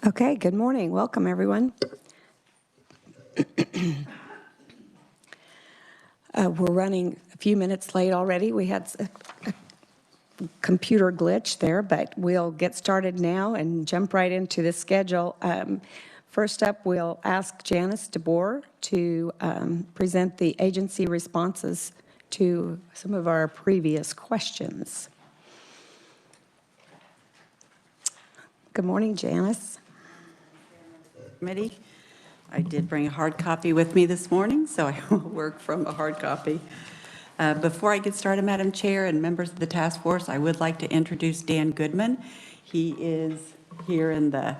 Okay, good morning. Welcome, everyone. We're running a few minutes late already. We had a computer glitch there, but we'll get started now and jump right into the schedule. First up, we'll ask Janice DeBoer to present the agency responses to some of our previous questions. Good morning, Janice. Committee. I did bring a hard copy with me this morning, so I will work from a hard copy. Before I get started, Madam Chair and members of the task force, I would like to introduce Dan Goodman. He is here in the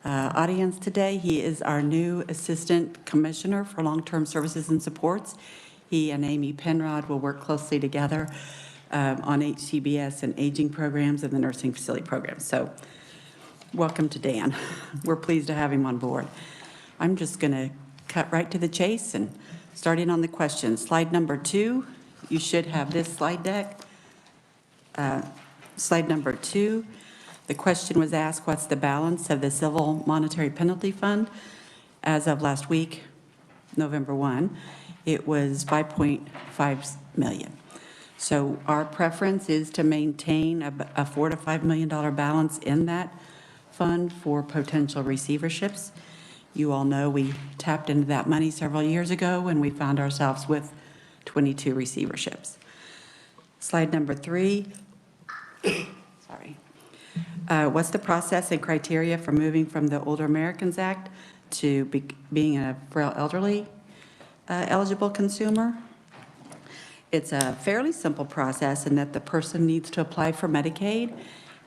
audience today. He is our new Assistant Commissioner for Long-Term Services and Supports. He and Amy Penrod will work closely together on HCBS and aging programs and the nursing facility programs. So welcome to Dan. We're pleased to have him on board. I'm just going to cut right to the chase and starting on the questions. Slide number 2, you should have this slide deck. Slide number 2, the question was asked, what's the balance of the Civil Monetary Penalty Fund? As of last week, November 1, it was $5.5 million. So our preference is to maintain a $4 to $5 million balance in that fund for potential receiverships. You all know we tapped into that money several years ago when we found ourselves with 22 receiverships. Slide number 3. Sorry. What's the process and criteria for moving from the Older Americans Act to being a frail elderly eligible consumer? It's a fairly simple process in that the person needs to apply for Medicaid,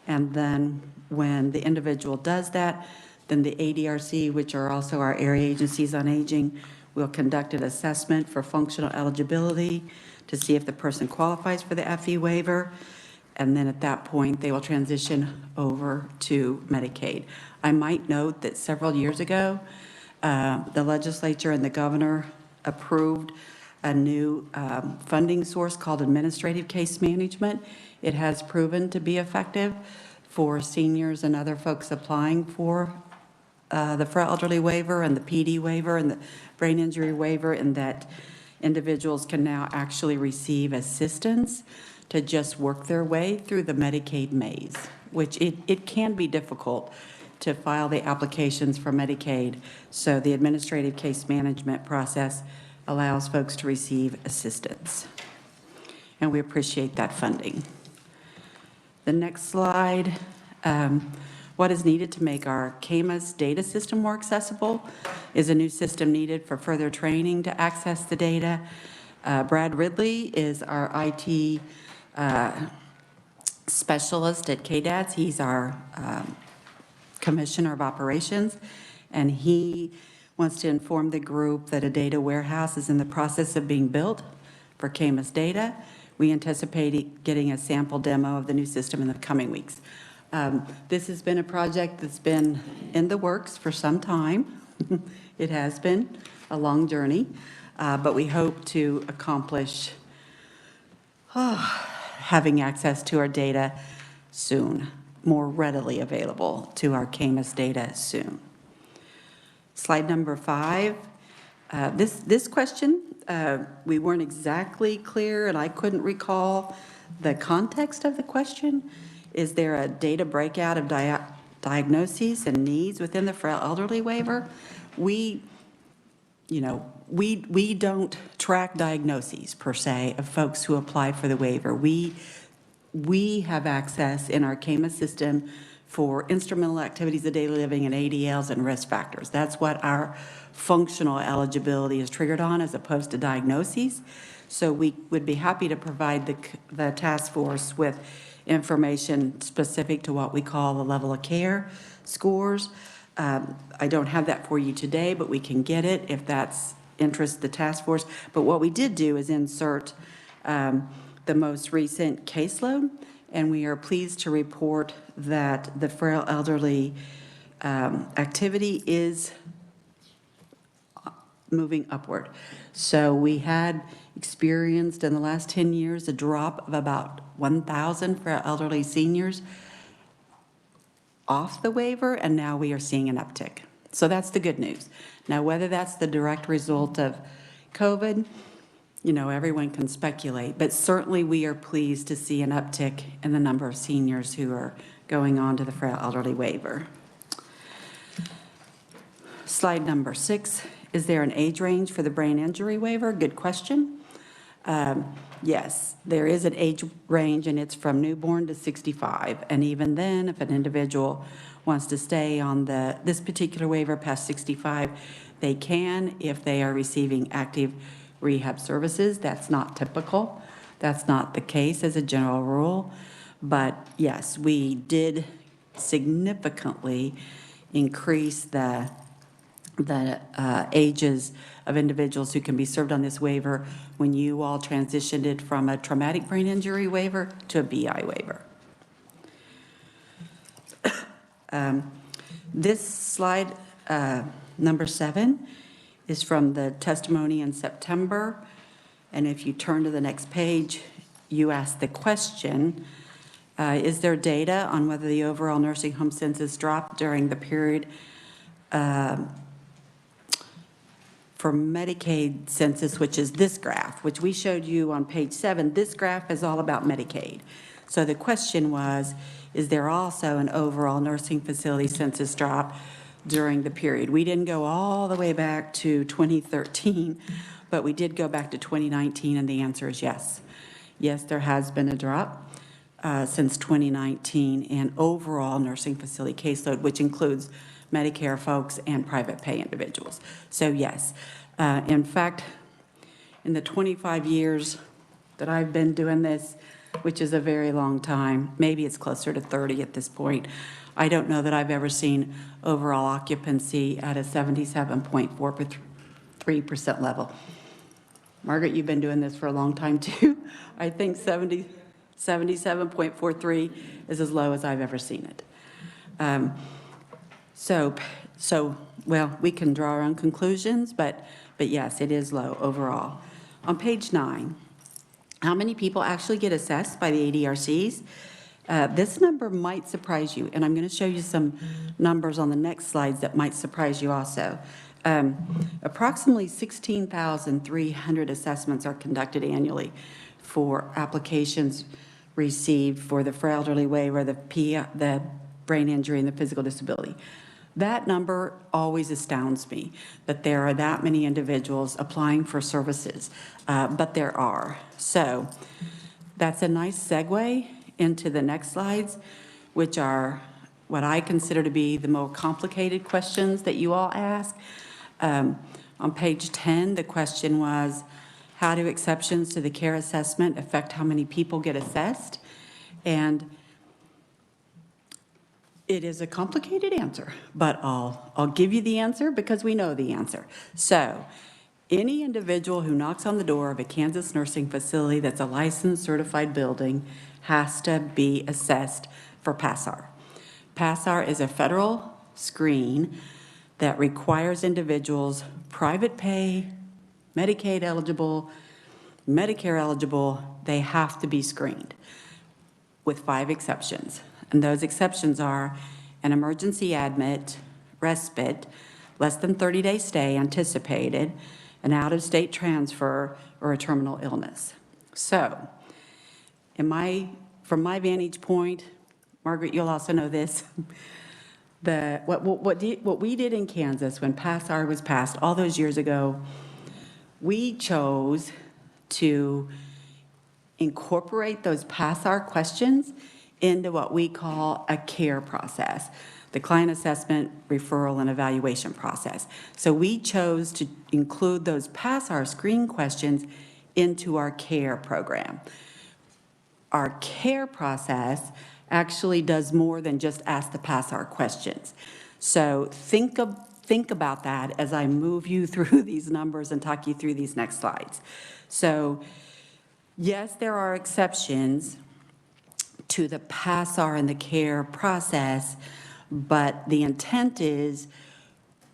and then when the individual does that, then the ADRC, which are also our area agencies on aging, will conduct an assessment for functional eligibility to see if the person qualifies for the FE waiver. And then at that point, they will transition over to Medicaid. I might note that several years ago, the legislature and the governor approved a new funding source called administrative case management. It has proven to be effective for seniors and other folks applying for the frail elderly waiver and the PD waiver and the brain injury waiver, in that individuals can now actually receive assistance to just work their way through the Medicaid maze, which it can be difficult to file the applications for Medicaid. So the administrative case management process allows folks to receive assistance. And we appreciate that funding. The next slide, what is needed to make our KMS data system more accessible? Is a new system needed for further training to access the data? Brad Ridley is our IT specialist at KDADS. He's our Commissioner of Operations, and he wants to inform the group that a data warehouse is in the process of being built for KMS data. We anticipate getting a sample demo of the new system in the coming weeks. This has been a project that's been in the works for some time. It has been a long journey, but we hope to accomplish having access to our data soon, more readily available to our KMS data soon. Slide number 5. This question, we weren't exactly clear, and I couldn't recall the context of the question. Is there a data breakout of diagnoses and needs within the frail elderly waiver? We don't track diagnoses per se of folks who apply for the waiver. We have access in our KMS system for instrumental activities of daily living and ADLs and risk factors. That's what our functional eligibility is triggered on, as opposed to diagnoses. So we would be happy to provide the task force with information specific to what we call the level of care scores. I don't have that for you today, but we can get it if that's interests the task force. But what we did do is insert the most recent caseload, and we are pleased to report that the frail elderly activity is moving upward. So we had experienced in the last 10 years a drop of about 1,000 for elderly seniors off the waiver, and now we are seeing an uptick. So that's the good news. Now, whether that's the direct result of COVID, everyone can speculate, but certainly we are pleased to see an uptick in the number of seniors who are going on to the frail elderly waiver. Slide number 6, is there an age range for the brain injury waiver? Good question. Yes, there is an age range, and it's from newborn to 65. And even then, if an individual wants to stay on this particular waiver past 65, they can if they are receiving active rehab services. That's not typical. That's not the case as a general rule. But yes, we did significantly increase the ages of individuals who can be served on this waiver when you all transitioned it from a traumatic brain injury waiver to a BI waiver. This slide, number 7, is from the testimony in September. And if you turn to the next page, you ask the question, is there data on whether the overall nursing home census dropped during the period for Medicaid census, which is this graph, which we showed you on page 7. This graph is all about Medicaid. So the question was, is there also an overall nursing facility census drop during the period? We didn't go all the way back to 2013, but we did go back to 2019, and the answer is yes. Yes, there has been a drop since 2019 in overall nursing facility caseload, which includes Medicare folks and private pay individuals. So yes, in fact, in the 25 years that I've been doing this, which is a very long time, maybe it's closer to 30 at this point, I don't know that I've ever seen overall occupancy at a 77.43% level. Margaret, you've been doing this for a long time too. I think 77.43 is as low as I've ever seen it. Well, we can draw our own conclusions, but yes, it is low overall. On page 9, how many people actually get assessed by the ADRCs? This number might surprise you, and I'm going to show you some numbers on the next slides that might surprise you also. Approximately 16,300 assessments are conducted annually for applications received for the frail elderly waiver, the brain injury, and the physical disability. That number always astounds me, that there are that many individuals applying for services, but there are. So that's a nice segue into the next slides, which are what I consider to be the more complicated questions that you all ask. On page 10, the question was, how do exceptions to the care assessment affect how many people get assessed? And it is a complicated answer, but I'll give you the answer because we know the answer. So any individual who knocks on the door of a Kansas nursing facility that's a licensed certified building has to be assessed for PASAR. PASAR is a federal screen that requires individuals, private pay, Medicaid eligible, Medicare eligible, they have to be screened with 5 exceptions. And those exceptions are an emergency admit, respite, less than 30-day stay anticipated, an out-of-state transfer, or a terminal illness. So, from my vantage point, Margaret, you'll also know this, what we did in Kansas when PASAR was passed all those years ago, we chose to incorporate those PASAR questions into what we call a CARE process, the client assessment, referral, and evaluation process. So we chose to include those PASAR screen questions into our CARE program. Our CARE process actually does more than just ask the PASAR questions. So think about that as I move you through these numbers and talk you through these next slides. So yes, there are exceptions to the PASAR and the CARE process, but the intent is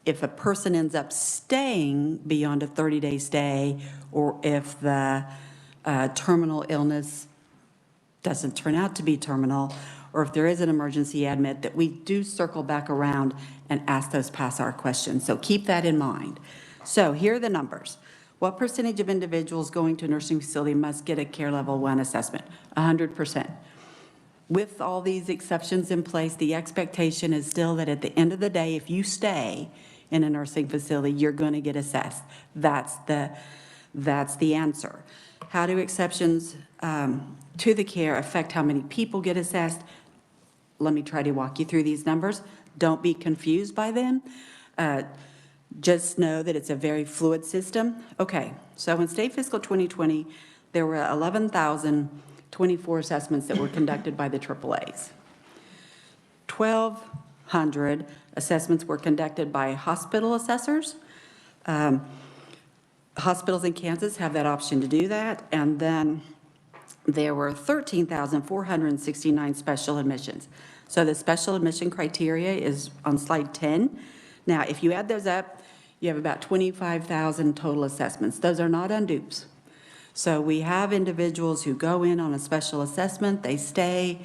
if a person ends up staying beyond a 30-day stay, or if the terminal illness doesn't turn out to be terminal, or if there is an emergency admit, that we do circle back around and ask those pass-our questions. So keep that in mind. So here are the numbers. What percentage of individuals going to a nursing facility must get a care level 1 assessment? 100%. With all these exceptions in place, the expectation is still that at the end of the day, if you stay in a nursing facility, you're going to get assessed. That's the answer. How do exceptions to the care affect how many people get assessed? Let me try to walk you through these numbers. Don't be confused by them. Just know that it's a very fluid system. Okay, so in state fiscal 2020, there were 11,024 assessments that were conducted by the AAAs. 1,200 assessments were conducted by hospital assessors. Hospitals in Kansas have that option to do that. And then there were 13,469 special admissions. So the special admission criteria is on slide 10. Now, if you add those up, you have about 25,000 total assessments. Those are not undupes. So we have individuals who go in on a special assessment, they stay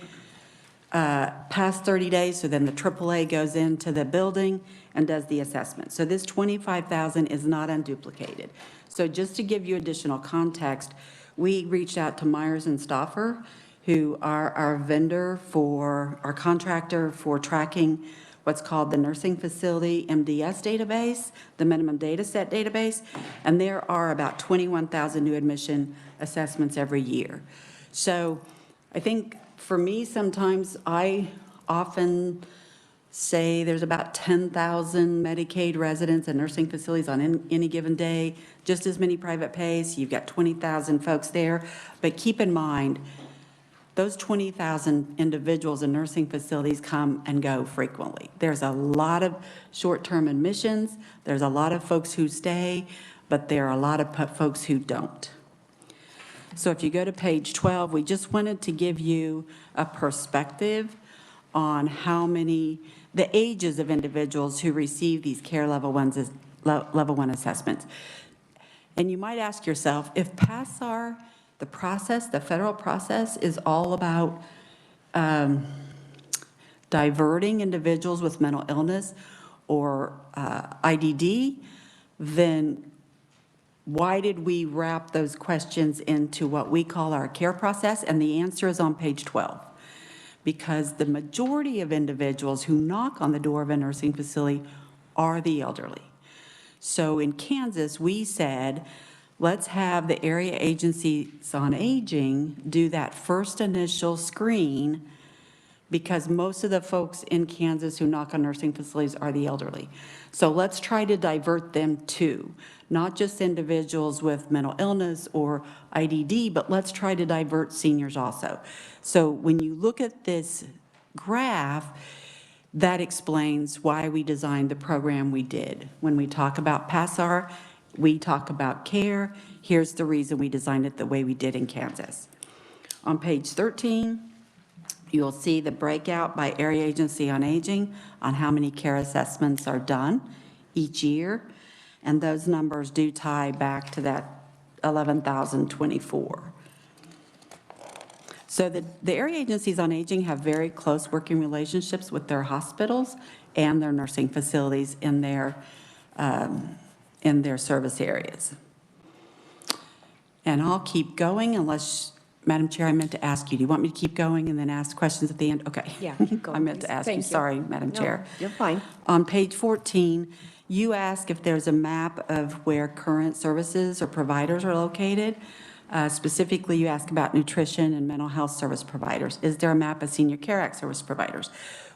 past 30 days, so then the AAA goes into the building and does the assessment. So this 25,000 is not unduplicated. So just to give you additional context, we reached out to Myers and Stauffer, who are our vendor for, our contractor for tracking what's called the Nursing Facility MDS database, the Minimum Data Set database, and there are about 21,000 new admission assessments every year. So I think for me, sometimes I often say there's about 10,000 Medicaid residents and nursing facilities on any given day, just as many private pays. You've got 20,000 folks there. But keep in mind, those 20,000 individuals in nursing facilities come and go frequently. There's a lot of short-term admissions. There's a lot of folks who stay, but there are a lot of folks who don't. So if you go to page 12, we just wanted to give you a perspective on how many, the ages of individuals who receive these care level 1 assessments. And you might ask yourself, if PASSAR, the process, the federal process, is all about diverting individuals with mental illness or IDD, then why did we wrap those questions into what we call our care process? And the answer is on page 12. Because the majority of individuals who knock on the door of a nursing facility are the elderly. So in Kansas, we said, let's have the area agencies on aging do that first initial screen, because most of the folks in Kansas who knock on nursing facilities are the elderly. So let's try to divert them too, not just individuals with mental illness or IDD, but let's try to divert seniors also. So when you look at this graph, that explains why we designed the program we did. When we talk about PASSAR, we talk about care. Here's the reason we designed it the way we did in Kansas. On page 13, you'll see the breakout by area agency on aging on how many care assessments are done each year. And those numbers do tie back to that 11,024. So the area agencies on aging have very close working relationships with their hospitals and their nursing facilities in their service areas. And I'll keep going unless, Madam Chair, I meant to ask you, do you want me to keep going and then ask questions at the end? Okay. Yeah, keep going, I meant to please. ask Thank you, you. sorry, Madam Chair. You're fine. On page 14, you ask if there's a map of where current services or providers are located. Specifically, you ask about nutrition and mental health service providers. Is there a map of Senior Care Act service providers?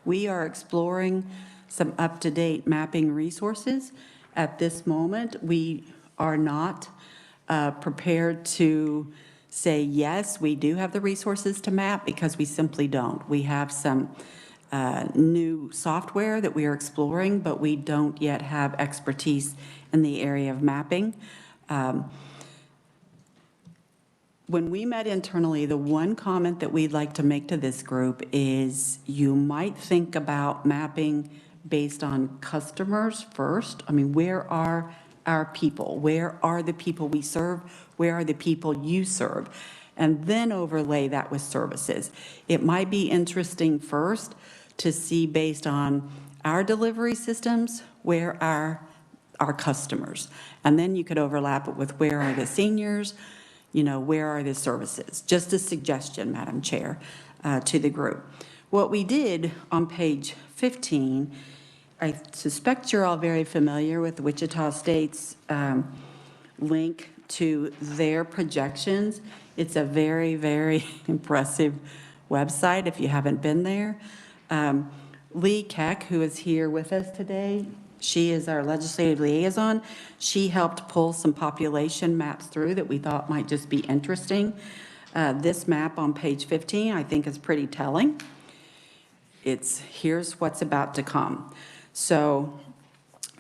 We are exploring some up-to-date mapping resources. At this moment, we are not prepared to say, yes, we do have the resources to map, because we simply don't. We have some new software that we are exploring, but we don't yet have expertise in the area of mapping. When we met internally, the one comment that we'd like to make to this group is you might think about mapping based on customers first. I mean, where are our people? Where are the people we serve? Where are the people you serve? and then overlay that with services. It might be interesting first to see, based on our delivery systems, where are our customers. And then you could overlap it with where are the seniors, where are the services? Just a suggestion, Madam Chair, to the group. What we did on page 15, I suspect you're all very familiar with Wichita State's link to their projections. It's a very, very impressive website if you haven't been there. Lee Keck, who is here with us today, she is our legislative liaison. She helped pull some population maps through that we thought might just be interesting. This map on page 15, I think, is pretty telling. Here's what's about to come. So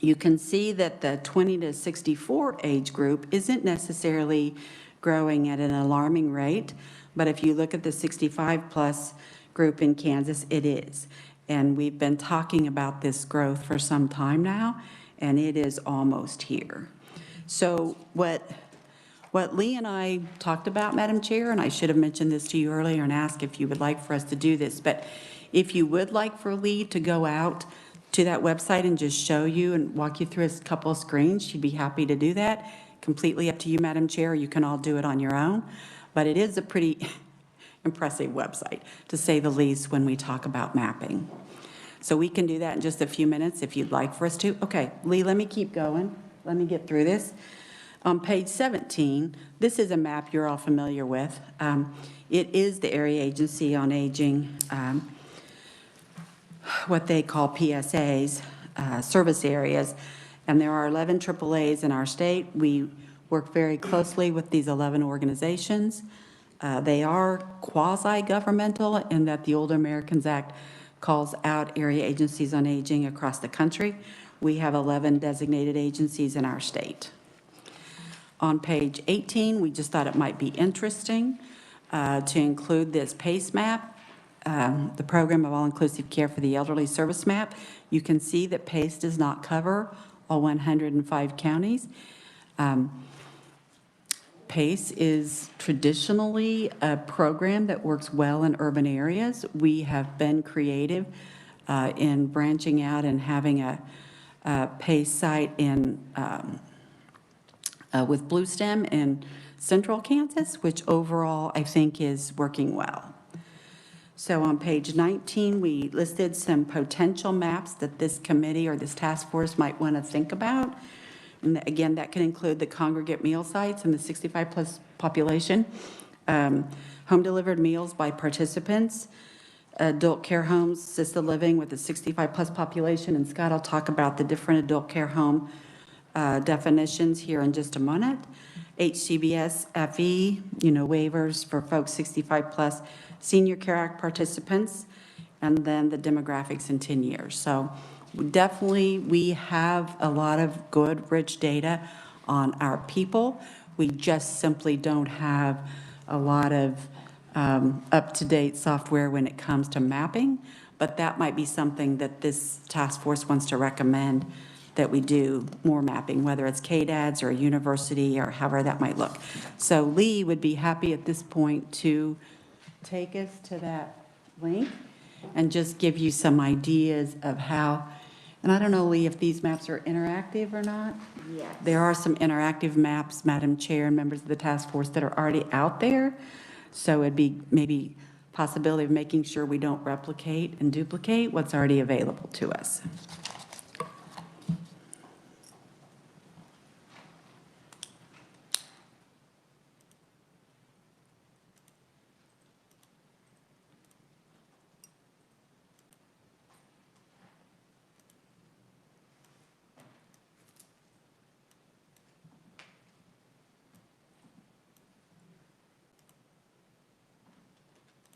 you can see that the 20 to 64 age group isn't necessarily growing at an alarming rate, but if you look at the 65 plus group in Kansas, it is. And we've been talking about this growth for some time now, and it is almost here. So what Lee and I talked about, Madam Chair, and I should have mentioned this to you earlier and asked if you would like for us to do this, but if you would like for Lee to go out to that website and just show you and walk you through a couple of screens, she'd be happy to do that. Completely up to you, Madam Chair. You can all do it on your own, but it is a pretty impressive website, to say the least, when we talk about mapping. So we can do that in just a few minutes if you'd like for us to. Okay, Lee, let me keep going. Let me get through this. On page 17, this is a map you're all familiar with. It is the Area Agency on Aging, what they call PSAs, service areas, and there are 11 AAAs in our state. We work very closely with these 11 organizations. They are quasi-governmental in that the Older Americans Act calls out area agencies on aging across the country. We have 11 designated agencies in our state. On page 18, we just thought it might be interesting to include this PACE map, the Program of All-Inclusive Care for the Elderly Service Map. You can see that PACE does not cover all 105 counties. PACE is traditionally a program that works well in urban areas. We have been creative in branching out and having a PACE site in with Blue Stem in central Kansas, which overall I think is working well. So on page 19, we listed some potential maps that this committee or this task force might want to think about. And again, that can include the congregate meal sites and the 65 plus population, home delivered meals by participants, adult care homes, assisted living with a 65 plus population. And Scott will talk about the different adult care home definitions here in just a minute. HCBS, FE, waivers for folks 65 plus, Senior Care Act participants, and then the demographics in 10 years. So definitely, we have a lot of good, rich data on our people. We just simply don't have a lot of up-to-date software when it comes to mapping, but that might be something that this task force wants to recommend, that we do more mapping, whether it's KDADS or a university or however that might look. So Lee would be happy at this point to take us to that link and just give you some ideas of how. And I don't know, Lee, if these maps are interactive or not? Yes. There are some interactive maps, Madam Chair, and members of the task force that are already out there. So it'd be maybe possibility of making sure we don't replicate and duplicate what's already available to us.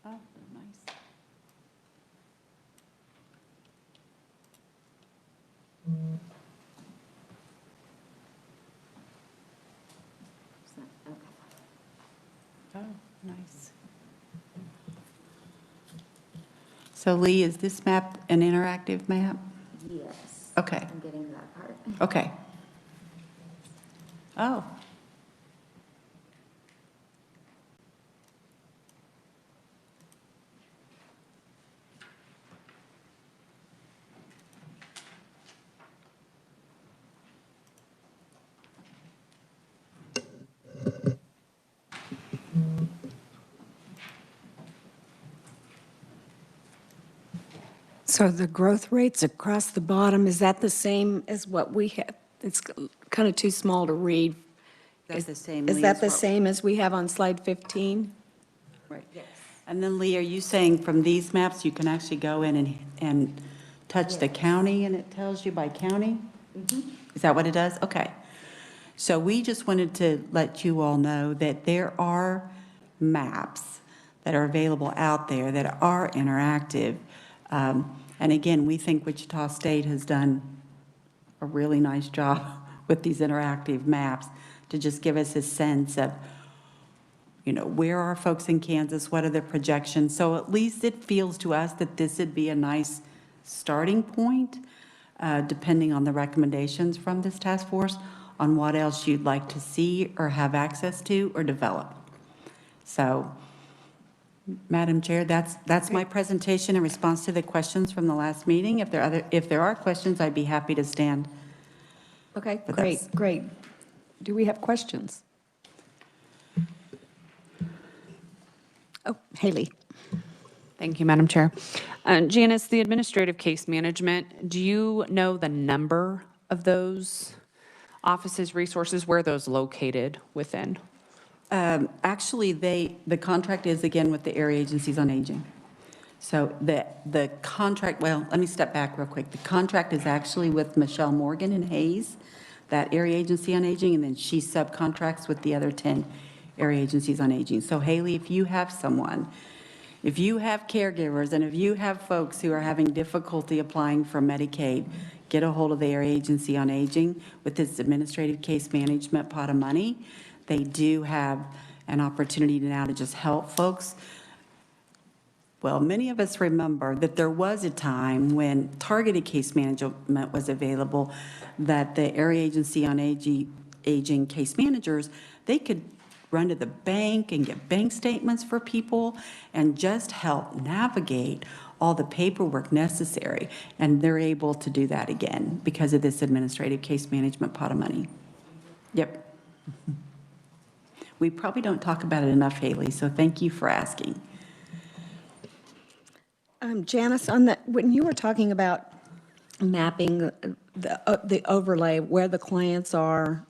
Oh, nice. Oh, nice. So Lee, is this map an interactive map? Yes. Okay. I'm getting to that part. Okay. Oh. So the growth rates across the bottom, is that the same as what we have? It's kind of too small to read. That's the same, Is Lee, that as the what- same as we have on slide 15? Right. And then, Lee, are you saying from these maps, you can actually go in and touch the county and it tells you by county? Is that what it does? Okay. So we just wanted to let you all know that there are maps that are available out there that are interactive. And again, we think Wichita State has done a really nice job with these interactive maps to just give us a sense of, you know, where are folks in Kansas? What are the projections? So at least it feels to us that this would be a nice starting point, depending on the recommendations from this task force, on what else you'd like to see or have access to or develop. So, Madam Chair, that's my presentation in response to the questions from the last meeting. If there are questions, I'd be happy to stand. Okay, But great, that's- great. Do we have questions? Oh, Haley. Thank you, Madam Chair. Janice, the administrative case management, do you know the number of those offices, resources, where those located within? Actually, the contract is again with the area agencies on aging. So the contract, well, let me step back real quick. The contract is actually with Michelle Morgan in Hayes, that area agency on aging, and then she subcontracts with the other 10 area agencies on aging. So Haley, if you have someone, if you have caregivers, and if you have folks who are having difficulty applying for Medicaid, get a hold of the area agency on aging with this administrative case management pot of money. They do have an opportunity now to just help folks. Well, many of us remember that there was a time when targeted case management was available, that the area agency on aging case managers, they could run to the bank and get bank statements for people and just help navigate all the paperwork necessary. And they're able to do that again because of this administrative case management pot of money. Yep. We probably don't talk about it enough, Haley, so thank you for asking. Janice, on that, when you were talking about mapping the overlay, where the clients are,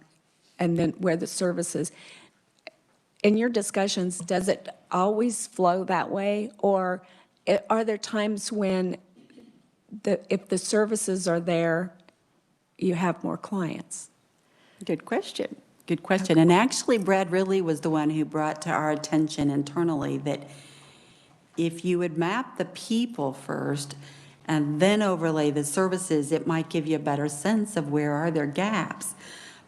and then where the services, in your discussions, does it always flow that way? Or are there times when if the services are there, you have more clients? Good question. Good question. And actually, Brad Ridley was the one who brought to our attention internally that if you would map the people first and then overlay the services, it might give you a better sense of where are there gaps.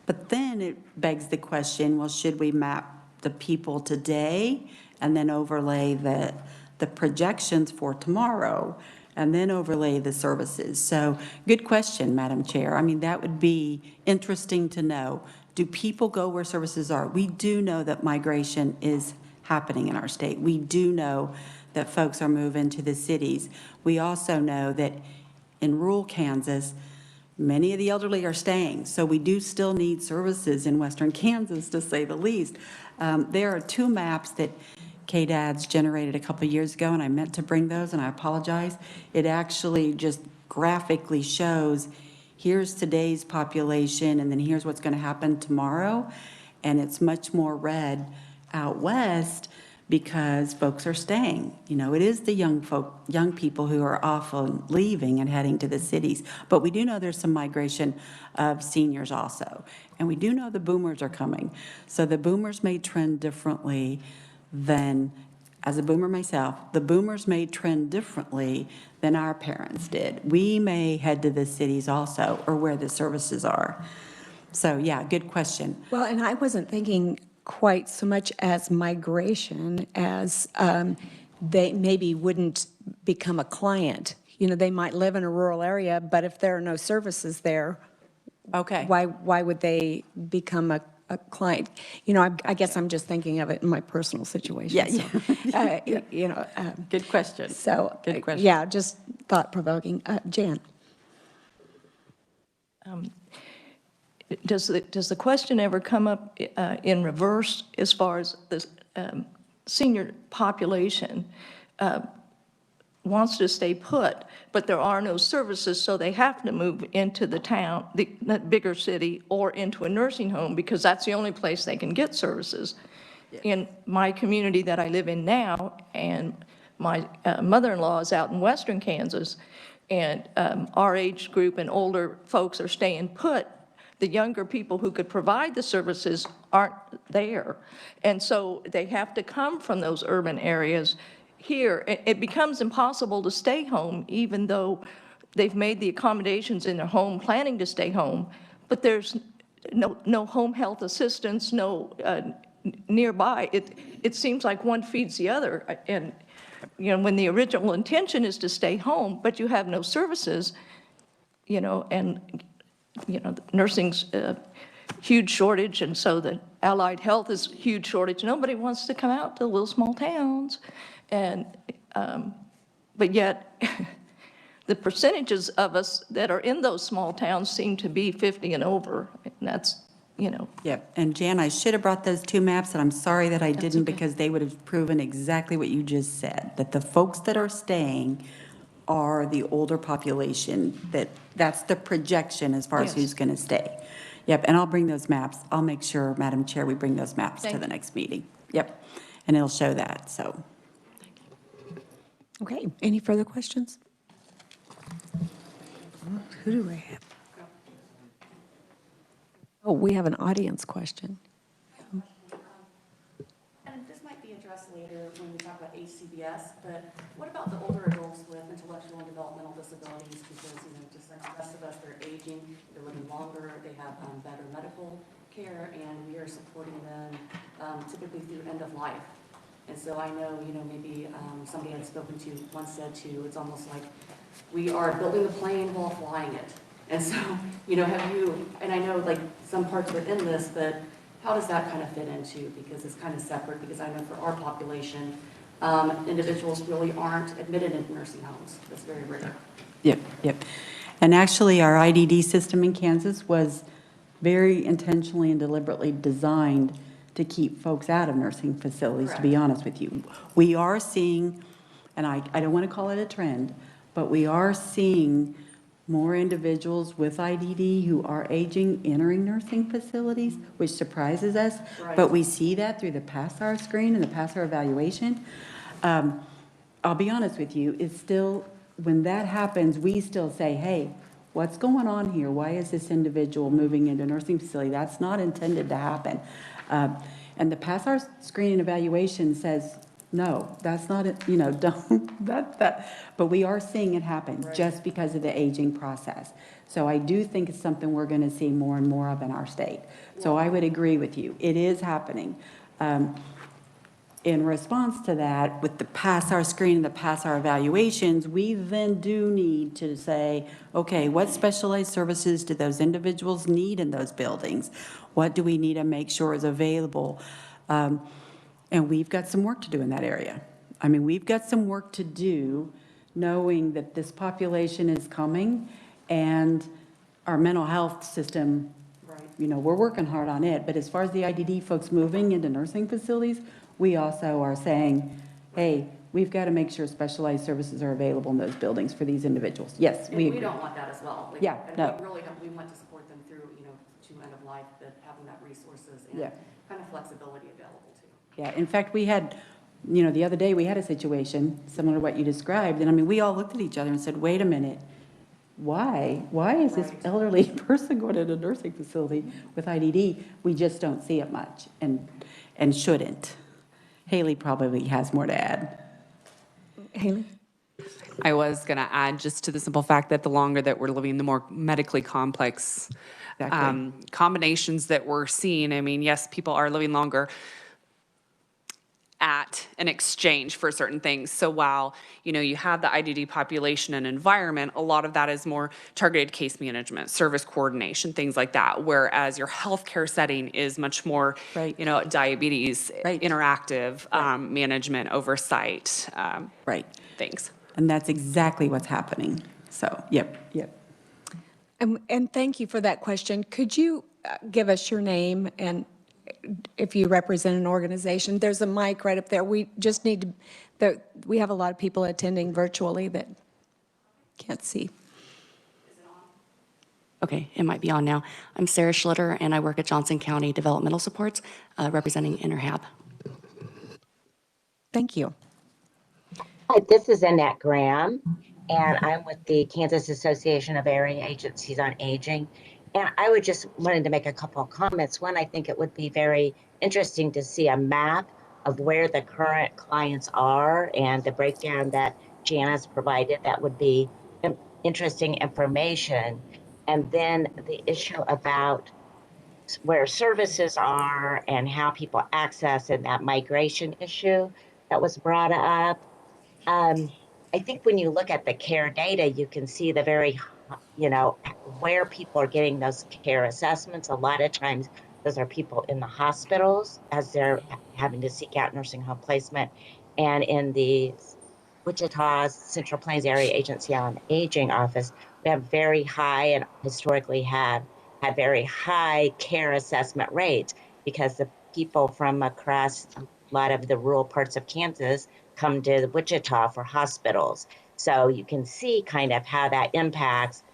But then it begs the question, well, should we map the people today and then overlay the projections for tomorrow and then overlay the services? So good question, Madam Chair. I mean, that would be interesting to know. Do people go where services are? We do know that migration is happening in our state. We do know that folks are moving to the cities. We also know that in rural Kansas, many of the elderly are staying. So we do still need services in western Kansas, to say the least. There are two maps that KDAD's generated a couple years ago, and I meant to bring those, and I apologize. It actually just graphically shows, here's today's population, and then here's what's going to happen tomorrow. And it's much more red out west because folks are staying. You know, it is the young people who are often leaving and heading to the cities. But we do know there's some migration of seniors also. And we do know the boomers are coming. So the boomers may trend differently than, as a boomer myself, the boomers may trend differently than our parents did. We may head to the cities also, or where the services are. So yeah, good question. Well, and I wasn't thinking quite so much as migration as they maybe wouldn't become a client. You know, they might live in a rural area, but if there are no services there, Okay. why would they become a client? You know, I guess I'm just thinking of it in my personal situation. Yeah, So, you know. Good question. So, Good question. yeah, just thought-provoking. Jan? Does the question ever come up in reverse as far as the senior population? wants to stay put, but there are no services, so they have to move into the town, the bigger city, or into a nursing home, because that's the only place they can get services. In my community that I live in now, and my mother-in-law is out in western Kansas, and our age group and older folks are staying put. The younger people who could provide the services aren't there. And so they have to come from those urban areas here. It becomes impossible to stay home, even though they've made the accommodations in their home, planning to stay home, but there's no home health assistance, no nearby. It seems like one feeds the other. And, you know, when the original intention is to stay home, but you have no services, you know, and nursing's a huge shortage, and so the allied health is huge shortage. Nobody wants to come out to little small towns, and but yet the percentages of us that are in those small towns seem to be 50 and over, and that's, you know. Yep, and Jan, I should have brought those two maps, and I'm sorry that I didn't, because they would have proven exactly what you just said, that the folks that are staying are the older population, that's the projection as far as Yes. who's going to stay. Yep, and I'll bring those maps. I'll make sure, Madam Chair, we bring those maps to Thank the you. next meeting. Yep, and it'll show that, so. Okay, any further questions? Who do we have? Oh, we have an audience question. And this might be addressed later when we talk about HCBS, but what about the older adults with intellectual and developmental disabilities? Because, you know, just like the rest of us, they're aging, they're living longer, they have better medical care, and we are supporting them typically through end of life. And so I know, you know, maybe somebody I'd spoken to once said too, it's almost like we are building the plane while flying it. And so, you know, have you, and I know like some parts within this, but how does that kind of fit into? Because it's kind of separate, because I know for our population, individuals really aren't admitted into nursing homes. That's very rare. Yep, yep. And actually, our IDD system in Kansas was very intentionally and deliberately designed to keep folks out of nursing facilities, to be honest with you. We are seeing, and I don't want to call it a trend, but we are seeing more individuals with IDD who are aging entering nursing facilities, which surprises us. Right. But we see that through the PASSAR screen and the PASSAR evaluation. I'll be honest with you, it's still, when that happens, we still say, hey, what's going on here? Why is this individual moving into a nursing facility? That's not intended to happen. And the PASSAR screen and evaluation says, no, that's not it, you know, don't, but we are seeing it happen just because of the aging process. So I do think it's something we're going to see more and more of in our state. So I would agree with you. It is happening. In response to that, with the PASSAR screen and the PASSAR evaluations, we then do need to say, okay, what specialized services do those individuals need in those buildings? What do we need to make sure is available? And we've got some work to do in that area. I mean, we've got some work to do knowing that this population is coming, and our mental health system, you know, we're working hard on it. But as far as the IDD folks moving into nursing facilities, we also are saying, hey, we've got to make sure specialized services are available in those buildings for these individuals. Yes, And we we agree. don't want that as well. Like, Yeah, and no. we really we want to support them through, you know, to end of life, but having that resources and Yeah. kind of flexibility available too. Yeah, in fact, we had, you know, the other day, we had a situation similar to what you described, and I mean, we all looked at each other and said, wait a minute, why is this Right. elderly person going to a nursing facility with IDD? We just don't see it much, and shouldn't. Haley probably has more to add. Haley? I was going to add just to the simple fact that the longer that we're living, the more medically complex Exactly. combinations that we're seeing. I mean, yes, people are living longer at an exchange for certain things. So while, you know, you have the IDD population and environment, a lot of that is more targeted case management, service coordination, things like that. Whereas your healthcare setting is much more, Right. you know, diabetes, Right. interactive management, oversight, Right. things. And that's exactly what's happening. So, yep. And thank you for that question. Could you give us your name and if you represent an organization. There's a mic right up there. We just need to, we have a lot of people attending virtually that can't see. Okay, it might be on now. I'm Sarah Schlitter, and I work at Johnson County Developmental Supports, representing InterHab. Thank you. Hi, this is Annette Graham, and I'm with the Kansas Association of Area Agencies on Aging. And I would just wanted to make a couple of comments. One, I think it would be very interesting to see a map of where the current clients are and the breakdown that Janice provided. That would be interesting information. And then the issue about where services are and how people access and that migration issue that was brought up. I think when you look at the care data, you can see the very, where people are getting those care assessments. A lot of times, those are people in the hospitals as they're having to seek out nursing home placement, and in the Wichita Central Plains Area Agency on Aging office, we have very high and historically have had very high care assessment rates because the people from across a lot of the rural parts of Kansas come to Wichita for hospitals. So you can see kind of how that impacts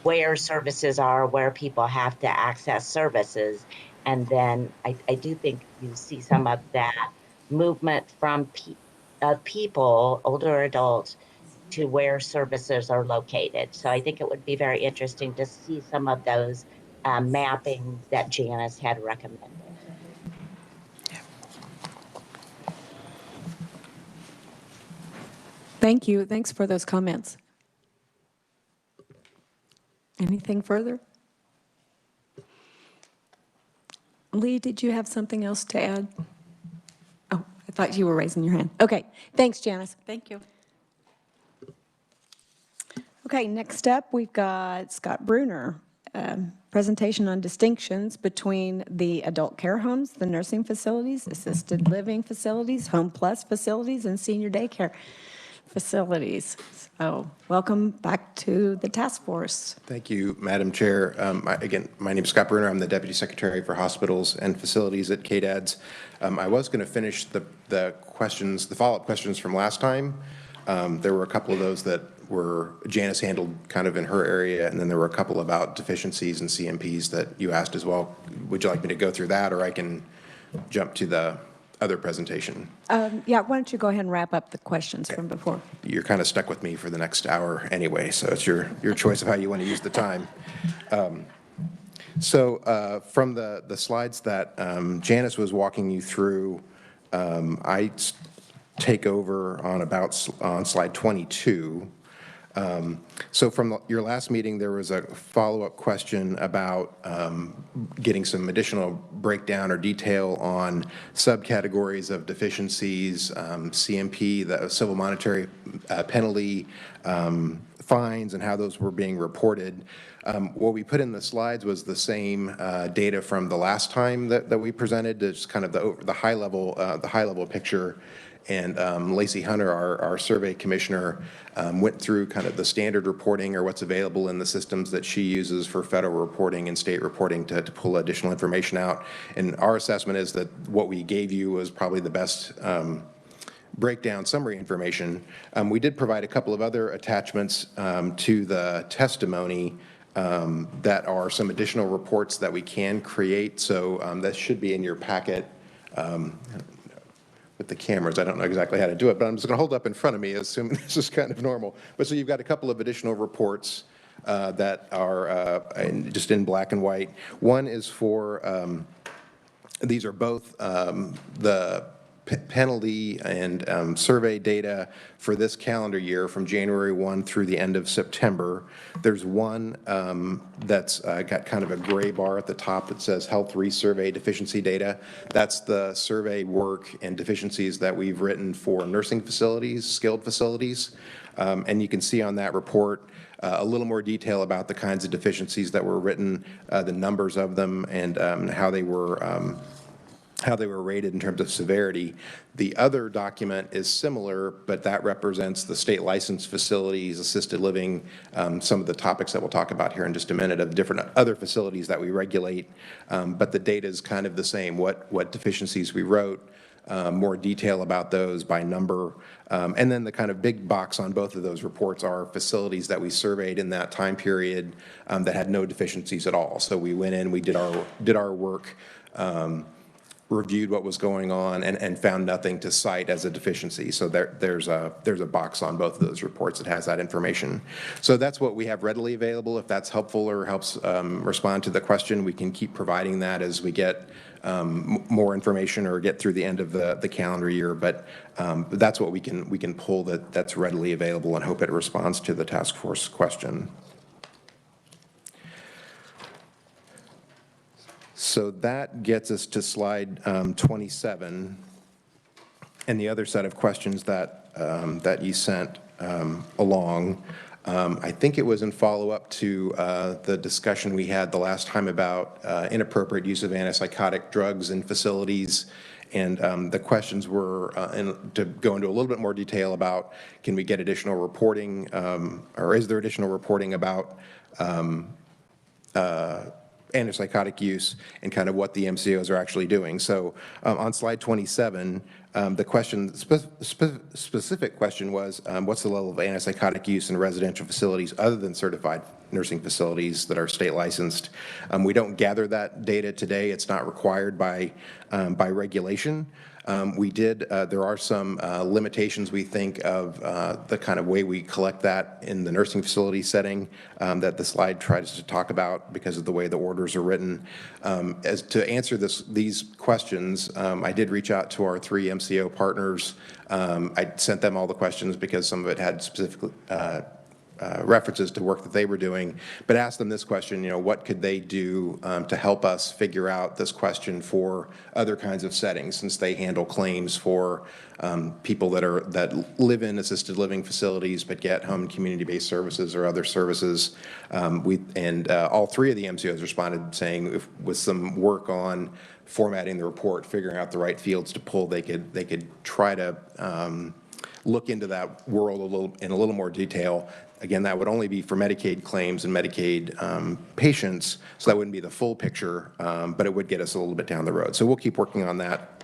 where services are, where people have to access services. And then I do think you see some of that movement from people, older adults, to where services are located. So I think it would be very interesting to see some of those mappings that Janice had recommended. Thank you. Thanks for those comments. Anything further? Lee, did you have something else to add? Oh, I thought you were raising your hand. Okay, thanks, Janice. Thank you. Okay, next up, we've got Scott Bruner, presentation on distinctions between the adult care homes, the nursing facilities, assisted living facilities, home plus facilities, and senior daycare facilities. So welcome back to the task force. Thank you, Madam Chair. Again, my name is Scott Bruner. I'm the Deputy Secretary for Hospitals and Facilities at KDADS. I was going to finish the questions, the follow-up questions from last time. There were a couple of those that were Janice handled kind of in her area, and then there were a couple about deficiencies and CMPs that you asked as well. Would you like me to go through that, or I can jump to the other presentation? Yeah, why don't you go ahead and wrap up the questions from before? You're kind of stuck with me for the next hour anyway, so it's your choice of how you want to use the time. So from the slides that Janice was walking you through, I take over on slide 22. So from your last meeting, there was a follow-up question about getting some additional breakdown or detail on subcategories of deficiencies, CMP, the civil monetary penalty, fines, and how those were being reported. What we put in the slides was the same data from the last time that we presented, just kind of the high level picture. And Lacey Hunter, our survey commissioner, went through kind of the standard reporting or what's available in the systems that she uses for federal reporting and state reporting to pull additional information out. And our assessment is that what we gave you was probably the best breakdown summary information. We did provide a couple of other attachments to the testimony that are some additional reports that we can create. So that should be in your packet. With the cameras, I don't know exactly how to do it, but I'm just going to hold up in front of me, assuming this is kind of normal. But so you've got a couple of additional reports that are just in black and white. One is for, these are both the penalty and survey data for this calendar year from January 1 through the end of September. There's one that's got kind of a gray bar at the top that says Health Resurvey Deficiency Data. That's the survey work and deficiencies that we've written for nursing facilities, skilled facilities. And you can see on that report a little more detail about the kinds of deficiencies that were written, the numbers of them, and how they were how they were rated in terms of severity. The other document is similar, but that represents the state licensed facilities, assisted living, some of the topics that we'll talk about here in just a minute of different other facilities that we regulate. But the data is kind of the same, what deficiencies we wrote, more detail about those by number. And then the kind of big box on both of those reports are facilities that we surveyed in that time period that had no deficiencies at all. So we went in, we did our work, reviewed what was going on, and found nothing to cite as a deficiency. So there's a box on both of those reports that has that information. So that's what we have readily available. If that's helpful or helps respond to the question, we can keep providing that as we get more information or get through the end of the calendar year. But that's what we can pull that's readily available, and hope it responds to the task force question. So that gets us to slide 27, and the other set of questions that you sent along. I think it was in follow-up to the discussion we had the last time about inappropriate use of antipsychotic drugs in facilities. And the questions were, to go into a little bit more detail about, can we get additional reporting, or is there additional reporting about antipsychotic use and kind of what the MCOs are actually doing. So on slide 27, the question, specific question was, what's the level of antipsychotic use in residential facilities other than certified nursing facilities that are state licensed? We don't gather that data today. It's not required by regulation. There are some limitations, we think, of the kind of way we collect that in the nursing facility setting that the slide tries to talk about because of the way the orders are written. As to answer these questions, I did reach out to our 3 MCO partners. I sent them all the questions because some of it had specific references to work that they were doing, but asked them this question, what could they do to help us figure out this question for other kinds of settings, since they handle claims for people that live in assisted living facilities but get home and community-based services or other services. All 3 of the MCOs responded saying with some work on formatting the report, figuring out the right fields to pull, they could try to look into that world in a little more detail. Again, that would only be for Medicaid claims and Medicaid patients, so that wouldn't be the full picture, but it would get us a little bit down the road. So we'll keep working on that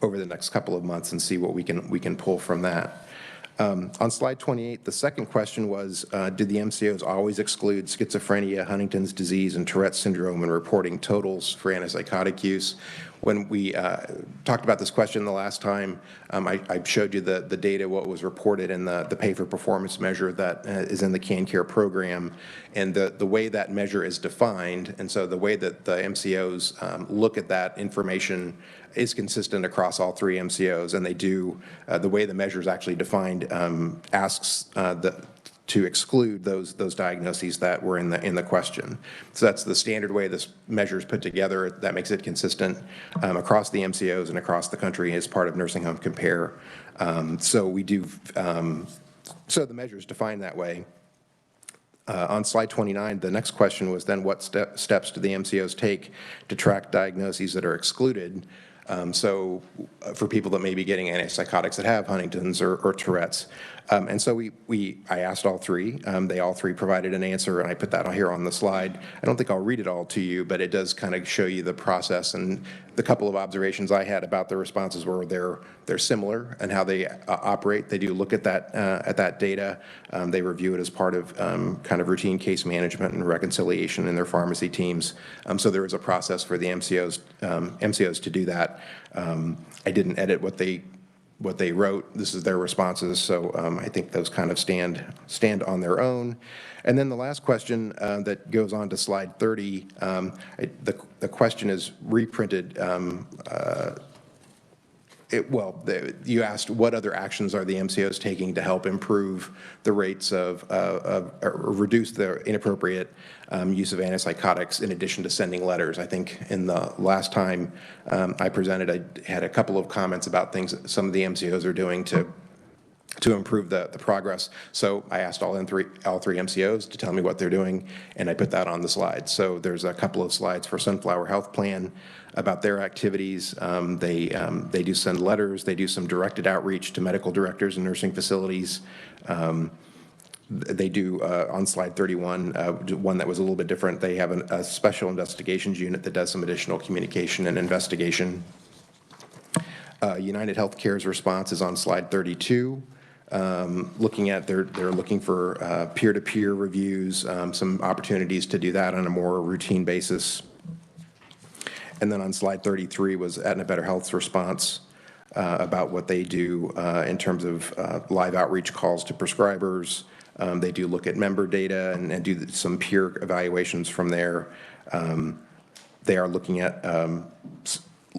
over the next couple of months and see what we can pull from that. On slide 28, the second question was, did the MCOs always exclude schizophrenia, Huntington's disease, and Tourette's syndrome in reporting totals for antipsychotic use? When we talked about this question the last time, I showed you the data, what was reported in the pay for performance measure that is in the CanCare program, and the way that measure is defined, and so the way that the MCOs look at that information is consistent across all 3 MCOs, and they do, the way the measure is actually defined asks to exclude those diagnoses that were in the question. So that's the standard way this measure is put together. That makes it consistent across the MCOs and across the country as part of Nursing Home Compare. So the measure is defined that way. On slide 29, the next question was then what steps do the MCOs take to track diagnoses that are excluded? So for people that may be getting antipsychotics that have Huntington's or Tourette's. And so I asked all 3. They all 3 provided an answer, and I put that here on the slide. I don't think I'll read it all to you, but it does kind of show you the process. And the couple of observations I had about the responses were they're similar in how they operate. They do look at that data. They review it as part of kind of routine case management and reconciliation in their pharmacy teams. So there is a process for the MCOs to do that. I didn't edit what they wrote. This is their responses, so I think those kind of stand on their own. And then the last question that goes on to slide 30, the question is reprinted. You asked what other actions are the MCOs taking to help improve the rates of or reduce the inappropriate use of antipsychotics in addition to sending letters. I think in the last time I presented, I had a couple of comments about things that some of the MCOs are doing to to improve the progress. So I asked all three MCOs to tell me what they're doing, and I put that on the slide. So there's a couple of slides for Sunflower Health Plan about their activities. They do send letters. They do some directed outreach to medical directors and nursing facilities. They do, on slide 31, one that was a little bit different. They have a special investigations unit that does some additional communication and investigation. United Healthcare's response is on slide 32. Looking at, they're looking for peer-to-peer reviews, some opportunities to do that on a more routine basis. And then on slide 33 was Aetna Better Health's response about what they do in terms of live outreach calls to prescribers. They do look at member data and do some peer evaluations from there. They are looking at,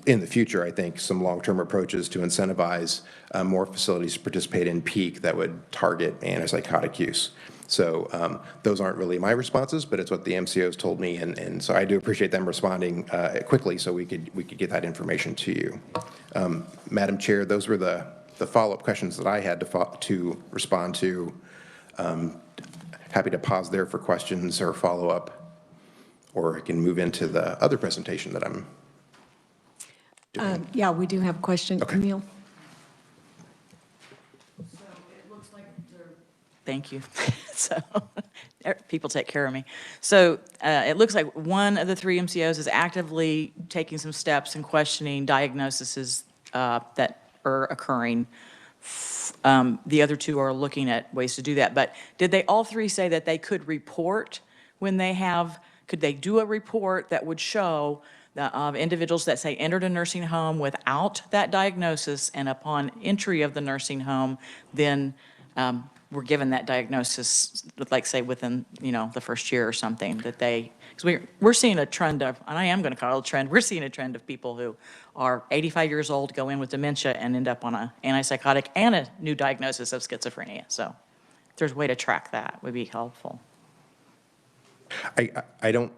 in the future, I think, some long-term approaches to incentivize more facilities to participate in peak that would target antipsychotic use. So those aren't really my responses, but it's what the MCOs told me, and so I do appreciate them responding quickly so we could get that information to you. Madam Chair, those were the follow-up questions that I had to respond to. Happy to pause there for questions or follow-up, or I can move into the other presentation that I'm doing. Yeah, we do have a question. Okay. Camille? Thank you. So people take care of me. So it looks like one of the three MCOs is actively taking some steps and questioning diagnoses that are occurring. The other two are looking at ways to do that. But did they all three say that they could report when they have, could they do a report that would show of individuals that say entered a nursing home without that diagnosis, and upon entry of the nursing home, then were given that diagnosis, like say within, the first year or something, that they, because we're seeing a trend of, and I am going to call it a trend, we're seeing a trend of people who are 85 years old, go in with dementia and end up on an antipsychotic and a new diagnosis of schizophrenia. So if there's a way to track that, would be helpful. I don't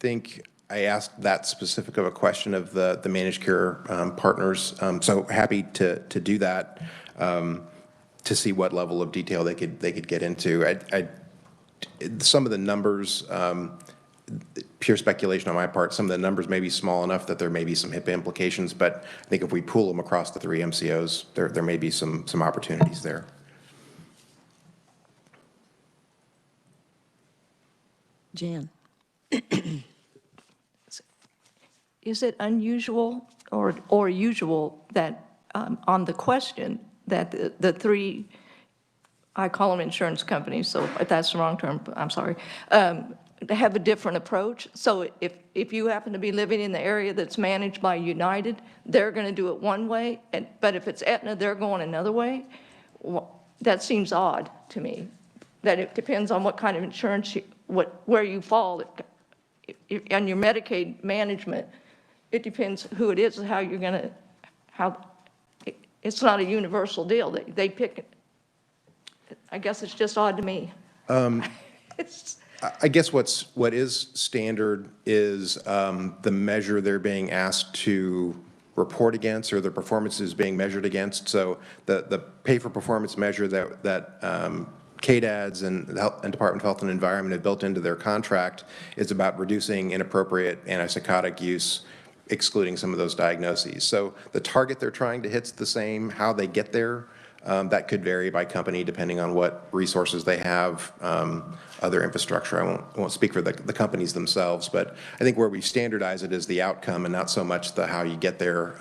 think I asked that specific of a question of the managed care partners, so happy to do that. To see what level of detail they could get into. Some of the numbers, pure speculation on my part, some of the numbers may be small enough that there may be some HIPAA implications, but I think if we pool them across the three MCOs, there may be some opportunities there. Jan? Is it unusual or usual that on the question that the three, I call them insurance companies, so if that's the wrong term, I'm sorry, they have a different approach? So if you happen to be living in the area that's managed by United, they're going to do it one way, but if it's Aetna, they're going another way? Well, that seems odd to me, that it depends on what kind of insurance, where you fall. On your Medicaid management, it depends who it is and how you're going to, it's not a universal deal. They pick it. I guess it's just odd to me. I guess what is standard is the measure they're being asked to report against, or the performance is being measured against. So the pay for performance measure that KDADS and Department of Health and Environment have built into their contract is about reducing inappropriate antipsychotic use, excluding some of those diagnoses. So the target they're trying to hit's the same. How they get there, that could vary by company depending on what resources they have, other infrastructure. I won't speak for the companies themselves, but I think where we standardize it is the outcome and not so much the how you get there.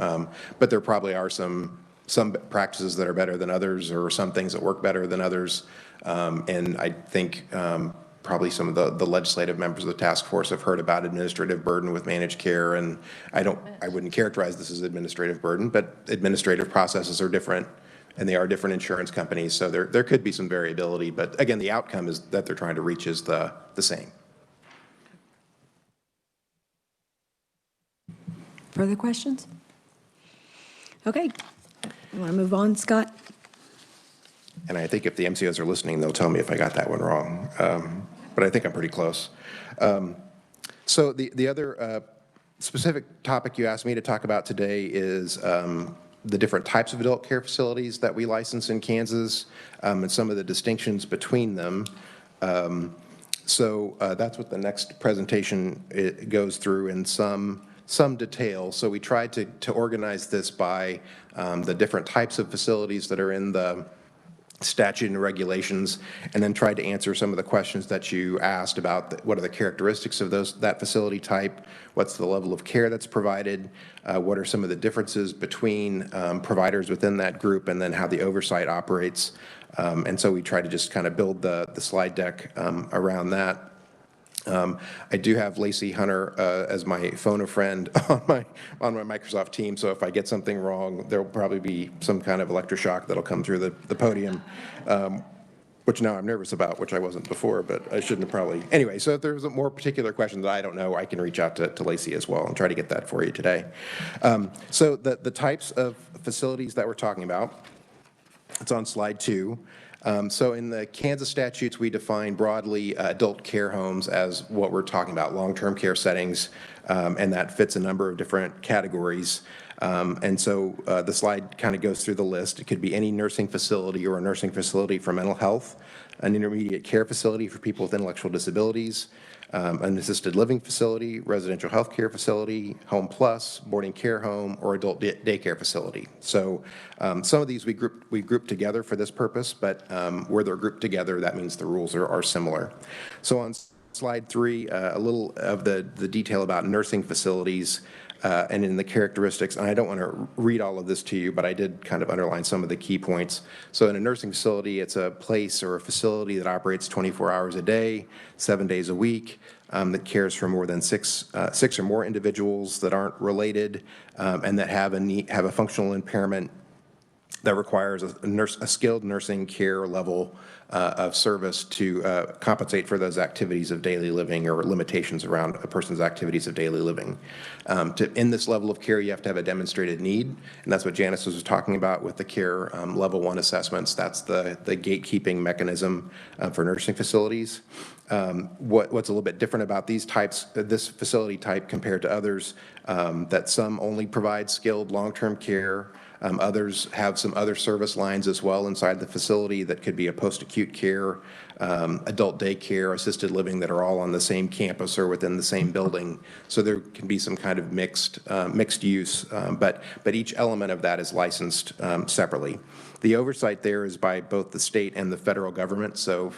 But there probably are some practices that are better than others, or some things that work better than others. And I think probably some of the legislative members of the task force have heard about administrative burden with managed care, and I wouldn't characterize this as administrative burden, but administrative processes are different, and they are different insurance companies, so there could be some variability, but again, the outcome is that they're trying to reach is the same. Further questions? Okay. You want to move on, Scott? And I think if the MCOs are listening, they'll tell me if I got that one wrong. But I think I'm pretty close. So the other specific topic you asked me to talk about today is the different types of adult care facilities that we license in Kansas, and some of the distinctions between them. So that's what the next presentation goes through in some detail. So we tried to organize this by the different types of facilities that are in the statute and regulations, and then tried to answer some of the questions that you asked about what are the characteristics of that facility type, what's the level of care that's provided, what are some of the differences between providers within that group, and then how the oversight operates. And so we try to just kind of build the slide deck around that. I do have Lacey Hunter as my phone a friend on my Microsoft team, so if I get something wrong, there'll probably be some kind of electroshock that'll come through the podium, which now I'm nervous about, which I wasn't before, but I shouldn't have probably. Anyway, so if there's a more particular question that I don't know, I can reach out to Lacey as well and try to get that for you today. So the types of facilities that we're talking about, it's on slide 2. So in the Kansas statutes, we define broadly adult care homes as what we're talking about, long-term care settings, and that fits a number of different categories. And so the slide kind of goes through the list. It could be any nursing facility or a nursing facility for mental health, an intermediate care facility for people with intellectual disabilities, an assisted living facility, residential health care facility, home plus, boarding care home, or adult daycare facility. So some of these we group together for this purpose, but where they're grouped together, that means the rules are similar. So on slide 3, a little of the detail about nursing facilities and in the characteristics, and I don't want to read all of this to you, but I did kind of underline some of the key points. So in a nursing facility, it's a place or a facility that operates 24 hours a day, 7 days a week, that cares for more than six or more individuals that aren't related, and that have a functional impairment that requires a skilled nursing care level of service to compensate for those activities of daily living or limitations around a person's activities of daily living. In this level of care, you have to have a demonstrated need, and that's what Janice was talking about with the care level 1 assessments. That's the gatekeeping mechanism for nursing facilities. What's a little bit different about this facility type compared to others, that some only provide skilled long-term care. Others have some other service lines as well inside the facility that could be a post-acute care, adult daycare, assisted living that are all on the same campus or within the same building. So there can be some kind of mixed use, but each element of that is licensed separately. The oversight there is by both the state and the federal government. So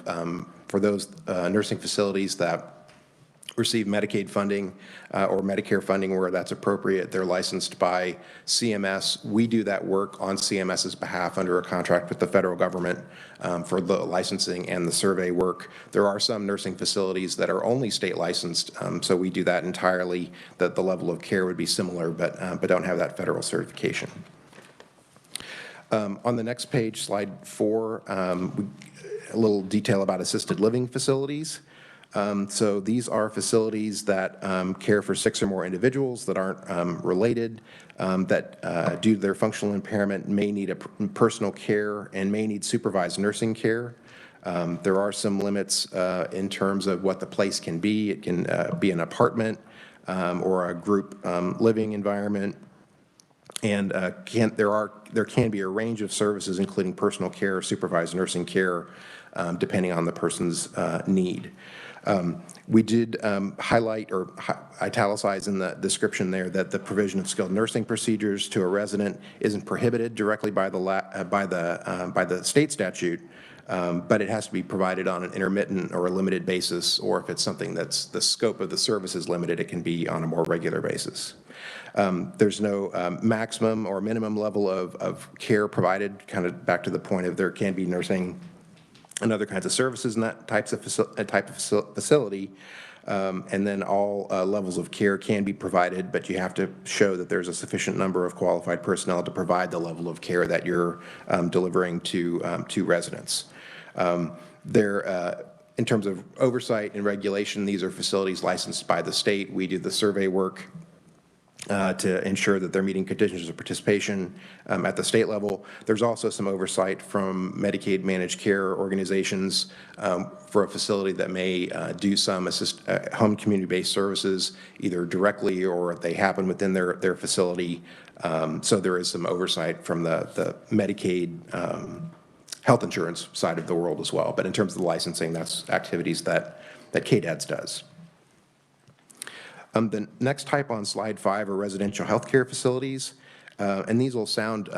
for those nursing facilities that receive Medicaid funding or Medicare funding where that's appropriate, they're licensed by CMS. We do that work on CMS's behalf under a contract with the federal government for the licensing and the survey work. There are some nursing facilities that are only state licensed, so we do that entirely, that the level of care would be similar, but don't have that federal certification. On the next page, slide 4, a little detail about assisted living facilities. So these are facilities that care for 6 or more individuals that aren't related, that due to their functional impairment may need a personal care and may need supervised nursing care. There are some limits in terms of what the place can be. It can be an apartment or a group living environment. And there can be a range of services, including personal care, supervised nursing care, depending on the person's need. We did highlight or italicize in the description there that the provision of skilled nursing procedures to a resident isn't prohibited directly by the state statute, but it has to be provided on an intermittent or a limited basis, or if it's something that's the scope of the service is limited, it can be on a more regular basis. There's no maximum or minimum level of care provided, kind of back to the point of there can be nursing and other kinds of services in that type of facility. And then all levels of care can be provided, but you have to show that there's a sufficient number of qualified personnel to provide the level of care that you're delivering to residents. In terms of oversight and regulation, these are facilities licensed by the state. We do the survey work to ensure that they're meeting conditions of participation at the state level. There's also some oversight from Medicaid managed care organizations for a facility that may do some home community-based services, either directly or they happen within their facility. So there is some oversight from the Medicaid health insurance side of the world as well. But in terms of the licensing, that's activities that KDADS does. The next type on slide 5 are residential healthcare facilities. And these will sound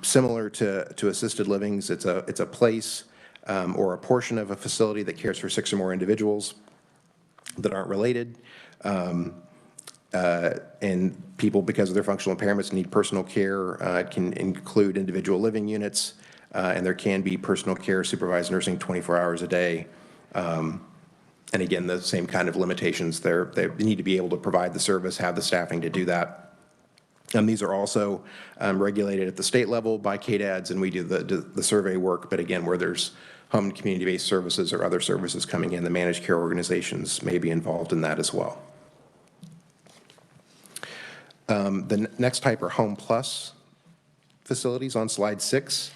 similar to assisted livings. It's a place or a portion of a facility that cares for 6 or more individuals that aren't related. And people, because of their functional impairments, need personal care. It can include individual living units, and there can be personal care supervised nursing 24 hours a day. And again, the same kind of limitations. They need to be able to provide the service, have the staffing to do that. These are also regulated at the state level by KDADS, and we do the survey work. But again, where there's home and community-based services or other services coming in, the managed care organizations may be involved in that as well. The next type are Home Plus facilities on slide 6.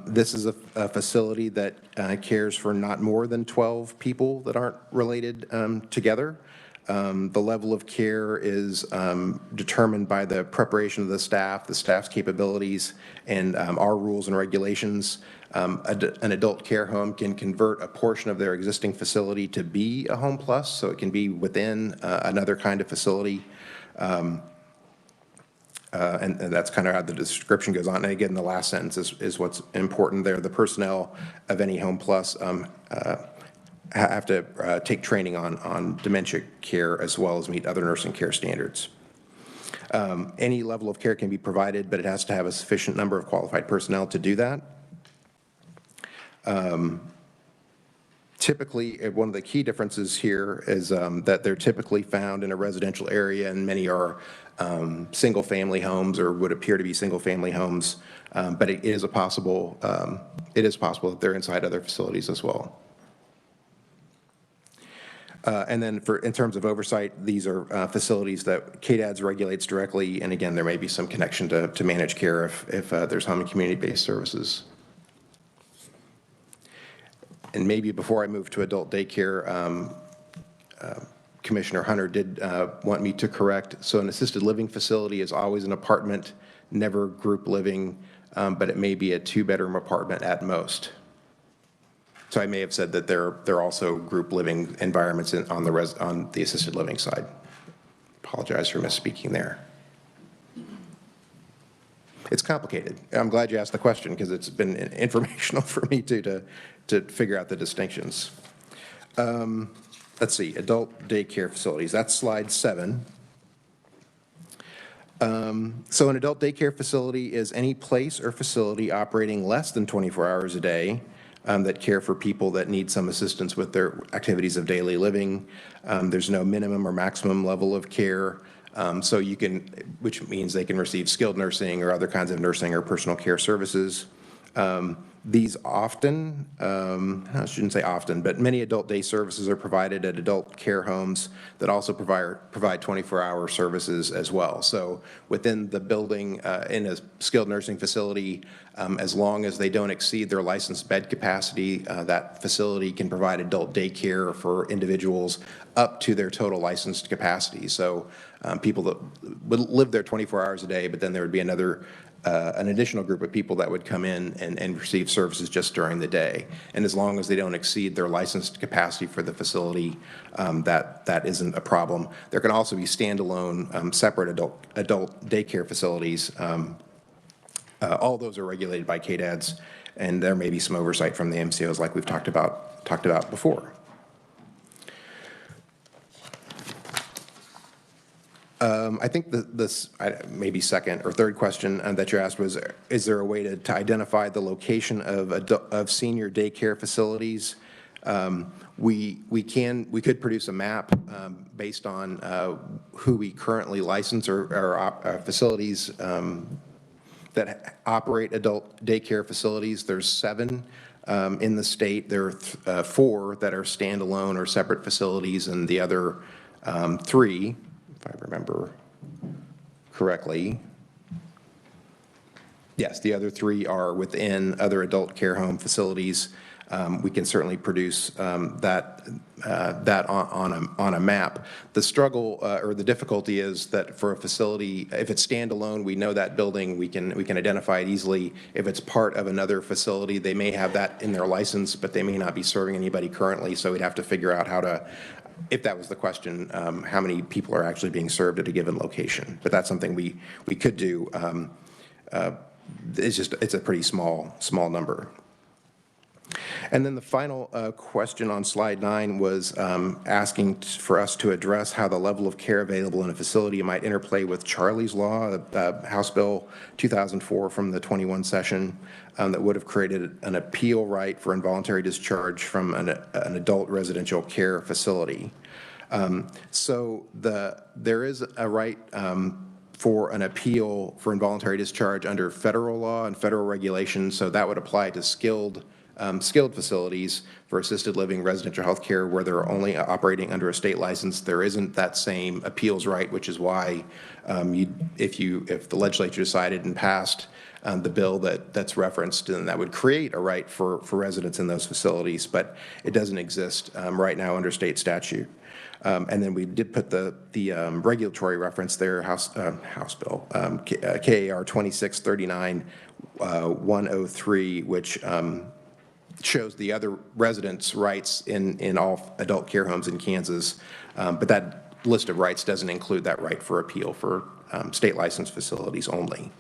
This is a facility that cares for not more than 12 people that aren't related together. The level of care is determined by the preparation of the staff's capabilities, and our rules and regulations. An adult care home can convert a portion of their existing facility to be a Home Plus, so it can be within another kind of facility. And that's kind of how the description goes on. And again, the last sentence is what's important there. The personnel of any Home Plus have to take training on dementia care as well as meet other nursing care standards. Any level of care can be provided, but it has to have a sufficient number of qualified personnel to do that. Typically, one of the key differences here is that they're typically found in a residential area, and many are single-family homes or would appear to be single-family homes. But it is possible that they're inside other facilities as well. And then in terms of oversight, these are facilities that KDADS regulates directly, and again, there may be some connection to managed care if there's home and community-based services. And maybe before I move to adult daycare, Commissioner Hunter did want me to correct. So an assisted living facility is always an apartment, never group living, but it may be a 2-bedroom apartment at most. So I may have said that there are also group living environments on the assisted living side. Apologize for misspeaking there. It's complicated. I'm glad you asked the question because it's been informational for me to figure out the distinctions. Let's see, adult daycare facilities. That's slide 7. So an adult daycare facility is any place or facility operating less than 24 hours a day that care for people that need some assistance with their activities of daily living. There's no minimum or maximum level of care. So you can, which means they can receive skilled nursing or other kinds of nursing or personal care services. These often, I shouldn't say often, but many adult day services are provided at adult care homes that also provide 24-hour services as well. So within the building, in a skilled nursing facility, as long as they don't exceed their licensed bed capacity, that facility can provide adult day care for individuals up to their total licensed capacity. So people that would live there 24 hours a day, but then there would be an additional group of people that would come in and receive services just during the day. And as long as they don't exceed their licensed capacity for the facility, that isn't a problem. There can also be standalone, separate adult daycare facilities. All those are regulated by KDADS, and there may be some oversight from the MCOs like we've talked about before. I think this maybe second or third question that you asked was, is there a way to identify the location of senior daycare facilities? We could produce a map based on who we currently license or facilities that operate adult daycare facilities. There's 7 in the state. There are 4 that are standalone or separate facilities, and the other 3, if I remember correctly. Yes, the other 3 are within other adult care home facilities. we can certainly produce that on a map. The struggle or the difficulty is that for a facility, if it's standalone, we know that building, we can identify it easily. If it's part of another facility, they may have that in their license, but they may not be serving anybody currently, so we'd have to figure out how to, if that was the question, how many people are actually being served at a given location. But that's something we could do. It's a pretty small number. And then the final question on slide 9 was asking for us to address how the level of care available in a facility might interplay with Charlie's Law, House Bill 2004 from the 21 session, that would have created an appeal right for involuntary discharge from an adult residential care facility. So there is a right for an appeal for involuntary discharge under federal law and federal regulation, so that would apply to skilled facilities for assisted living residential health care where they're only operating under a state license. There isn't that same appeals right, which is why if the legislature decided and passed the bill that's referenced, then that would create a right for residents in those facilities, but it doesn't exist right now under state statute. And then we did put the regulatory reference there, House Bill, KAR 2639 103, which shows the other residents' rights in all adult care homes in Kansas, but that list of rights doesn't include that right for appeal for state licensed facilities only.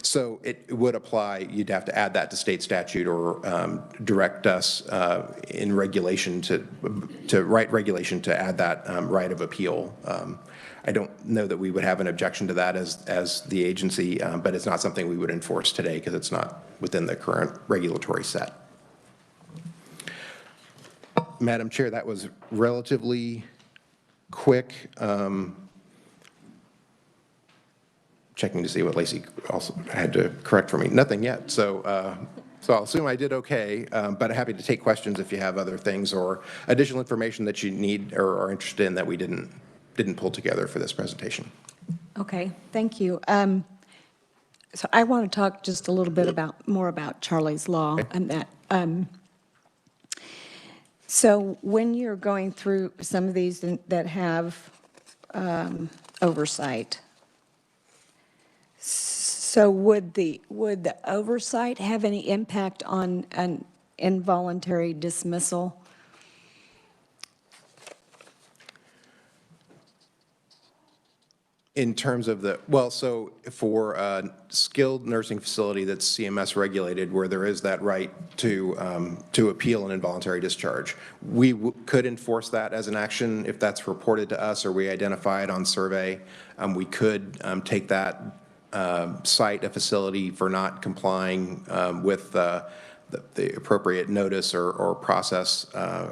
So it would apply, you'd have to add that to state statute or direct us in regulation to write regulation to add that right of appeal. I don't know that we would have an objection to that as the agency, but it's not something we would enforce today because it's not within the current regulatory set. Madam Chair, that was relatively quick. Checking to see what Lacey also had to correct for me. Nothing yet, so I'll assume I did okay, but happy to take questions if you have other things or additional information that you need or are interested in that we didn't pull together for this presentation. Okay, thank you. So I want to talk just a little bit more about Charlie's Law and that. So when you're going through some of these that have oversight, so would the oversight have any impact on an involuntary dismissal? In terms of so for a skilled nursing facility that's CMS regulated where there is that right to appeal an involuntary discharge, we could enforce that as an action if that's reported to us or we identify it on survey. We could take that, cite a facility for not complying with the appropriate notice or process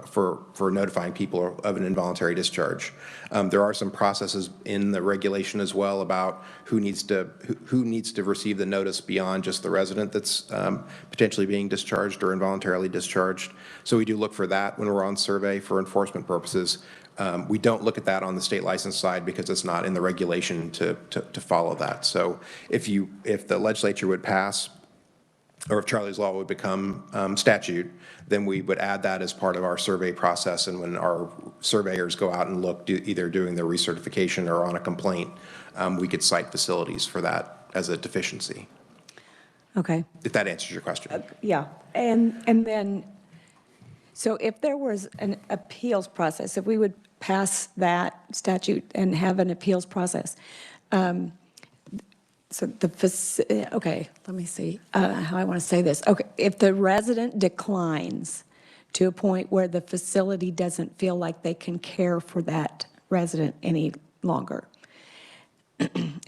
for notifying people of an involuntary discharge. There are some processes in the regulation as well about who needs to receive the notice beyond just the resident that's potentially being discharged or involuntarily discharged. So we do look for that when we're on survey for enforcement purposes. We don't look at that on the state license side because it's not in the regulation to follow that. So if the legislature would pass, or if Charlie's Law would become statute, then we would add that as part of our survey process. And when our surveyors go out and look, either doing their recertification or on a complaint, we could cite facilities for that as a deficiency. Okay. If that answers your question. Yeah, and then, so if there was an appeals process, if we would pass that statute and have an appeals process, so okay, let me see how I want to say this. Okay, if the resident declines to a point where the facility doesn't feel like they can care for that resident any longer,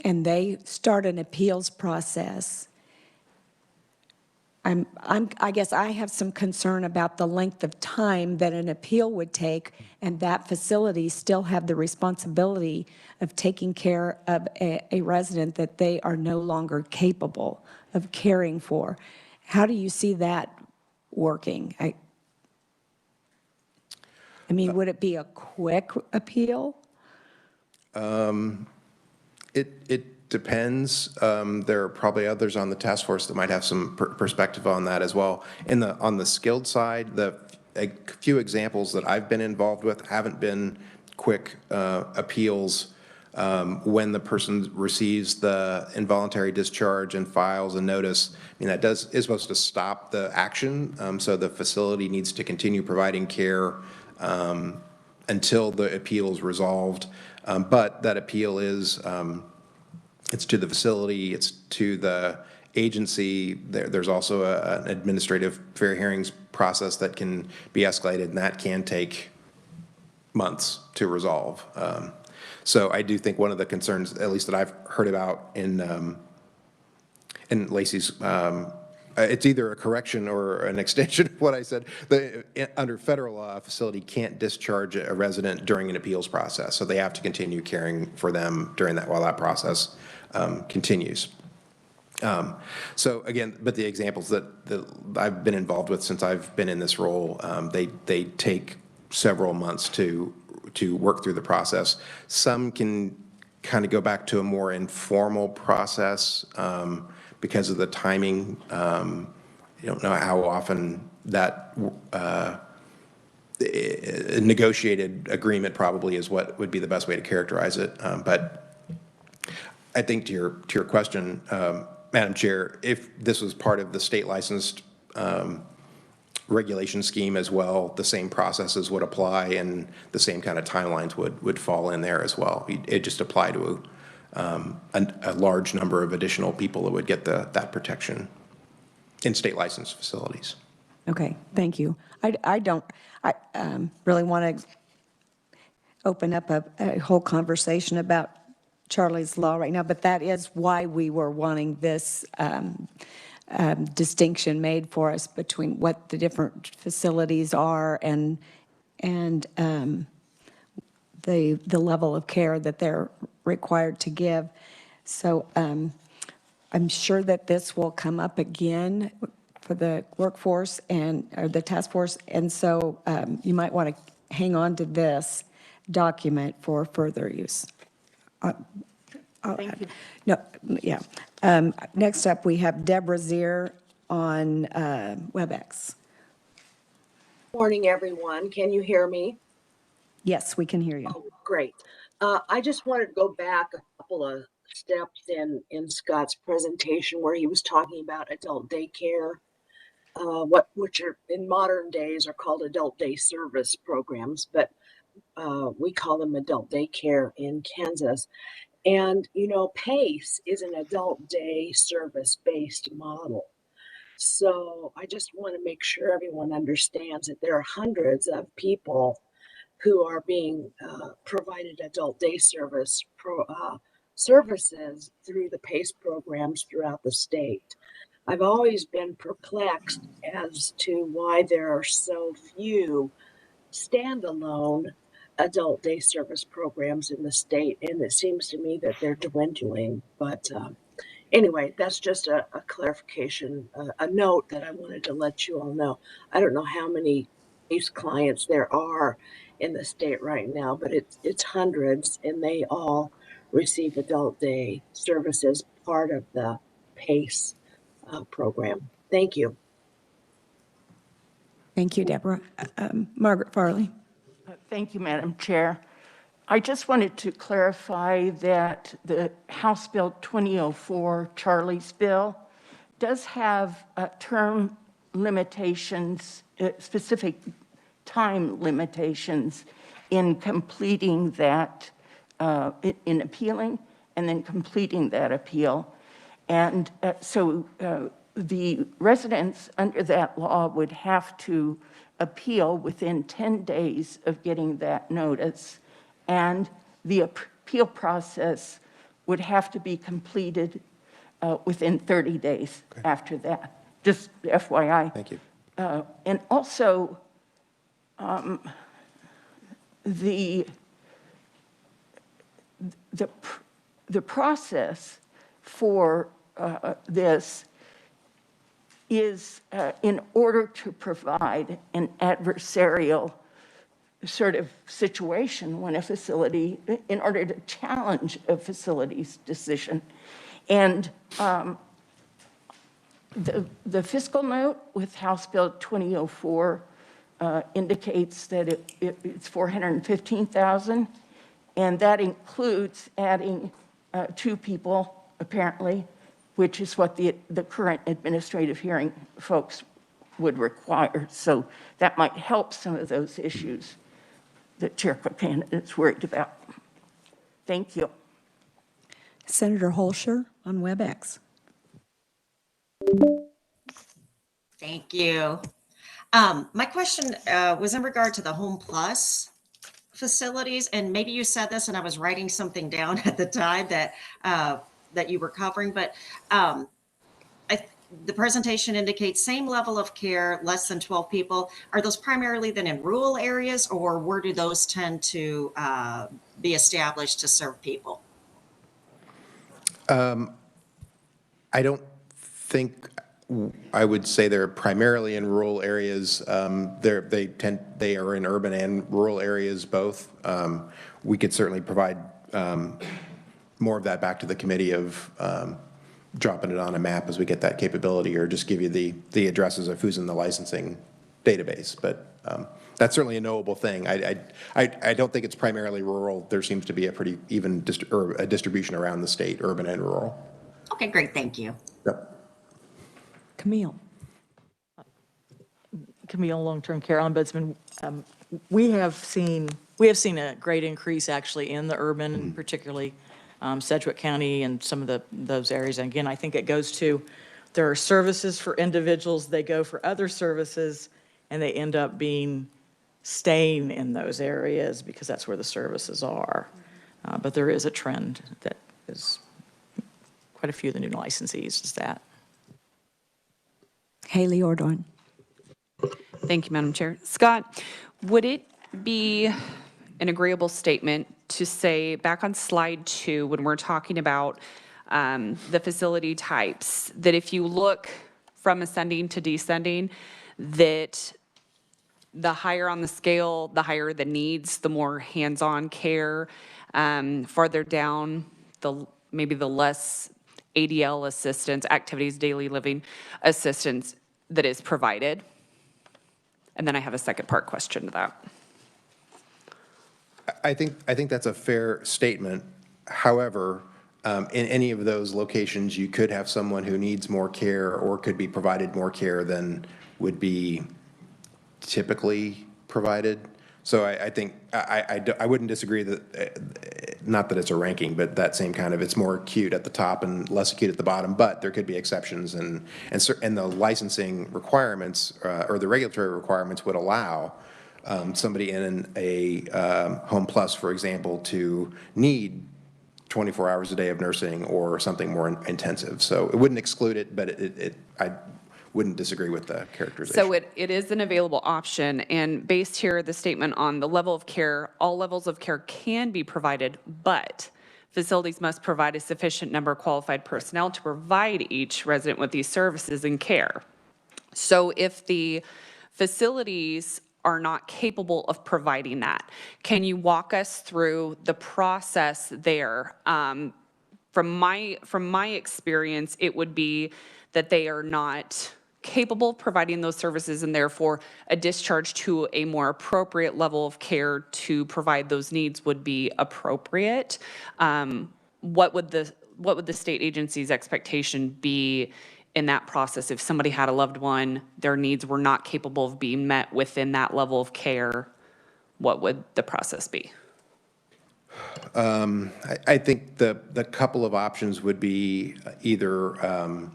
and they start an appeals process, I guess I have some concern about the length of time that an appeal would take, and that facility still have the responsibility of taking care of a resident that they are no longer capable of caring for. How do you see that working? I mean, would it be a quick appeal? depends. There are probably others on the task force that might have some perspective on that as well. On the skilled side, a few examples that I've been involved with haven't been quick appeals when the person receives the involuntary discharge and files a notice. I mean, that is supposed to stop the action, so the facility needs to continue providing care until the appeal is resolved. But that appeal is, it's to the facility, it's to the agency. There's also an administrative fair hearings process that can be escalated, and that can take months to resolve. So I do think one of the concerns, at least that I've heard about in Lacey's, it's either a correction or an extension of what I said. Under federal law, a facility can't discharge a resident during an appeals process, so they have to continue caring for them during that, while that process continues. So again, but the examples that I've been involved with since I've been in this role, they take several months to work through the process. Some can kind of go back to a more informal process because of the timing. You don't know how often that negotiated agreement probably is what would be the best way to characterize it. But I think to your question, Madam Chair, if this was part of the state licensed regulation scheme as well, the same processes would apply and the same kind of timelines would fall in there as well. It just apply to a large number of additional people that would get that protection in state licensed facilities. Okay, thank you. I don't really want to open up a whole conversation about Charlie's Law right now, but that is why we were wanting this distinction made for us between what the different facilities are and the level of care that they're required to give. So I'm sure that this will come up again for the workforce or the task force, and so you might want to hang on to this document for further use. Thank you. No, yeah. Next up, we have Deborah Zier on WebEx. Morning, everyone. Can you hear me? Yes, we can hear you. Oh, great. I just wanted to go back a couple of steps in Scott's presentation where he was talking about adult daycare, which are in modern days are called adult day service programs, but we call them adult daycare in Kansas. And, PACE is an adult day service-based model. So I just want to make sure everyone understands that there are hundreds of people who are being provided adult day services through the PACE programs throughout the state. I've always been perplexed as to why there are so few standalone adult day service programs in the state, and it seems to me that they're dwindling. But anyway, that's just a clarification, a note that I wanted to let you all know. I don't know how many PACE clients there are in the state right now, but it's hundreds, and they all receive adult day services, part of the PACE program. Thank you. Thank you, Deborah. Margaret Farley. Thank you, Madam Chair. I just wanted to clarify that the House Bill 2004, Charlie's bill, does have term limitations, specific time limitations in completing that, in appealing and then completing that appeal. And so the residents under that law would have to appeal within 10 days of getting that notice, and the appeal process would have to be completed within 30 days after that. Just FYI. Thank you. And also, the process for this is in order to provide an adversarial sort of situation when a facility, in order to challenge a facility's decision. And the fiscal note with House Bill 2004 indicates that it's 415,000, and that includes adding 2 people, apparently, which is what the current administrative hearing folks would require. So that might help some of those issues that Chair Buchanan is worried about. Thank you. Senator Holscher on WebEx. Thank you. My question was in regard to the Home Plus facilities, and maybe you said this and I was writing something down at the time that that you were covering, but the presentation indicates same level of care, less than 12 people. Are those primarily then in rural areas, or where do those tend to be established to serve people? I don't think I would say they're primarily in rural areas. They are in urban and rural areas both. We could certainly provide more of that back to the committee of dropping it on a map as we get that capability, or just give you the addresses of who's in the licensing database. But that's certainly a knowable thing. I don't think it's primarily rural. There seems to be a pretty even a distribution around the state, urban and rural. Okay, great, thank you. Yep. Camille. Camille, long-term care ombudsman. We have seen a great increase actually in the urban, and particularly Sedgwick County and some of those areas. And again, I think it goes to, there are services for individuals, they go for other services, and they end up staying in those areas because that's where the services are. But there is a trend that is quite a few of the new licensees is that. Haley Ordwine. Thank you, Madam Chair. Scott, would it be an agreeable statement to say, back on slide 2, when we're talking about the facility types, that if you look from ascending to descending, that the higher on the scale, the higher the needs, the more hands-on care, farther down, maybe the less ADL assistance, activities, daily living assistance that is provided? And then I have a second part question to that. I think that's a fair statement. However, in any of those locations, you could have someone who needs more care or could be provided more care than would be typically provided. So I think I wouldn't disagree that, not that it's a ranking, but that same kind of, it's more acute at the top and less acute at the bottom, but there could be exceptions, and the licensing requirements or the regulatory requirements would allow somebody in a Home Plus, for example, to need 24 hours a day of nursing or something more intensive. So it wouldn't exclude it, but I wouldn't disagree with the characterization. So it is an available option, and based here, the statement on the level of care, all levels of care can be provided, but facilities must provide a sufficient number of qualified personnel to provide each resident with these services and care. So if the facilities are not capable of providing that, can you walk us through the process there? From my experience, it would be that they are not capable of providing those services, and therefore a discharge to a more appropriate level of care to provide those needs would be appropriate. What would the state agency's expectation be in that process if somebody had a loved one, their needs were not capable of being met within that level of care? What would the process be? I think the couple of options would be either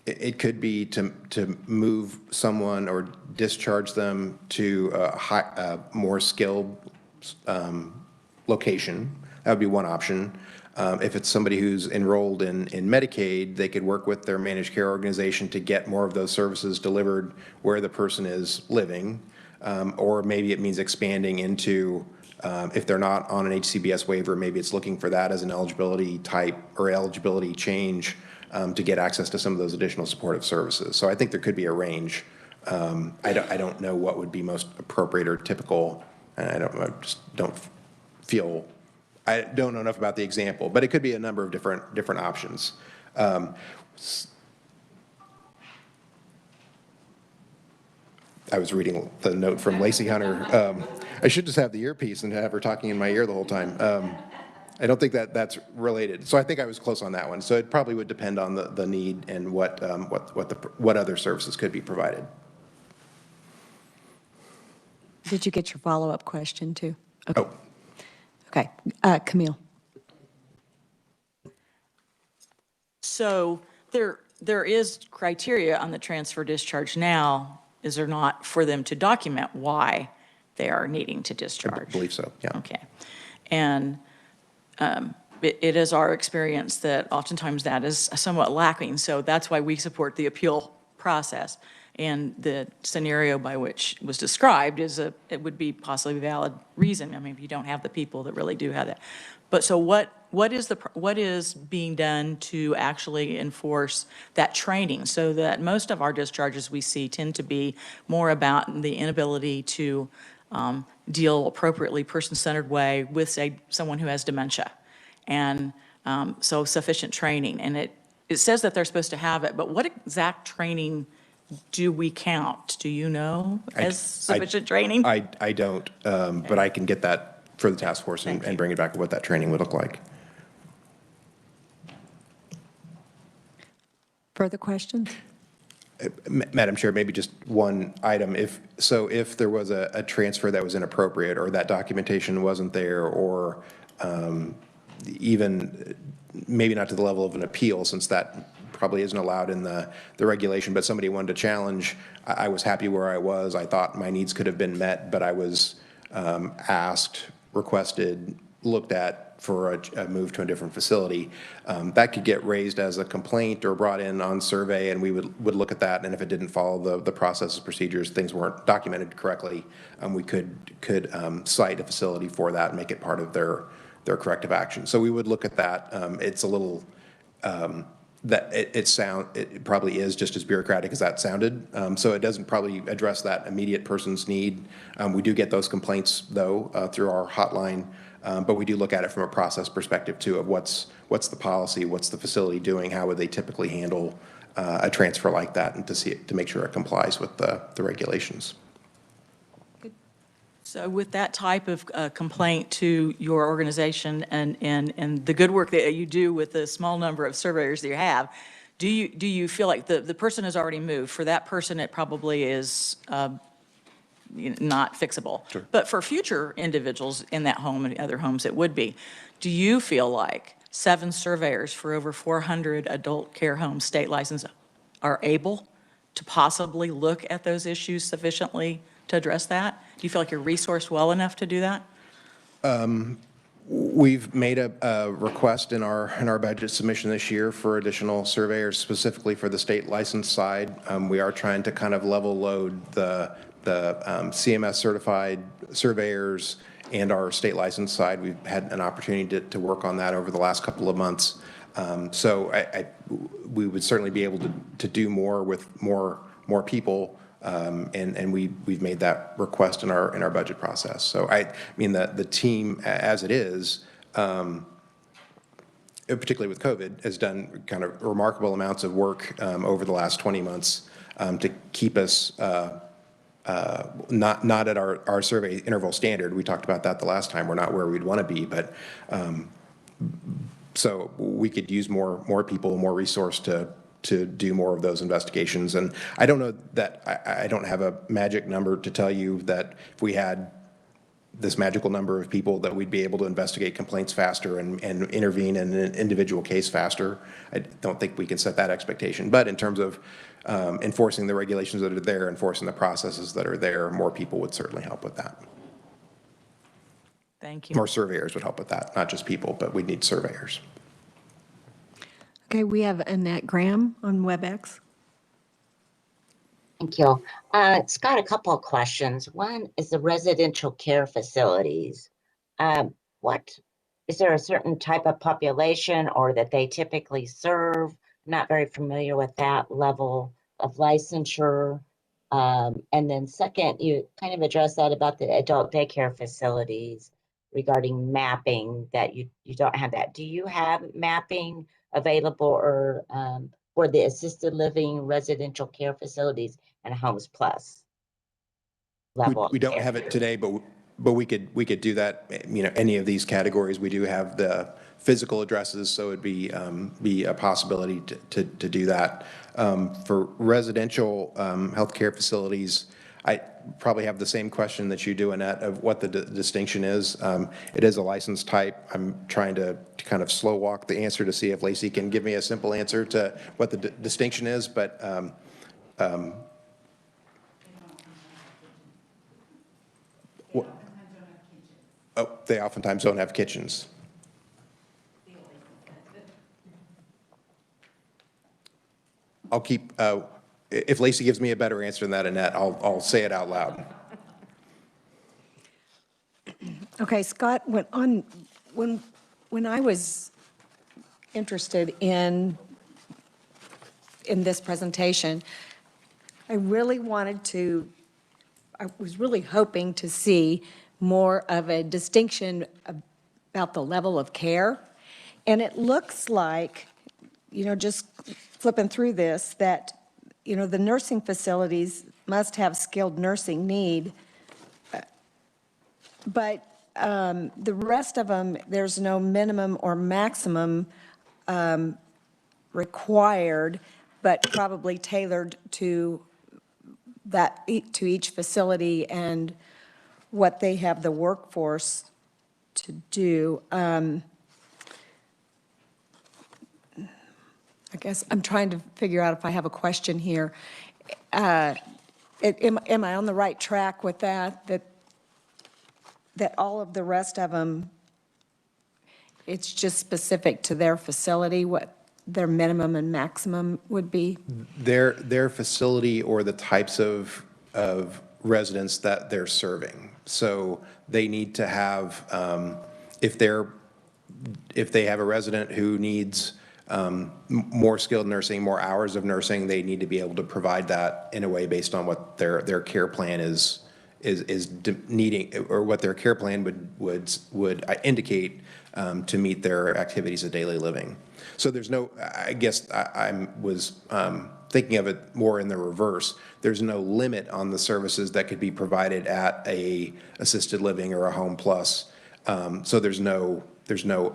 it could be to move someone or discharge them to a more skilled location. That would be one option. If it's somebody who's enrolled in Medicaid, they could work with their managed care organization to get more of those services delivered where the person is living. Or maybe it means expanding into, if they're not on an HCBS waiver, maybe it's looking for that as an eligibility type or eligibility change to get access to some of those additional supportive services. So I think there could be a range. I don't know what would be most appropriate or typical And I just don't feel, I don't know enough about the example, but it could be a number of different options. I was reading the note from Lacey Hunter. I should just have the earpiece and have her talking in my ear the whole time. I don't think that's related. So I think I was close on that one. So it probably would depend on the need and what other services could be provided. Did you get your follow-up question too? Okay. Oh. Okay, Camille. So there is criteria on the transfer discharge now, is there not, for them to document why they are needing to discharge? I believe so, yeah. Okay. And it is our experience that oftentimes that is somewhat lacking. So that's why we support the appeal process. And the scenario by which was described it would be possibly a valid reason. I mean, if you don't have the people that really do have that. But so what is being done to actually enforce that training, so that most of our discharges we see tend to be more about the inability to deal appropriately, person-centered way with, say, someone who has dementia. And so sufficient training. And it says that they're supposed to have it, but what exact training do we count? Do you know as sufficient training? I don't, but I can get that for the task force and bring it back to what that training would look like. Further questions? Madam Chair, maybe just one item. If there was a transfer that was inappropriate, or that documentation wasn't there, or even maybe not to the level of an appeal, since that probably isn't allowed in the regulation, but somebody wanted to challenge, I was happy where I was. I thought my needs could have been met, but I was asked, requested, looked at for a move to a different facility. That could get raised as a complaint or brought in on survey, and we would look at that, and if it didn't follow the processes, procedures, things weren't documented correctly, we could cite a facility for that and make it part of their corrective action. So we would look at that. It's a little, it probably is just as bureaucratic as that sounded. So it doesn't probably address that immediate person's need. We do get those complaints though through our hotline, but we do look at it from a process perspective too, of what's the policy, what's the facility doing, how would they typically handle a transfer like that, and to make sure it complies with the regulations. So with that type of complaint to your organization and the good work that you do with the small number of surveyors that you have, do you feel like the person has already moved? For that person, it probably is not fixable. Sure. But for future individuals in that home and other homes, it would be. Do you feel like 7 surveyors for over 400 adult care homes, state license, are able to possibly look at those issues sufficiently to address that? Do you feel like you're resourced well enough to do that? We've made a request in our budget submission this year for additional surveyors, specifically for the state license side. We are trying to kind of level load the CMS certified surveyors and our state license side. We've had an opportunity to work on that over the last couple of months. So we would certainly be able to do more with more people. And we've made that request in our budget process. So I mean the team as it is, particularly with COVID, has done kind of remarkable amounts of work over the last 20 months to keep us not at our survey interval standard. We talked about that the last time. We're not where we'd want to be, but so we could use more people, more resource to do more of those investigations. And I don't know that, I don't have a magic number to tell you that if we had this magical number of people that we'd be able to investigate complaints faster and intervene in an individual case faster. I don't think we can set that expectation. But in terms of enforcing the regulations that are there, enforcing the processes that are there, more people would certainly help with that. Thank you. More surveyors would help with that, not just people, but we need surveyors. Okay, we have Annette Graham on WebEx. Thank you. Scott, a couple of questions. One is the residential care facilities. What is there a certain type of population or that they typically serve? Not very familiar with that level of licensure. And then second, you kind of addressed that about the adult daycare facilities regarding mapping, that you don't have that. Do you have mapping available or for the assisted living, residential care facilities, and Homes Plus level We of don't care? have it today, but we could do that, you know, any of these categories. We do have the physical addresses, so it'd be a possibility to do that. For residential healthcare facilities, I probably have the same question that you do, Annette, of what the distinction is. It is a license type. I'm trying to kind of slow walk the answer to see if Lacey can give me a simple answer to what the distinction is, but oh, they oftentimes don't have kitchens. I'll keep, if Lacey gives me a better answer than that, Annette, I'll say it out loud. Okay, Scott, when I was interested in this presentation, I was really hoping to see more of a distinction about the level of care. And it looks like, you know, just flipping through this, that, you know, the nursing facilities must have skilled nursing need, but the rest of them, there's no minimum or maximum required, but probably tailored to to each facility and what they have the workforce to do. I guess I'm trying to figure out if I have a question here. Am I on the right track with that all of the rest of them, it's just specific to their facility, what their minimum and maximum would be? Their facility or the types of residents that they're serving. So they need to have, if they have a resident who needs more skilled nursing, more hours of nursing, they need to be able to provide that in a way based on what their care plan is needing, or what their care plan would indicate to meet their activities of daily living. So there's no, I guess I was thinking of it more in the reverse. There's no limit on the services that could be provided at a assisted living or a Home Plus. So there's no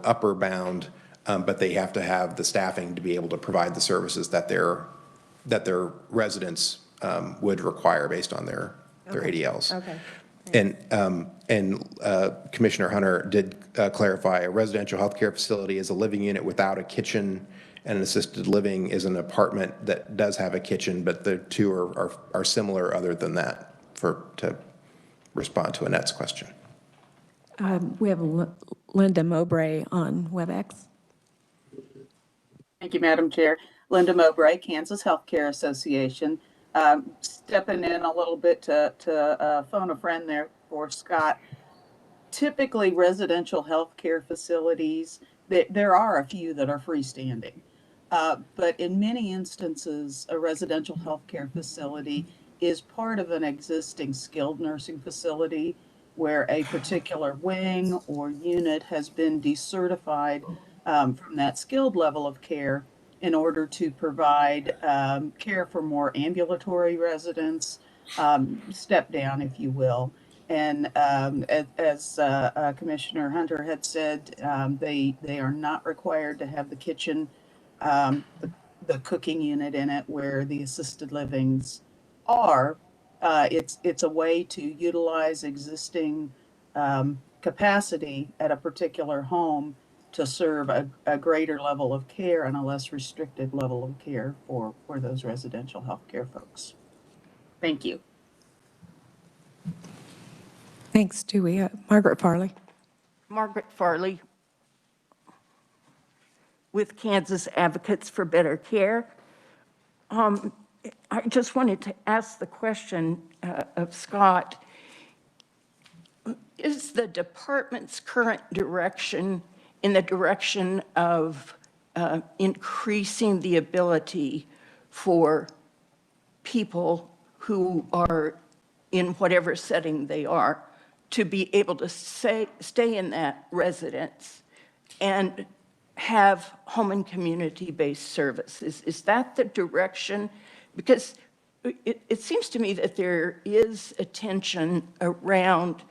upper bound, but they have to have the staffing to be able to provide the services that their residents would require based on their ADLs. Okay. And Commissioner Hunter did clarify, a residential healthcare facility is a living unit without a kitchen, and an assisted living is an apartment that does have a kitchen, but the two are similar other than that, to respond to Annette's question. We have Linda Mowbray on WebEx. Thank you, Madam Chair. Linda Mowbray, Kansas Healthcare Association. Stepping in a little bit to phone a friend there for Scott. Typically, residential healthcare facilities, there are a few that are freestanding. But in many instances, a residential healthcare facility is part of an existing skilled nursing facility where a particular wing or unit has been decertified from that skilled level of care in order to provide care for more ambulatory residents, step down, if you will. And as Commissioner Hunter had said, they are not required to have the kitchen, the cooking unit in it where the assisted livings are. It's a way to utilize existing capacity at a particular home to serve a greater level of care and a less restricted level of care for those residential healthcare folks. Thank you. Thanks, Dewey. Margaret Farley. Margaret Farley with Kansas Advocates for Better Care. I just wanted to ask the question of Scott. Is the department's current direction in the direction of increasing the ability for people who are in whatever setting they are to be able to stay in that residence and have home and community-based services. Is that the direction? Because it seems to me that there is a tension around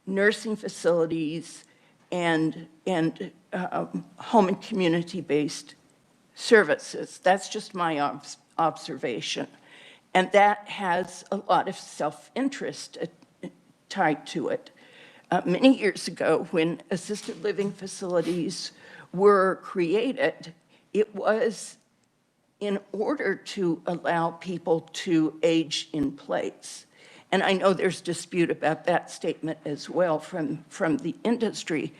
nursing facilities and home and community-based services. That's just my observation. And that has a lot of self-interest tied to it. Many years ago, when assisted living facilities were created, it was in order to allow people to age in place. And I know there's dispute about that statement as well from the industry.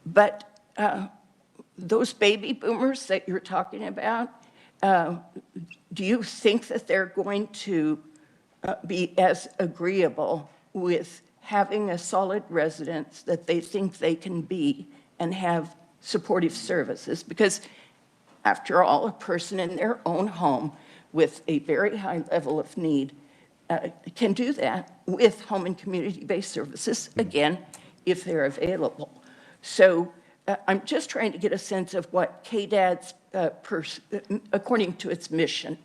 But those baby boomers that you're talking about, do you think that they're going to be as agreeable with having a solid residence that they think they can be and have supportive services? Because after all, a person in their own home with a very high level of need can do that with home and community-based services, again, if they're available. So I'm just trying to get a sense of what KDAD's, according to its mission,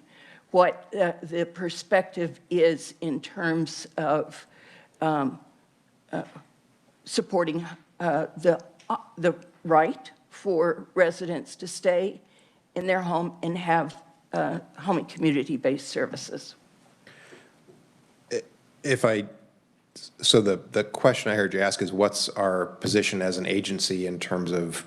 what the perspective is in terms of supporting the right for residents to stay in their home and have home and community-based services. So the question I heard you ask is, what's our position as an agency in terms of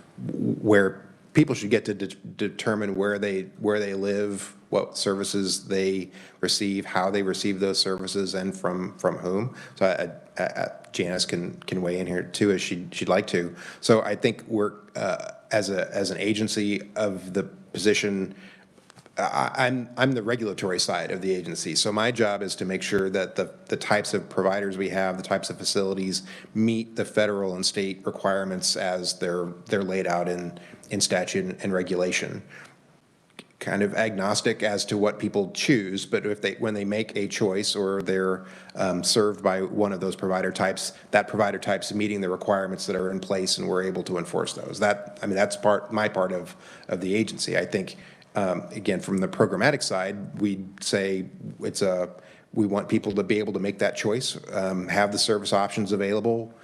where people should get to determine where they live, what services they receive, how they receive those services, and from whom. So Janice can weigh in here too, as she'd like to. So I think we're as an agency of the position. I'm the regulatory side of the agency, so my job is to make sure that the types of providers we have, the types of facilities, meet the federal and state requirements as they're laid out in statute and regulation. Kind of agnostic as to what people choose, but when they make a choice or they're served by one of those provider types, that provider type's meeting the requirements that are in place, and we're able to enforce those. That's my part of the agency. I think. Again, from the programmatic side, we'd say we want people to be able to make that choice, have the service options available,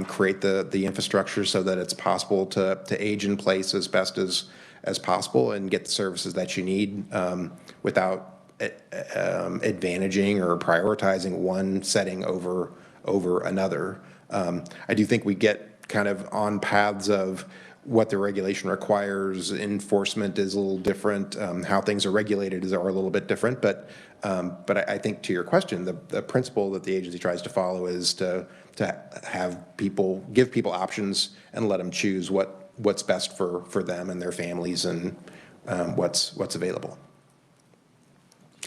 create the infrastructure so that it's possible to age in place as best as possible and get the services that you need without advantaging or prioritizing one setting over another. I do think we get kind of on paths of what the regulation requires. Enforcement is a little different. How things are regulated are a little bit different. But I think, to your question, the principle that the agency tries to follow is to give people options and let them choose what's best for them and their families, and what's available.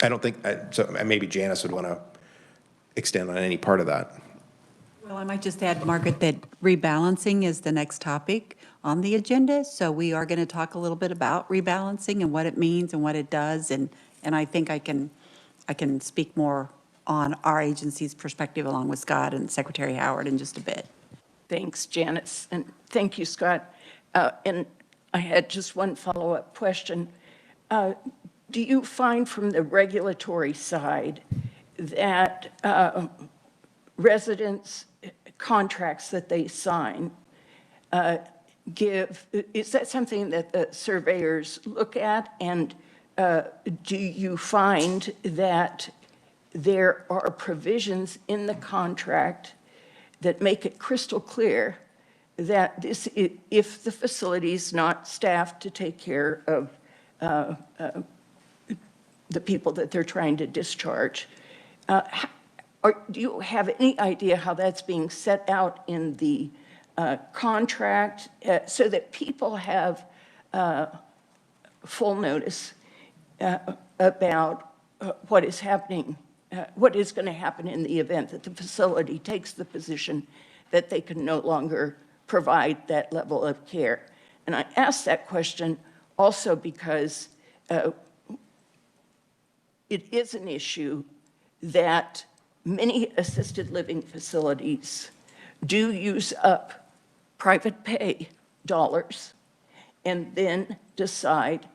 I don't think so. Maybe Janice would want to extend on any part of that. Well, I might just add, Margaret, that rebalancing is the next topic on the agenda. So we are going to talk a little bit about rebalancing and what it means and what it does. And I think I can speak more on our agency's perspective along with Scott and Secretary Howard in just a bit. Thanks, Janice, and thank you, Scott. And I had just one follow-up question. Do you find from the regulatory side that residents' contracts that they sign is that something that the surveyors look at? And do you find that there are provisions in the contract that make it crystal clear that if the facility is not staffed to take care of the people that they're trying to discharge, do you have any idea how that's being set out in the contract so that people have full notice about what is happening, what is going to happen in the event that the facility takes the position that they can no longer provide that level of care? And I ask that question also because it is an issue that many assisted living facilities do use up private pay dollars and then decide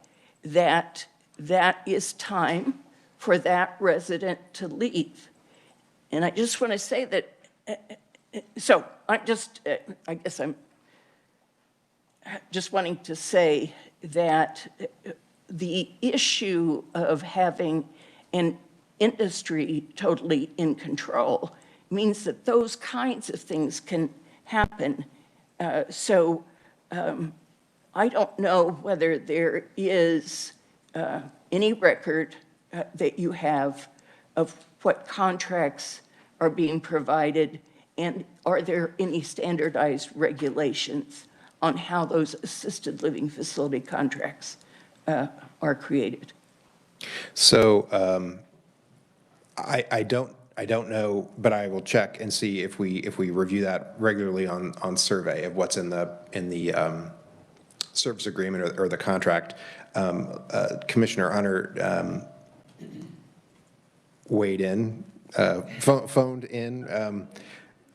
that that is time for that resident to leave. And I just want to say that, so I guess I'm just wanting to say that the issue of having an industry totally in control means that those kinds of things can happen. So I don't know whether there is any record that you have of what contracts are being provided, and are there any standardized regulations on how those assisted living facility contracts are created? So I don't know, but I will check and see if we review that regularly on survey of what's in the service agreement or the contract. Commissioner Hunter weighed in, phoned in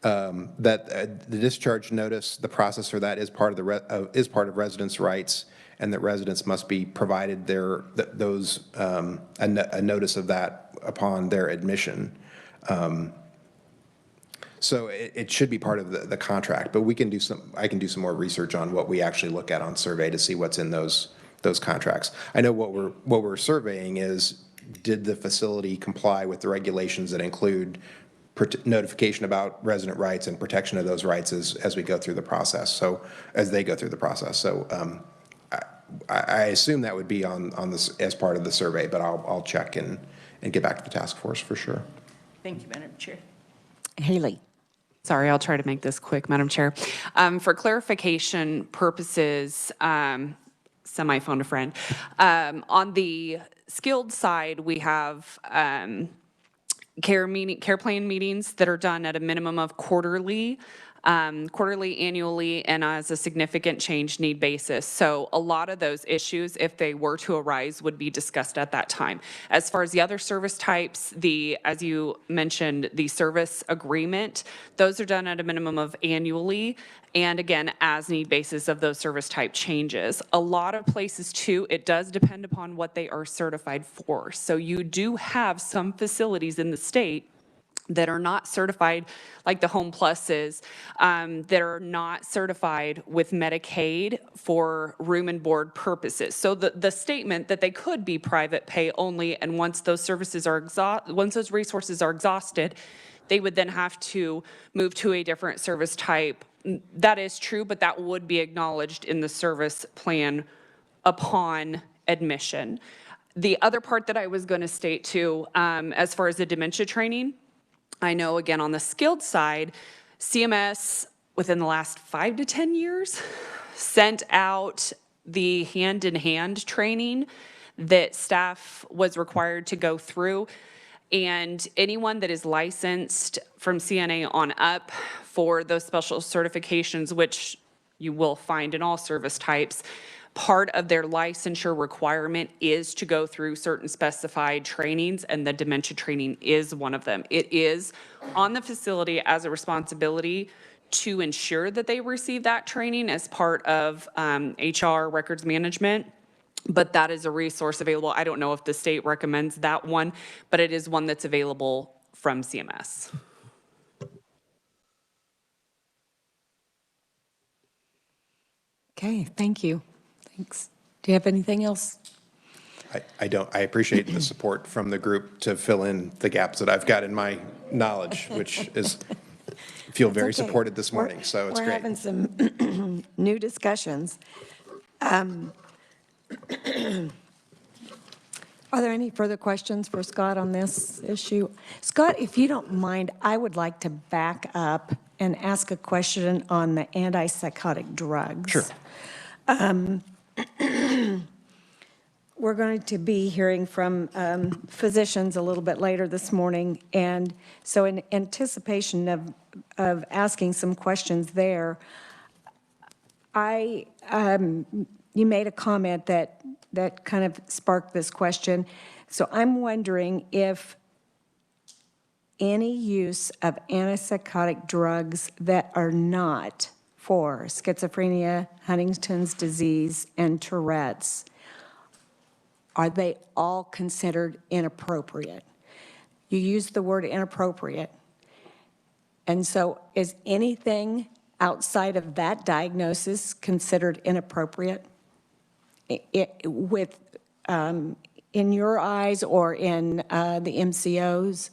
that the discharge notice, the process for that is part of residents' rights, and that residents must be provided a notice of that upon their admission. So it should be part of the contract, but I can do some more research on what we actually look at on survey to see what's in those contracts. I know what we're surveying is, did the facility comply with the regulations that include notification about resident rights and protection of those rights as we go through the process. So as they go through the process. So I assume that would be on this as part of the survey, but I'll check and get back to the task force for sure. Thank you, Madam Chair. Haley. Sorry, I'll try to make this quick, Madam Chair. For clarification purposes, semi-phone a friend, on the skilled side, we have care plan meetings that are done at a minimum of quarterly, annually, and as a significant change need basis. So a lot of those issues, if they were to arise, would be discussed at that time. As far as the other service types, as you mentioned, the service agreement, those are done at a minimum of annually, and again, as need basis of those service type changes. A lot of places too, it does depend upon what they are certified for. So you do have some facilities in the state that are not certified, like the Home Plus is, that are not certified with Medicaid for room and board purposes. So the statement that they could be private pay only, and once those services are once those resources are exhausted, they would then have to move to a different service type. That is true, but that would be acknowledged in the service plan upon admission. The other part that I was going to state too, as far as the dementia training, I know, again, on the skilled side, CMS, within the last 5 to 10 years, sent out the hand-in-hand training that staff was required to go through. And anyone that is licensed from CNA on up for those special certifications, which you will find in all service types, part of their licensure requirement is to go through certain specified trainings, and the dementia training is one of them. It is on the facility as a responsibility to ensure that they receive that training as part of HR records management, but that is a resource available. I don't know if the state recommends that one, but it is one that's available from CMS. Okay, thank you. Thanks. Do you have anything else? I don't. I appreciate the support from the group to fill in the gaps that I've got in my knowledge, which is feel very It's okay. supported this morning. So it's We're great. having some new discussions. Are there any further questions for Scott on this issue? Scott, if you don't mind, I would like to back up and ask a question on the antipsychotic drugs. Sure. We're going to be hearing from physicians a little bit later this morning, and so in anticipation of asking some questions there, you made a comment that kind of sparked this question. So I'm wondering if any use of antipsychotic drugs that are not for schizophrenia, Huntington's disease, and Tourette's, are they all considered inappropriate? You used the word inappropriate. And so is anything outside of that diagnosis considered inappropriate? In your eyes or in the MCOs?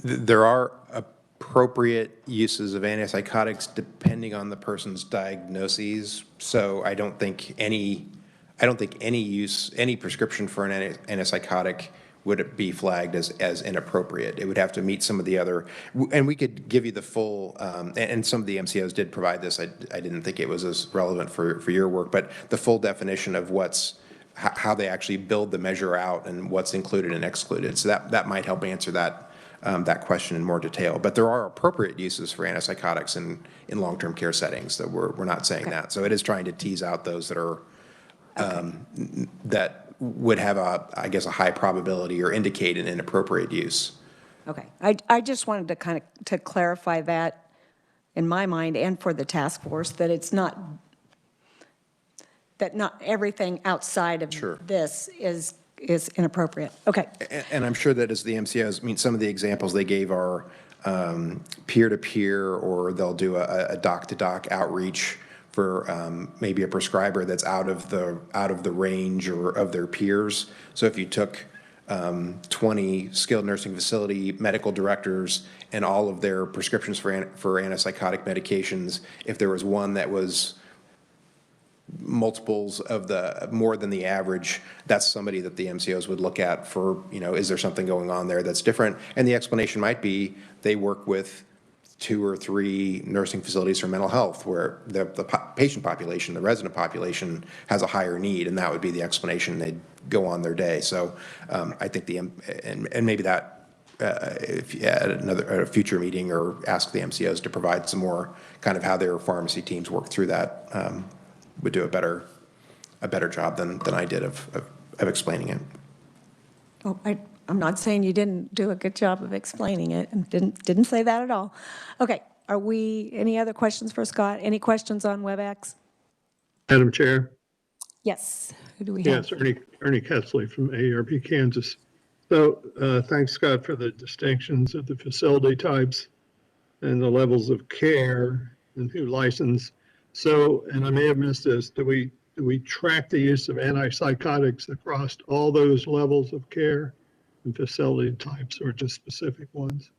There are appropriate uses of antipsychotics depending on the person's diagnoses. So I don't think any prescription for an antipsychotic would be flagged as inappropriate. It would have to meet some of the other, and we could give you the full, and some of the MCOs did provide this. I didn't think it was as relevant for your work, but the full definition of how they actually build the measure out and what's included and excluded. So that might help answer that question in more detail. But there are appropriate uses for antipsychotics in long-term care settings. That we're not saying that. So it is trying to tease out those that are that would have I guess a high probability or indicate an inappropriate use. Okay, I just wanted to kind of to clarify that in my mind and for the task force, that it's not, that not everything outside of this is inappropriate. Okay. And I'm sure that as the MCOs, I mean, some of the examples they gave are peer-to-peer, or they'll do a doc-to-doc outreach for maybe a prescriber that's out of the range or of their peers. So if you took 20 skilled nursing facility medical directors and all of their prescriptions for antipsychotic medications, if there was one that was multiples of more than the average, that's somebody that the MCOs would look at for, is there something going on there that's different? And the explanation might be they work with 2 or 3 nursing facilities for mental health where the patient population, the resident population, has a higher need, and that would be the explanation. They'd go on their day. So I think and maybe that if you had at a future meeting, or ask the MCOs to provide some more kind of how their pharmacy teams work through that, would do a better job than I did of explaining it. Oh, I'm not saying you didn't do a good job of explaining it, and didn't say that at all. Okay, any other questions for Scott? Any questions on WebEx? Madam Chair? Yes, who do we have? Yes, Ernie Ketzley from AARP Kansas. So thanks, Scott, for the distinctions of the facility types and the levels of care and who license. So, and I may have missed this, do we track the use of antipsychotics across all those levels of care and facility types, or just specific ones?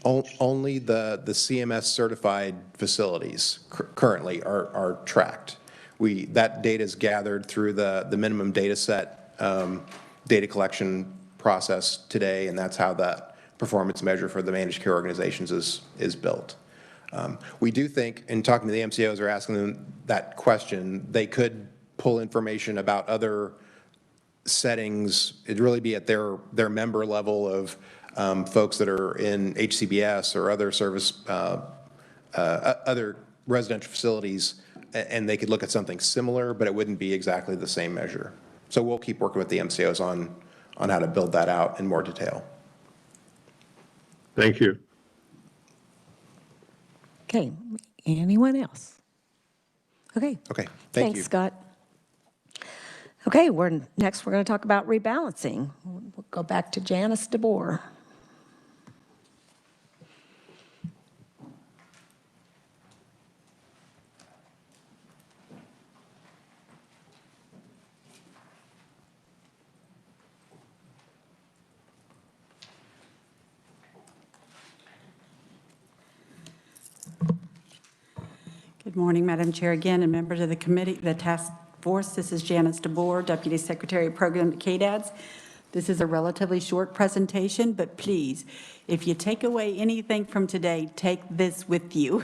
Only the CMS certified facilities currently are tracked. That data is gathered through the minimum data set data collection process today, and that's how that performance measure for the managed care organizations is built. We do think, in talking to the MCOs or asking them that question, they could pull information about other settings. It'd really be at their member level of folks that are in HCBS or other service, other residential facilities, and they could look at something similar, but it wouldn't be exactly the same measure. So we'll keep working with the MCOs on how to build that out in more detail. Thank you. Okay, anyone else? Okay. Okay, Thanks, Scott. Okay, next we're going to talk about rebalancing. We'll go back to Janice DeBoer. Good morning, Madam Chair, again, and members of the committee, the task force. This is Janice DeBoer, Deputy Secretary of Program at KDADS. This is a relatively short presentation, but please, if you take away anything from today, take this with you.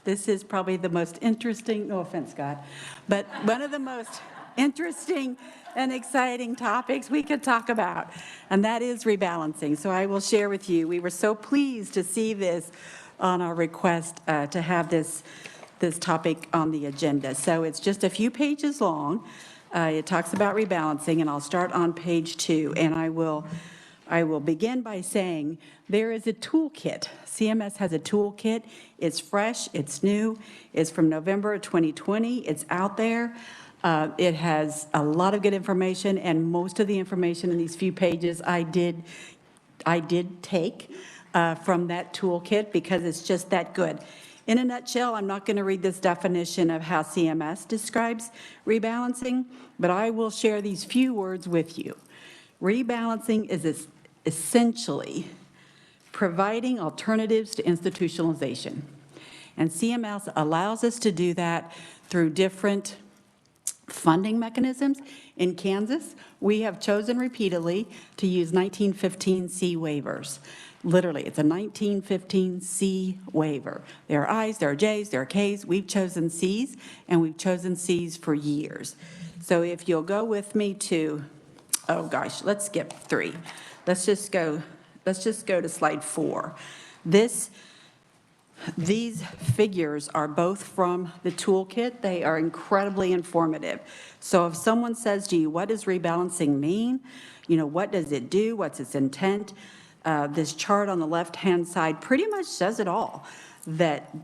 This is probably the most interesting, no offense, Scott, but one of the most interesting and exciting topics we could talk about, and that is rebalancing. So I will share with you, we were so pleased to see this on our request to have this topic on the agenda. So it's just a few pages long, It talks about rebalancing, and I'll start on page 2, and I will begin by saying there is a toolkit. CMS has a toolkit. It's fresh, it's new, it's from November of 2020, it's out there. It has a lot of good information, and most of the information in these few pages I did take from that toolkit because it's just that good. In a nutshell, I'm not going to read this definition of how CMS describes rebalancing, but I will share these few words with you. Rebalancing is essentially providing alternatives to institutionalization. And CMS allows us to do that through different funding mechanisms. In Kansas, we have chosen repeatedly to use 1915C waivers. Literally, it's a 1915C waiver. There are I's, there are J's, there are K's. We've chosen C's, and we've chosen C's for years. So if you'll go with me to, oh gosh, let's skip 3. Let's just go to slide 4. These figures are both from the toolkit. They are incredibly informative. So if someone says to you, what does rebalancing mean? You know, what does it do? What's its intent? This chart on the left-hand side pretty much says it all, that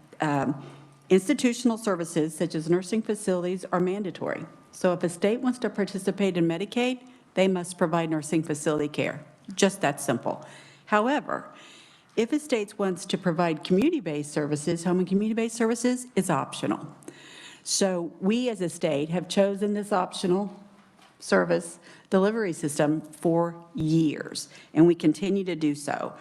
institutional services such as nursing facilities are mandatory. So if a state wants to participate in Medicaid, they must provide nursing facility care. Just that simple. However, if a state wants to provide community-based services, home and community-based services, it's optional. So we as a state have chosen this optional service delivery system for years, and we continue to do so.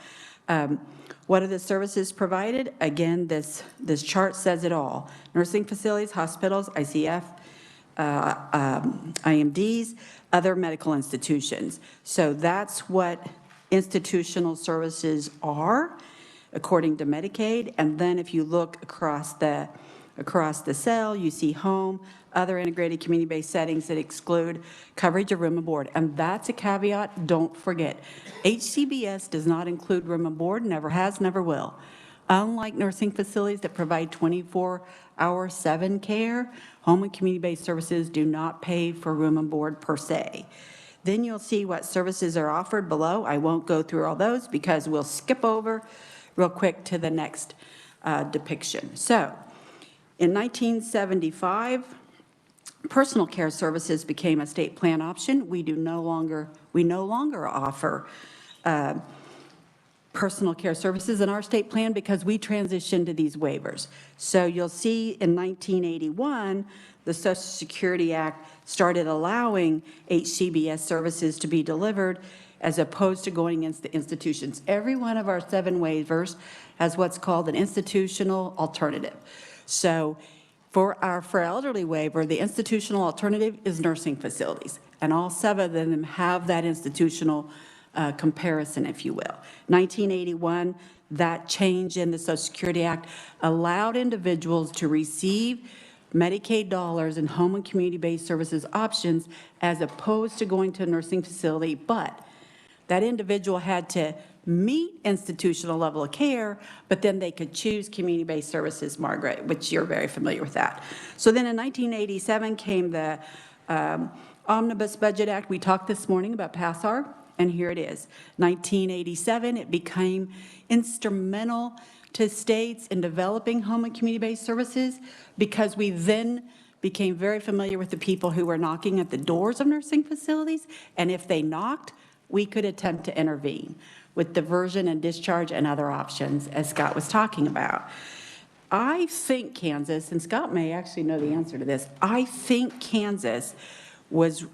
What are the services provided? Again, this chart says it all. Nursing facilities, hospitals, ICF, IMDs, other medical institutions. So that's what institutional services are, according to Medicaid. And then if you look across the cell, you see home, other integrated community-based settings that exclude coverage of room and board. And that's a caveat, don't forget. HCBS does not include room and board, never has, never will. Unlike nursing facilities that provide 24-hour 7 care, home and community-based services do not pay for room and board per se. Then you'll see what services are offered below. I won't go through all those because we'll skip over real quick to the next depiction. So in 1975, personal care services became a state plan option. We no longer offer personal care services in our state plan because we transitioned to these waivers. So you'll see in 1981, the Social Security Act started allowing HCBS services to be delivered as opposed to going against the institutions. Every one of our 7 waivers has what's called an institutional alternative. So for our elderly waiver, the institutional alternative is nursing facilities, and all 7 of them have that institutional comparison, if you will. 1981, that change in the Social Security Act allowed individuals to receive Medicaid dollars and home and community-based services options as opposed to going to a nursing facility, but that individual had to meet institutional level of care, but then they could choose community-based services, Margaret, which you're very familiar with that. So then in 1987 came the Omnibus Budget Act. We talked this morning about PASSAR, and here it is. 1987, it became instrumental to states in developing home and community-based services because we then became very familiar with the people who were knocking at the doors of nursing facilities, and if they knocked, we could attempt to intervene with diversion and discharge and other options, as Scott was talking about. I think Kansas, and Scott may actually know the answer to this, I think Kansas was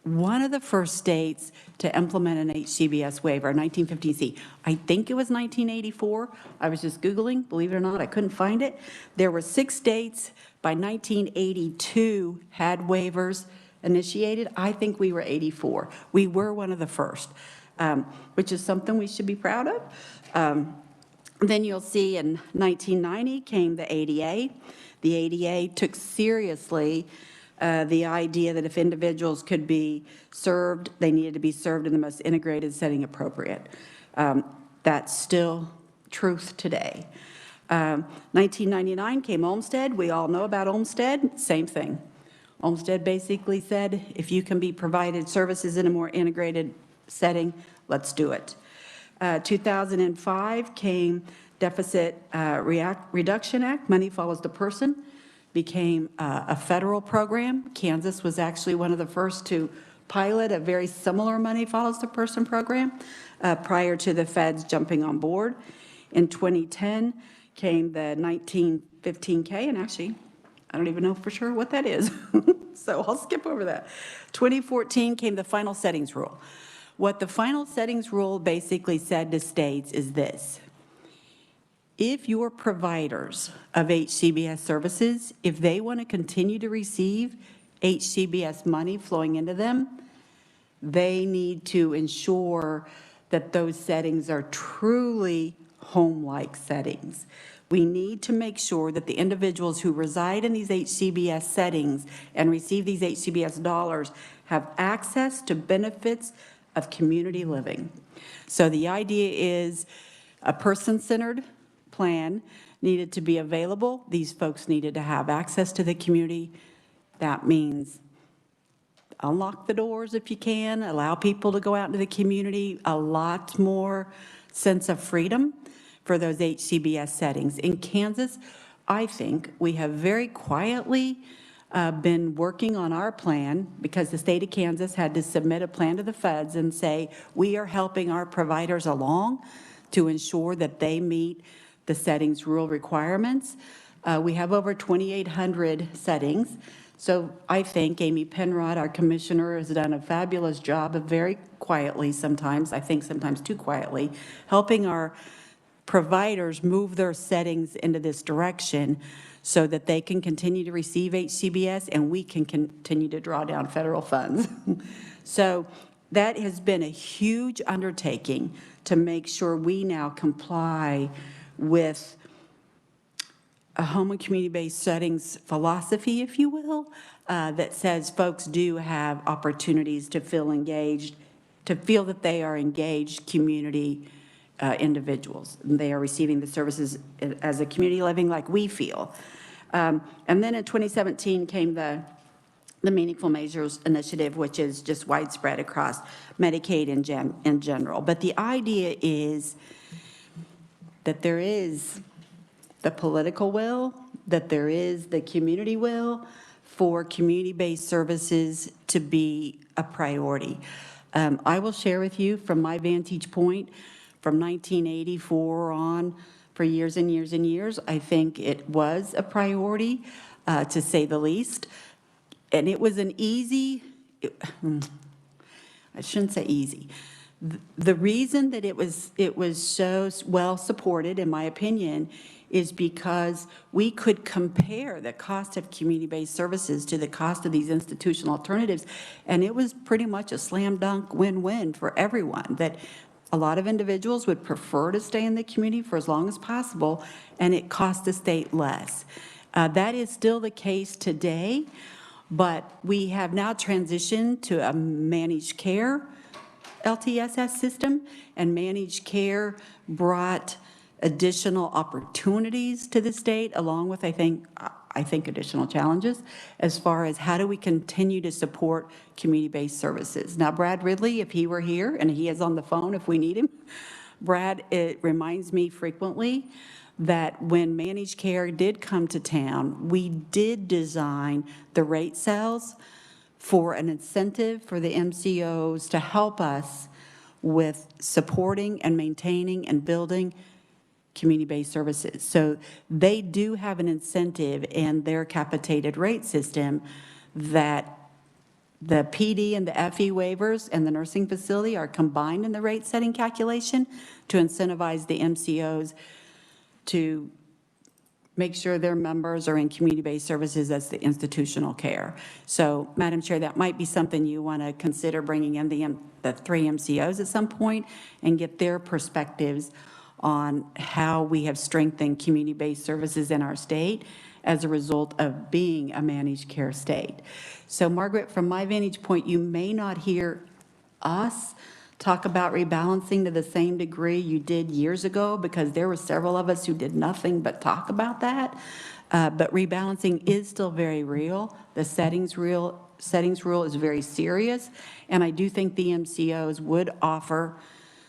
one of the first states to implement an HCBS waiver, 1915C. I think it was 1984. I was just Googling, believe it or not, I couldn't find it. There were 6 states by 1982 had waivers initiated. I think we were 84. We were one of the first, which is something we should be proud of. Then you'll see in 1990 came the ADA. The ADA took seriously the idea that if individuals could be served, they needed to be served in the most integrated setting appropriate. That's still truth today. 1999 came Olmstead. We all know about Olmstead. Same thing. Olmsted basically said, if you can be provided services in a more integrated setting, let's do it. 2005 came Deficit Reduction Act, Money Follows the Person, became a federal program. Kansas was actually one of the first to pilot a very similar Money Follows the Person program prior to the feds jumping on board. In 2010 came the 1915K, and actually, I don't even know for sure what that is, so I'll skip over that. 2014 came the final settings rule. What the final settings rule basically said to states is this: if your providers of HCBS services, if they want to continue to receive HCBS money flowing into them, they need to ensure that those settings are truly home-like settings. We need to make sure that the individuals who reside in these HCBS settings and receive these HCBS dollars have access to benefits of community living. So the idea is a person-centered plan needed to be available. These folks needed to have access to the community. That means unlock the doors if you can, allow people to go out into the community, a lot more sense of freedom for those HCBS settings. In Kansas, I think we have very quietly been working on our plan because the state of Kansas had to submit a plan to the feds and say, we are helping our providers along to ensure that they meet the settings rule requirements. We have over 2,800 settings. So I think Amy Penrod, our commissioner, has done a fabulous job of very quietly sometimes, I think sometimes too quietly, helping our providers move their settings into this direction so that they can continue to receive HCBS and we can continue to draw down federal funds. So that has been a huge undertaking to make sure we now comply with a home and community-based settings philosophy, if you will, that says folks do have opportunities to feel engaged, to feel that they are engaged community individuals. They are receiving the services as a community living like we feel. And then in 2017 came the Meaningful Measures Initiative, which is just widespread across Medicaid in general. But the idea is that there is the political will, that there is the community will for community-based services to be a priority. I will share with you from my vantage point, from 1984 on, for years and years and years, I think it was a priority, to say the least. And it was an easy, I shouldn't say easy. The reason that it was so well supported, in my opinion, is because we could compare the cost of community-based services to the cost of these institutional alternatives, and it was pretty much a slam dunk win-win for everyone, that a lot of individuals would prefer to stay in the community for as long as possible, and it cost the state less. That is still the case today, but we have now transitioned to a managed care LTSS system, and managed care brought additional opportunities to the state, along with, I think additional challenges as far as how do we continue to support community-based services. Now, Brad Ridley, if he were here, and he is on the phone if we need him, Brad, it reminds me frequently that when managed care did come to town, we did design the rate cells for an incentive for the MCOs to help us with supporting and maintaining and building community-based services. So they do have an incentive in their capitated rate system that the PD and the FE waivers and the nursing facility are combined in the rate setting calculation to incentivize the MCOs to make sure their members are in community-based services as the institutional care. So, Madam Chair, that might be something you want to consider bringing in the three MCOs at some point and get their perspectives on how we have strengthened community-based services in our state as a result of being a managed care state. So, Margaret, from my vantage point, you may not hear us talk about rebalancing to the same degree you did years ago, because there were several of us who did nothing but talk about that. But rebalancing is still very real. The settings rule is very serious, and I do think the MCOs would offer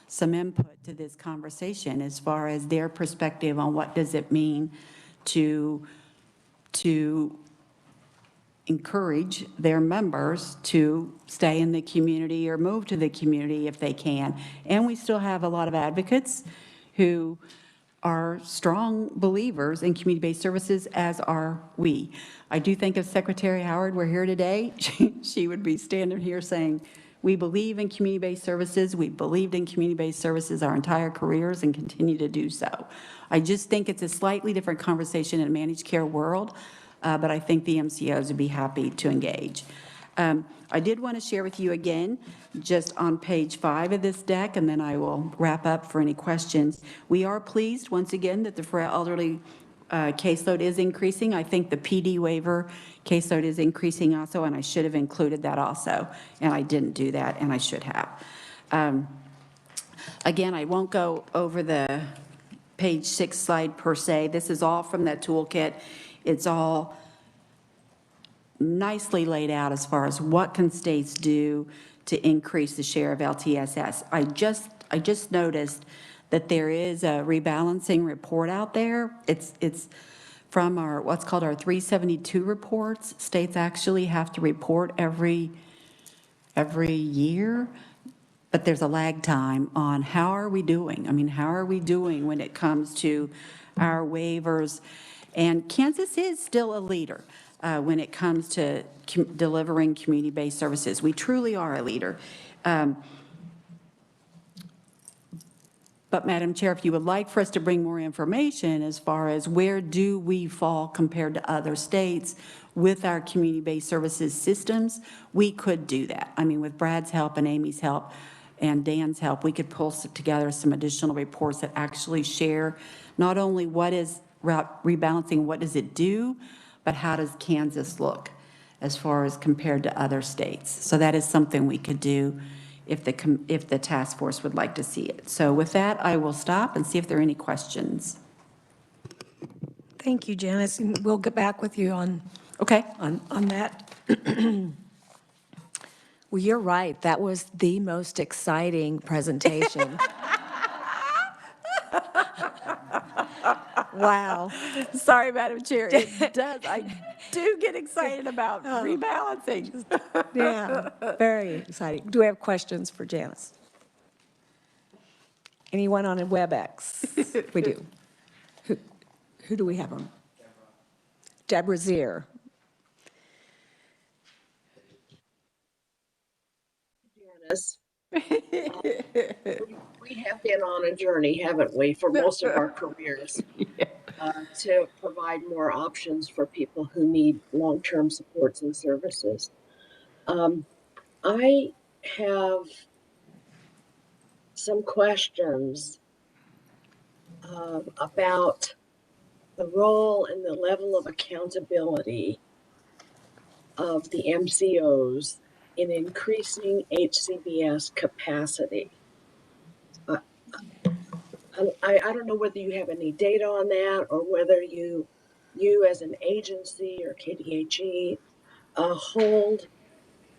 some input to this conversation as far as their perspective on what does it mean to encourage their members to stay in the community or move to the community if they can. And we still have a lot of advocates who are strong believers in community-based services, as are we. I do think if Secretary Howard were here today, she would be standing here saying, we believe in community-based services. We believed in community-based services our entire careers and continue to do so. I just think it's a slightly different conversation in a managed care world, but I think the MCOs would be happy to engage. I did want to share with you again, just on page 5 of this deck, and then I will wrap up for any questions. We are pleased, once again, that the for elderly caseload is increasing. I think the PD waiver caseload is increasing also, and I should have included that also, and I didn't do that, and I should have. Again, I won't go over the page 6 slide per se. This is all from that toolkit. It's all nicely laid out as far as what can states do to increase the share of LTSS. I just noticed that there is a rebalancing report out there. It's from our what's called our 372 reports. States actually have to report every year, but there's a lag time on how are we doing. I mean, how are we doing when it comes to our waivers? And Kansas is still a leader when it comes to delivering community-based services. We truly are a leader. But Madam Chair, if you would like for us to bring more information as far as where do we fall compared to other states with our community-based services systems, we could do that. I mean, with Brad's help and Amy's help and Dan's help, we could pull together some additional reports that actually share not only what is rebalancing, what does it do, but how does Kansas look as far as compared to other states. So that is something we could do if the task force would like to see it. So with that, I will stop and see if there are any questions. Thank you, Janice. And we'll get back with you on that. Well, you're right. That was the most exciting presentation. Wow. Sorry, Madam Chair. It does. I do get excited about rebalancing. Yeah, very exciting. Do we have questions for Janice? Anyone on a WebEx? We do. Who do we have on? Deborah Zier. Janice, we have been on a journey, haven't we, for most of our careers, to provide more options for people who need long-term supports and services. I have some questions about the role and the level of accountability of the MCOs in increasing HCBS capacity. I don't know whether you have any data on that or whether you as an agency or KDHE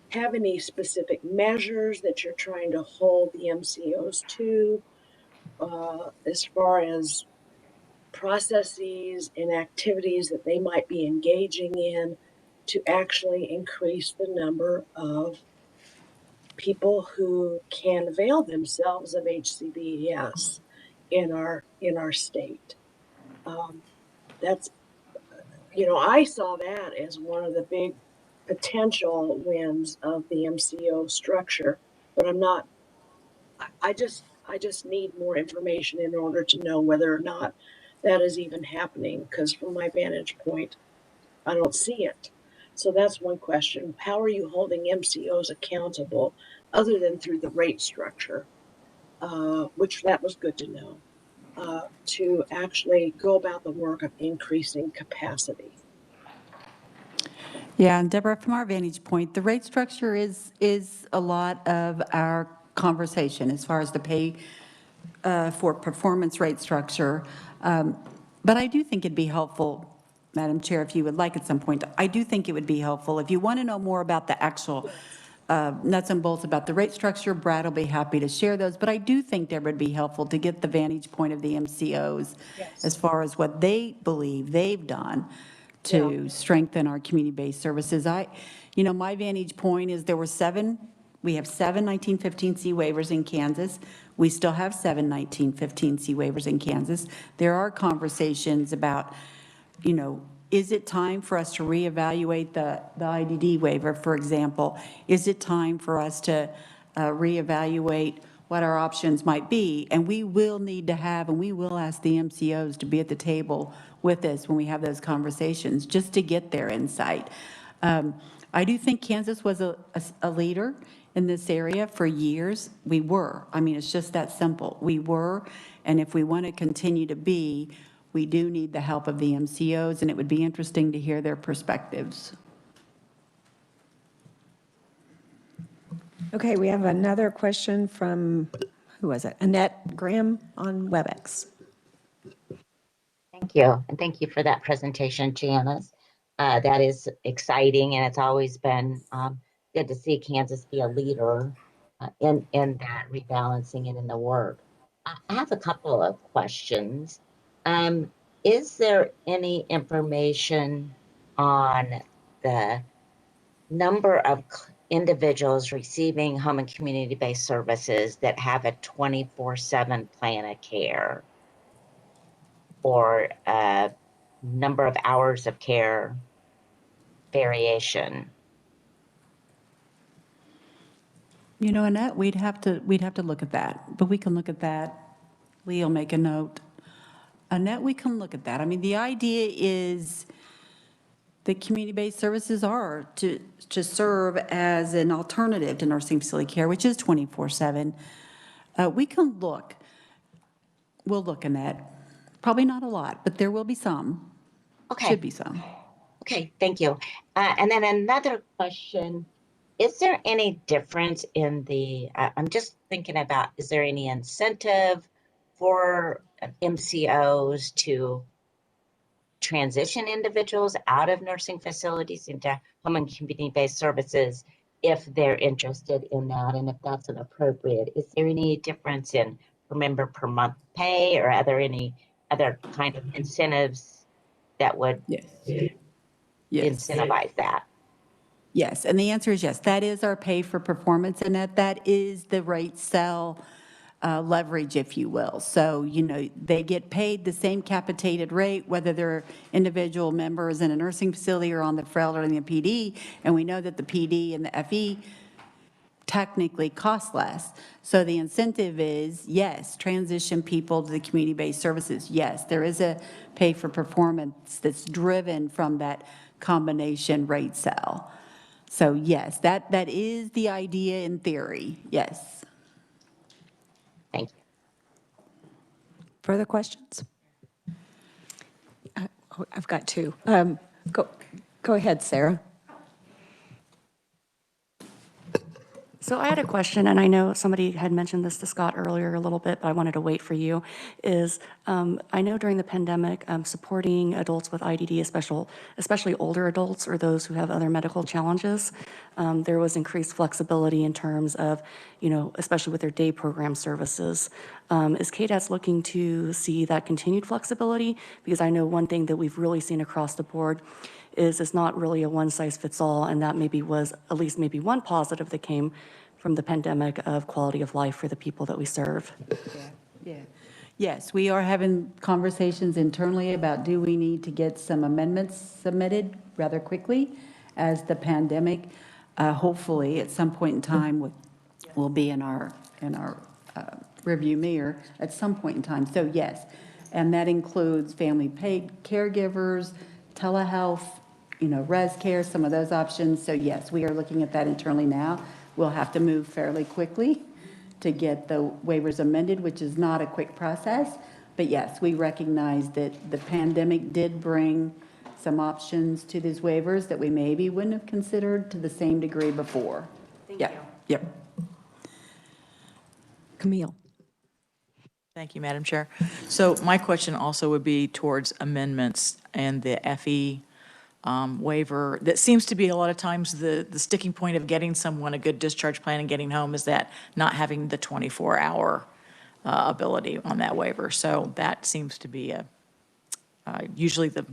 have any specific measures that you're trying to hold the MCOs to as far as processes and activities that they might be engaging in to actually increase the number of people who can avail themselves of HCBS in our state. That's, I saw that as one of the big potential wins of the MCO structure, but I just need more information in order to know whether or not that is even happening, because from my vantage point, I don't see it. So that's one question. How are you holding MCOs accountable other than through the rate structure, which that was good to know, to actually go about the work of increasing capacity? Yeah, and Deborah, from our vantage point, the rate structure is a lot of our conversation as far as the pay for performance rate structure. But I do think it'd be helpful Madam Chair, if you would like at some point, I do think it would be helpful. If you want to know more about the actual nuts and bolts about the rate structure, Brad will be happy to share those. But I do think that would be helpful to get the vantage point of the MCOs as far as what they believe they've done to strengthen our community-based services. My vantage point is we have 7 1915C waivers in Kansas. We still have 7 1915C waivers in Kansas. There are conversations about, is it time for us to reevaluate the IDD waiver, for example? Is it time for us to reevaluate what our options might be? And we will need to have, and we will ask the MCOs to be at the table with us when we have those conversations, just to get their insight. I do think Kansas was a leader in this area for years. We were. I mean, it's just that simple. We were, and if we want to continue to be, we do need the help of the MCOs, and it would be interesting to hear their perspectives. Okay, we have another question from, who was it? Annette Graham on WebEx. Thank you. And thank you for that presentation, Janice. That is exciting, and it's always been good to see Kansas be a leader in that rebalancing and in the work. I have a couple of questions. Is there any information on the number of individuals receiving home and community-based services that have a 24/7 plan of care, or number of hours of care variation? Annette, we'd have to look at that, but we can look at that. Lee'll make a note. Annette, we can look at that. I mean, the idea is that community-based services are to serve as an alternative to nursing facility care, which is 24/7. We can look. We'll look, Annette. Probably not a lot, but there will be some. Okay. Should be some. Okay, thank you. And then another question, is there any difference in I'm just thinking about, is there any incentive for MCOs to transition individuals out of nursing facilities into home and community-based services if they're interested in that, and if that's an appropriate? Is there any difference in per member per month pay, or are there any other kind of incentives that would incentivize that? Yes, and the answer is yes. That is our pay for performance, Annette. That is the rate cell leverage, if you will. So, they get paid the same capitated rate, whether they're individual members in a nursing facility or on the FREL or in the PD, and we know that the PD and the FE technically cost less. So the incentive is, yes, transition people to the community-based services. Yes, there is a pay for performance that's driven from that combination rate cell. So yes, that is the idea in theory, yes. Thank you. Further questions? I've got two. Go ahead, Sarah. So I had a question, and I know somebody had mentioned this to Scott earlier a little bit, but I wanted to wait for you, I know during the pandemic, supporting adults with IDD, especially older adults or those who have other medical challenges, there was increased flexibility in terms of, especially with their day program services. Is KDAS looking to see that continued flexibility? Because I know one thing that we've really seen across the board is it's not really a one-size-fits-all, and that maybe was at least maybe one positive that came from the pandemic of quality of life for the people that we serve. Yeah. Yes, we are having conversations internally about, do we need to get some amendments submitted rather quickly as the pandemic, hopefully at some point in time will be in our review mirror at some point in time. So yes, and that includes family paid caregivers, telehealth, res care, some of those options. So yes, we are looking at that internally now. We'll have to move fairly quickly to get the waivers amended, which is not a quick process. But yes, we recognize that the pandemic did bring some options to these waivers that we maybe wouldn't have considered to the same degree before. Thank you. Yep. Camille. Thank you, Madam Chair. So my question also would be towards amendments and the FE waiver. That seems to be a lot of times the sticking point of getting someone a good discharge plan and getting home is that not having the 24-hour ability on that waiver. So that seems to be usually the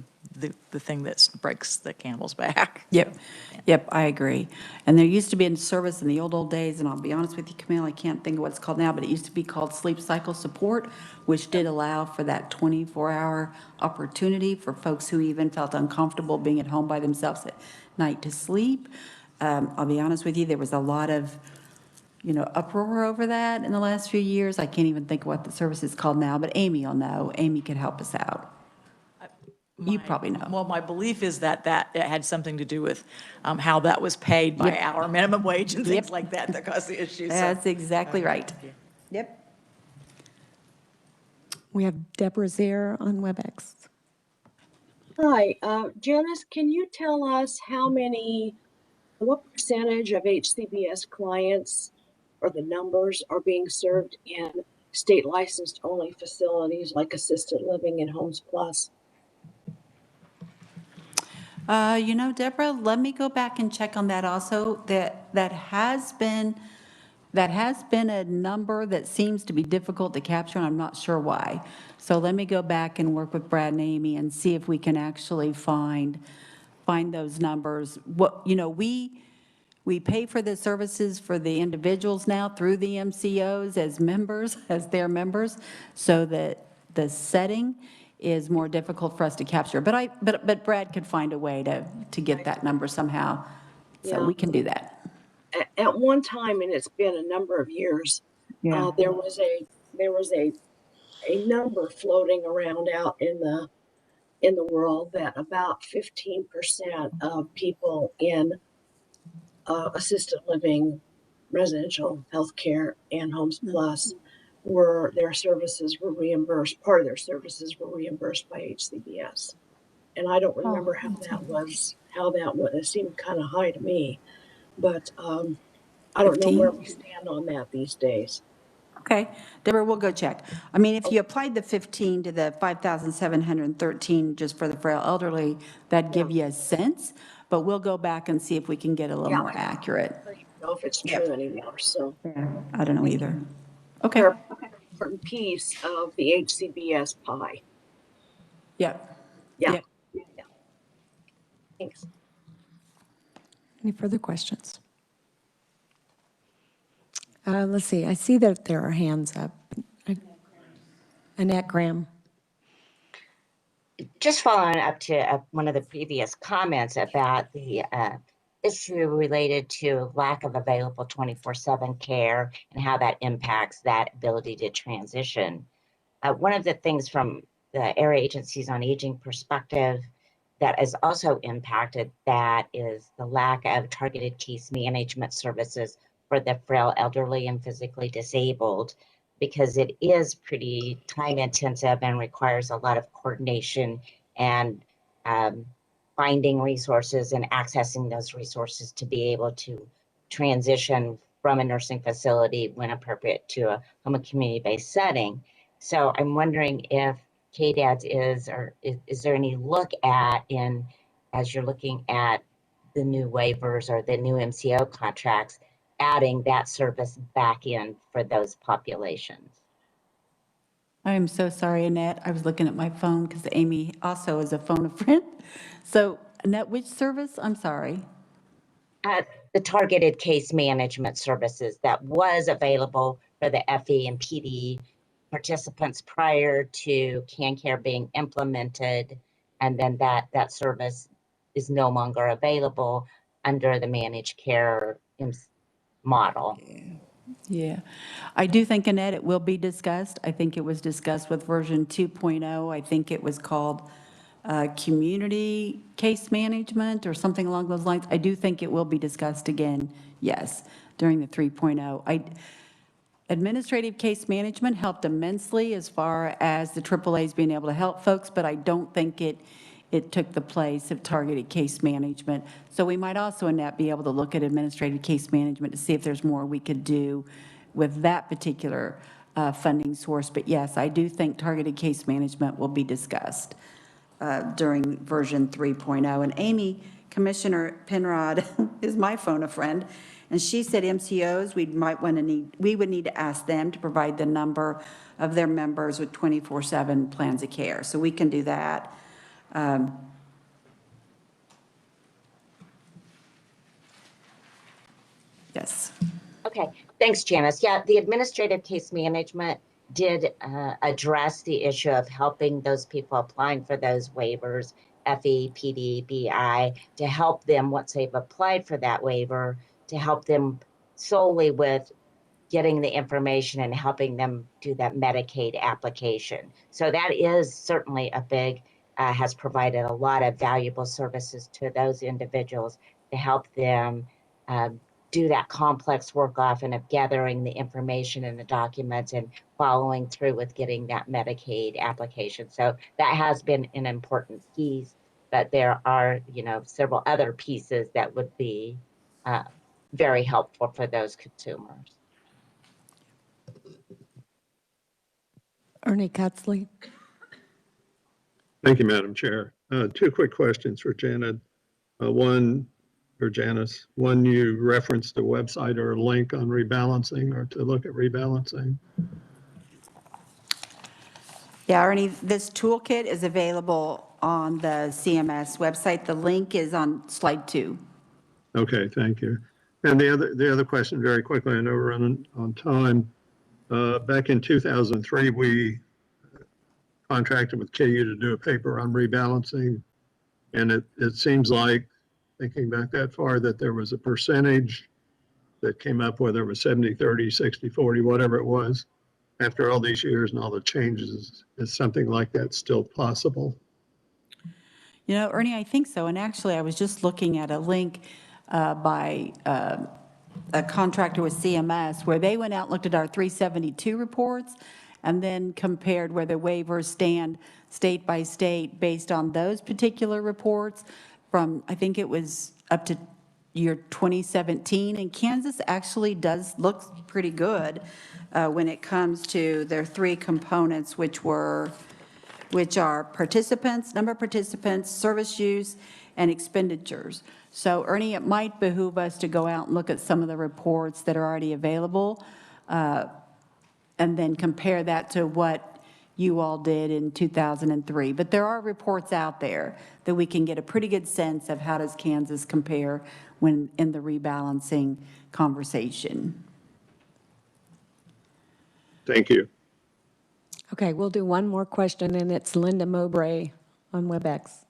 thing that breaks the camel's back. Yep, I agree. And there used to be in service in the old days, and I'll be honest with you, Camille, I can't think of what it's called now, but it used to be called sleep cycle support, which did allow for that 24-hour opportunity for folks who even felt uncomfortable being at home by themselves at night to sleep. I'll be honest with you, there was a lot of, uproar over that in the last few years. I can't even think of what the service is called now, but Amy will know. Amy could help us out. You probably know. Well, my belief is that it had something to do with how that was paid by hour, minimum wage and things like that caused the issue. That's exactly right. Yep. We have Deborah Zier on WebEx. Hi, Janice, can you tell us what percentage of HCBS clients or the numbers are being served in state licensed only facilities like assisted living and Homes Plus? Deborah, let me go back and check on that also. That has been a number that seems to be difficult to capture, and I'm not sure why. So let me go back and work with Brad and Amy and see if we can actually find those numbers. We pay for the services for the individuals now through the MCOs as their members, so that the setting is more difficult for us to capture. But Brad could find a way to get that number somehow. So we can do that. At one time, and it's been a number of years, there was a number floating around out in the world that about 15% of people in assisted living, residential health care, and Homes Plus their services were reimbursed. Part of their services were reimbursed by HCBS, and I don't remember how that was. It seemed kind of high to me, but I don't know where we stand on that these days. Okay, Deborah, we'll go check. I mean, if you applied the 15 to the 5,713 just for the frail elderly, that'd give you a sense, but we'll go back and see if we can get a little more accurate. I don't know if it's true anymore, so. I don't know either. Okay. They're an important piece of the HCBS pie. Yep. Yeah. Thanks. Any further questions? Let's see, I see that there are hands up. Annette Graham. Just following up to one of the previous comments about the issue related to lack of available 24/7 care and how that impacts that ability to transition. One of the things from the area agencies on aging perspective that has also impacted that is the lack of targeted case management services for the frail, elderly, and physically disabled, because it is pretty time intensive and requires a lot of coordination and finding resources and accessing those resources to be able to transition from a nursing facility when appropriate to a home and community-based setting. So I'm wondering if KDADS is there any look at as you're looking at the new waivers or the new MCO contracts, adding that service back in for those populations? I am so sorry, Annette. I was looking at my phone because Amy also is a phone a friend. So Annette, which service? I'm sorry. The targeted case management services that was available for the FE and PD participants prior to CanCare being implemented, and then that service is no longer available under the managed care model. Yeah, I do think, Annette, it will be discussed. I think it was discussed with version 2.0. I think it was called community case management or something along those lines. I do think it will be discussed again, yes, during the 3.0. Administrative case management helped immensely as far as the AAAs being able to help folks, but I don't think it took the place of targeted case management. So we might also, Annette, be able to look at administrative case management to see if there's more we could do with that particular funding source. But yes, I do think targeted case management will be discussed during version 3.0. And Amy, Commissioner Penrod is my phone a friend, and she said MCOs, we would need to ask them to provide the number of their members with 24/7 plans of care. So we can do that. Yes. Okay, thanks, Janice. Yeah, the administrative case management did address the issue of helping those people applying for those waivers, FE, PD, BI, to help them once they've applied for that waiver, to help them solely with getting the information and helping them do that Medicaid application. So that is certainly a big, has provided a lot of valuable services to those individuals to help them do that complex work often of gathering the information and the documents and following through with getting that Medicaid application. So that has been an important piece, but there are, several other pieces that would be very helpful for those consumers. Ernie Cutzley. Thank you, Madam Chair. Two quick questions for Janet. One, or Janice, one, you referenced a website or a link on rebalancing or to look at rebalancing. Yeah, Ernie, this toolkit is available on the CMS website. The link is on slide 2. Okay, thank you. And the other question, very quickly, I know we're running on time. Back in 2003, we contracted with KU to do a paper on rebalancing. And it seems like, thinking back that far, that there was a percentage that came up, whether it was 70, 30, 60, 40, whatever it was. After all these years and all the changes, is something like that still possible? Ernie, I think so. And actually, I was just looking at a link by a contractor with CMS where they went out and looked at our 372 reports and then compared where the waivers stand state by state based on those particular reports from, I think it was up to year 2017. And Kansas actually does look pretty good when it comes to their 3 components, which are participants, number of participants, service use, and expenditures. So Ernie, it might behoove us to go out and look at some of the reports that are already available and then compare that to what you all did in 2003. But there are reports out there that we can get a pretty good sense of how does Kansas compare when in the rebalancing conversation. Thank you. Okay, we'll do one more question, and it's Linda Mowbray on WebEx.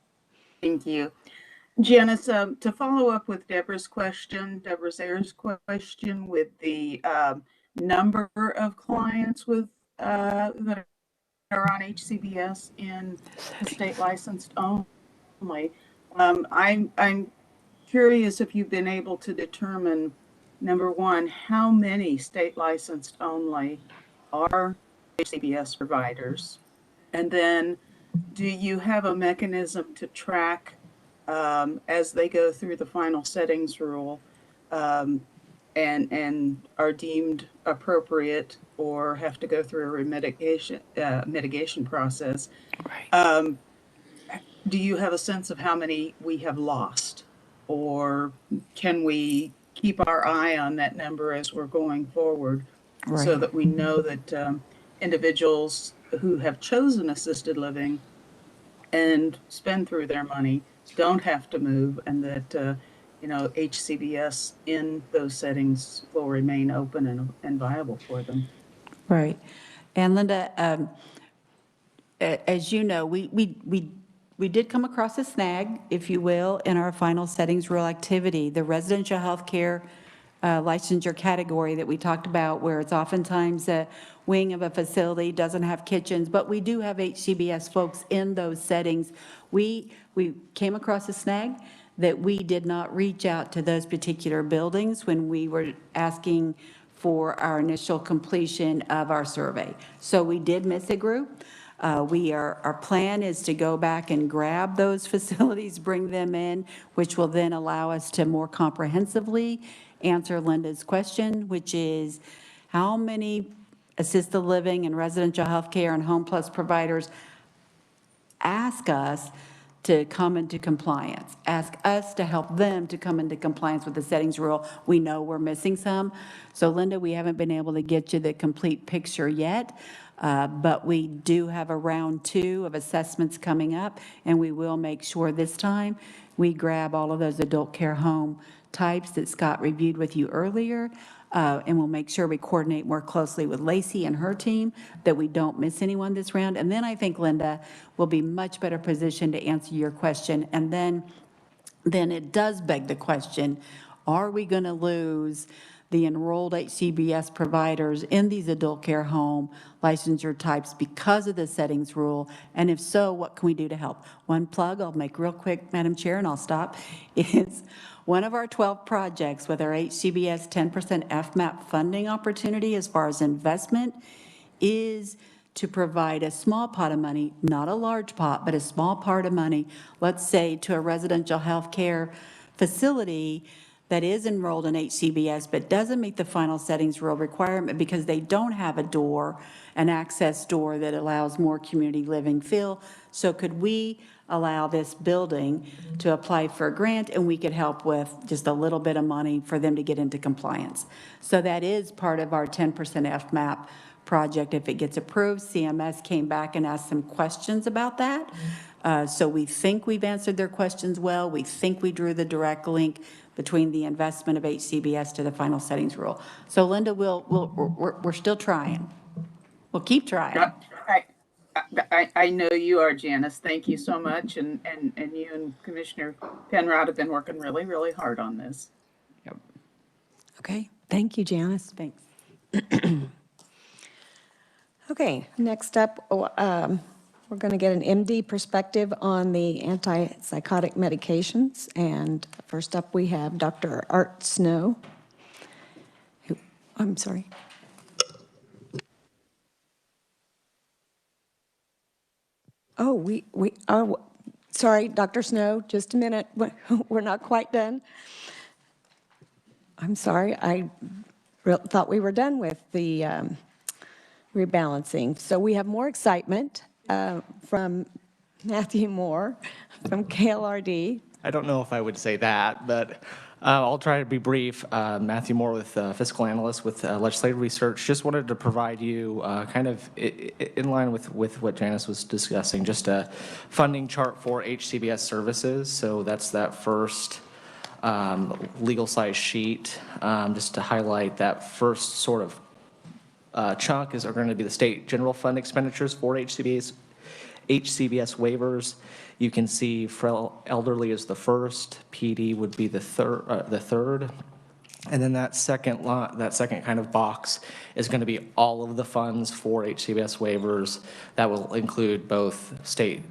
Thank you. Janice, to follow up with Deborah Ayer's question with the number of clients with that are on HCBS in the state licensed only. I'm curious if you've been able to determine, number one, how many state licensed only are HCBS providers, and then do you have a mechanism to track as they go through the final settings rule and are deemed appropriate or have to go through a mitigation process? Right. Do you have a sense of how many we have lost, or can we keep our eye on that number as we're going forward, right, so that we know that individuals who have chosen assisted living and spend through their money don't have to move, and that HCBS in those settings will remain open and viable for them? Right. And Linda, as you know, we did come across a snag, if you will, in our final settings rule activity. The residential health care licensure category that we talked about, where it's oftentimes a wing of a facility, doesn't have kitchens, but we do have HCBS folks in those settings. We came across a snag that we did not reach out to those particular buildings when we were asking for our initial completion of our survey. So we did miss a group. Our plan is to go back and grab those facilities, bring them in, which will then allow us to more comprehensively answer Linda's question, which is how many assisted living and residential health care and home plus providers ask us to come into compliance, ask us to help them to come into compliance with the settings rule. We know we're missing some. So Linda, we haven't been able to get you the complete picture yet, but we do have a round 2 of assessments coming up, and we will make sure this time we grab all of those adult care home types that Scott reviewed with you earlier, and we'll make sure we coordinate more closely with Lacey and her team, that we don't miss anyone this round. And then I think, Linda, will be much better positioned to answer your question. And then it does beg the question, are we going to lose the enrolled HCBS providers in these adult care home licensure types because of the settings rule? And if so, what can we do to help? One plug I'll make real quick, Madam Chair, and I'll stop, is one of our 12 projects with our HCBS 10% FMAP funding opportunity as far as investment is to provide a small pot of money, not a large pot, but a small part of money, let's say to a residential health care facility that is enrolled in HCBS but doesn't meet the final settings rule requirement because they don't have a door, an access door that allows more community living feel. So could we allow this building to apply for a grant, and we could help with just a little bit of money for them to get into compliance? So that is part of our 10% FMAP project if it gets approved. CMS came back and asked some questions about that. So we think we've answered their questions well. We think we drew the direct link between the investment of HCBS to the final settings rule. So Linda, we're still trying. We'll keep trying. I know you are, Janice. Thank you so much. And you and Commissioner Penrod have been working really, really hard on this. Yep. Okay, thank you, Janice. Thanks. Okay, next up, we're going to get an MD perspective on the antipsychotic medications. And first up, we have Dr. Art Snow. I'm sorry. Oh, sorry, Dr. Snow, just a minute. We're not quite done. I'm sorry, I thought we were done with the rebalancing. So we have more excitement from Matthew Moore from KLRD. I don't know if I would say that, but I'll try to be brief. Matthew Moore with Fiscal Analyst with Legislative Research. Just wanted to provide you kind of in line with what Janice was discussing, just a funding chart for HCBS services. So that's that first legal size sheet, just to highlight that first sort of chunk are going to be the state general fund expenditures for HCBS waivers. You can see for elderly is the first, PD would be the third, and then that second kind of box is going to be all of the funds for HCBS waivers. That will include both state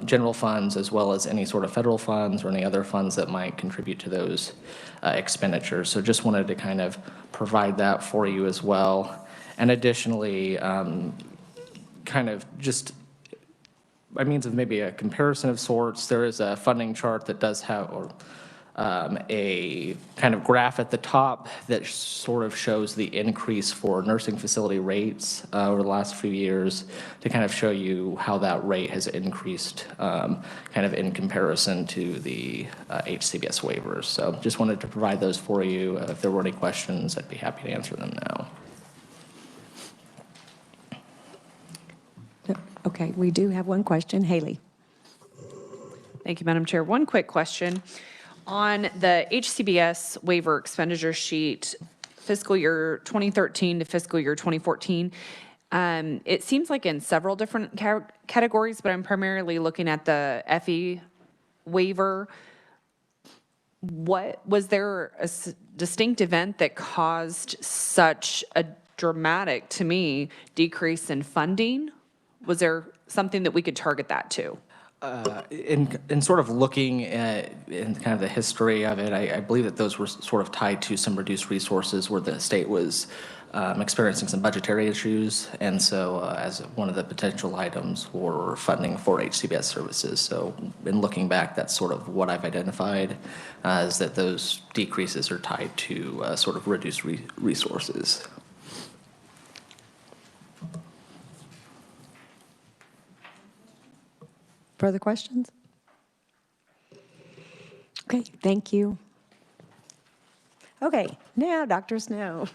general funds as well as any sort of federal funds or any other funds that might contribute to those expenditures. So just wanted to kind of provide that for you as well. And additionally, kind of just by means of maybe a comparison of sorts, there is a funding chart that does have a kind of graph at the top that sort of shows the increase for nursing facility rates over the last few years to kind of show you how that rate has increased kind of in comparison to the HCBS waivers. So just wanted to provide those for you. If there were any questions, I'd be happy to answer them now. Okay, we do have one question. Haley. Thank you, Madam Chair. One quick question. On the HCBS waiver expenditure sheet, fiscal year 2013 to fiscal year 2014, it seems like in several different categories, but I'm primarily looking at the FE waiver. Was there a distinct event that caused such a dramatic, to me, decrease in funding? Was there something that we could target that to? In sort of looking at in kind of the history of it, I believe that those were sort of tied to some reduced resources where the state was experiencing some budgetary issues, and so as one of the potential items for funding for HCBS services. So in looking back, that's sort of what I've identified is that those decreases are tied to sort of reduced resources. further questions? Okay, thank you. Okay, now Dr. Snow.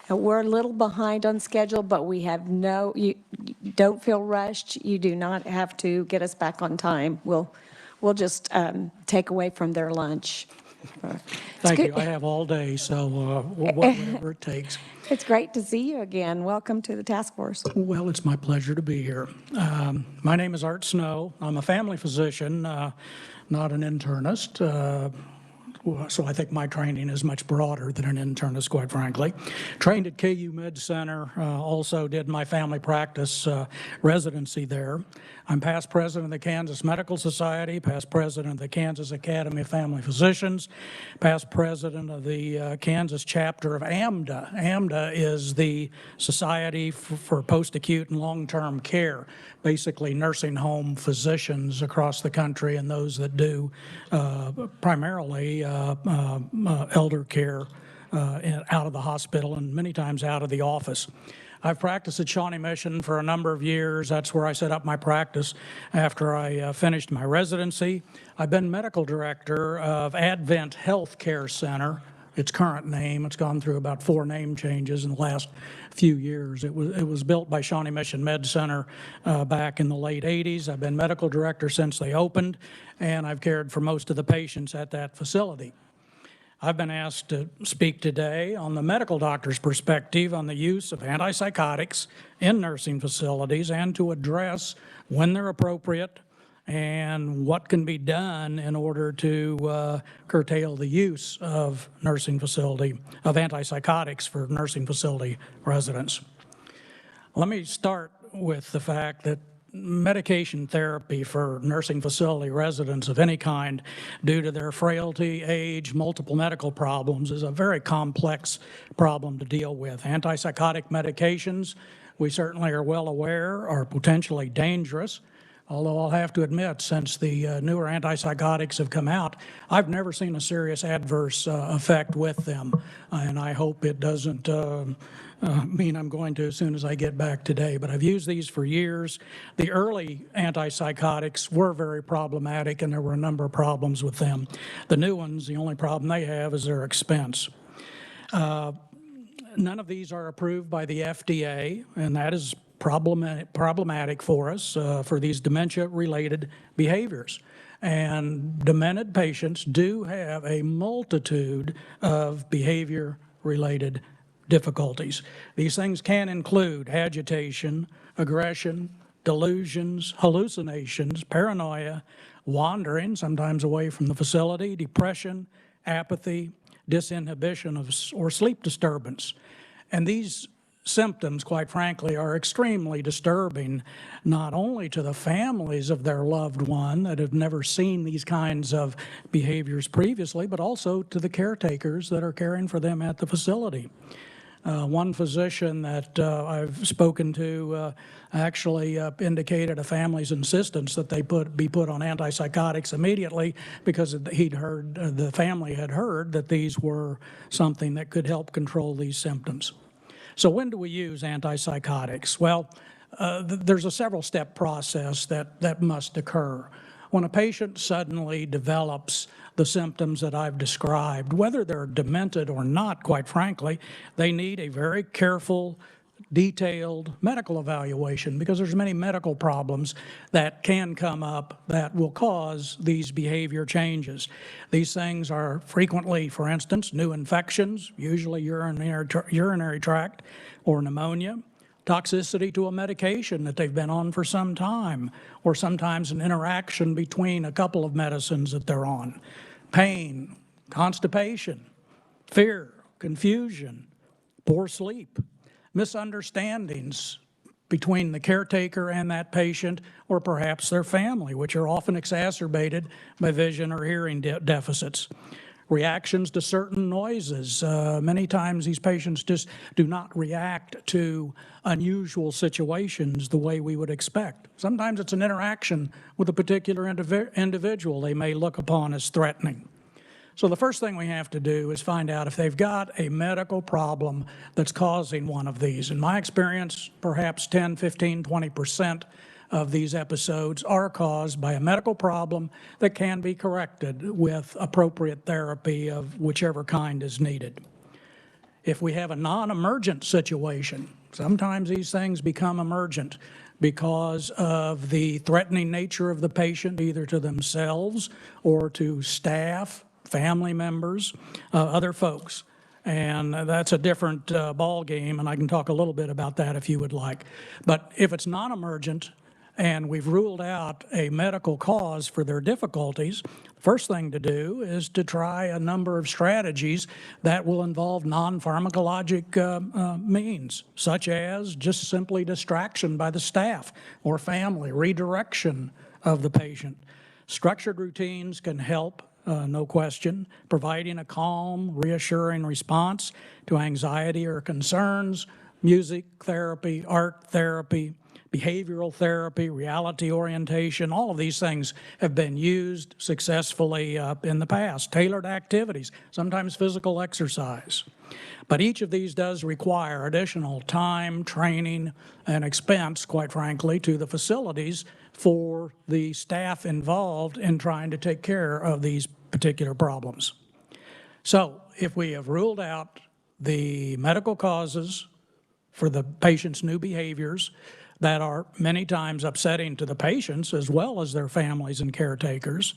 Now, we're a little behind on schedule, but we have you don't feel rushed. You do not have to get us back on time. We'll just take away from their lunch. Thank you. I have all day, so whatever it takes. It's great to see you again. Welcome to the task force. Well, it's my pleasure to be here. My name is Art Snow. I'm a family physician, not an internist. So I think my training is much broader than an internist, quite frankly. Trained at KU Med Center, also did my family practice residency there. I'm past president of the Kansas Medical Society, past president of the Kansas Academy of Family Physicians, past president of the Kansas chapter of AMDA. AMDA is the Society for Post-Acute and Long-Term Care, basically nursing home physicians across the country and those that do primarily elder care out of the hospital and many times out of the office. I've practiced at Shawnee Mission for a number of years. That's where I set up my practice after I finished my residency. I've been medical director of Advent Health Care Center, its current name. It's gone through about 4 name changes in the last few years. It was built by Shawnee Mission Med Center back in the late 80s. I've been medical director since they opened, and I've cared for most of the patients at that facility. I've been asked to speak today on the medical doctor's perspective on the use of antipsychotics in nursing facilities and to address when they're appropriate and what can be done in order to curtail the use of antipsychotics for nursing facility residents. Let me start with the fact that medication therapy for nursing facility residents of any kind due to their frailty, age, multiple medical problems is a very complex problem to deal with. Antipsychotic medications, we certainly are well aware, are potentially dangerous. Although I'll have to admit, since the newer antipsychotics have come out, I've never seen a serious adverse effect with them. And I hope it doesn't mean I'm going to as soon as I get back today. But I've used these for years. The early antipsychotics were very problematic, and there were a number of problems with them. The new ones, the only problem they have is their expense. None of these are approved by the FDA, and that is problematic for us for these dementia-related behaviors. And demented patients do have a multitude of behavior-related difficulties. These things can include agitation, aggression, delusions, hallucinations, paranoia, wandering, sometimes away from the facility, depression, apathy, disinhibition or sleep disturbance. And these symptoms, quite frankly, are extremely disturbing, not only to the families of their loved one that have never seen these kinds of behaviors previously, but also to the caretakers that are caring for them at the facility. One physician that I've spoken to actually indicated a family's insistence that they be put on antipsychotics immediately because the family had heard that these were something that could help control these symptoms. So when do we use antipsychotics? Well, there's a several-step process that must occur. When a patient suddenly develops the symptoms that I've described, whether they're demented or not, quite frankly, they need a very careful, detailed medical evaluation because there's many medical problems that can come up that will cause these behavior changes. These things are frequently, for instance, new infections, usually urinary tract or pneumonia, toxicity to a medication that they've been on for some time, or sometimes an interaction between a couple of medicines that they're on, pain, constipation, fear, confusion, poor sleep, misunderstandings between the caretaker and that patient, or perhaps their family, which are often exacerbated by vision or hearing deficits. Reactions to certain noises. Many times these patients just do not react to unusual situations the way we would expect. Sometimes it's an interaction with a particular individual they may look upon as threatening. So the first thing we have to do is find out if they've got a medical problem that's causing one of these. In my experience, perhaps 10, 15, 20% of these episodes are caused by a medical problem that can be corrected with appropriate therapy of whichever kind is needed. If we have a non-emergent situation, sometimes these things become emergent because of the threatening nature of the patient, either to themselves or to staff, family members, other folks. And that's a different ball game, and I can talk a little bit about that if you would like. But if it's non-emergent and we've ruled out a medical cause for their difficulties, the first thing to do is to try a number of strategies that will involve non-pharmacologic means, such as just simply distraction by the staff or family, redirection of the patient. Structured routines can help, no question, providing a calm, reassuring response to anxiety or concerns, music therapy, art therapy, behavioral therapy, reality orientation, all of these things have been used successfully in the past. Tailored activities, sometimes physical exercise. But each of these does require additional time, training, and expense, quite frankly, to the facilities for the staff involved in trying to take care of these particular problems. So if we have ruled out the medical causes for the patient's new behaviors that are many times upsetting to the patients as well as their families and caretakers,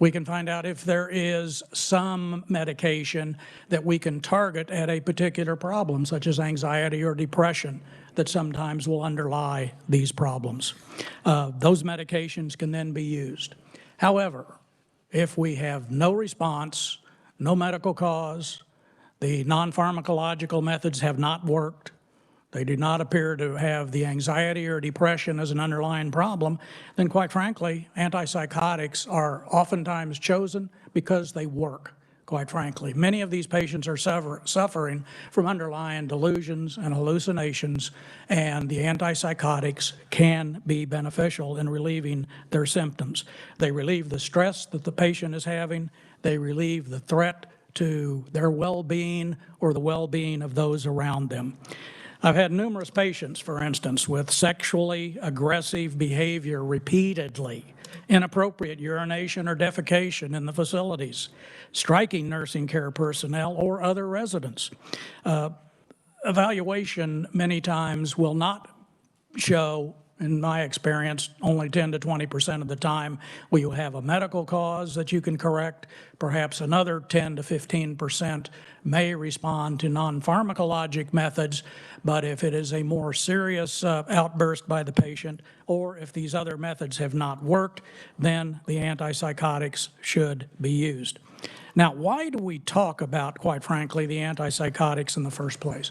we can find out if there is some medication that we can target at a particular problem, such as anxiety or depression, that sometimes will underlie these problems. Those medications can then be used. However, if we have no response, no medical cause, the non-pharmacological methods have not worked, they do not appear to have the anxiety or depression as an underlying problem, then quite frankly, antipsychotics are oftentimes chosen because they work, quite frankly. Many of these patients are suffering from underlying delusions and hallucinations, and the antipsychotics can be beneficial in relieving their symptoms. They relieve the stress that the patient is having, they relieve the threat to their well-being or the well-being of those around them. I've had numerous patients, for instance, with sexually aggressive behavior repeatedly, inappropriate urination or defecation in the facilities, striking nursing care personnel or other residents. Evaluation many times will not show, in my experience, only 10 to 20% of the time will you have a medical cause that you can correct. Perhaps another 10 to 15% may respond to non-pharmacologic methods, but if it is a more serious outburst by the patient, or if these other methods have not worked, then the antipsychotics should be used. Now, why do we talk about, quite frankly, the antipsychotics in the first place?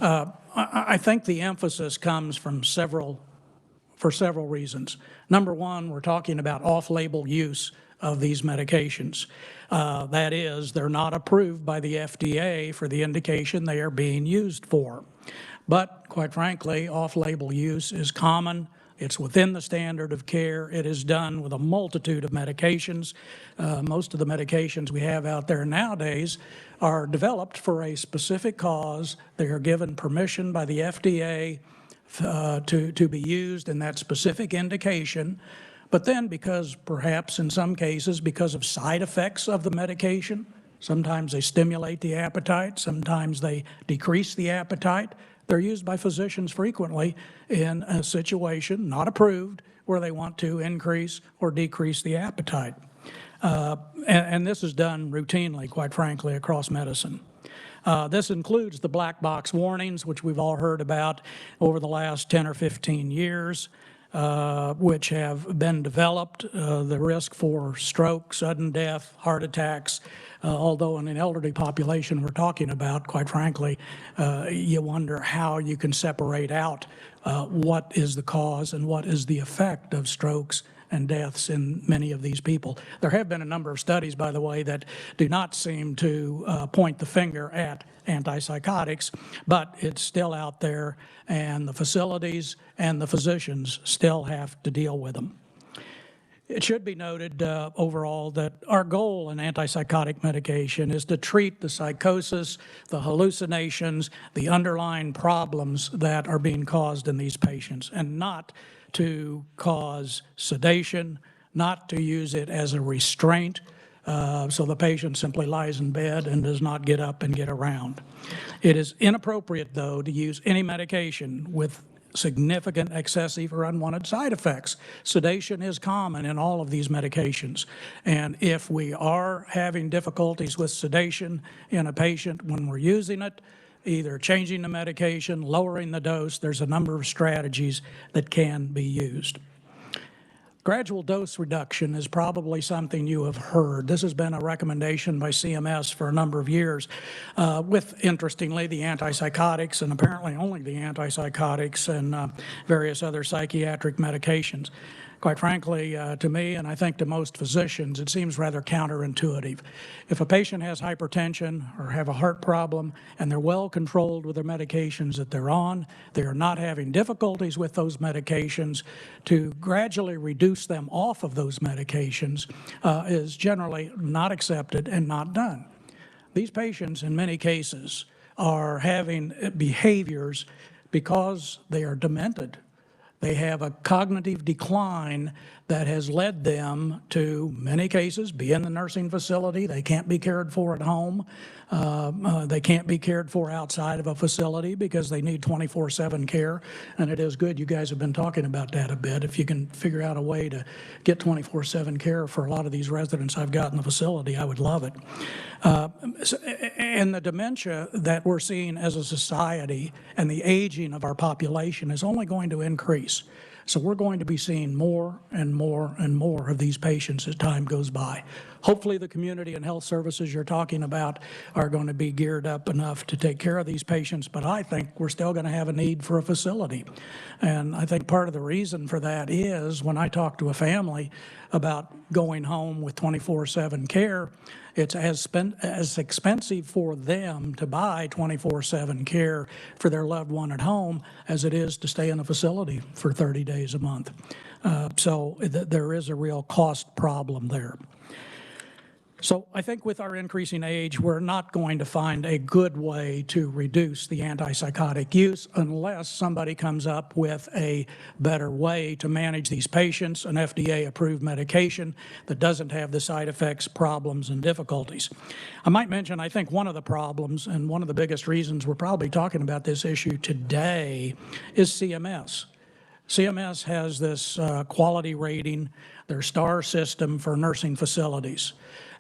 I think the emphasis comes from for several reasons. Number one, we're talking about off-label use of these medications. That is, they're not approved by the FDA for the indication they are being used for. But quite frankly, off-label use is common. It's within the standard of care. It is done with a multitude of medications. Most of the medications we have out there nowadays are developed for a specific cause. They are given permission by the FDA to be used in that specific indication. But then because perhaps in some cases because of side effects of the medication, sometimes they stimulate the appetite, sometimes they decrease the appetite. They're used by physicians frequently in a situation not approved where they want to increase or decrease the appetite. And this is done routinely, quite frankly, across medicine. This includes the black box warnings, which we've all heard about over the last 10 or 15 years, which have been developed. The risk for stroke, sudden death, heart attacks, although in an elderly population we're talking about, quite frankly, you wonder how you can separate out what is the cause and what is the effect of strokes and deaths in many of these people. There have been a number of studies, by the way, that do not seem to point the finger at antipsychotics, but it's still out there, and the facilities and the physicians still have to deal with them. It should be noted overall that our goal in antipsychotic medication is to treat the psychosis, the hallucinations, the underlying problems that are being caused in these patients, and not to cause sedation, not to use it as a restraint, so the patient simply lies in bed and does not get up and get around. It is inappropriate, though, to use any medication with significant excessive or unwanted side effects. Sedation is common in all of these medications. And if we are having difficulties with sedation in a patient when we're using it, either changing the medication, lowering the dose, there's a number of strategies that can be used. Gradual dose reduction is probably something you have heard. This has been a recommendation by CMS for a number of years with, interestingly, the antipsychotics and apparently only the antipsychotics and various other psychiatric medications. Quite frankly, to me, and I think to most physicians, it seems rather counterintuitive. If a patient has hypertension or have a heart problem and they're well controlled with their medications that they're on, they are not having difficulties with those medications, to gradually reduce them off of those medications is generally not accepted and not done. These patients, in many cases, are having behaviors because they are demented. They have a cognitive decline that has led them to, many cases, be in the nursing facility. They can't be cared for at home. They can't be cared for outside of a facility because they need 24/7 care. And it is good you guys have been talking about that a bit. If you can figure out a way to get 24/7 care for a lot of these residents I've got in the facility, I would love it. And the dementia that we're seeing as a society and the aging of our population is only going to increase. So we're going to be seeing more and more and more of these patients as time goes by. Hopefully the community and health services you're talking about are going to be geared up enough to take care of these patients, but I think we're still going to have a need for a facility. And I think part of the reason for that is when I talk to a family about going home with 24/7 care, it's as expensive for them to buy 24/7 care for their loved one at home as it is to stay in a facility for 30 days a month. So there is a real cost problem there. So I think with our increasing age, we're not going to find a good way to reduce the antipsychotic use unless somebody comes up with a better way to manage these patients, an FDA-approved medication that doesn't have the side effects, problems, and difficulties. I might mention, I think one of the problems and one of the biggest reasons we're probably talking about this issue today is CMS. CMS has this quality rating, their STAR system for nursing facilities.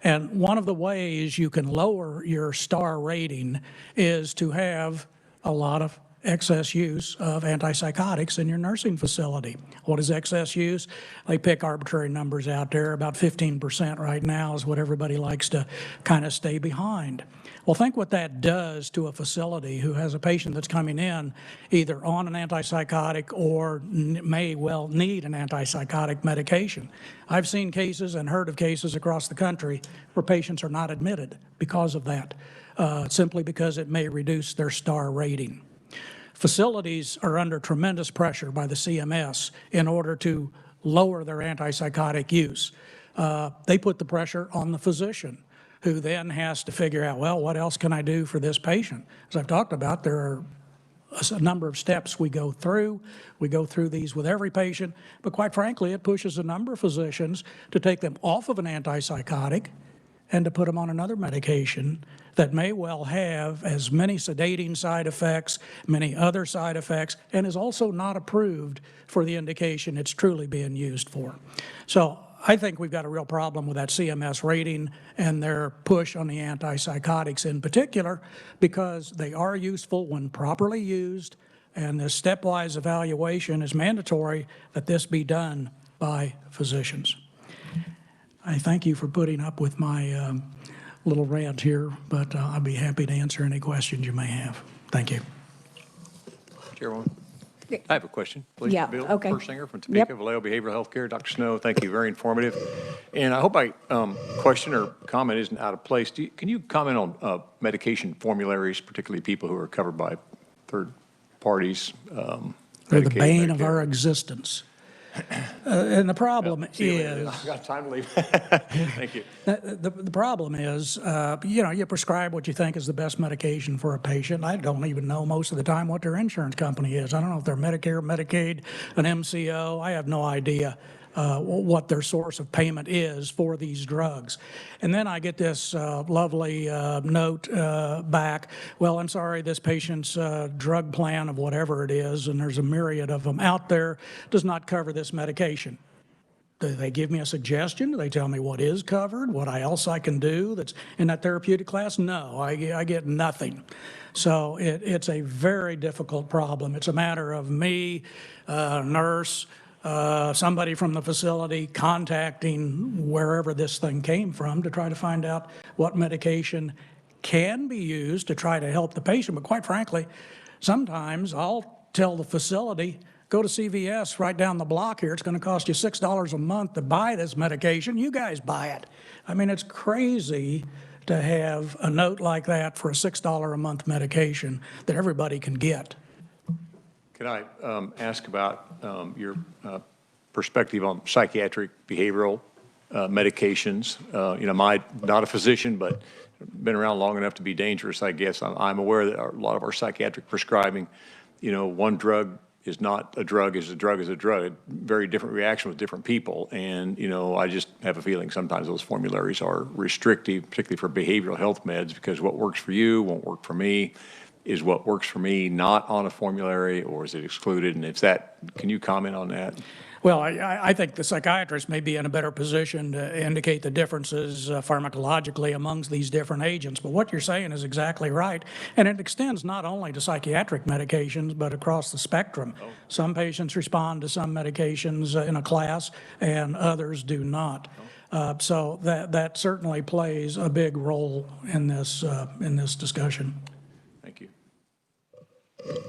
And one of the ways you can lower your STAR rating is to have a lot of excess use of antipsychotics in your nursing facility. What is excess use? They pick arbitrary numbers out there. About 15% right now is what everybody likes to kind of stay behind. Well, think what that does to a facility who has a patient that's coming in either on an antipsychotic or may well need an antipsychotic medication. I've seen cases and heard of cases across the country where patients are not admitted because of that, simply because it may reduce their STAR rating. Facilities are under tremendous pressure by the CMS in order to lower their antipsychotic use. They put the pressure on the physician, who then has to figure out, well, what else can I do for this patient? As I've talked about, there are a number of steps we go through. We go through these with every patient, but quite frankly, it pushes a number of physicians to take them off of an antipsychotic and to put them on another medication that may well have as many sedating side effects, many other side effects, and is also not approved for the indication it's truly being used for. So I think we've got a real problem with that CMS rating and their push on the antipsychotics in particular, because they are useful when properly used, and this stepwise evaluation is mandatory that this be done by physicians. I thank you for putting up with my little rant here, but I'll be happy to answer any questions you may have. Thank you. Chairwoman. I have a question, please. Yeah, Bill okay. Persinger from Topeka, Vallejo Behavioral Health Care. Dr. Snow, thank you. Very informative. And I hope my question or comment isn't out of place. Can you comment on medication formularies, particularly people who are covered by third parties? They're the bane of our existence. And the problem See you later. is, I've got time to leave. Thank you. the problem is, you prescribe what you think is the best medication for a patient. I don't even know most of the time what their insurance company is. I don't know if they're Medicare, Medicaid, an MCO. I have no idea what their source of payment is for these drugs. And then I get this lovely note back, well, I'm sorry, this patient's drug plan of whatever it is, and there's a myriad of them out there, does not cover this medication. Do they give me a suggestion? Do they tell me what is covered, what else I can do that's in that therapeutic class? No, I get nothing. So it's a very difficult problem. It's a matter of me, nurse, somebody from the facility contacting wherever this thing came from to try to find out what medication can be used to try to help the patient. But quite frankly, sometimes I'll tell the facility, go to CVS right down the block here. It's going to cost you $6 a month to buy this medication. You guys buy it. I mean, it's crazy to have a note like that for a $6 a month medication that everybody can get. Can I ask about your perspective on psychiatric behavioral medications? Not a physician, but been around long enough to be dangerous, I guess. I'm aware that a lot of our psychiatric prescribing, one drug is not a drug, is a drug is a drug. Very different reaction with different people. And, I just have a feeling sometimes those formularies are restrictive, particularly for behavioral health meds, because what works for you won't work for me. Is what works for me not on a formulary, or is it excluded? And if that, can you comment on that? Well, I think the psychiatrist may be in a better position to indicate the differences pharmacologically amongst these different agents. But what you're saying is exactly right. And it extends not only to psychiatric medications, but across the spectrum. Oh. Some patients respond to some medications in a class, and others do not. So that certainly plays a big role in this discussion. Thank you.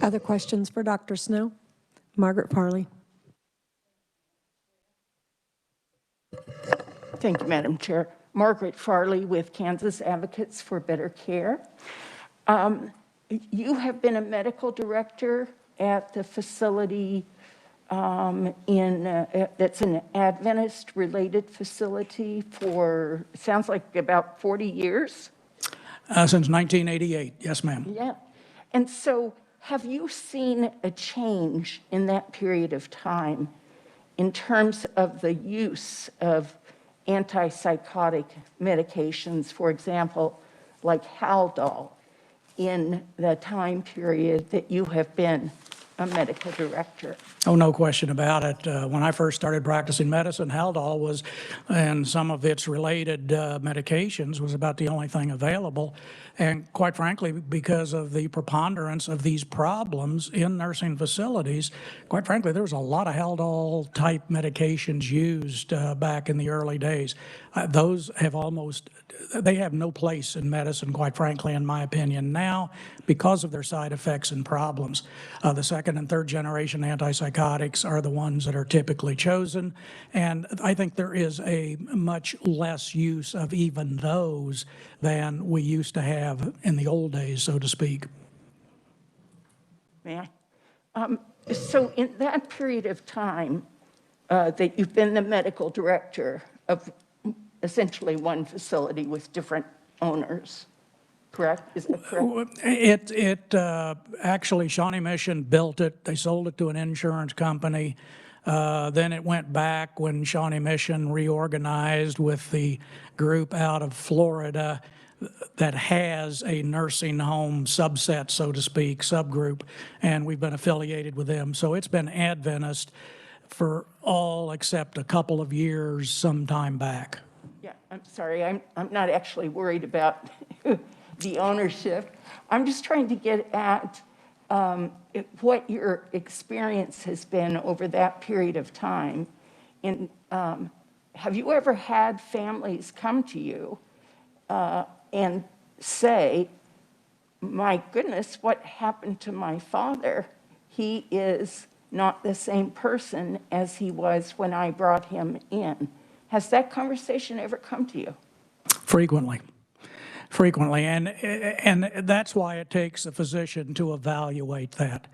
Other questions for Dr. Snow? Margaret Farley. Thank you, Madam Chair. Margaret Farley with Kansas Advocates for Better Care. You have been a medical director at the facility that's an Adventist-related facility for, sounds like about 40 years? Since 1988, yes, ma'am. Yeah. And so have you seen a change in that period of time in terms of the use of antipsychotic medications, for example, like Haldol, in the time period that you have been a medical director? Oh, no question about it. When I first started practicing medicine, Haldol was, and some of its related medications, was about the only thing available. And quite frankly, because of the preponderance of these problems in nursing facilities, quite frankly, there was a lot of Haldol-type medications used back in the early days. Those have they have no place in medicine, quite frankly, in my opinion, now because of their side effects and problems. The second and third generation antipsychotics are the ones that are typically chosen, and I think there is a much less use of even those than we used to have in the old days, so to speak. Yeah. So in that period of time that you've been the medical director of essentially one facility with different owners, correct? Is that correct? Actually, Shawnee Mission built it. They sold it to an insurance company. Then it went back when Shawnee Mission reorganized with the group out of Florida that has a nursing home subset, so to speak, subgroup, and we've been affiliated with them. So it's been Adventist for all except a couple of years some time back. Yeah, I'm sorry, I'm not actually worried about the ownership. I'm just trying to get at what your experience has been over that period of time. And have you ever had families come to you and say, my goodness, what happened to my father? He is not the same person as he was when I brought him in. Has that conversation ever come to you? Frequently. frequently, and that's why it takes a physician to evaluate that.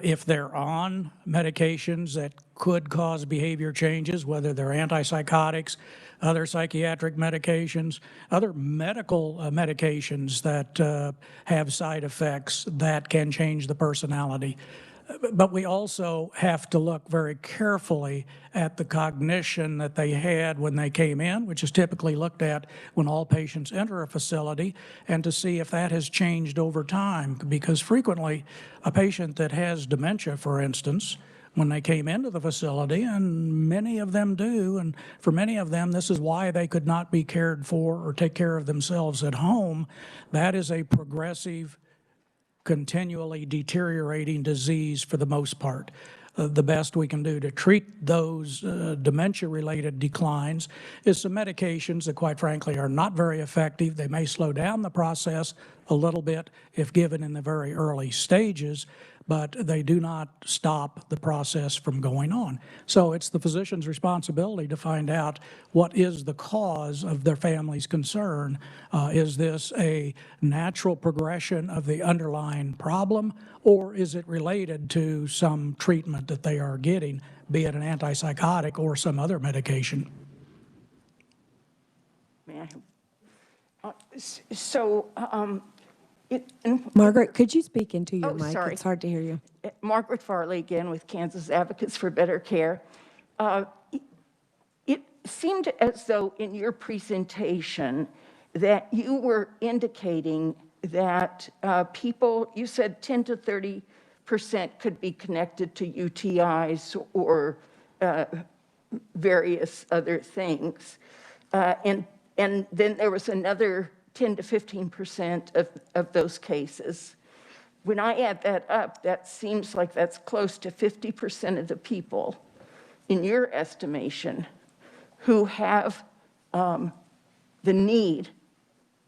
If they're on medications that could cause behavior changes, whether they're antipsychotics, other psychiatric medications, other medical medications that have side effects that can change the personality. But we also have to look very carefully at the cognition that they had when they came in, which is typically looked at when all patients enter a facility, and to see if that has changed over time. Because frequently, a patient that has dementia, for instance, when they came into the facility, and many of them do, and for many of them, this is why they could not be cared for or take care of themselves at home. That is a progressive, continually deteriorating disease for the most part. The best we can do to treat those dementia-related declines is some medications that, quite frankly, are not very effective. They may slow down the process a little bit if given in the very early stages, but they do not stop the process from going on. So it's the physician's responsibility to find out what is the cause of their family's concern. Is this a natural progression of the underlying problem, or is it related to some treatment that they are getting, be it an antipsychotic or some other medication? May I? Margaret, could you speak into your Oh, mic? sorry. It's hard to hear you. Margaret Farley again with Kansas Advocates for Better Care. It seemed as though in your presentation that you were indicating that people, you said 10 to 30% could be connected to UTIs or various other things. And then there was another 10 to 15% of those cases. When I add that up, that seems like that's close to 50% of the people, in your estimation, who have the need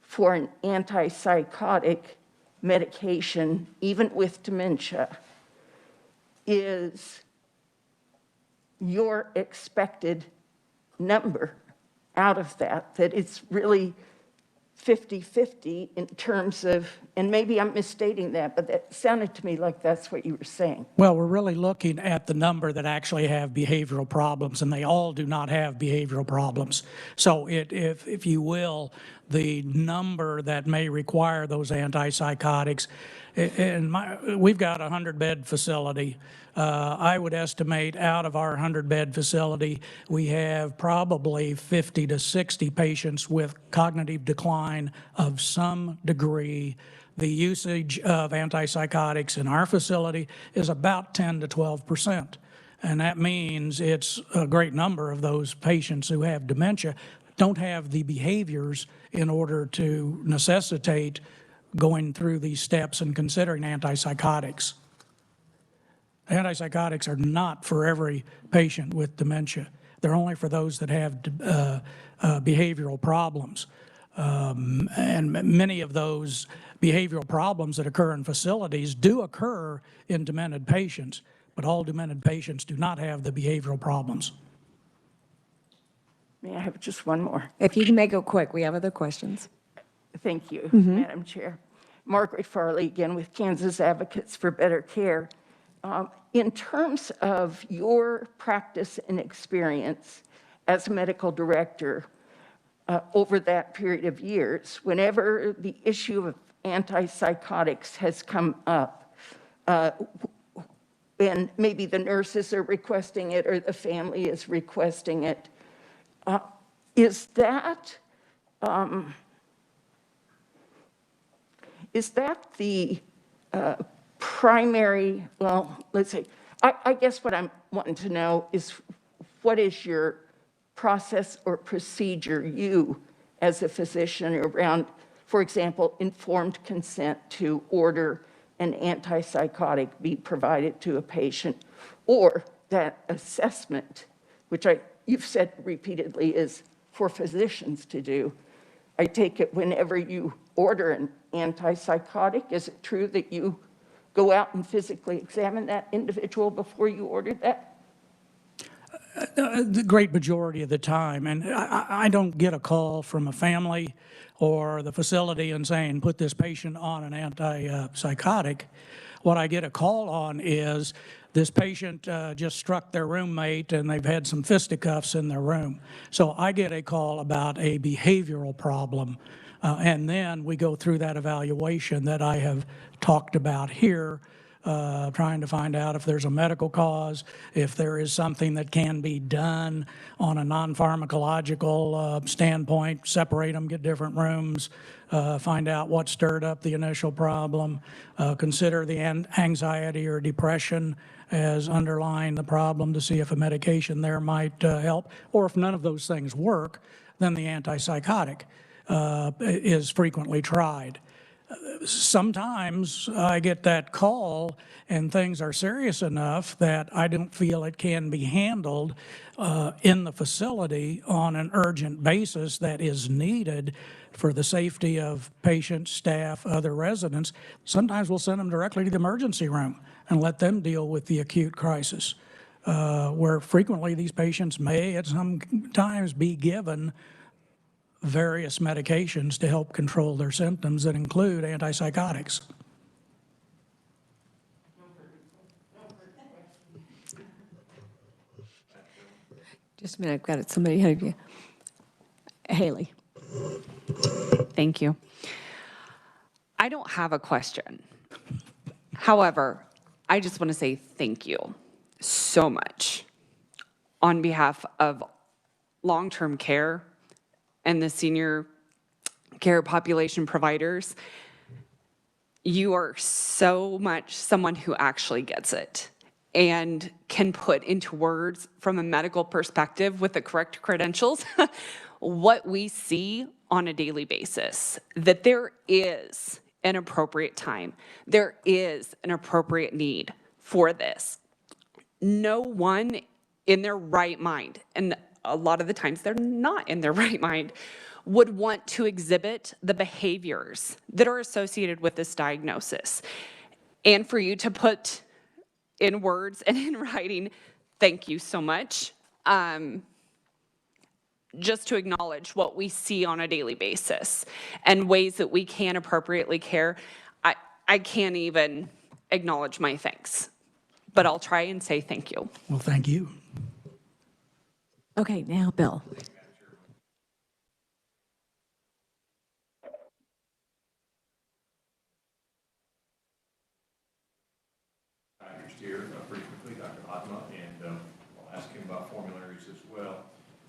for an antipsychotic medication, even with dementia, is your expected number out of that, that it's really 50-50 in terms of, and maybe I'm misstating that, but that sounded to me like that's what you were saying. Well, we're really looking at the number that actually have behavioral problems, and they all do not have behavioral problems. So if you will, the number that may require those antipsychotics, we've got a 100-bed facility. I would estimate out of our 100-bed facility, we have probably 50 to 60 patients with cognitive decline of some degree. The usage of antipsychotics in our facility is about 10 to 12%. And that means it's a great number of those patients who have dementia don't have the behaviors in order to necessitate going through these steps and considering antipsychotics. Antipsychotics are not for every patient with dementia. They're only for those that have behavioral problems. And many of those behavioral problems that occur in facilities do occur in demented patients, but all demented patients do not have the behavioral problems. May I have just one more? If you can make it quick, we have other questions. Thank you, Madam Chair. Margaret Farley again with Kansas Advocates for Better Care. In terms of your practice and experience as a medical director over that period of years, whenever the issue of antipsychotics has come up, and maybe the nurses are requesting it or the family is requesting it, is that the primary, well, let's say, I guess what I'm wanting to know is what is your process or procedure, you as a physician, around, for example, informed consent to order an antipsychotic be provided to a patient, or that assessment, which you've said repeatedly is for physicians to do. I take it whenever you order an antipsychotic, is it true that you go out and physically examine that individual before you order that? The great majority of the time, and I don't get a call from a family or the facility and saying, put this patient on an antipsychotic. What I get a call on is this patient just struck their roommate and they've had some fisticuffs in their room. So I get a call about a behavioral problem. And then we go through that evaluation that I have talked about here, trying to find out if there's a medical cause, if there is something that can be done on a non-pharmacological standpoint, separate them, get different rooms, find out what stirred up the initial problem, consider the anxiety or depression as underlying the problem to see if a medication there might help, or if none of those things work, then the antipsychotic is frequently tried. Sometimes I get that call and things are serious enough that I don't feel it can be handled in the facility on an urgent basis that is needed for the safety of patients, staff, other residents. Sometimes we'll send them directly to the emergency room and let them deal with the acute crisis, where frequently these patients may at some times be given various medications to help control their symptoms that include antipsychotics. Just a minute, I've got it. Somebody ahead of you. Haley. Thank you. I don't have a question. However, I just want to say thank you so much on behalf of long-term care and the senior care population providers. You are so much someone who actually gets it and can put into words from a medical perspective with the correct credentials what we see on a daily basis, that there is an appropriate time, there is an appropriate need for this. No one in their right mind, and a lot of the times they're not in their right mind, would want to exhibit the behaviors that are associated with this diagnosis. And for you to put in words and in writing, thank you so much, just to acknowledge what we see on a daily basis and ways that we can appropriately care, I can't even acknowledge my thanks. But I'll try and say thank you. Well, thank you. Okay, now Bill. Here pretty quickly, Dr. Atma, and I'll ask him about formularies as well.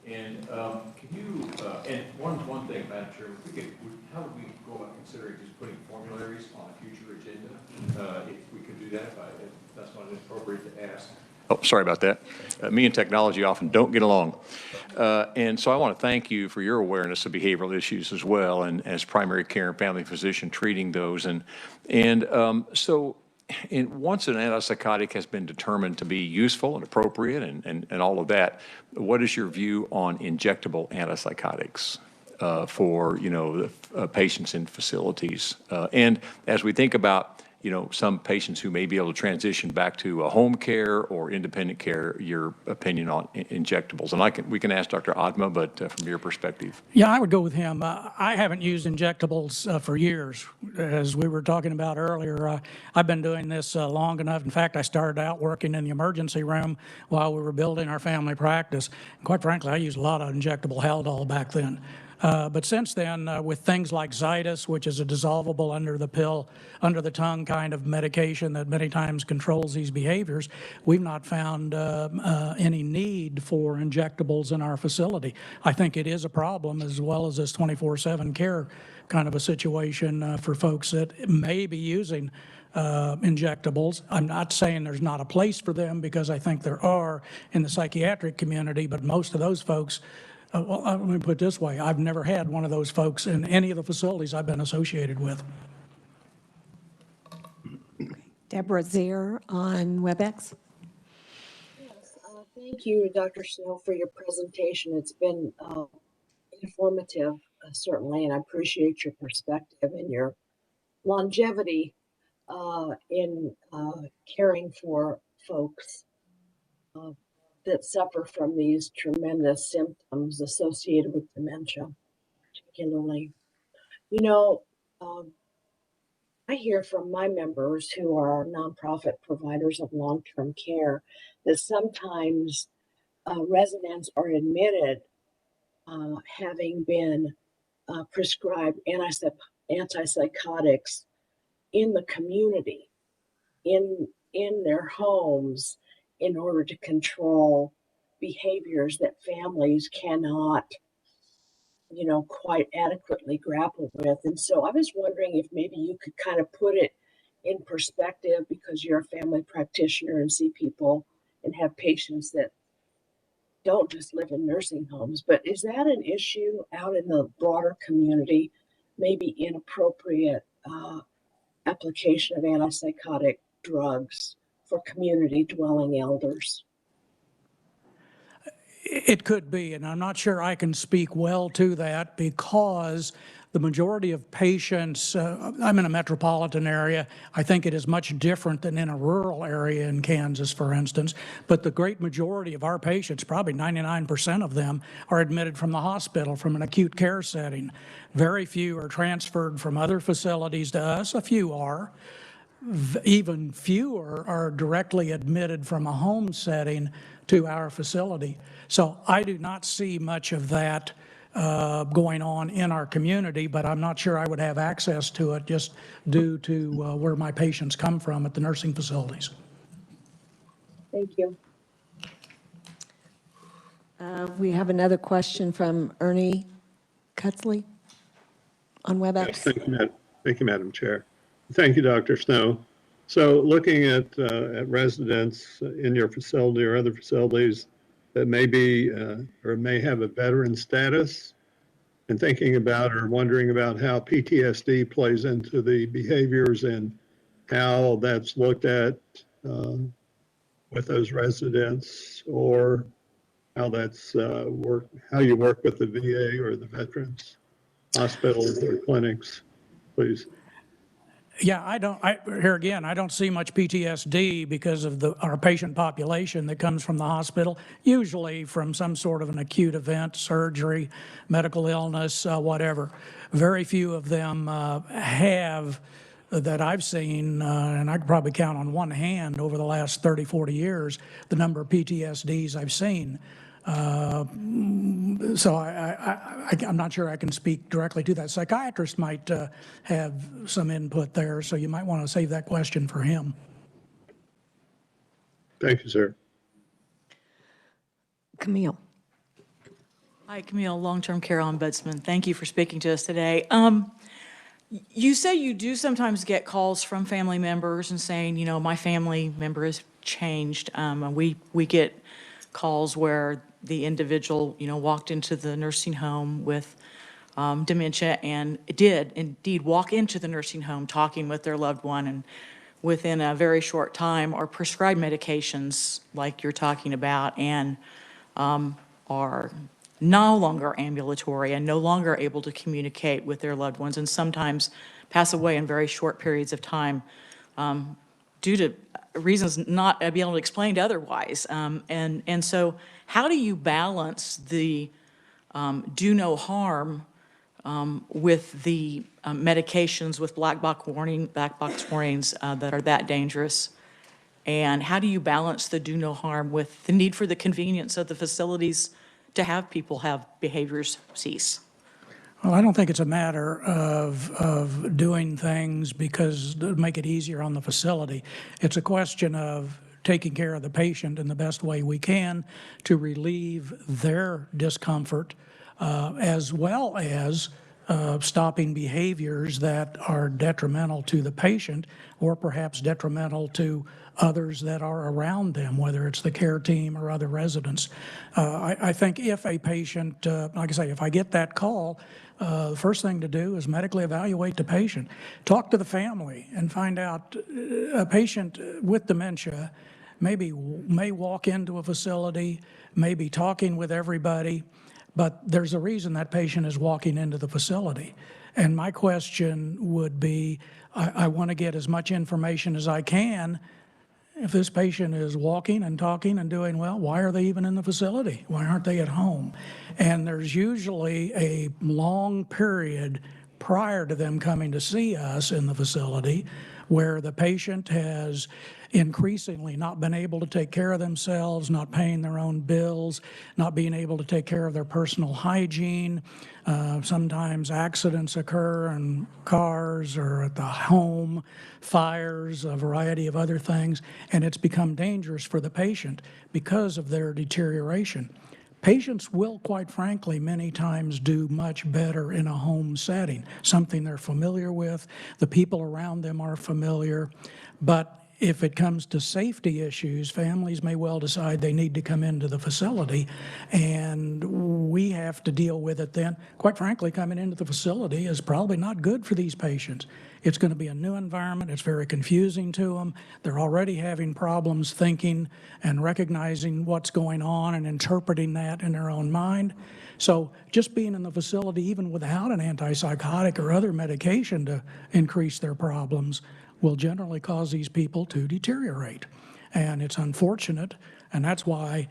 And can you, and one thing, Madam Chairman, how would we go about considering just putting formularies on a future agenda? If we could do that, if that's not appropriate to ask. Oh, sorry about that. Me and technology often don't get along. And so I want to thank you for your awareness of behavioral issues as well, and as primary care and family physician treating those. So once an antipsychotic has been determined to be useful and appropriate and all of that, what is your view on injectable antipsychotics for, the patients in facilities? And as we think about, some patients who may be able to transition back to a home care or independent care, your opinion on injectables. And we can ask Dr. Atma, but from your perspective. Yeah, I would go with him. I haven't used injectables for years. As we were talking about earlier, I've been doing this long enough. In fact, I started out working in the emergency room while we were building our family practice. And quite frankly, I used a lot of injectable Haldol back then. But since then, with things like Zydus, which is a dissolvable under the pill, under the tongue kind of medication that many times controls these behaviors, we've not found any need for injectables in our facility. I think it is a problem, as well as this 24/7 care kind of a situation for folks that may be using injectables. I'm not saying there's not a place for them, because I think there are in the psychiatric community, but most of those folks, well, let me put it this way, I've never had one of those folks in any of the facilities I've been associated with. Deborah Zier on WebEx. Yes, thank you, Dr. Snow, for your presentation. It's been informative, certainly, and I appreciate your perspective and your longevity in caring for folks that suffer from these tremendous symptoms associated with dementia, particularly. You know, um, I hear from my members who are nonprofit providers of long-term care that sometimes residents are admitted having been prescribed antipsychotics in the community, in their homes, in order to control behaviors that families cannot, quite adequately grapple with. And so I was wondering if maybe you could kind of put it in perspective, because you're a family practitioner and see people and have patients that don't just live in nursing homes, but is that an issue out in the broader community? Maybe inappropriate application of antipsychotic drugs for community dwelling elders? It could be, and I'm not sure I can speak well to that because the majority of patients, I'm in a metropolitan area. I think it is much different than in a rural area in Kansas, for instance. But the great majority of our patients, probably 99% of them, are admitted from the hospital, from an acute care setting. Very few are transferred from other facilities to us. A few are. Even fewer are directly admitted from a home setting to our facility. So I do not see much of that going on in our community, but I'm not sure I would have access to it just due to where my patients come from at the nursing facilities. Thank you. We have another question from Ernie Cutzley on WebEx. Yes, thank you, Madam Chair. Thank you, Dr. Snow. So looking at residents in your facility or other facilities that may be or may have a veteran status, and thinking about or wondering about how PTSD plays into the behaviors and how that's looked at with those residents, or how that's how you work with the VA or the veterans hospitals or clinics, please. Yeah, here again, I don't see much PTSD because of our patient population that comes from the hospital, usually from some sort of an acute event, surgery, medical illness, whatever. Very few of them have, that I've seen, and I could probably count on one hand over the last 30, 40 years, the number of PTSDs I've seen. So I'm not sure I can speak directly to that. Psychiatrist might have some input there, so you might want to save that question for him. Thank you, sir. Camille. Hi, Camille, Long-Term Care Ombudsman. Thank you for speaking to us today. You say you do sometimes get calls from family members and saying, my family member has changed. We get calls where the individual, walked into the nursing home with dementia and did indeed walk into the nursing home talking with their loved one, and within a very short time are prescribed medications like you're talking about, and are no longer ambulatory and no longer able to communicate with their loved ones, and sometimes pass away in very short periods of time due to reasons not being able to explain otherwise. And so how do you balance the do no harm with the medications with black box warnings that are that dangerous? And how do you balance the do no harm with the need for the convenience of the facilities to have people have behaviors cease? Well, I don't think it's a matter of doing things because to make it easier on the facility. It's a question of taking care of the patient in the best way we can to relieve their discomfort, as well as stopping behaviors that are detrimental to the patient or perhaps detrimental to others that are around them, whether it's the care team or other residents. I think if a patient, like I say, if I get that call, the first thing to do is medically evaluate the patient. Talk to the family and find out a patient with dementia may walk into a facility, may be talking with everybody, but there's a reason that patient is walking into the facility. And my question would be, I want to get as much information as I can. If this patient is walking and talking and doing well, why are they even in the facility? Why aren't they at home? And there's usually a long period prior to them coming to see us in the facility, where the patient has increasingly not been able to take care of themselves, not paying their own bills, not being able to take care of their personal hygiene. Sometimes accidents occur in cars or at the home, fires, a variety of other things, and it's become dangerous for the patient because of their deterioration. Patients will, quite frankly, many times do much better in a home setting, something they're familiar with, the people around them are familiar, but if it comes to safety issues, families may well decide they need to come into the facility, and we have to deal with it then. Quite frankly, coming into the facility is probably not good for these patients. It's going to be a new environment. It's very confusing to them. They're already having problems thinking and recognizing what's going on and interpreting that in their own mind. So just being in the facility, even without an antipsychotic or other medication to increase their problems, will generally cause these people to deteriorate. And it's unfortunate, and that's why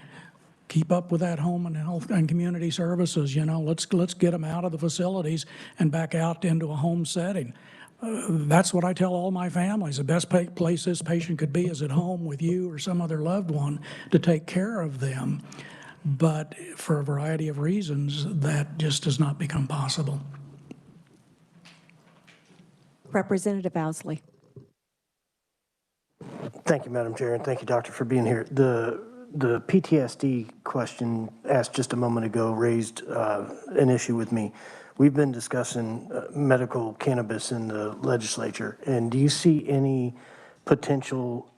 keep up with that home and health and community services. You know, let's get them out of the facilities and back out into a home setting. That's what I tell all my families. The best place this patient could be is at home with you or some other loved one to take care of them. But for a variety of reasons, that just does not become possible. Representative Owsley. Thank you, Madam Chair, and thank you, Doctor, for being here. The PTSD question asked just a moment ago raised an issue with me. We've been discussing medical cannabis in the legislature, and do you see any potential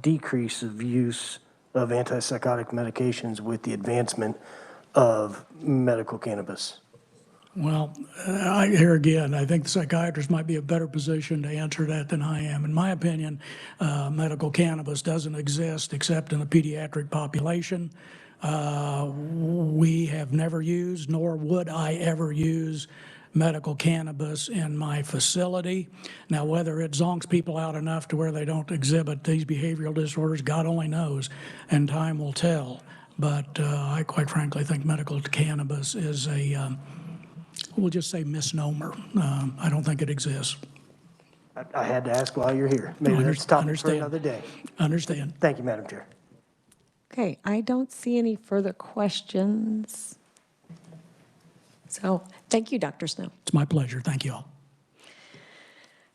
decrease of use of antipsychotic medications with the advancement of medical cannabis? Well, here again, I think the psychiatrist might be a better position to answer that than I am. In my opinion, medical cannabis doesn't exist except in the pediatric population. We have never used, nor would I ever use, medical cannabis in my facility. Now, whether it zonks people out enough to where they don't exhibit these behavioral disorders, God only knows, and time will tell. But I quite frankly think medical cannabis is a we'll just say misnomer. I don't think it exists. I had to ask while you're here. Maybe that's a topic for another day. Understand. Thank you, Madam Chair. Okay, I don't see any further questions. So thank you, Dr. Snow. It's my pleasure. Thank you all.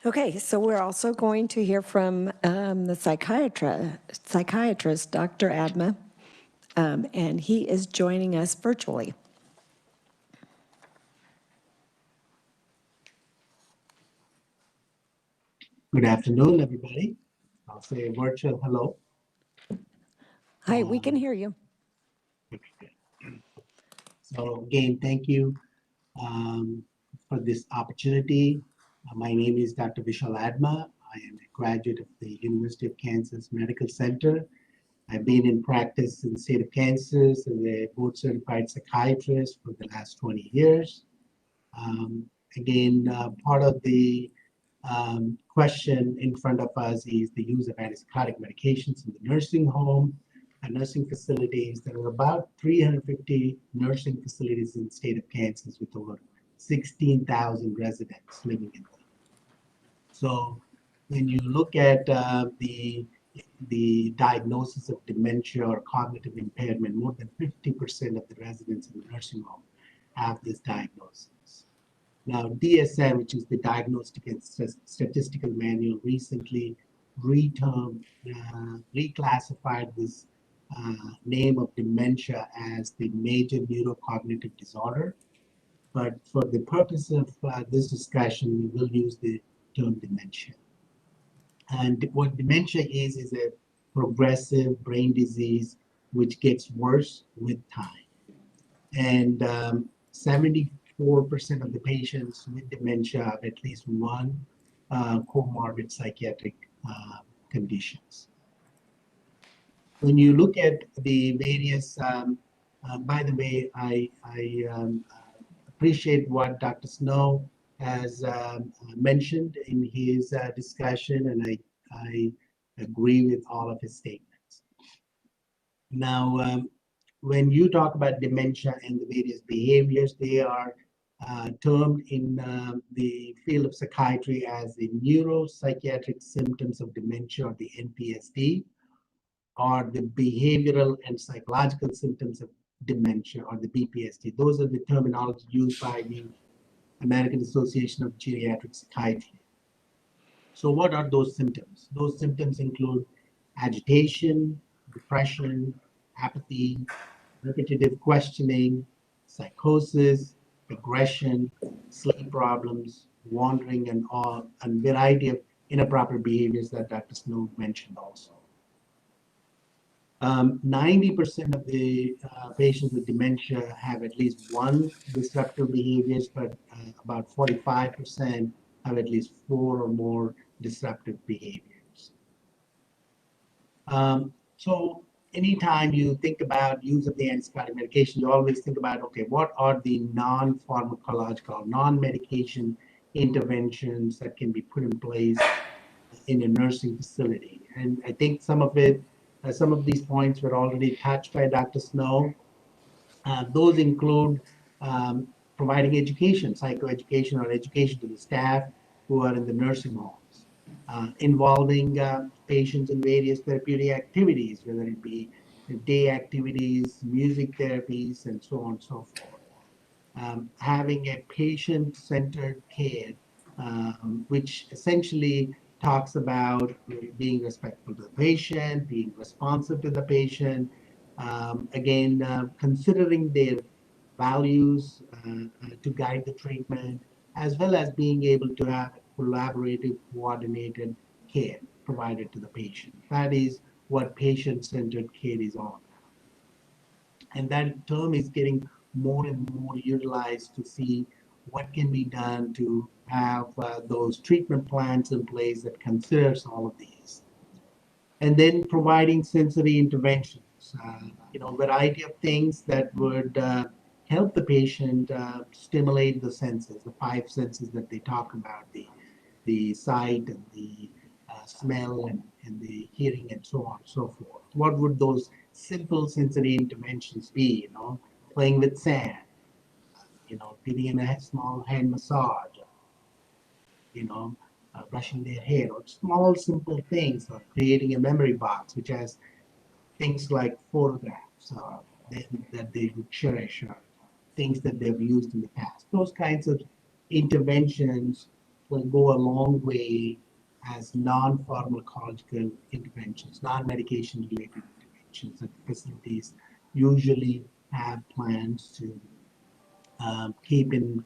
Okay, so we're also going to hear from the psychiatrist, Dr. Adma, and he is joining us virtually. Good afternoon, everybody. I'll say a virtual hello. Hi, we can hear you. So again, thank you for this opportunity. My name is Dr. Vishal Adma. I am a graduate of the University of Kansas Medical Center. I've been in practice in the state of Kansas as a board-certified psychiatrist for the last 20 years. Part of the question in front of us is the use of antipsychotic medications in the nursing home and nursing facilities. There are about 350 nursing facilities in the state of Kansas with over 16,000 residents living in them. So when you look at the diagnosis of dementia or cognitive impairment, more than 50% of the residents in the nursing home have this diagnosis. Now, DSM, which is the Diagnostic and Statistical Manual, recently reclassified this name of dementia as the major neurocognitive disorder. But for the purpose of this discussion, we will use the term dementia. And what dementia is a progressive brain disease which gets worse with time. And 74% of the patients with dementia have at least one comorbid psychiatric conditions. When you look at the various, by the way, I appreciate what Dr. Snow has mentioned in his discussion, and I agree with all of his statements. Now, when you talk about dementia and the various behaviors, they are termed in the field of psychiatry as the neuropsychiatric symptoms of dementia, or the NPSD, or the behavioral and psychological symptoms of dementia, or the BPSD. Those are the terminology used by the American Association of Geriatric Psychiatry. So what are those symptoms? Those symptoms include agitation, depression, apathy, repetitive questioning, psychosis, aggression, sleep problems, wandering, and variety of inappropriate behaviors that Dr. Snow mentioned also. 90% of the patients with dementia have at least one disruptive behaviors, but about 45% have at least 4 or more disruptive behaviors. So anytime you think about use of the antipsychotic medication, you always think about, okay, what are the non-pharmacological, non-medication interventions that can be put in place in a nursing facility? And I think some of these points were already touched by Dr. Snow. Those include providing education, psychoeducation, or education to the staff who are in the nursing homes, involving patients in various therapeutic activities, whether it be day activities, music therapies, and so on and so forth. Having a patient-centered care, which essentially talks about being respectful to the patient, being responsive to the patient, again, considering their values to guide the treatment, as well as being able to have collaborative, coordinated care provided to the patient. That is what patient-centered care is all about. And that term is getting more and more utilized to see what can be done to have those treatment plans in place that considers all of these. And then providing sensory interventions, variety of things that would help the patient stimulate the senses, the 5 senses that they talk about, the sight and the smell and the hearing and so on and so forth. What would those simple sensory interventions be? Playing with sand, giving them a small hand massage, brushing their hair, or small simple things, or creating a memory box which has things like photographs that they would cherish, or things that they've used in the past. Those kinds of interventions will go a long way as non-pharmacological interventions, non-medication related interventions that the facilities usually have plans to keep in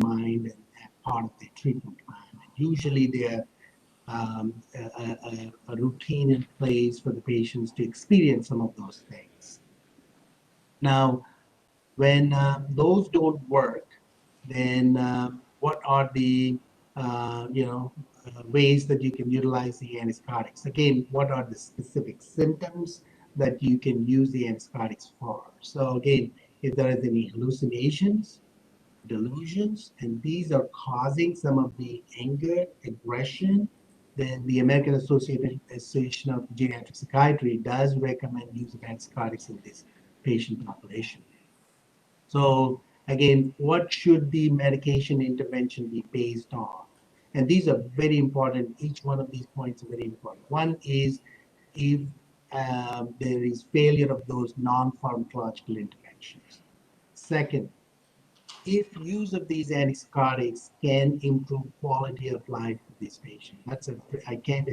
mind and have part of their treatment plan. And usually they're a routine in place for the patients to experience some of those things. Now, when those don't work, then what are the ways that you can utilize the antipsychotics? Again, what are the specific symptoms that you can use the antipsychotics for? So again, if there is any hallucinations, delusions, and these are causing some of the anger, aggression, then the American Association of Geriatric Psychiatry does recommend use of antipsychotics in this patient population. So again, what should the medication intervention be based on? And these are very important. Each one of these points are very important. One is if there is failure of those non-pharmacological interventions. Second, if use of these antipsychotics can improve quality of life for these patients. I can't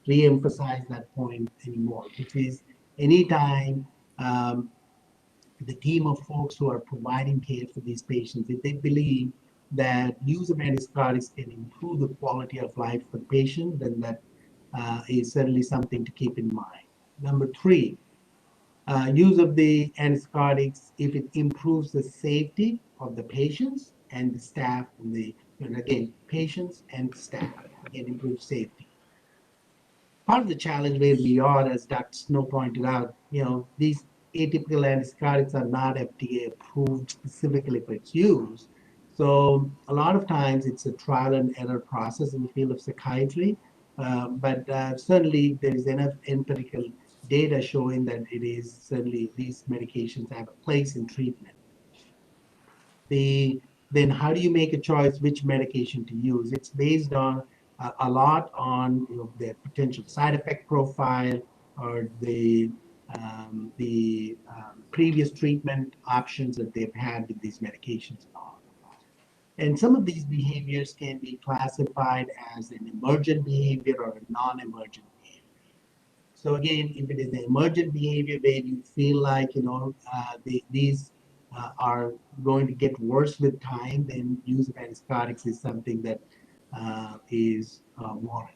re-emphasize that point anymore, which is anytime the team of folks who are providing care for these patients, if they believe that use of antipsychotics can improve the quality of life for the patient, then that is certainly something to keep in mind. Number 3, use of the antipsychotics, if it improves the safety of the patients and the staff, and again, patients and staff, again, improve safety. Part of the challenge where we are, as Dr. Snow pointed out, these atypical antipsychotics are not FDA approved specifically for its use. So a lot of times it's a trial and error process in the field of psychiatry, but certainly there is enough empirical data showing that it is certainly these medications have a place in treatment. The then how do you make a choice which medication to use? It's based on a lot on their potential side effect profile or the previous treatment options that they've had with these medications and all. And some of these behaviors can be classified as an emergent behavior or a non-emergent behavior. So again, if it is an emergent behavior where you feel like these are going to get worse with time, then use of antipsychotics is something that is warranted.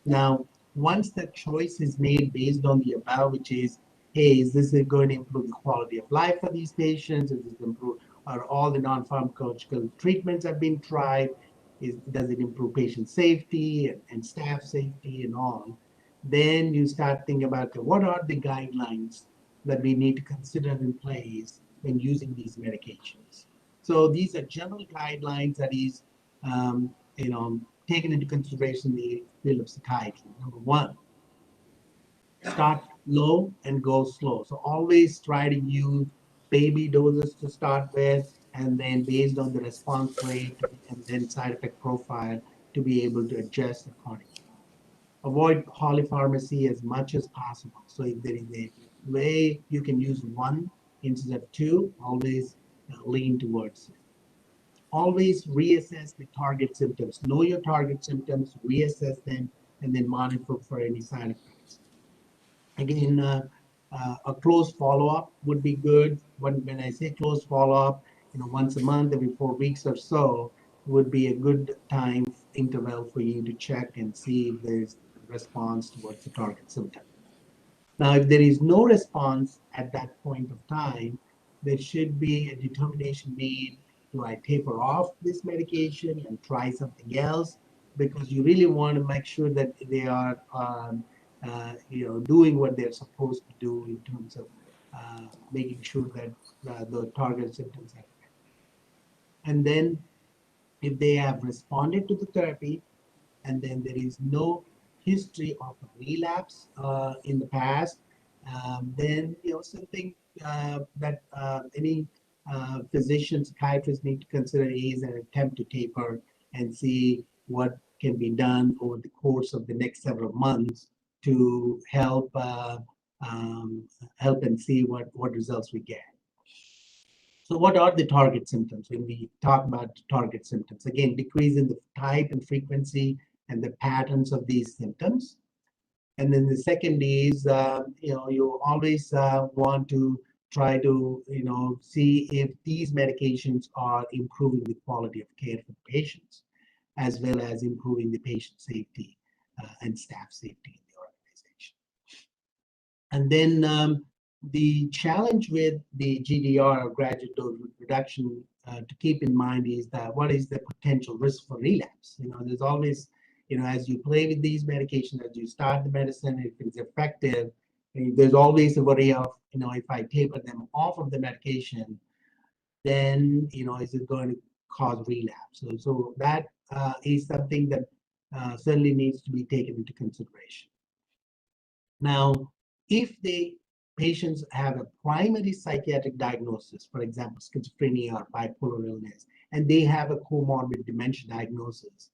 Now, once the choice is made based on the above, which is, hey, is this going to improve the quality of life for these patients? Is this improve, are all the non-pharmacological treatments have been tried? Does it improve patient safety and staff safety and all? Then you start thinking about what are the guidelines that we need to consider in place when using these medications. So these are general guidelines that is, taken into consideration in the field of psychiatry. Number one, start low and go slow. So always try to use baby doses to start with, and then based on the response rate and then side effect profile to be able to adjust accordingly. Avoid polypharmacy as much as possible. So if there is a way you can use one instead of two, always lean towards it. Always reassess the target symptoms. Know your target symptoms, reassess them, and then monitor for any side effects. Again, a close follow-up would be good. When I say close follow-up, once a month, every 4 weeks or so, would be a good time interval for you to check and see if there's a response towards the target symptom. Now, if there is no response at that point of time, there should be a determination made, do I taper off this medication and try something else? Because you really want to make sure that they are doing what they're supposed to do in terms of making sure that the target symptoms are met. And then if they have responded to the therapy and then there is no history of a relapse in the past, then something that any physician, psychiatrist need to consider is an attempt to taper and see what can be done over the course of the next several months to help help and see what results we get. So what are the target symptoms? When we talk about target symptoms, again, decrease in the type and frequency and the patterns of these symptoms. And then the second is, you always want to try to, see if these medications are improving the quality of care for the patients, as well as improving the patient safety and staff safety in the organization. And then the challenge with the GDR, or graduate dose reduction, to keep in mind is that what is the potential risk for relapse? There's always, as you play with these medications, as you start the medicine, if it's effective, there's always a worry of, if I taper them off of the medication, then, is it going to cause relapse? So that is something that certainly needs to be taken into consideration. Now, if the patients have a primary psychiatric diagnosis, for example, schizophrenia or bipolar illness, and they have a comorbid dementia diagnosis,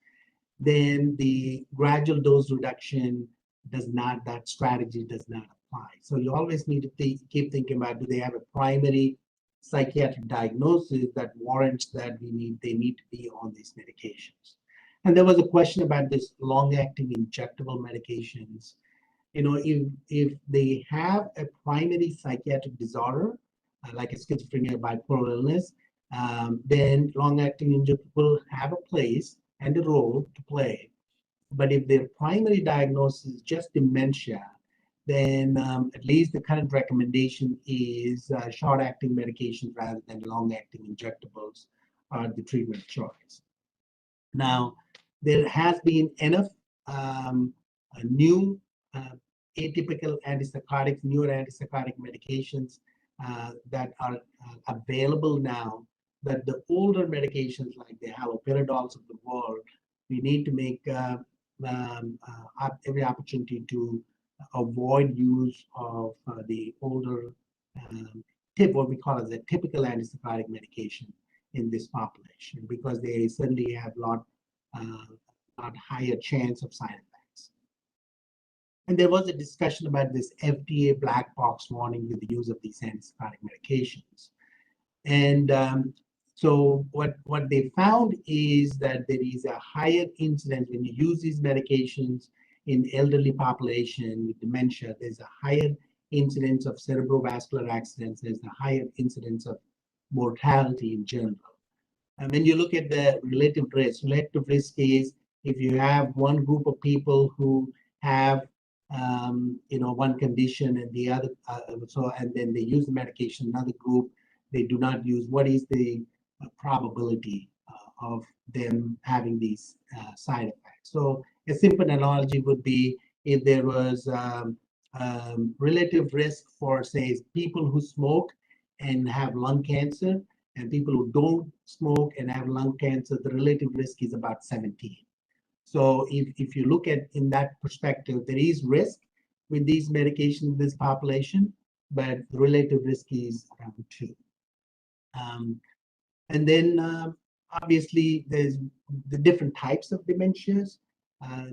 then the gradual dose reduction that strategy does not apply. So you always need to keep thinking about, do they have a primary psychiatric diagnosis that warrants that they need to be on these medications? And there was a question about this long-acting injectable medications. If they have a primary psychiatric disorder, like a schizophrenia or bipolar illness, then long-acting injectable have a place and a role to play. But if their primary diagnosis is just dementia, then at least the current recommendation is short-acting medications rather than long-acting injectables are the treatment choice. Now, there has been enough new atypical antipsychotics, newer antipsychotic medications that are available now, that the older medications like the halopiridols of the world, we need to make every opportunity to avoid use of the older what we call as a typical antipsychotic medication, in this population because they certainly have lot higher chance of side effects. And there was a discussion about this FDA black box warning with the use of these antipsychotic medications. And so what they found is that there is a higher incidence when you use these medications in elderly population with dementia. There's a higher incidence of cerebrovascular accidents. There's a higher incidence of mortality in general. And when you look at the relative risk is if you have one group of people who have one condition and the other, and then they use the medication, another group they do not use, what is the probability of them having these side effects? So a simple analogy would be if there was relative risk for, say, people who smoke and have lung cancer and people who don't smoke and have lung cancer, the relative risk is about 17. So if you look at in that perspective, there is risk with these medications in this population, but the relative risk is around 2. And then obviously there's the different types of dementias.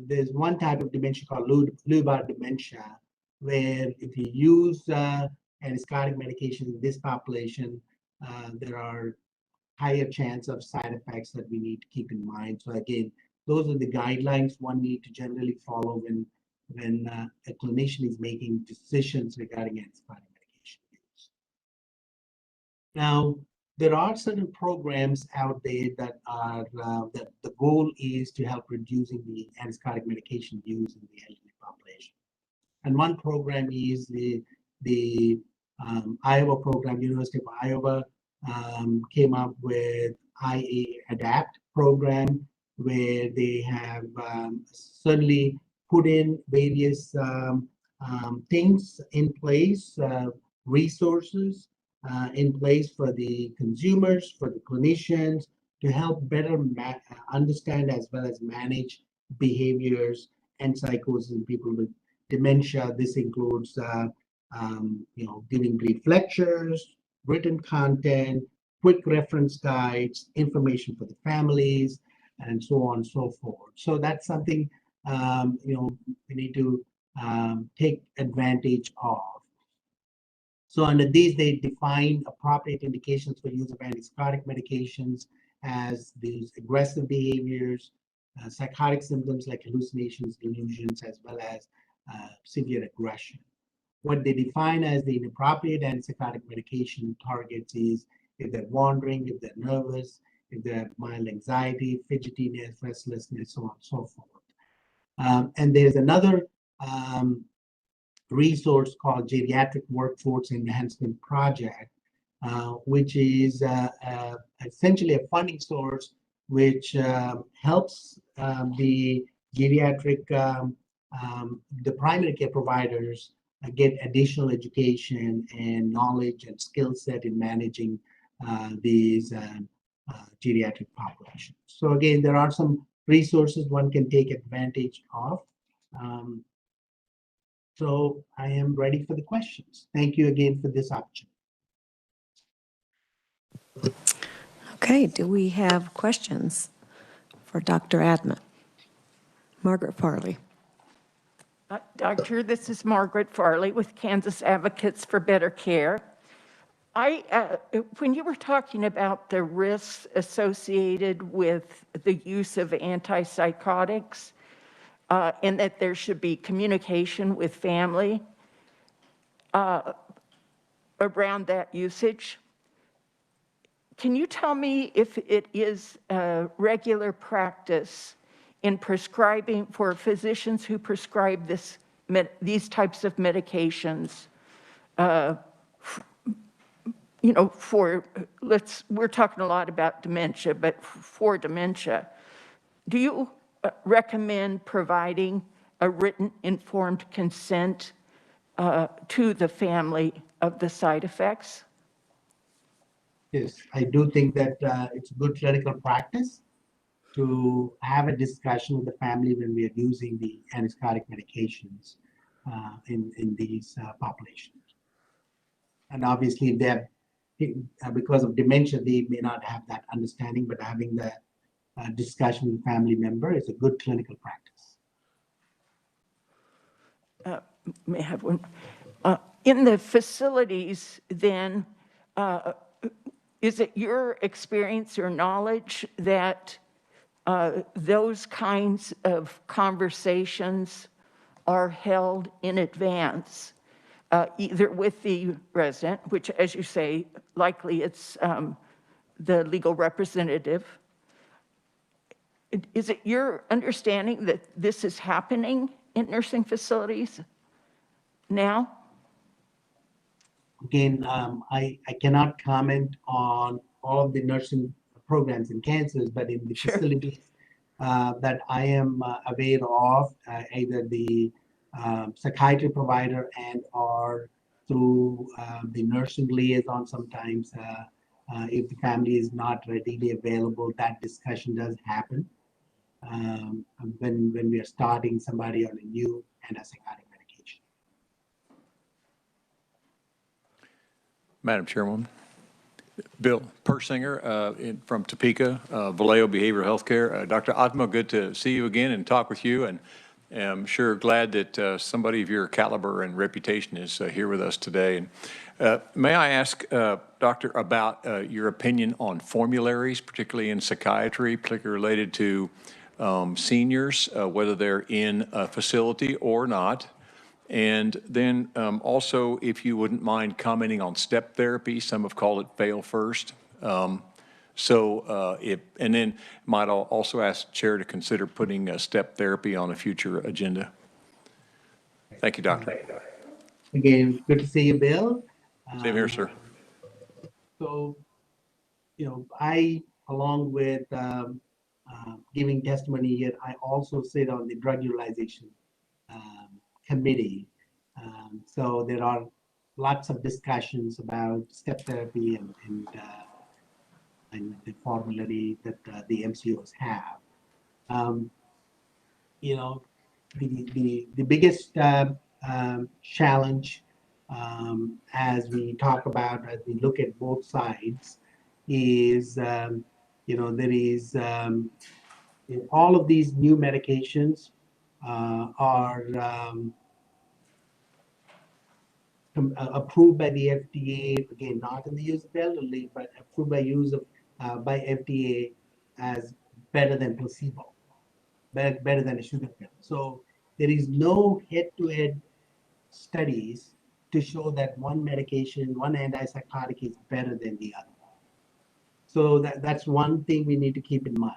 There's one type of dementia called Lewy dementia, where if you use antipsychotic medication in this population, there are higher chance of side effects that we need to keep in mind. So again, those are the guidelines one need to generally follow when a clinician is making decisions regarding antipsychotic medication use. Now, there are certain programs out there that are that the goal is to help reducing the antipsychotic medication use in the elderly population. And one program is the Iowa program. University of Iowa came up with IA Adapt program, where they have certainly put in various things in place, resources in place for the consumers, for the clinicians, to help better understand as well as manage behaviors and psychosis in people with dementia. This includes giving brief lectures, written content, quick reference guides, information for the families, and so on and so forth. So that's something we need to take advantage of. So under these, they define appropriate indications for use of antipsychotic medications as these aggressive behaviors, psychotic symptoms like hallucinations, delusions, as well as severe aggression. What they define as the inappropriate antipsychotic medication targets is if they're wandering, if they're nervous, if they have mild anxiety, fidgetiness, restlessness, so on and so forth. And there's another resource called Geriatric Workforce Enhancement Project, which is essentially a funding source which helps the geriatric, the primary care providers get additional education and knowledge and skill set in managing these geriatric populations. So again, there are some resources one can take advantage of. So I am ready for the questions. Thank you again for this opportunity. Okay, do we have questions for Dr. Adman? Margaret Farley. Doctor, this is Margaret Farley with Kansas Advocates for Better Care. When you were talking about the risks associated with the use of antipsychotics, and that there should be communication with family around that usage, can you tell me if it is a regular practice in prescribing for physicians who prescribe these types of medications, we're talking a lot about dementia, but for dementia, do you recommend providing a written informed consent to the family of the side effects? Yes, I do think that it's good clinical practice to have a discussion with the family when we are using the antipsychotic medications in these populations. And obviously, because of dementia, they may not have that understanding, but having the discussion with family member is a good clinical practice. May I have one? In the facilities, then, is it your experience or knowledge that those kinds of conversations are held in advance, either with the resident, which, as you say, likely it's the legal representative? Is it your understanding that this is happening in nursing facilities now? Again, I cannot comment on all of the nursing programs in Kansas, but in the facilities that I am aware of, either the psychiatry provider and or through the nursing liaison sometimes, if the family is not readily available, that discussion does happen when we are starting somebody on a new antipsychotic medication. Madam Chairwoman. Bill Persinger from Topeka, Vallejo Behavioral Healthcare. Dr. Atma, good to see you again and talk with you. And I'm sure glad that somebody of your caliber and reputation is here with us today. And may I ask, Doctor, about your opinion on formularies, particularly in psychiatry, particularly related to seniors, whether they're in a facility or not? And then also, if you wouldn't mind commenting on step therapy, some have called it fail first. And then might also ask the chair to consider putting step therapy on a future agenda. Thank you, Doctor. Again, good to see you, Bill. Same here, sir. So, I, along with giving testimony here, I also sit on the drug utilization committee. So there are lots of discussions about step therapy and the formulary that the MCOs have. The biggest challenge as we talk about, as we look at both sides, is there is all of these new medications are approved by the FDA, again, not in the use of the elderly, but approved by use of by FDA as better than placebo, better than a sugar pill. So there is no head-to-head studies to show that one medication, one antipsychotic is better than the other. So that's one thing we need to keep in mind.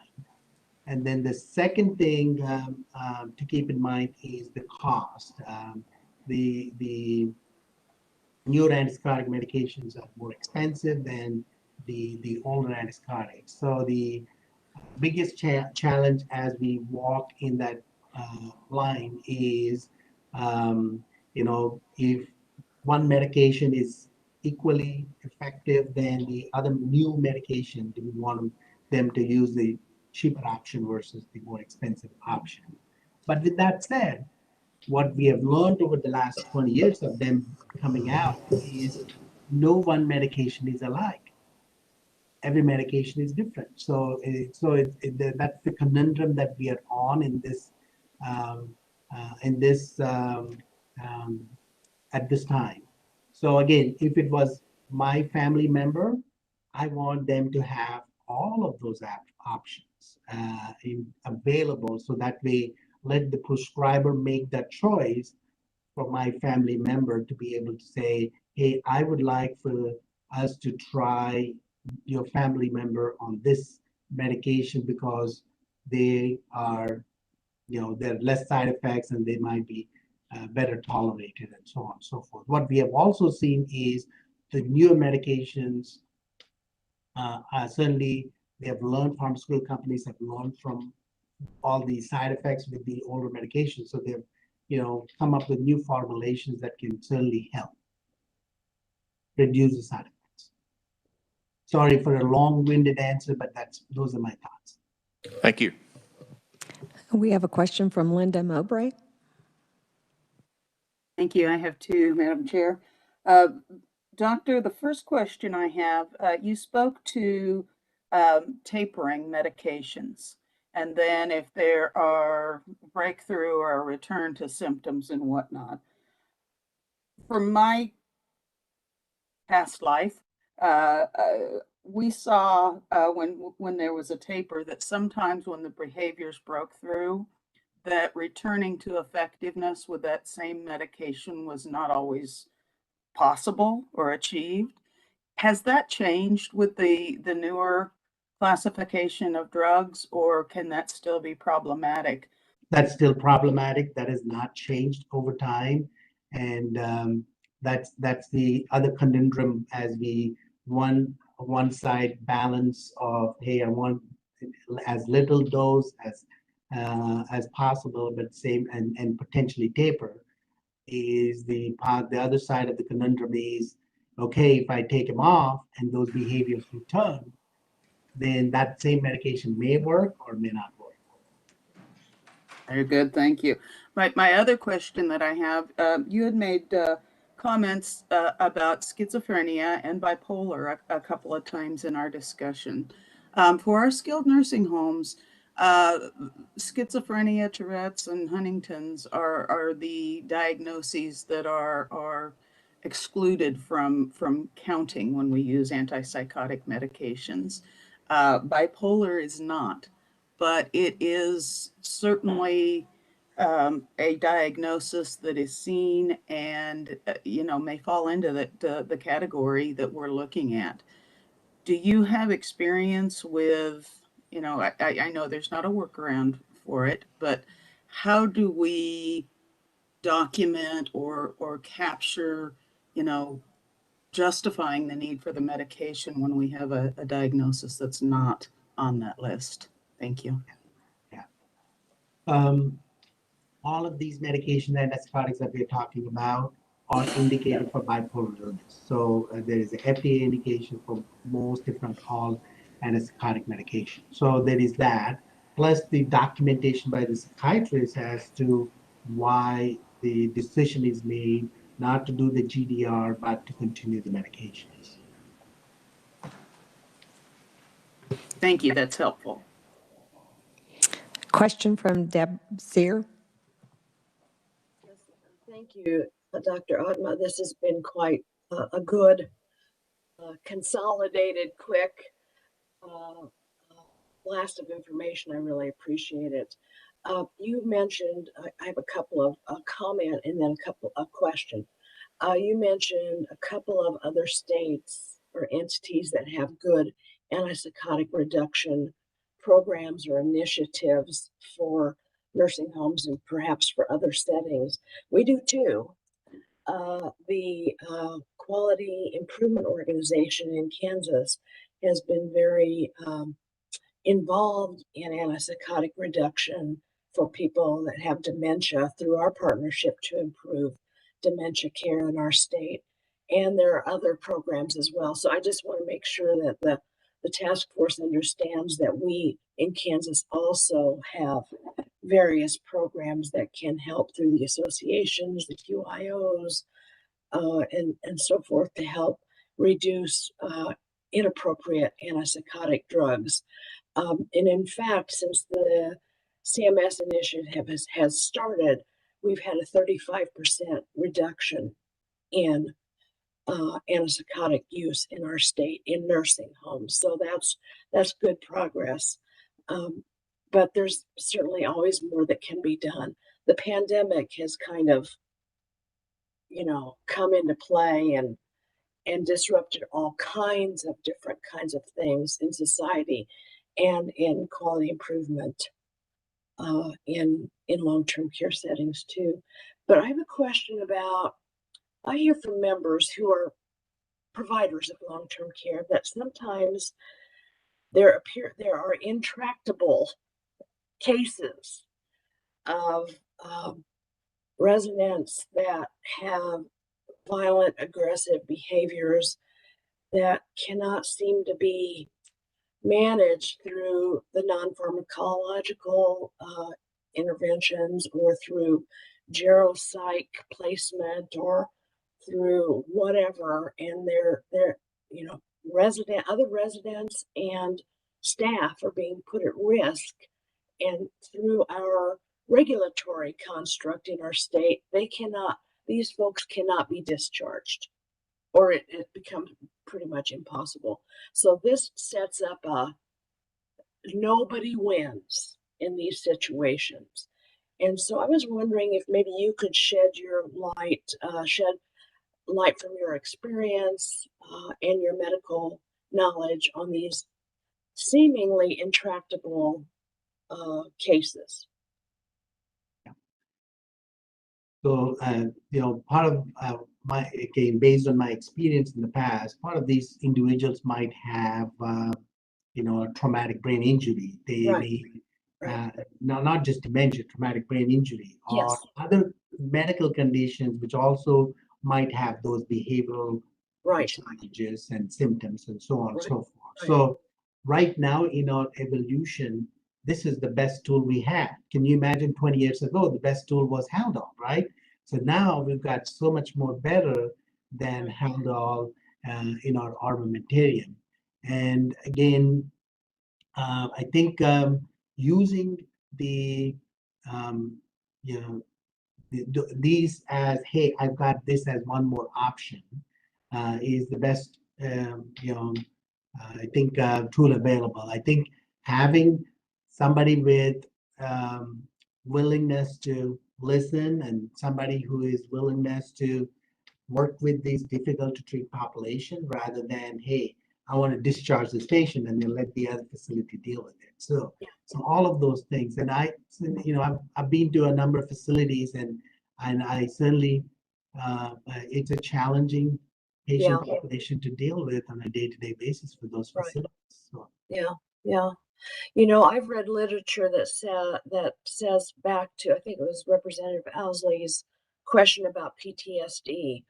And then the second thing to keep in mind is the cost. The newer antipsychotic medications are more expensive than the older antipsychotics. So the biggest challenge as we walk in that line is, if one medication is equally effective than the other new medication, do we want them to use the cheaper option versus the more expensive option? But with that said, what we have learned over the last 20 years of them coming out is no one medication is alike. Every medication is different. So that's the conundrum that we are on in this at this time. So again, if it was my family member, I want them to have all of those options available, so that way let the prescriber make that choice for my family member to be able to say, hey, I would like for us to try your family member on this medication because they are, there are less side effects and they might be better tolerated and so on and so forth. What we have also seen is the newer medications, certainly they have learned, pharmaceutical companies have learned from all the side effects with the older medications. So they've, come up with new formulations that can certainly help reduce the side effects. Sorry for a long-winded answer, but those are my thoughts. Thank you. We have a question from Linda Mowbray. Thank you. I have two, Madam Chair. Doctor, the first question I have, you spoke to tapering medications, and then if there are breakthrough or return to symptoms and whatnot. For my past life, we saw when there was a taper that sometimes when the behaviors broke through, that returning to effectiveness with that same medication was not always possible or achieved. Has that changed with the newer classification of drugs, or can that still be problematic? That's still problematic. That has not changed over time. And that's the other conundrum as we one side balance of, hey, I want as little dose as possible, but same and potentially taper is the part. The other side of the conundrum is, okay, if I take them off and those behaviors return, then that same medication may work or may not work. Very good, thank you. My other question that I have, you had made comments about schizophrenia and bipolar a couple of times in our discussion. For our skilled nursing homes, schizophrenia, Tourette's, and Huntington's are the diagnoses that are excluded from counting when we use antipsychotic medications. Bipolar is not, but it is certainly a diagnosis that is seen and may fall into the category that we're looking at. Do you have experience with, I know there's not a workaround for it, but how do we document or capture, justifying the need for the medication when we have a diagnosis that's not on that list? Thank you. Yeah. All of these medication antipsychotics that we're talking about are indicated for bipolar illness. So there is an FDA indication for most, if not all, antipsychotic medication. So there is that, plus the documentation by the psychiatrist as to why the decision is made not to do the GDR, but to continue the medications. Thank you, that's helpful. Question from Deb Zier. Thank you, Dr. Atma. This has been quite a good, consolidated, quick blast of information. I really appreciate it. You mentioned, I have a couple of comment and then a couple of question. You mentioned a couple of other states or entities that have good antipsychotic reduction programs or initiatives for nursing homes and perhaps for other settings. We do too. The Quality Improvement Organization in Kansas has been very involved in antipsychotic reduction for people that have dementia through our partnership to improve dementia care in our state. And there are other programs as well. So I just want to make sure that the task force understands that we in Kansas also have various programs that can help through the associations, the QIOs, and so forth to help reduce inappropriate antipsychotic drugs. And in fact, since the CMS initiative has started, we've had a 35% reduction in antipsychotic use in our state in nursing homes. So that's good progress. But there's certainly always more that can be done. The pandemic has kind of, come into play and disrupted all kinds of different kinds of things in society and in quality improvement in long-term care settings too. But I have a question about, I hear from members who are providers of long-term care that sometimes there are intractable cases of residents that have violent, aggressive behaviors that cannot seem to be managed through the non-pharmacological interventions or through geropsych placement or through whatever, and they're, you know, other residents and staff are being put at risk. And through our regulatory construct in our state, these folks cannot be discharged, or it becomes pretty much impossible. So this sets up nobody wins in these situations. And so I was wondering if maybe you could shed light from your experience and your medical knowledge on these seemingly intractable cases. So, part of based on my experience in the past, part of these individuals might have, a traumatic brain injury. They may, not just dementia, traumatic brain injury, or other medical conditions which also might have those behavioral challenges and symptoms and so on and so forth. So, right now in our evolution, this is the best tool we have. Can you imagine 20 years ago, the best tool was Haldol, right? So now we've got so much more better than Haldol in our armamentarium. And again, I think using the, these as, hey, I've got this as one more option is the best, I think tool available. I think having somebody with willingness to listen and somebody who is willingness to work with these difficult to treat population rather than, hey, I want to discharge this patient and then let the other facility deal with it. So all of those things. And I've been to a number of facilities and I certainly, it's a challenging patient population to deal with on a day-to-day basis for those facilities. So. Yeah. I've read literature that says back to, I think it was Representative Owsley's question about PTSD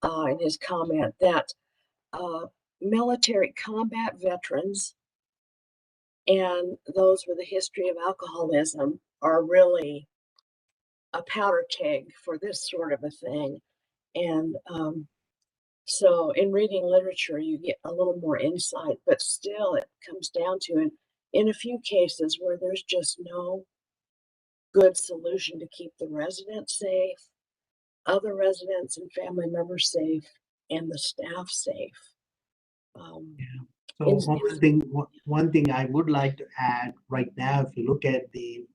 in his comment that military combat veterans and those with a history of alcoholism are really a powder keg for this sort of a thing. And so in reading literature, you get a little more insight, but still it comes down to, in a few cases where there's just no good solution to keep the residents safe, other residents and family members safe, and the staff safe. So one thing I would like to add right now, if you look at the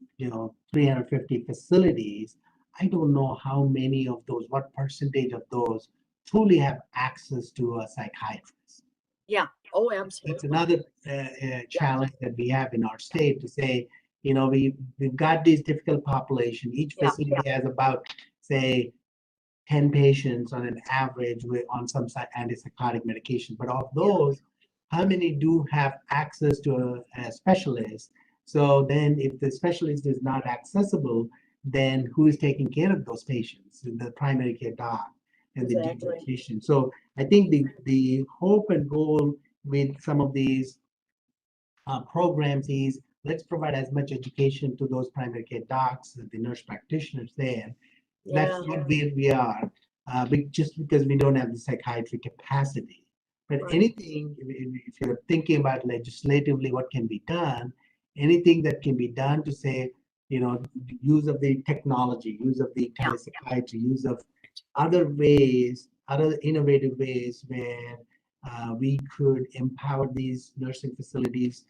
350 facilities, I don't know how many of those, what percentage of those truly have access to a psychiatrist. Yeah. Oh, absolutely. That's another challenge that we have in our state to say, we've got these difficult population. Each facility has about, say, 10 patients on an average on some antipsychotic medication. But of those, how many do have access to a specialist? So then if the specialist is not accessible, then who is taking care of those patients? The primary care doc and the pediatrician. So I think the hope and goal with some of these programs is let's provide as much education to those primary care docs, the nurse practitioners there. That's not where we are, just because we don't have the psychiatry capacity. But anything, if you're thinking about legislatively what can be done, anything that can be done to say, use of the technology, use of the telepsychiatry, use of other ways, other innovative ways where we could empower these nursing facilities,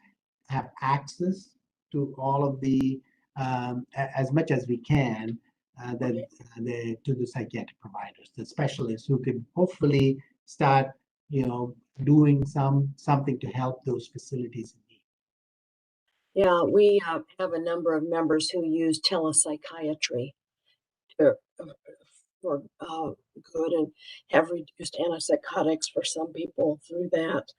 have access to all of the, as much as we can, to the psychiatric providers, the specialists who can hopefully start, doing something to help those facilities in need. Yeah, we have a number of members who use telepsychiatry for good and have reduced antipsychotics for some people through that.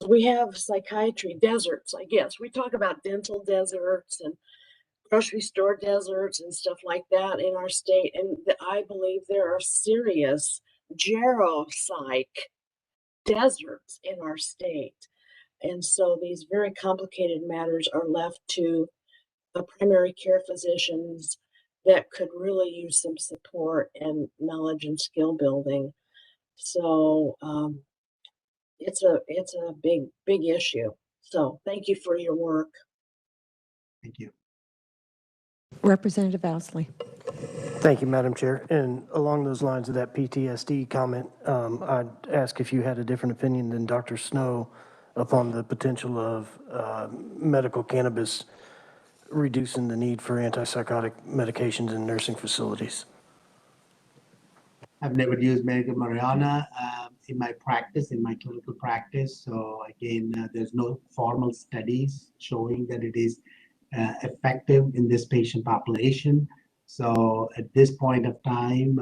We have psychiatry deserts, I guess. We talk about dental deserts and grocery store deserts and stuff like that in our state. And I believe there are serious geropsych deserts in our state. And so these very complicated matters are left to the primary care physicians that could really use some support and knowledge and skill building. So it's a big issue. So thank you for your work. Thank you. Representative Ousley. Thank you, Madam Chair. And along those lines of that PTSD comment, I'd ask if you had a different opinion than Dr. Snow upon the potential of medical cannabis reducing the need for antipsychotic medications in nursing facilities. I've never used medical marijuana in my practice, in my clinical practice. So again, there's no formal studies showing that it is effective in this patient population. So at this point of time,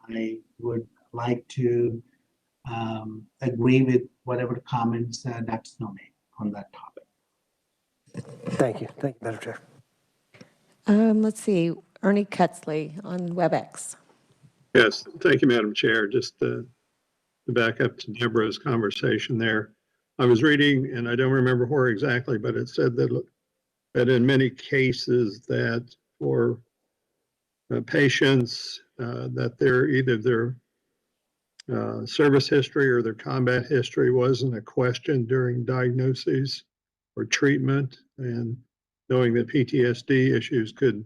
I would like to agree with whatever comments Dr. Snow made on that topic. Thank you. Thank you, Madam Chair. Let's see, Ernie Cutzley on WebEx. Yes, thank you, Madam Chair. Just to back up to Deborah's conversation there, I was reading, and I don't remember where exactly, but it said that in many cases that for patients that either their service history or their combat history wasn't a question during diagnoses or treatment, and knowing that PTSD issues could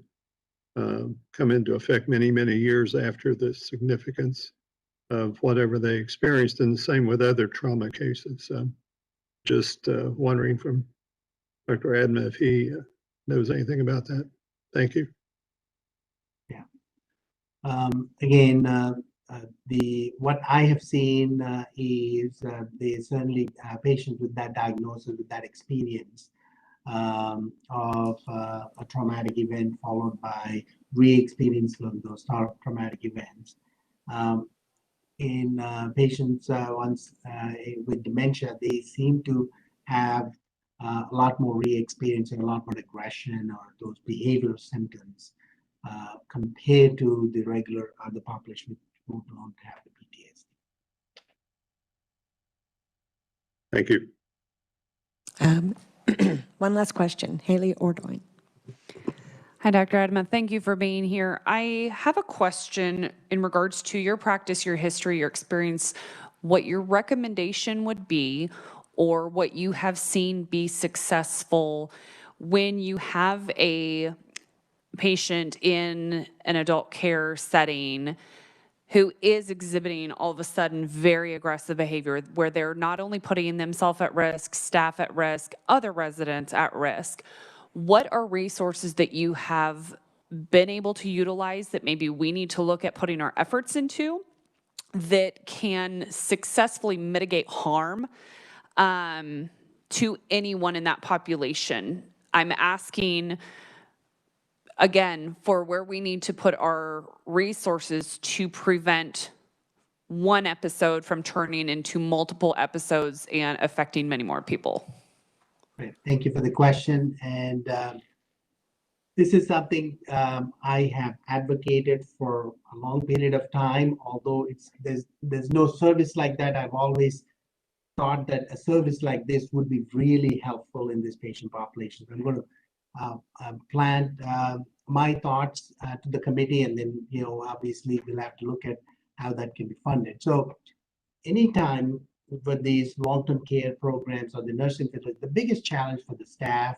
come into effect many, many years after the significance of whatever they experienced, and the same with other trauma cases. Just wondering from Dr. Adma if he knows anything about that. Thank you. Yeah. Again, what I have seen is there's certainly patients with that diagnosis, with that experience of a traumatic event followed by re-experience of those traumatic events. In patients once with dementia, they seem to have a lot more re-experiencing, a lot more aggression or those behavioral symptoms compared to the regular other population who don't have the PTSD. Thank you. One last question, Haley Ordoin. Hi, Dr. Adama. Thank you for being here. I have a question in regards to your practice, your history, your experience, what your recommendation would be, or what you have seen be successful when you have a patient in an adult care setting who is exhibiting all of a sudden very aggressive behavior where they're not only putting themselves at risk, staff at risk, other residents at risk. What are resources that you have been able to utilize that maybe we need to look at putting our efforts into that can successfully mitigate harm to anyone in that population? I'm asking, again, for where we need to put our resources to prevent one episode from turning into multiple episodes and affecting many more people. Great. Thank you for the question. And this is something I have advocated for a long period of time, although there's no service like that. I've always thought that a service like this would be really helpful in this patient population. I'm going to plant my thoughts to the committee, and then, obviously we'll have to look at how that can be funded. So anytime for these long-term care programs or the nursing facilities, the biggest challenge for the staff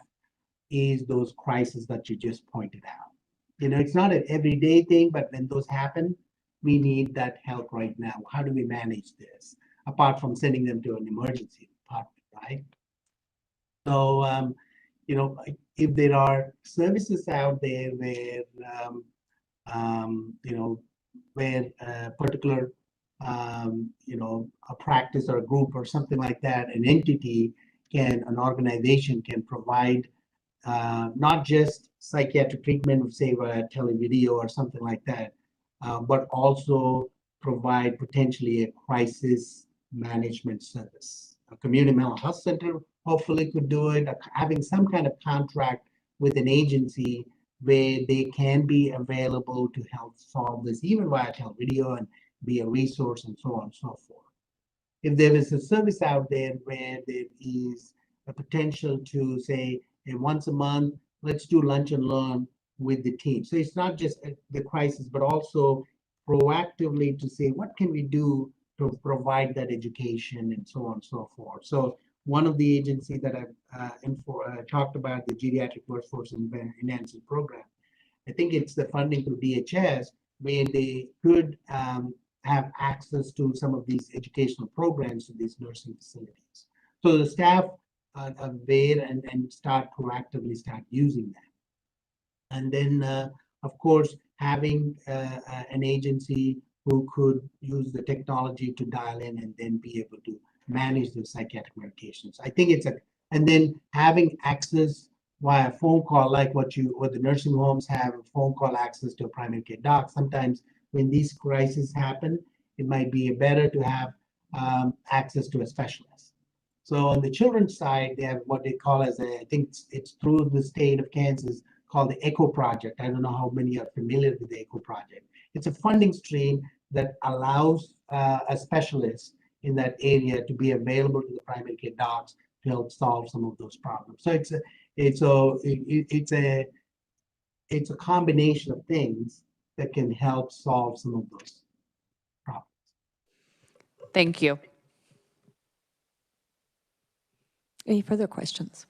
is those crises that you just pointed out. It's not an everyday thing, but when those happen, we need that help right now. How do we manage this? Apart from sending them to an emergency department, right? So, if there are services out there where, where a particular, a practice or a group or something like that, an entity an organization can provide not just psychiatric treatment, say via televideo or something like that, but also provide potentially a crisis management service. A community mental health center hopefully could do it, having some kind of contract with an agency where they can be available to help solve this, even via televideo, and be a resource and so on and so forth. If there is a service out there where there is a potential to say, hey, once a month, let's do lunch and learn with the team. So it's not just the crisis, but also proactively to say, what can we do to provide that education and so on and so forth. So one of the agencies that I've talked about, the Geriatric Workforce Enhancement Program, I think it's the funding through DHS, where they could have access to some of these educational programs in these nursing facilities. So the staff are aware and start proactively start using that. And then, of course, having an agency who could use the technology to dial in and then be able to manage the psychiatric medications. I think it's and then having access via phone call, like what the nursing homes have, phone call access to a primary care doc. Sometimes when these crises happen, it might be better to have access to a specialist. So on the children's side, they have what they call as I think it's through the state of Kansas, called the ECHO Project. I don't know how many are familiar with the ECHO Project. It's a funding stream that allows a specialist in that area to be available to the primary care docs to help solve some of those problems. So it's a combination of things that can help solve some of those problems. Thank you. Any further questions?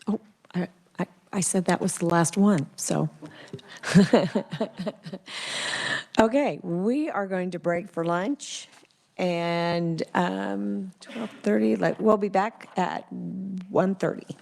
Oh, I said that was the last one, so. Okay, we are going to break for lunch, and 12:30, we'll be back at 1:30.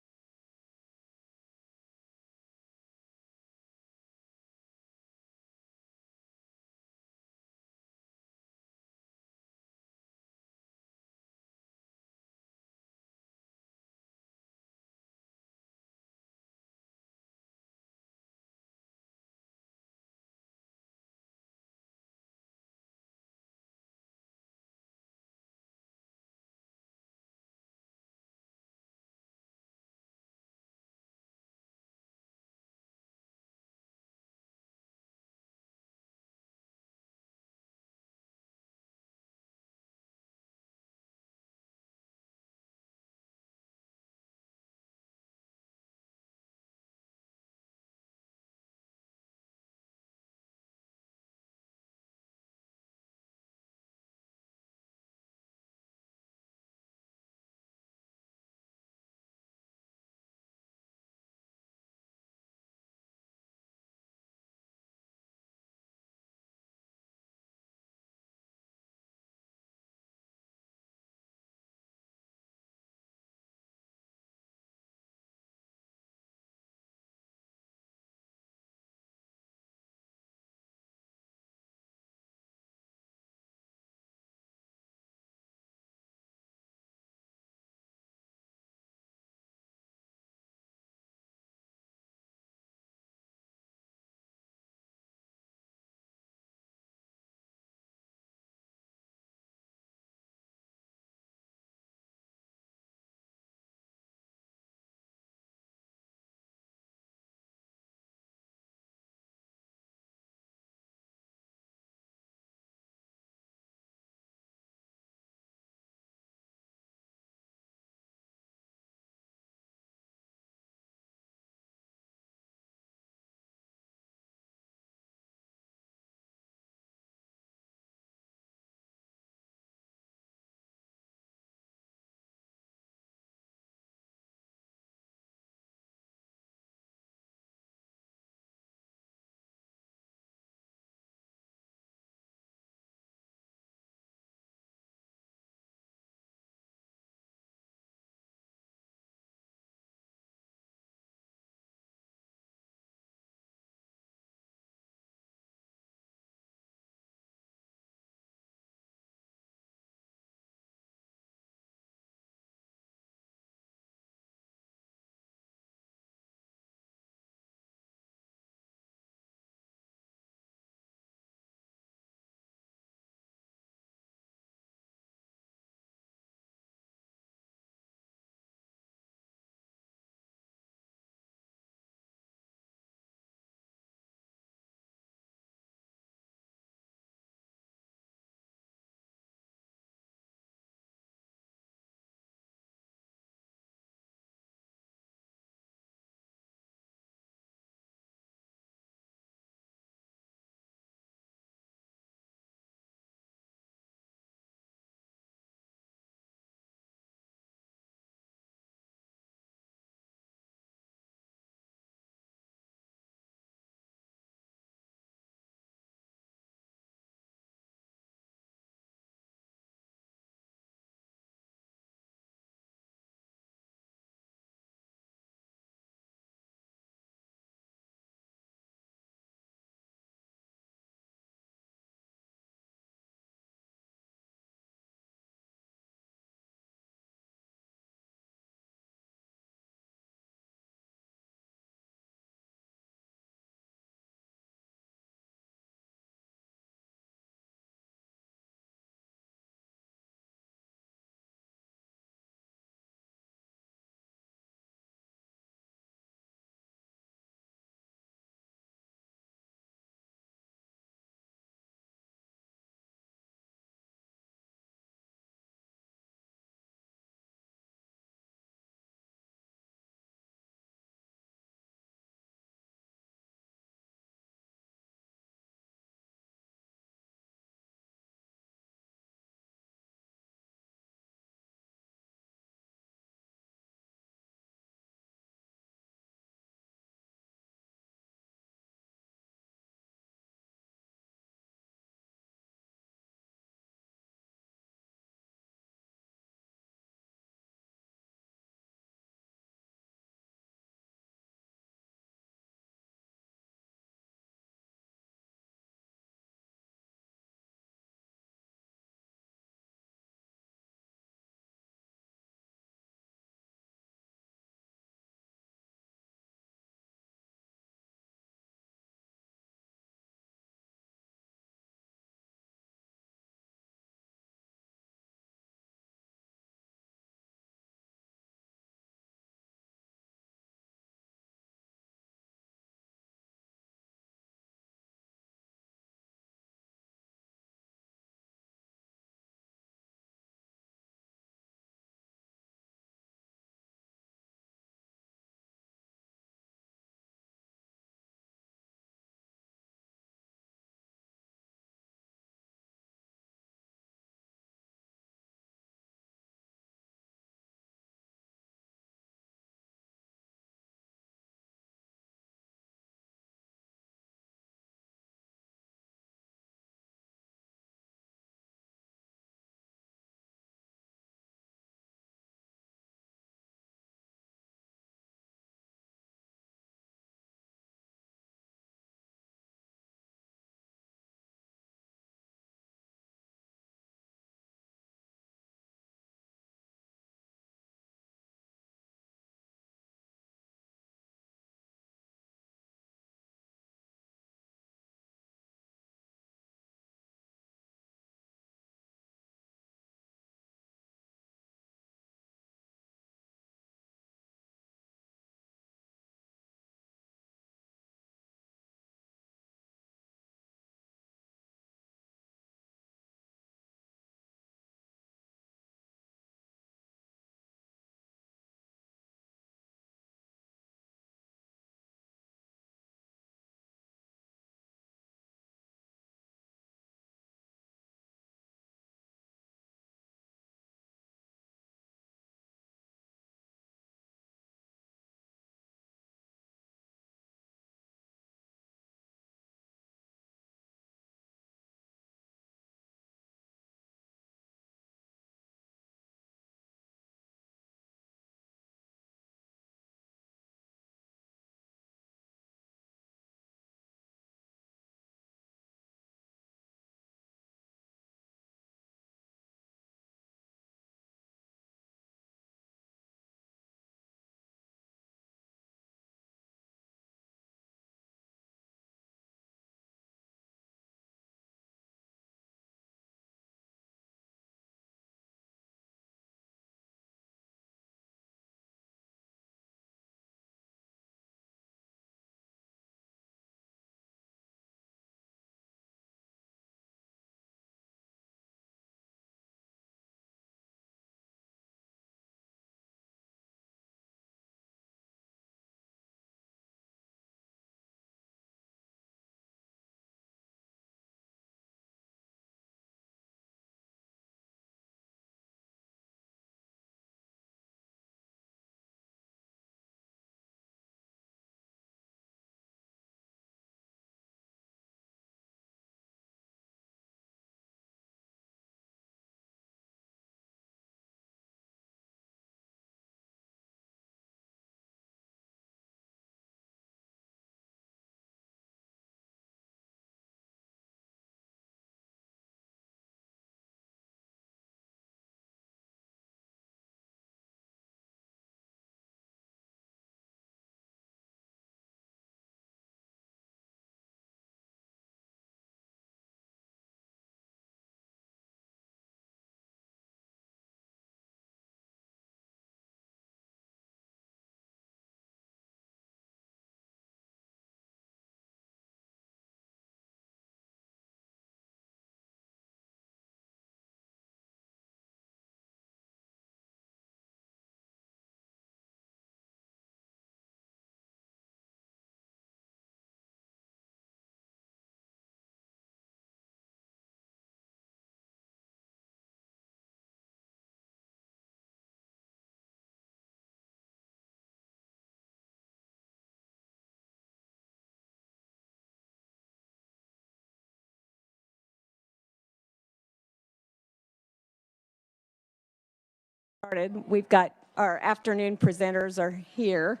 Started. We've got our afternoon presenters are here.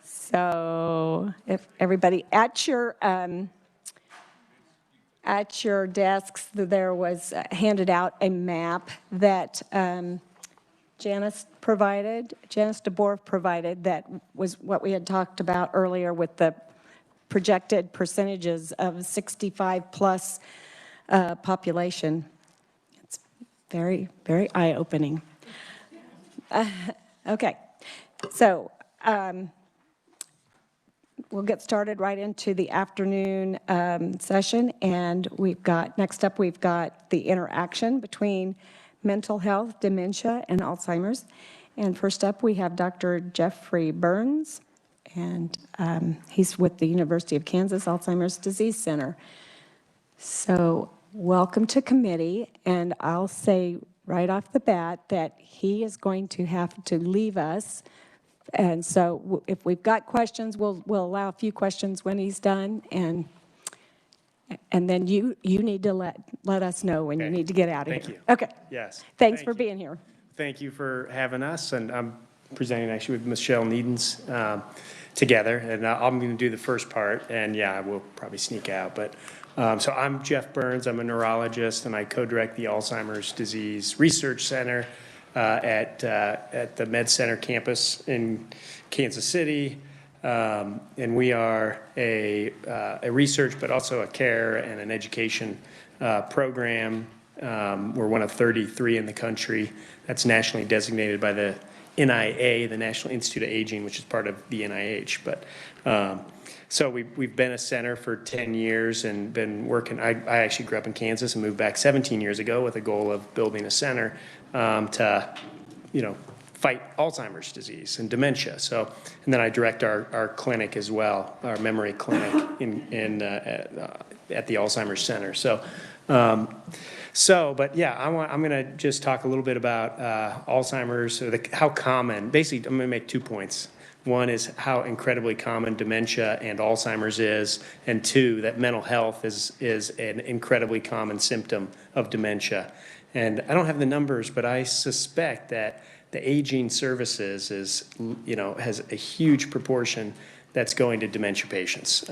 So if everybody at your desks, there was handed out a map that Janice DeBoer provided, that was what we had talked about earlier with the projected percentages of 65 plus population. It's very, very eye-opening. Okay, so we'll get started right into the afternoon session, and next up we've got the interaction between mental health, dementia, and Alzheimer's. And first up we have Dr. Jeffrey Burns, and he's with the University of Kansas Alzheimer's Disease Center. So welcome to committee, and I'll say right off the bat that he is going to have to leave us. And so if we've got questions, we'll allow a few questions when he's done, and then you need to let us know when you need to get out of here. Thank you. Okay. Yes. Thanks for being here. Thank you for having us, and I'm presenting actually with Michelle Needens together, and I'm going to do the first part, and yeah, I will probably sneak out, but so I'm Jeff Burns. I'm a neurologist, and I co-direct the Alzheimer's Disease Research Center at the Med Center campus in Kansas City. And we are a research, but also a care and an education program. We're one of 33 in the country that's nationally designated by the NIA, the National Institute of Aging, which is part of the NIH. But so we've been a center for 10 years and been working. I actually grew up in Kansas and moved back 17 years ago with a goal of building a center to, fight Alzheimer's disease and dementia. So, and then I direct our clinic as well, our memory clinic at the Alzheimer's Center. So, but yeah, I'm going to just talk a little bit about Alzheimer's, or how common. Basically, I'm going to make 2 points. One is how incredibly common dementia and Alzheimer's is, and two, that mental health is an incredibly common symptom of dementia. And I don't have the numbers, but I suspect that the aging services has a huge proportion that's going to dementia patients,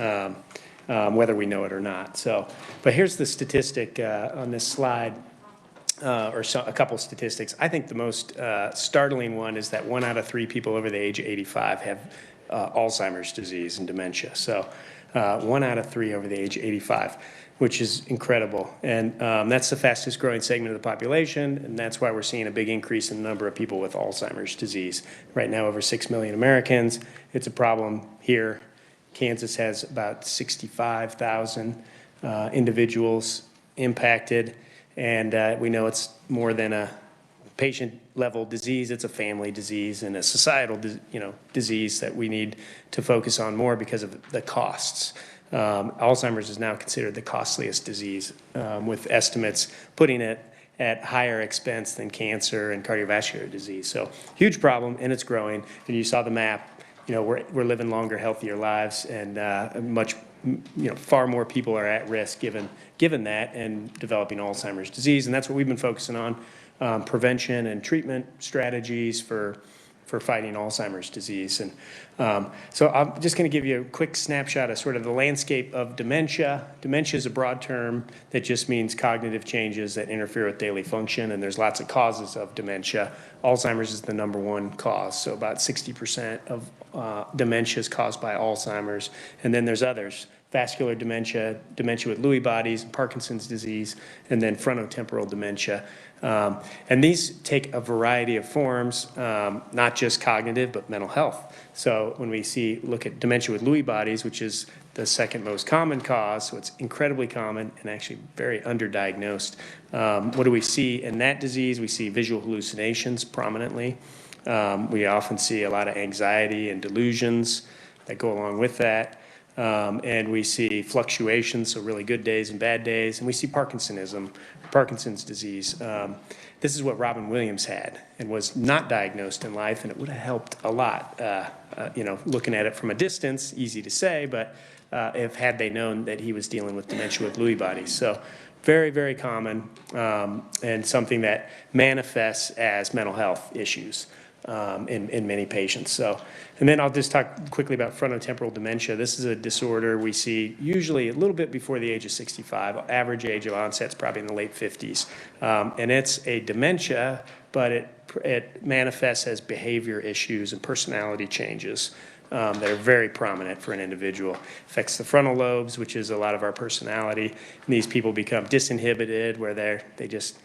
whether we know it or not. So, but here's the statistic on this slide, a couple statistics. I think the most startling one is that 1 out of 3 people over the age of 85 have Alzheimer's disease and dementia. So 1 out of 3 over the age of 85. Which is incredible. And that's the fastest growing segment of the population, and that's why we're seeing a big increase in the number of people with Alzheimer's disease. Right now, over 6 million Americans. It's a problem here. Kansas has about 65,000 individuals impacted, and we know it's more than a patient-level disease. It's a family disease and a societal disease that we need to focus on more because of the costs. Alzheimer's is now considered the costliest disease, with estimates putting it at higher expense than cancer and cardiovascular disease. So huge problem, and it's growing. And you saw the map. We're living longer, healthier lives, and far more people are at risk given that and developing Alzheimer's disease. And that's what we've been focusing on, prevention and treatment strategies for fighting Alzheimer's disease. And so I'm just going to give you a quick snapshot of sort of the landscape of dementia. Dementia is a broad term that just means cognitive changes that interfere with daily function, and there's lots of causes of dementia. Alzheimer's is the #1 cause, so about 60% of dementia is caused by Alzheimer's. And then there's others: vascular dementia, dementia with Lewy bodies, Parkinson's disease, and then frontotemporal dementia. And these take a variety of forms, not just cognitive, but mental health. So when we look at dementia with Lewy bodies, which is the second most common cause, so it's incredibly common and actually very underdiagnosed. What do we see in that disease? We see visual hallucinations prominently. We often see a lot of anxiety and delusions that go along with that. And we see fluctuations, so really good days and bad days, and we see Parkinson's disease. This is what Robin Williams had and was not diagnosed in life, and it would have helped a lot. Looking at it from a distance, easy to say, but had they known that he was dealing with dementia with Lewy bodies. So very, very common, and something that manifests as mental health issues in many patients. So, and then I'll just talk quickly about frontotemporal dementia. This is a disorder we see usually a little bit before the age of 65. Average age of onset is probably in the late 50s. And it's a dementia, but it manifests as behavior issues and personality changes that are very prominent for an individual. Affects the frontal lobes, which is a lot of our personality. And these people become disinhibited, where they just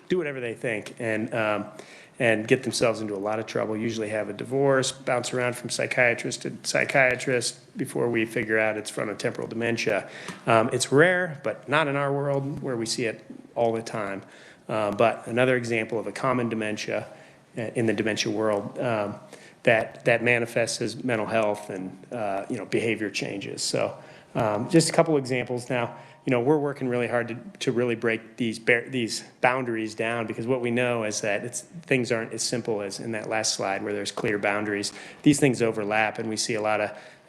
do whatever they think, and get themselves into a lot of trouble, usually have a divorce, bounce around from psychiatrist to psychiatrist before we figure out it's frontotemporal dementia. It's rare, but not in our world where we see it all the time. But another example of a common dementia in the dementia world that manifests as mental health and behavior changes. So just a couple examples now. We're working really hard to really break these boundaries down, because what we know is that things aren't as simple as in that last slide where there's clear boundaries. These things overlap, and we see a lot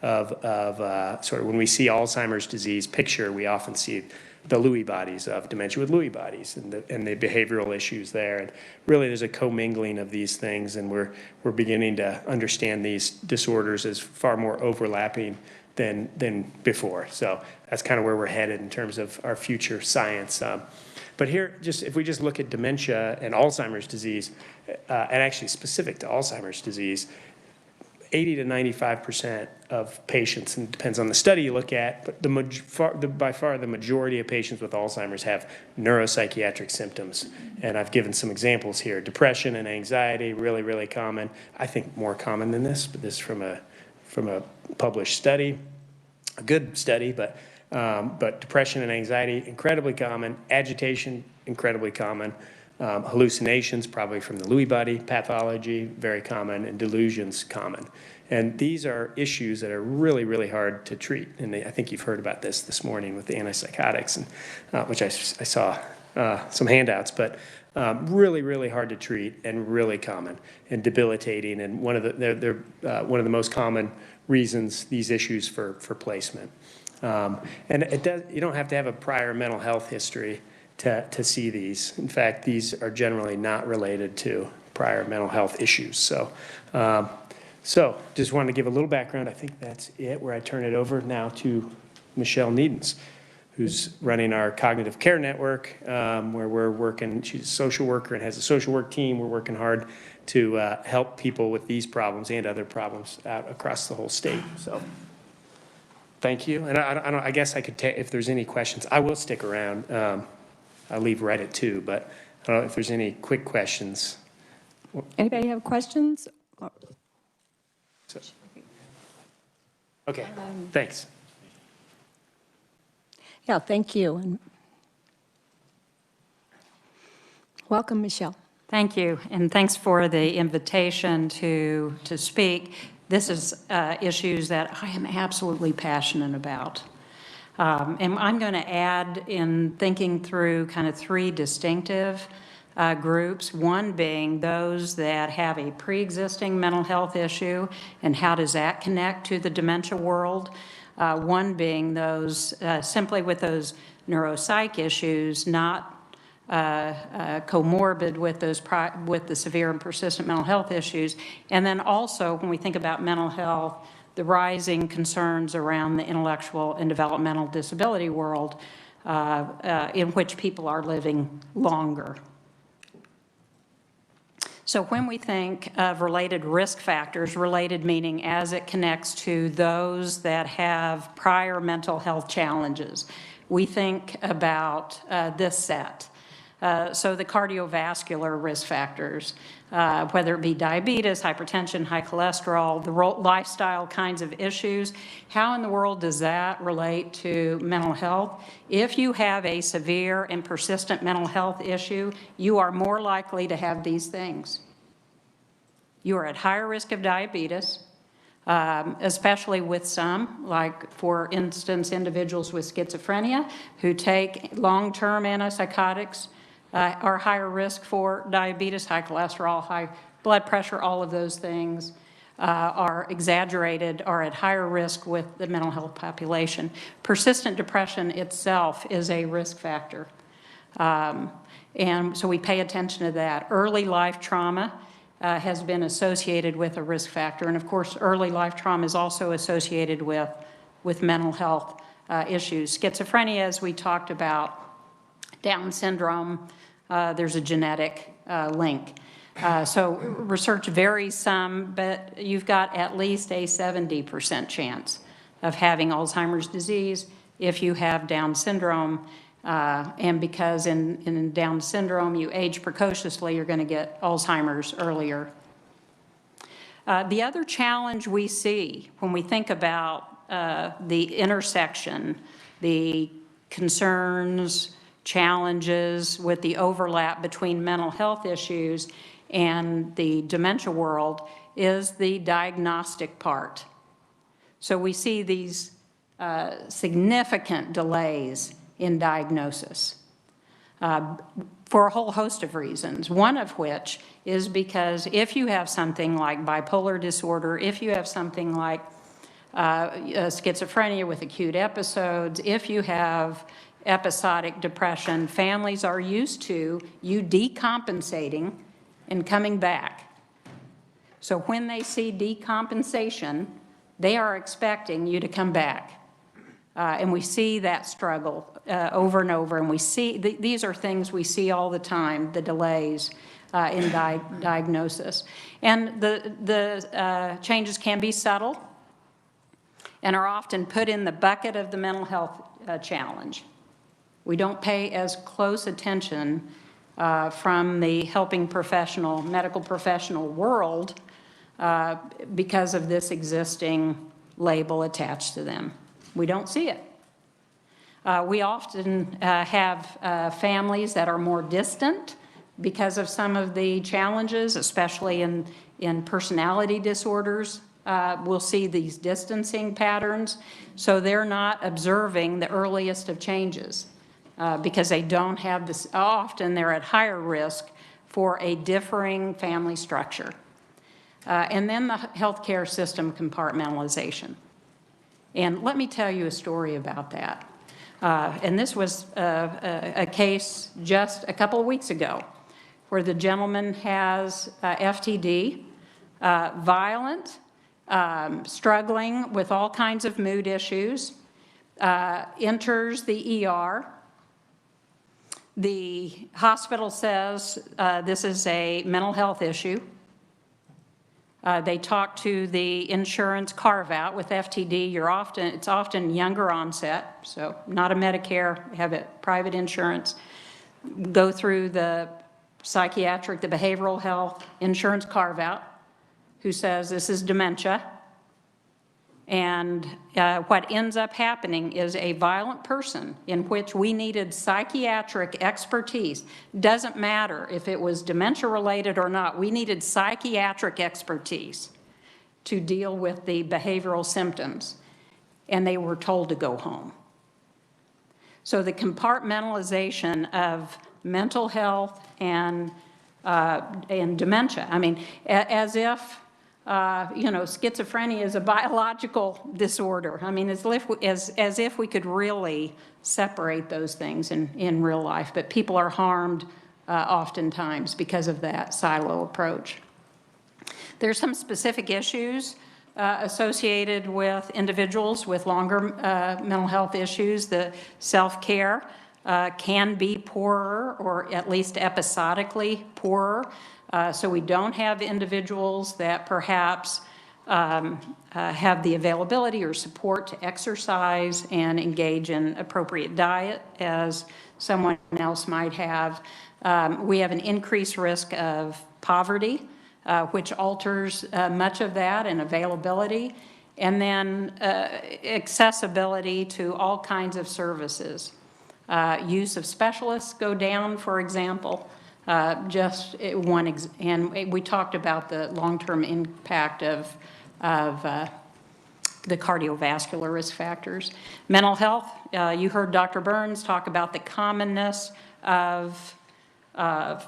of sort of when we see Alzheimer's disease picture, we often see the Lewy bodies of dementia with Lewy bodies and the behavioral issues there. And really there's a commingling of these things, and we're beginning to understand these disorders as far more overlapping than before. So that's kind of where we're headed in terms of our future science. But here, if we just look at dementia and Alzheimer's disease, and actually specific to Alzheimer's disease, 80 to 95% of patients, and it depends on the study you look at, but by far the majority of patients with Alzheimer's have neuropsychiatric symptoms. And I've given some examples here. Depression and anxiety, really, really common. I think more common than this, but this is from a published study, a good study, but depression and anxiety, incredibly common. Agitation, incredibly common. Hallucinations, probably from the Lewy body pathology, very common, and delusions, common. And these are issues that are really, really hard to treat. And I think you've heard about this morning with the antipsychotics, and which I saw some handouts, but really, really hard to treat and really common and debilitating. And they're one of the most common reasons, these issues for placement. And you don't have to have a prior mental health history to see these. In fact, these are generally not related to prior mental health issues. So just wanted to give a little background. I think that's it, where I turn it over now to Michelle Needens, who's running our cognitive care network, where we're working. She's a social worker and has a social work team. We're working hard to help people with these problems and other problems out across the whole state. So thank you. And I guess I could take, if there's any questions, I will stick around. I'll leave right at 2, but I don't know if there's any quick questions. Anybody have questions? Okay, thanks. Yeah, thank you. And welcome, Michelle. Thank you, and thanks for the invitation to speak. This is issues that I am absolutely passionate about. And I'm going to add, in thinking through kind of 3 distinctive groups, one being those that have a pre-existing mental health issue, and how does that connect to the dementia world? One being those simply with those neuropsych issues, not comorbid with with the severe and persistent mental health issues. And then also, when we think about mental health, the rising concerns around the intellectual and developmental disability world, in which people are living longer. So when we think of related risk factors, related meaning as it connects to those that have prior mental health challenges, we think about this set. So the cardiovascular risk factors, whether it be diabetes, hypertension, high cholesterol, the lifestyle kinds of issues, how in the world does that relate to mental health? If you have a severe and persistent mental health issue, you are more likely to have these things. You are at higher risk of diabetes, especially with some, like for instance, individuals with schizophrenia who take long-term antipsychotics are higher risk for diabetes, high cholesterol, high blood pressure. All of those things are exaggerated, are at higher risk with the mental health population. Persistent depression itself is a risk factor. And so we pay attention to that. Early life trauma has been associated with a risk factor. And of course, early life trauma is also associated with mental health issues. Schizophrenia, as we talked about, Down syndrome, there's a genetic link. So research varies some, but you've got at least a 70% chance of having Alzheimer's disease if you have Down syndrome. And because in Down syndrome, you age precociously, you're going to get Alzheimer's earlier. The other challenge we see when we think about the intersection, the concerns, challenges with the overlap between mental health issues and the dementia world is the diagnostic part. So we see these significant delays in diagnosis for a whole host of reasons, one of which is because if you have something like bipolar disorder, if you have something like schizophrenia with acute episodes, if you have episodic depression, families are used to you decompensating and coming back. So when they see decompensation, they are expecting you to come back. And we see that struggle over and over, and we see these are things we see all the time, the delays in diagnosis. And the changes can be subtle and are often put in the bucket of the mental health challenge. We don't pay as close attention from the helping professional, medical professional world because of this existing label attached to them. We don't see it. We often have families that are more distant because of some of the challenges, especially in personality disorders. We'll see these distancing patterns. So they're not observing the earliest of changes because they don't have this. Often they're at higher risk for a differing family structure. And then the healthcare system compartmentalization. And let me tell you a story about that. And this was a case just a couple of weeks ago where the gentleman has FTD, violent, struggling with all kinds of mood issues, enters the ER. The hospital says this is a mental health issue. They talk to the insurance carve-out with FTD. It's often younger onset, so not a Medicare, have a private insurance. Go through the psychiatric, the behavioral health insurance carve-out, who says this is dementia. And what ends up happening is a violent person in which we needed psychiatric expertise. Doesn't matter if it was dementia related or not, we needed psychiatric expertise to deal with the behavioral symptoms. And they were told to go home. So the compartmentalization of mental health and dementia, I mean, as if schizophrenia is a biological disorder. I mean, as if we could really separate those things in real life, but people are harmed oftentimes because of that silo approach. There's some specific issues associated with individuals with longer mental health issues. The self-care can be poorer or at least episodically poorer. So we don't have individuals that perhaps have the availability or support to exercise and engage in appropriate diet as someone else might have. We have an increased risk of poverty, which alters much of that and availability. And then accessibility to all kinds of services. Use of specialists go down, for example. Just one, and we talked about the long-term impact of the cardiovascular risk factors. Mental health, you heard Dr. Burns talk about the commonness of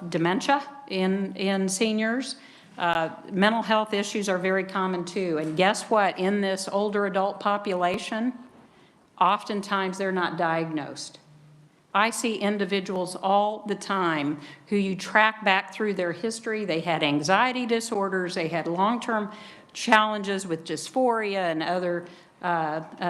dementia in seniors. Mental health issues are very common too. And guess what? In this older adult population, oftentimes they're not diagnosed. I see individuals all the time who you track back through their history. They had anxiety disorders, they had long-term challenges with dysphoria and other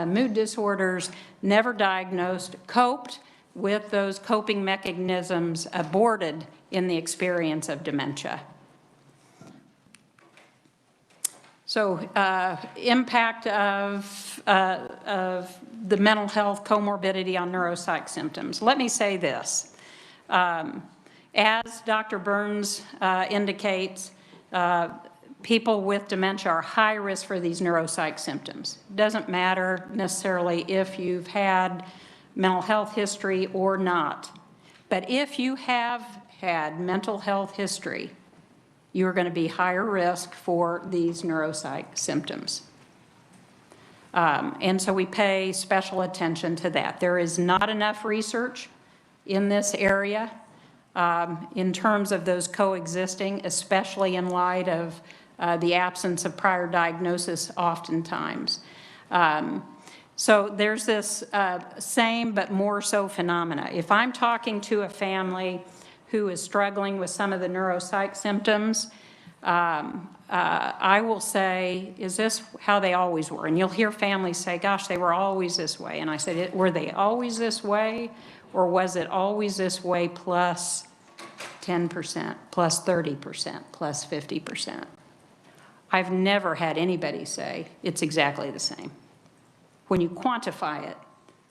mood disorders, never diagnosed, coped with those coping mechanisms, aborted in the experience of dementia. So impact of the mental health comorbidity on neuropsych symptoms. Let me say this. As Dr. Burns indicates, people with dementia are high risk for these neuropsych symptoms. It doesn't matter necessarily if you've had mental health history or not. But if you have had mental health history, you're going to be higher risk for these neuropsych symptoms. And so we pay special attention to that. There is not enough research in this area in terms of those coexisting, especially in light of the absence of prior diagnosis oftentimes. So there's this same but more so phenomena. If I'm talking to a family who is struggling with some of the neuropsych symptoms, I will say, is this how they always were? And you'll hear families say, gosh, they were always this way. And I said, were they always this way? Or was it always this way plus 10%, plus 30%, plus 50%? I've never had anybody say it's exactly the same. When you quantify it,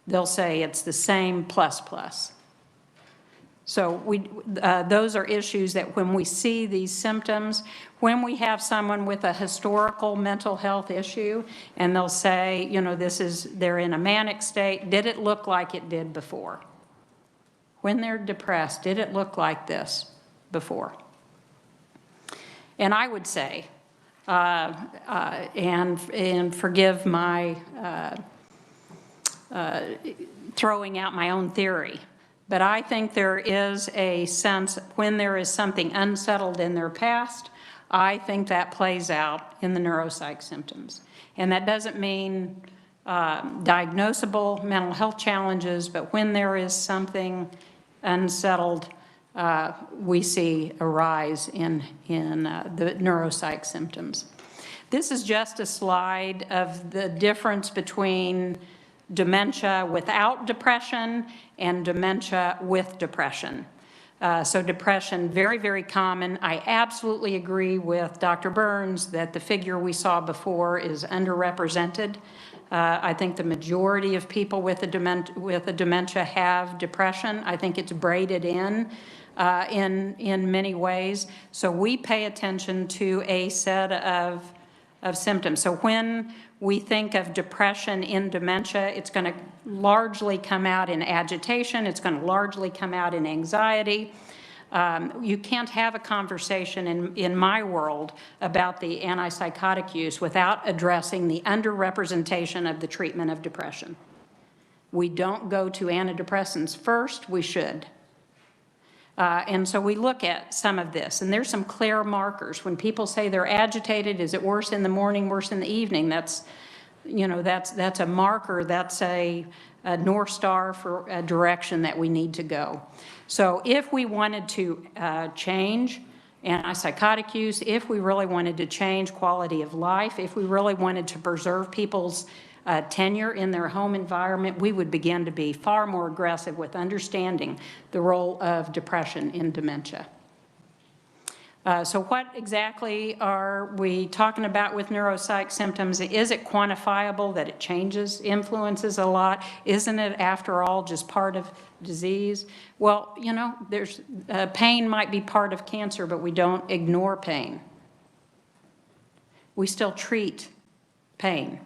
they'll say it's the same plus plus. So those are issues that when we see these symptoms, when we have someone with a historical mental health issue and they'll say, you know, they're in a manic state, did it look like it did before? When they're depressed, did it look like this before? And I would say, and forgive my throwing out my own theory, but I think there is a sense when there is something unsettled in their past, I think that plays out in the neuropsych symptoms. And that doesn't mean diagnosable mental health challenges, but when there is something unsettled, we see a rise in the neuropsych symptoms. This is just a slide of the difference between dementia without depression and dementia with depression. So depression, very, very common. I absolutely agree with Dr. Burns that the figure we saw before is underrepresented. I think the majority of people with a dementia have depression. I think it's braided in many ways. So we pay attention to a set of symptoms. So when we think of depression in dementia, it's going to largely come out in agitation. It's going to largely come out in anxiety. You can't have a conversation in my world about the antipsychotic use without addressing the underrepresentation of the treatment of depression. We don't go to antidepressants first, we should. And so we look at some of this, and there's some clear markers. When people say they're agitated, is it worse in the morning, worse in the evening? That's, you know, that's a marker, that's a North Star for a direction that we need to go. So if we wanted to change antipsychotic use, if we really wanted to change quality of life, if we really wanted to preserve people's tenure in their home environment, we would begin to be far more aggressive with understanding the role of depression in dementia. So what exactly are we talking about with neuropsych symptoms? Is it quantifiable that it changes, influences a lot? Isn't it, after all, just part of disease? Well, you know, there's pain might be part of cancer, but we don't ignore pain. We still treat pain.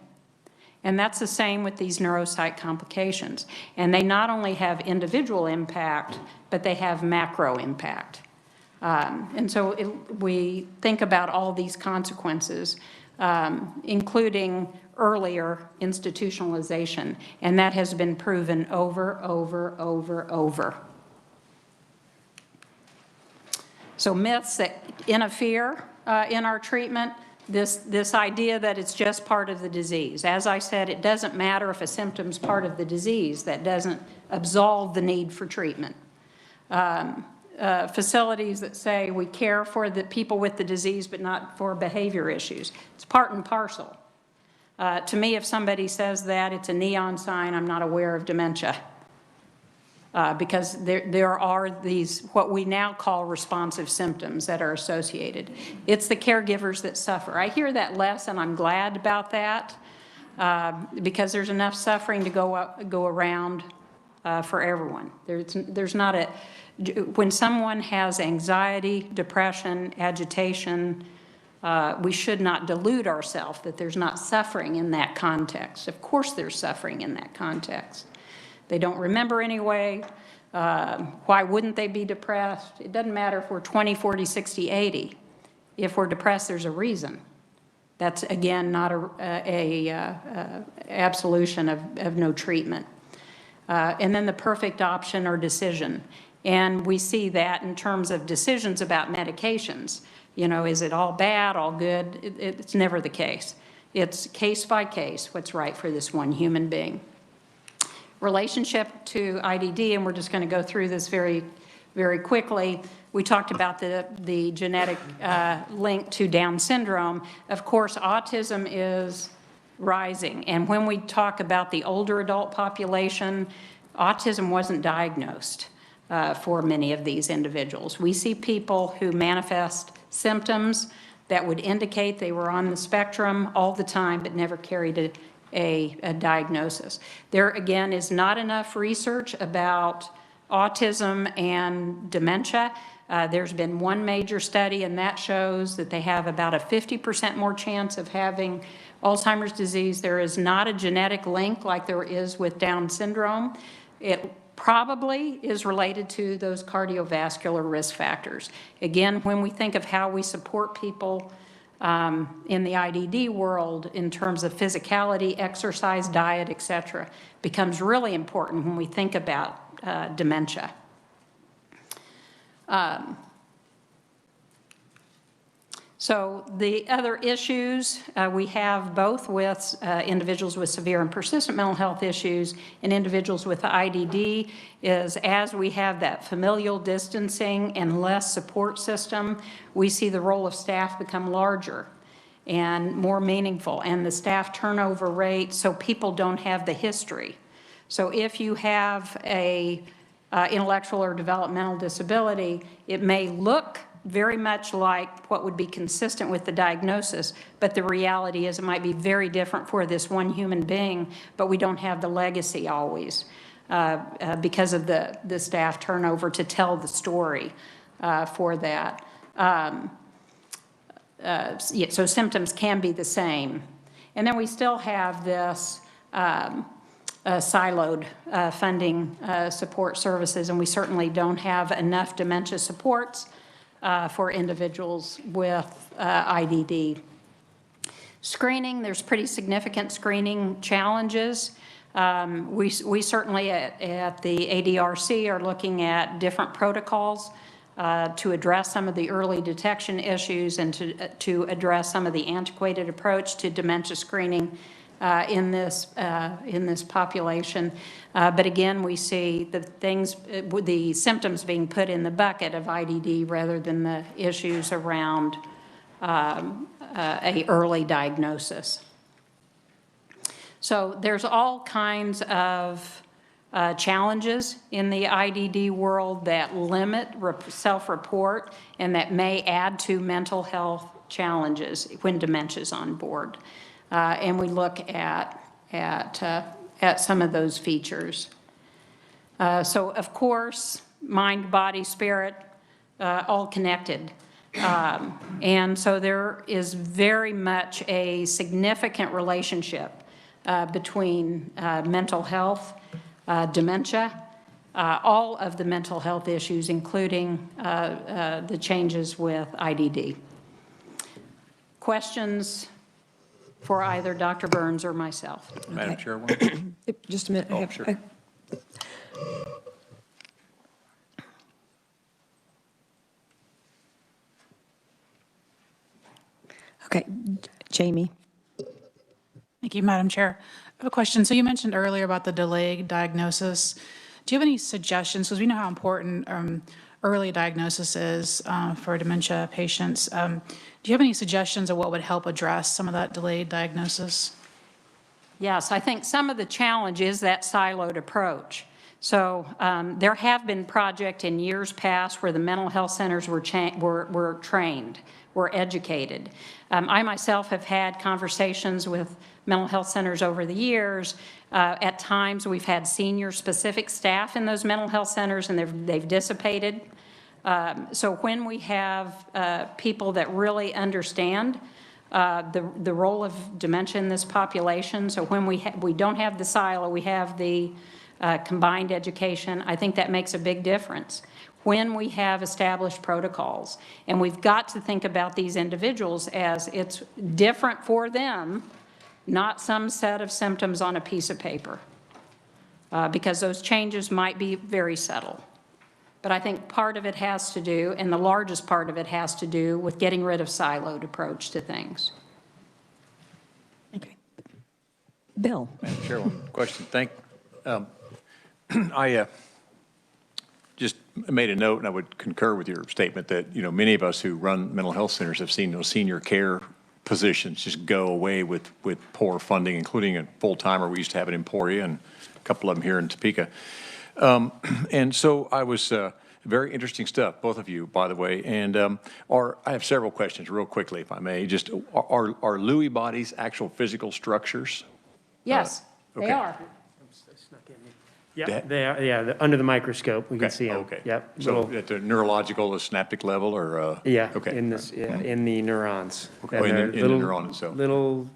And that's the same with these neuropsych complications. And they not only have individual impact, but they have macro impact. And so we think about all these consequences, including earlier institutionalization. And that has been proven over. So myths that interfere in our treatment: this idea that it's just part of the disease. As I said, it doesn't matter if a symptom's part of the disease. That doesn't absolve the need for treatment. Facilities that say we care for the people with the disease but not for behavior issues. It's part and parcel. To me, if somebody says that, it's a neon sign, I'm not aware of dementia. Because there are these, what we now call responsive symptoms that are associated. It's the caregivers that suffer. I hear that less, and I'm glad about that, because there's enough suffering to go around for everyone. There's not a, when someone has anxiety, depression, agitation, we should not delude ourselves that there's not suffering in that context. Of course there's suffering in that context. They don't remember anyway. Why wouldn't they be depressed? It doesn't matter if we're 20, 40, 60, 80. If we're depressed, there's a reason. That's, again, not a absolution of no treatment. And then the perfect option or decision. And we see that in terms of decisions about medications. You know, is it all bad, all good? It's never the case. It's case by case what's right for this one human being. Relationship to IDD, and we're just going to go through this very, very quickly. We talked about the genetic link to Down syndrome. Of course, autism is rising. And when we talk about the older adult population, autism wasn't diagnosed for many of these individuals. We see people who manifest symptoms that would indicate they were on the spectrum all the time but never carried a diagnosis. There, again, is not enough research about autism and dementia. There's been one major study, and that shows that they have about a 50% more chance of having Alzheimer's disease. There is not a genetic link like there is with Down syndrome. It probably is related to those cardiovascular risk factors. Again, when we think of how we support people in the IDD world in terms of physicality, exercise, diet, etc., becomes really important when we think about dementia. So the other issues we have both with individuals with severe and persistent mental health issues and individuals with the IDD is as we have that familial distancing and less support system, we see the role of staff become larger and more meaningful, and the staff turnover rate, so people don't have the history. So if you have a intellectual or developmental disability, it may look very much like what would be consistent with the diagnosis, but the reality is it might be very different for this one human being, but we don't have the legacy always because of the staff turnover to tell the story for that. Yeah, so symptoms can be the same. And then we still have this siloed funding support services, and we certainly don't have enough dementia supports for individuals with IDD. Screening, there's pretty significant screening challenges. We certainly at the ADRC are looking at different protocols to address some of the early detection issues and to address some of the antiquated approach to dementia screening in this population. But again, we see the symptoms being put in the bucket of IDD rather than the issues around a early diagnosis. So there's all kinds of challenges in the IDD world that limit self-report and that may add to mental health challenges when dementia's on board. And we look at some of those features. So of course, mind, body, spirit, all connected. And so there is very much a significant relationship between mental health, dementia, all of the mental health issues, including the changes with IDD. Questions for either Dr. Burns or myself? Madam Chairwoman? Just a minute. Oh, sure. Okay, Jamie. Thank you, Madam Chair. I have a question. So you mentioned earlier about the delayed diagnosis. Do you have any suggestions? Because we know how important early diagnosis is for dementia patients. Do you have any suggestions of what would help address some of that delayed diagnosis? Yes, I think some of the challenge is that siloed approach. So there have been projects in years past where the mental health centers were trained, were educated. I myself have had conversations with mental health centers over the years. At times we've had senior specific staff in those mental health centers and they've dissipated. So when we have people that really understand the role of dementia in this population, so when we don't have the silo, we have the combined education, I think that makes a big difference. When we have established protocols, and we've got to think about these individuals as it's different for them, not some set of symptoms on a piece of paper, because those changes might be very subtle. But I think part of it has to do, and the largest part of it has to do with getting rid of siloed approach to things. Okay. Bill. Madam Chair, one question. I just made a note, and I would concur with your statement that, you know, many of us who run mental health centers have seen those senior care positions just go away with poor funding, including a full-timer. We used to have in Emporia and a couple of them here in Topeka. And so I was, very interesting stuff, both of you, by the way. And I have several questions real quickly, if I may. Just are Lewy bodies actual physical structures? Yes, okay. they are. Yeah, they are. Yeah, under the microscope, we can see them. Okay. Yep. So at the neurological, the synaptic level, or yeah. Okay. In this, yeah, in the neurons. Okay. And In they're the neuron itself. Little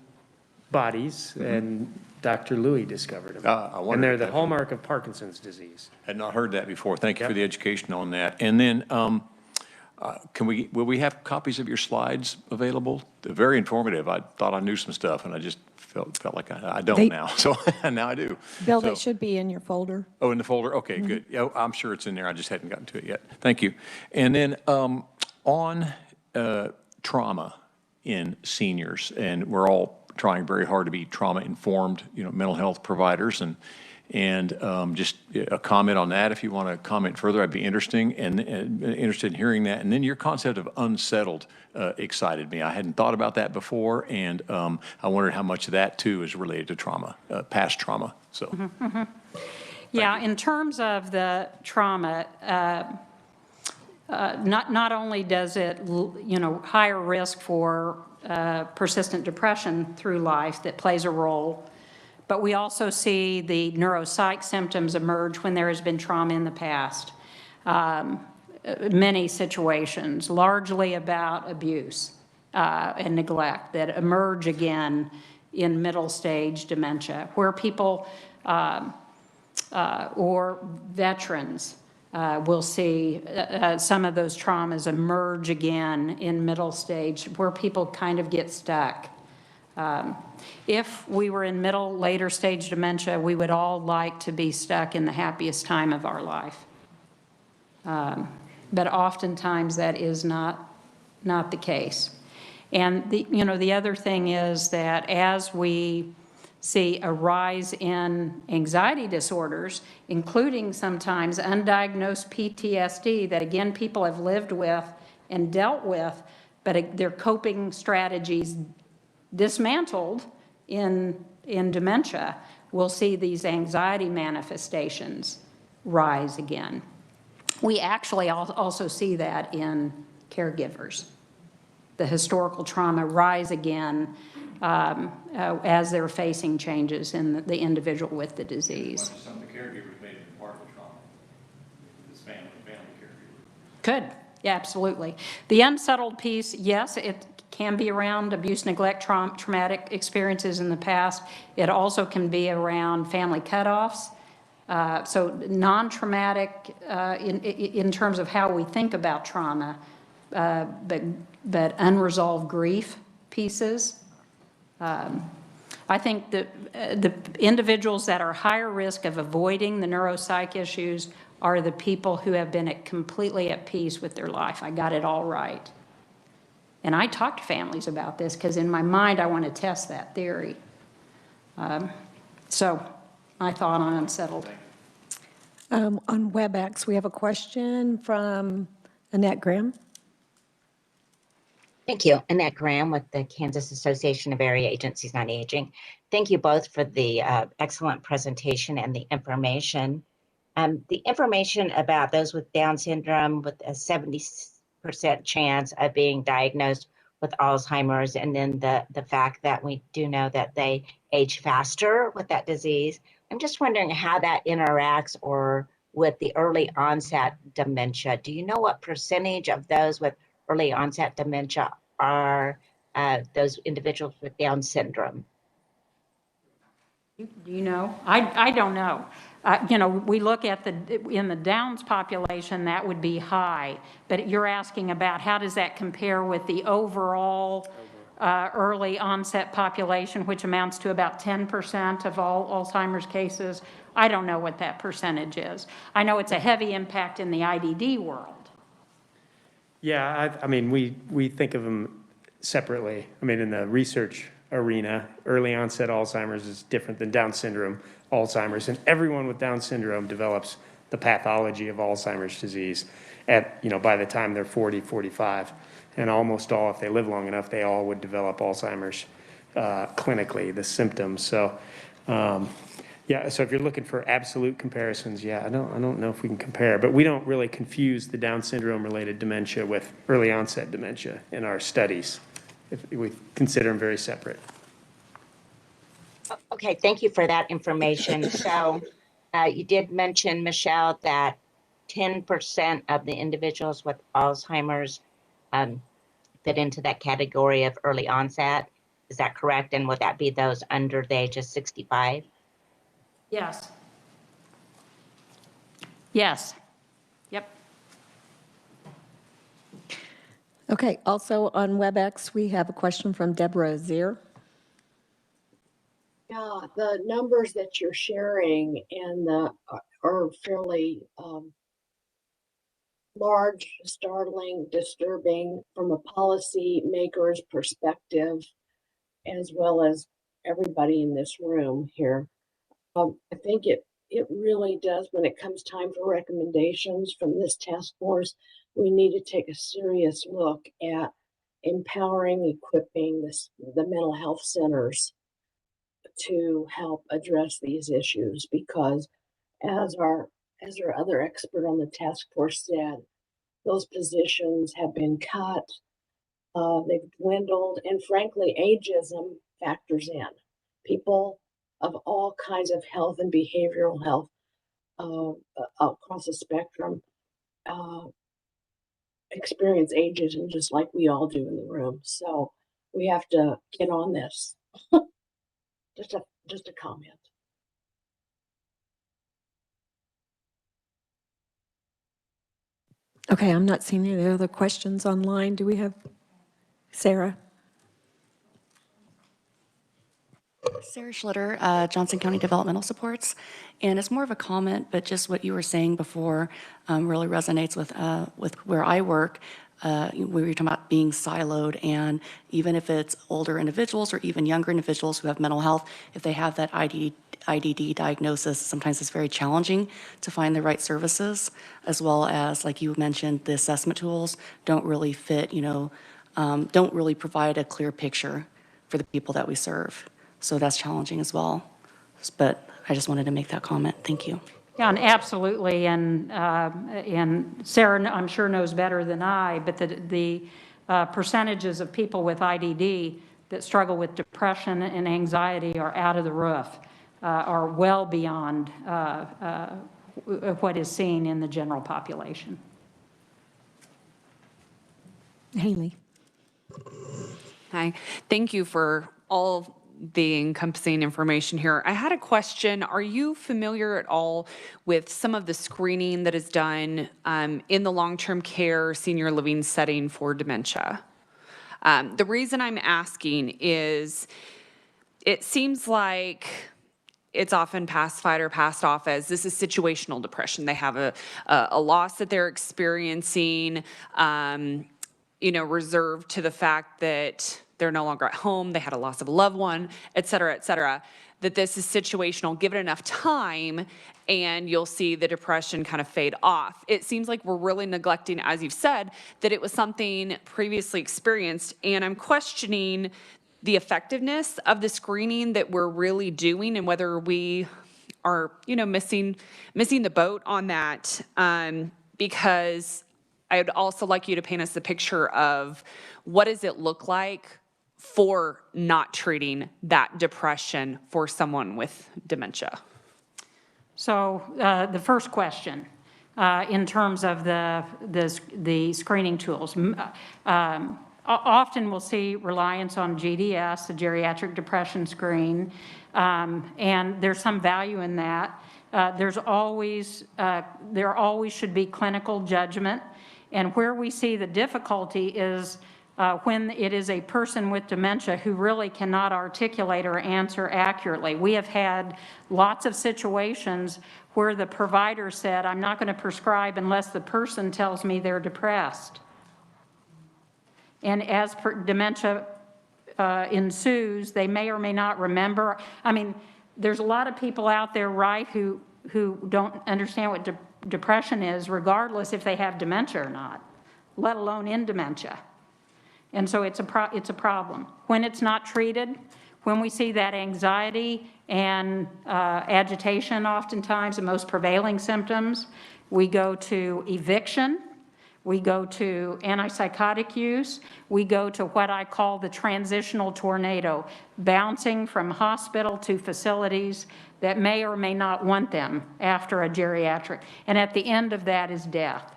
bodies, and Dr. Louis discovered them. I wondered and they're the that. hallmark of Parkinson's disease. Had not heard that before. Thank you for the education on that. And then, will we have copies of your slides available? They're very informative. I thought I knew some stuff, and I just felt like I don't now. So now I do. Bill, So- they should be in your folder. Oh, in the folder? Okay, good. Yeah, I'm sure it's in there. I just hadn't gotten to it yet. Thank you. And then on trauma in seniors, and we're all trying very hard to be trauma-informed, you know, mental health providers, and just a comment on that. If you want to comment further, I'd be interested in hearing that. And then your concept of unsettled excited me. I hadn't thought about that before, and I wondered how much of that too is related to trauma, past trauma. So. Yeah, in terms of the trauma, not only does it, you know, higher risk for persistent depression through life that plays a role, but we also see the neuropsych symptoms emerge when there has been trauma in the past. Many situations, largely about abuse and neglect, that emerge again in middle stage dementia, where people or veterans will see some of those traumas emerge again in middle stage, where people kind of get stuck. If we were in middle, later stage dementia, we would all like to be stuck in the happiest time of our life. But oftentimes that is not the case. And the other thing is that as we see a rise in anxiety disorders, including sometimes undiagnosed PTSD that, again, people have lived with and dealt with, but their coping strategies dismantled in dementia, we'll see these anxiety manifestations rise again. We actually also see that in caregivers. The historical trauma rise again as they're facing changes in the individual with the disease. Some of the caregivers may have been part of the trauma. This family caregiver. Could, yeah, absolutely. The unsettled piece, yes, it can be around abuse, neglect, traumatic experiences in the past. It also can be around family cutoffs. So non-traumatic in terms of how we think about trauma, but unresolved grief pieces. I think that the individuals that are higher risk of avoiding the neuropsych issues are the people who have been completely at peace with their life. I got it all right. And I talk to families about this because in my mind, I want to test that theory. So my thought on unsettled. On WebEx, we have a question from Annette Graham. Thank you. Annette Graham with the Kansas Association of Area Agencies on Aging. Thank you both for the excellent presentation and the information. The information about those with Down syndrome with a 70% chance of being diagnosed with Alzheimer's, and then the fact that we do know that they age faster with that disease. I'm just wondering how that interacts or with the early onset dementia. Do you know what percentage of those with early onset dementia are those individuals with Down syndrome? Do you know? I don't know. You know, we look at in the Downs population, that would be high, but you're asking about how does that compare with the overall early onset population, which amounts to about 10% of all Alzheimer's cases. I don't know what that percentage is. I know it's a heavy impact in the IDD world. Yeah, I mean, we think of them separately. I mean, in the research arena, early onset Alzheimer's is different than Down syndrome Alzheimer's, and everyone with Down syndrome develops the pathology of Alzheimer's disease at, you know, by the time they're 40, 45. And almost all, if they live long enough, they all would develop Alzheimer's clinically, the symptoms. So, yeah, so if you're looking for absolute comparisons, yeah, I don't know if we can compare, but we don't really confuse the Down syndrome related dementia with early onset dementia in our studies. We consider them very separate. Okay, thank you for that information. So you did mention, Michelle, that 10% of the individuals with Alzheimer's fit into that category of early onset. Is that correct? And would that be those under the age of 65? Yes. Yes. Yep. Okay, also on WebEx, we have a question from Deborah Zier. Yeah, the numbers that you're sharing and are fairly large, startling, disturbing from a policy maker's perspective, as well as everybody in this room here. I think it really does, when it comes time for recommendations from this task force, we need to take a serious look at empowering, equipping the mental health centers to help address these issues, because as our other expert on the task force said, those positions have been cut, they've dwindled, and frankly, ageism factors in. People of all kinds of health and behavioral health across the spectrum experience ageism just like we all do in the room. So we have to get on this. Just a comment. Okay, I'm not seeing any other questions online. Do we have Sarah? Sarah Schlitter, Johnson County Developmental Supports, and it's more of a comment, but just what you were saying before really resonates with where I work. We were talking about being siloed, and even if it's older individuals or even younger individuals who have mental health, if they have that IDD diagnosis, sometimes it's very challenging to find the right services, as well as, like you mentioned, the assessment tools don't really fit, don't really provide a clear picture for the people that we serve. So that's challenging as well. But I just wanted to make that comment. Thank you. Yeah, and absolutely, and Sarah, I'm sure knows better than I, but the percentages of people with IDD that struggle with depression and anxiety are out of the roof, are well beyond what is seen in the general population. Haley. Hi, thank you for all the encompassing information here. I had a question. Are you familiar at all with some of the screening that is done in the long-term care senior living setting for dementia? The reason I'm asking is it seems like it's often pacified or passed off as this is situational depression. They have a loss that they're experiencing, reserved to the fact that they're no longer at home, they had a loss of a loved one, et cetera, that this is situational. Give it enough time and you'll see the depression kind of fade off. It seems like we're really neglecting, as you've said, that it was something previously experienced, and I'm questioning the effectiveness of the screening that we're really doing and whether we are, missing the boat on that, because I would also like you to paint us the picture of what does it look like for not treating that depression for someone with dementia. So the first question, in terms of the screening tools, often we'll see reliance on GDS, the geriatric depression screen, and there's some value in that. There always should be clinical judgment, and where we see the difficulty is when it is a person with dementia who really cannot articulate or answer accurately. We have had lots of situations where the provider said, I'm not going to prescribe unless the person tells me they're depressed. And as dementia ensues, they may or may not remember. I mean, there's a lot of people out there, right, who don't understand what depression is, regardless if they have dementia or not, let alone in dementia. And so it's a problem. When it's not treated, when we see that anxiety and agitation, oftentimes the most prevailing symptoms, we go to eviction, we go to antipsychotic use, we go to what I call the transitional tornado, bouncing from hospital to facilities that may or may not want them after a geriatric. And at the end of that is death.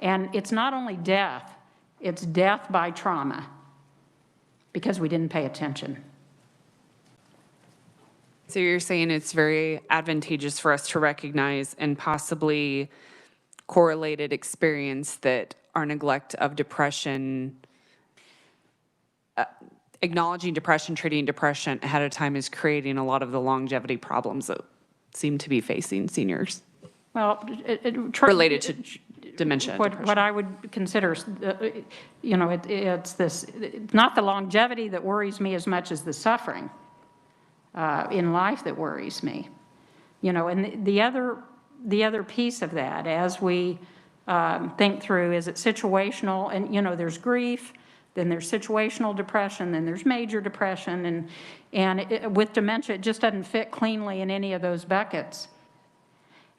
And it's not only death, it's death by trauma because we didn't pay attention. So you're saying it's very advantageous for us to recognize and possibly correlated experience that our neglect of depression, acknowledging depression, treating depression ahead of time is creating a lot of the longevity problems that seem to be facing seniors. Well, related to dementia. What I would consider, it's not the longevity that worries me as much as the suffering in life that worries me. And the other piece of that, as we think through, is it situational? And there's grief, then there's situational depression, then there's major depression, and with dementia, it just doesn't fit cleanly in any of those buckets.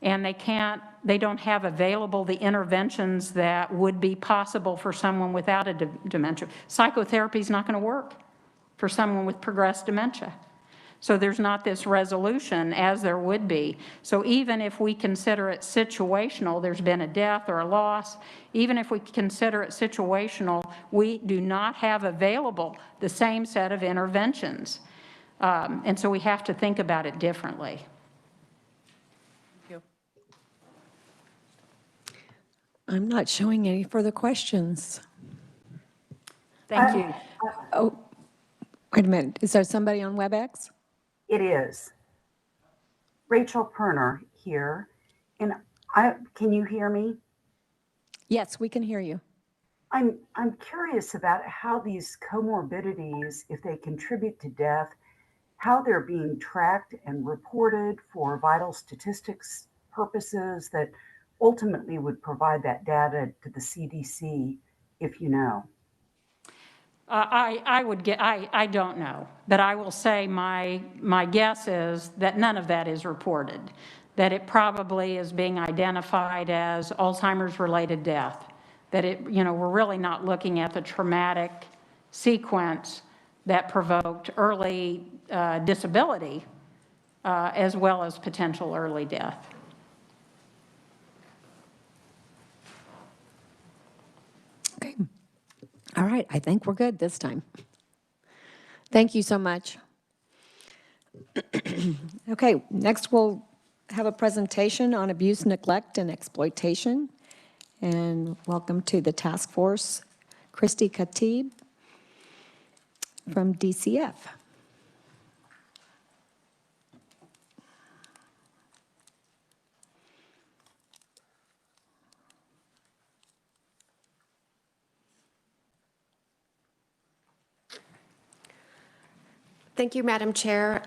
And they don't have available the interventions that would be possible for someone without a dementia. Psychotherapy is not going to work for someone with progressed dementia. So there's not this resolution as there would be. So even if we consider it situational, there's been a death or a loss, even if we consider it situational, we do not have available the same set of interventions. And so we have to think about it differently. I'm not showing any further questions. Thank you. Oh, wait a minute. Is there somebody on WebEx? It is. Rachel Perner here. And can you hear me? Yes, we can hear you. I'm curious about how these comorbidities, if they contribute to death, how they're being tracked and reported for vital statistics purposes that ultimately would provide that data to the CDC, if you know. I don't know, but I will say my guess is that none of that is reported, that it probably is being identified as Alzheimer's related death, that we're really not looking at the traumatic sequence that provoked early disability as well as potential early death. Okay. All right. I think we're good this time. Thank you so much. Okay. Next, we'll have a presentation on abuse, neglect, and exploitation. And welcome to the task force, Christy Khatib from DCF. Thank you, Madam Chair.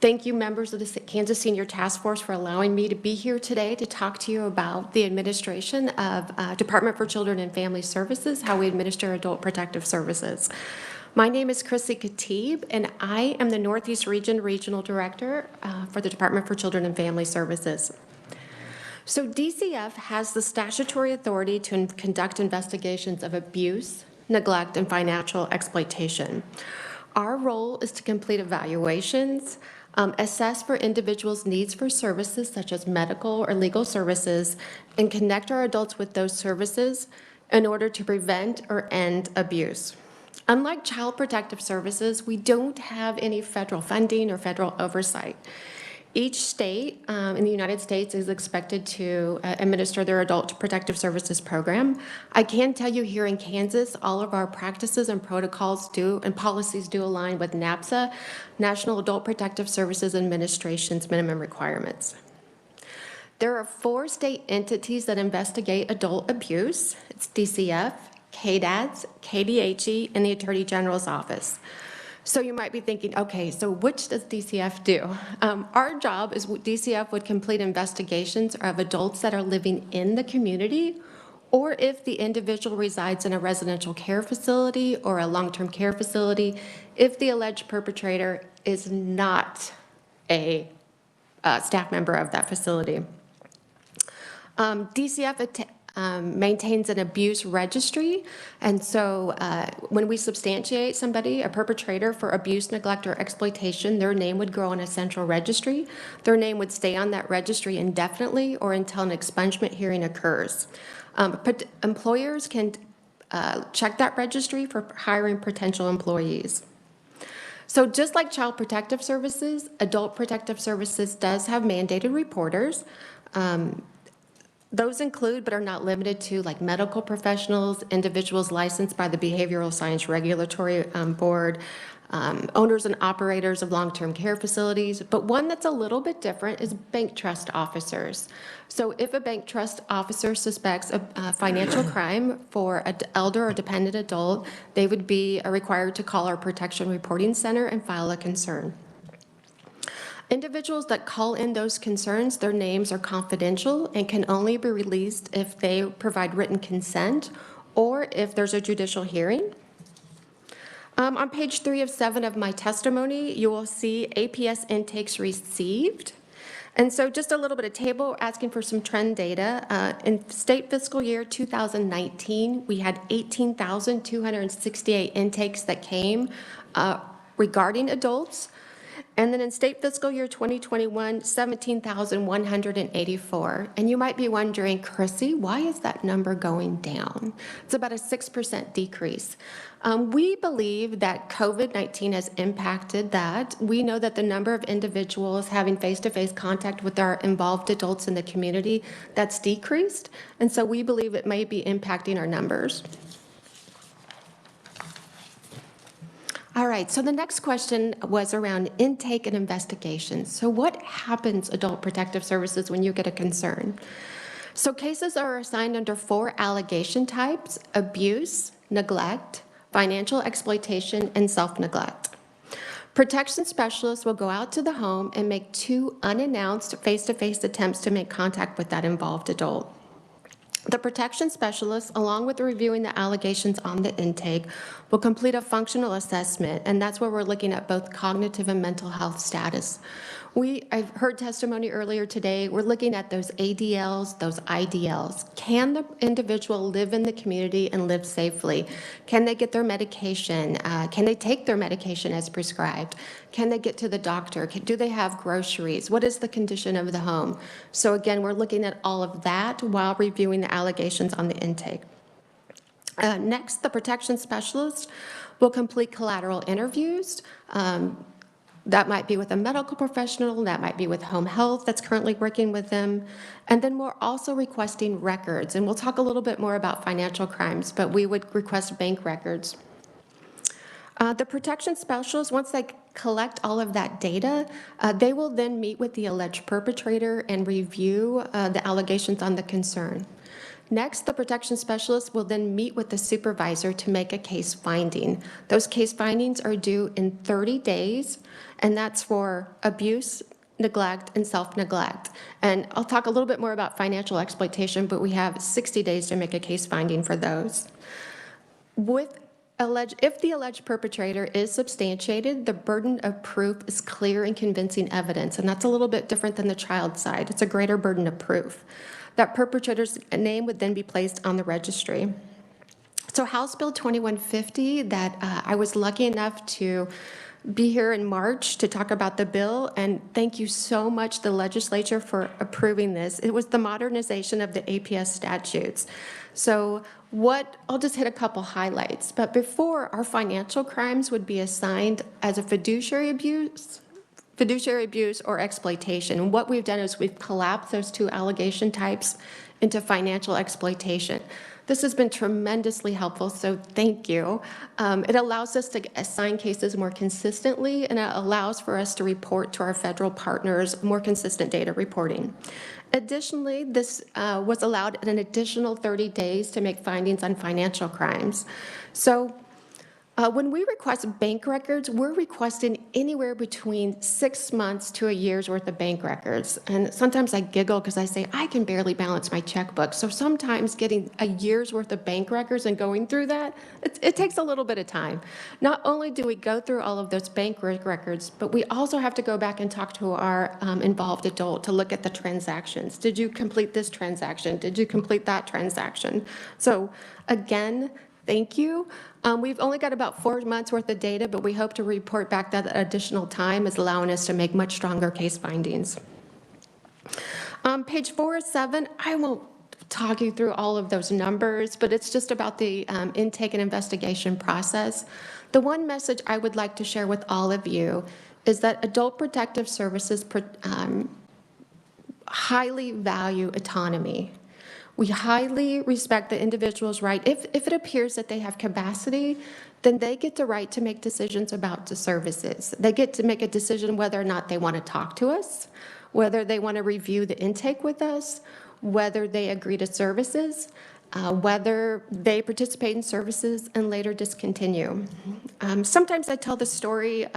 Thank you, members of the Kansas Senior Task Force, for allowing me to be here today to talk to you about the administration of Department for Children and Family Services, how we administer adult protective services. My name is Chrissy Khatib, and I am the Northeast Region Regional Director for the Department for Children and Family Services. So DCF has the statutory authority to conduct investigations of abuse, neglect, and financial exploitation. Our role is to complete evaluations, assess for individuals' needs for services such as medical or legal services, and connect our adults with those services in order to prevent or end abuse. Unlike Child Protective Services, we don't have any federal funding or federal oversight. Each state in the United States is expected to administer their adult protective services program. I can tell you here in Kansas, all of our practices and protocols and policies do align with NAPSA, National Adult Protective Services Administration's minimum requirements. There are 4 state entities that investigate adult abuse. It's DCF, KDADS, KDHE, and the Attorney General's Office. So you might be thinking, okay, so which does DCF do? Our job is DCF would complete investigations of adults that are living in the community, or if the individual resides in a residential care facility or a long-term care facility, if the alleged perpetrator is not a staff member of that facility. DCF maintains an abuse registry, and so when we substantiate somebody, a perpetrator, for abuse, neglect, or exploitation, their name would go on a central registry. Their name would stay on that registry indefinitely or until an expungement hearing occurs. Employers can check that registry for hiring potential employees. So just like Child Protective Services, Adult Protective Services does have mandated reporters. Those include, but are not limited to, like medical professionals, individuals licensed by the Behavioral Science Regulatory Board, owners and operators of long-term care facilities. But one that's a little bit different is bank trust officers. So if a bank trust officer suspects a financial crime for an elder or dependent adult, they would be required to call our Protection Reporting Center and file a concern. Individuals that call in those concerns, their names are confidential and can only be released if they provide written consent or if there's a judicial hearing. On page 3 of 7 of my testimony, you will see APS intakes received. And so just a little bit of table asking for some trend data. In state fiscal year 2019, we had 18,268 intakes that came regarding adults. And then in state fiscal year 2021, 17,184. And you might be wondering, Chrissy, why is that number going down? It's about a 6% decrease. We believe that COVID-19 has impacted that. We know that the number of individuals having face-to-face contact with our involved adults in the community, that's decreased. And so we believe it may be impacting our numbers. All right, so the next question was around intake and investigations. So what happens, Adult Protective Services, when you get a concern? So cases are assigned under 4 allegation types: abuse, neglect, financial exploitation, and self-neglect. Protection specialists will go out to the home and make 2 unannounced face-to-face attempts to make contact with that involved adult. The protection specialist, along with reviewing the allegations on the intake, will complete a functional assessment, and that's where we're looking at both cognitive and mental health status. I've heard testimony earlier today, we're looking at those ADLs, those IDLs. Can the individual live in the community and live safely? Can they get their medication? Can they take their medication as prescribed? Can they get to the doctor? Do they have groceries? What is the condition of the home? So again, we're looking at all of that while reviewing the allegations on the intake. Next, the protection specialist will complete collateral interviews. That might be with a medical professional, that might be with home health that's currently working with them. And then we're also requesting records, and we'll talk a little bit more about financial crimes, but we would request bank records. The protection specialists, once they collect all of that data, they will then meet with the alleged perpetrator and review the allegations on the concern. Next, the protection specialist will then meet with the supervisor to make a case finding. Those case findings are due in 30 days, and that's for abuse, neglect, and self-neglect. And I'll talk a little bit more about financial exploitation, but we have 60 days to make a case finding for those. If the alleged perpetrator is substantiated, the burden of proof is clear and convincing evidence, and that's a little bit different than the child side. It's a greater burden of proof. That perpetrator's name would then be placed on the registry. So House Bill 2150 that I was lucky enough to be here in March to talk about the bill, and thank you so much, the legislature, for approving this. It was the modernization of the APS statutes. So I'll just hit a couple highlights, but before, our financial crimes would be assigned as a fiduciary abuse or exploitation. And what we've done is we've collapsed those two allegation types into financial exploitation. This has been tremendously helpful, so thank you. It allows us to assign cases more consistently, and it allows for us to report to our federal partners more consistent data reporting. Additionally, this was allowed an additional 30 days to make findings on financial crimes. So when we request bank records, we're requesting anywhere between 6 months to a year's worth of bank records. And sometimes I giggle because I say, I can barely balance my checkbook. So sometimes getting a year's worth of bank records and going through that, it takes a little bit of time. Not only do we go through all of those bank records, but we also have to go back and talk to our involved adult to look at the transactions. Did you complete this transaction? Did you complete that transaction? So again, thank you. We've only got about 4 months worth of data, but we hope to report back that additional time is allowing us to make much stronger case findings. Page 407, I won't talk you through all of those numbers, but it's just about the intake and investigation process. The one message I would like to share with all of you is that Adult Protective Services highly value autonomy. We highly respect the individual's right. If it appears that they have capacity, then they get the right to make decisions about the services. They get to make a decision whether or not they want to talk to us, whether they want to review the intake with us, whether they agree to services, whether they participate in services and later discontinue. Sometimes I tell the story,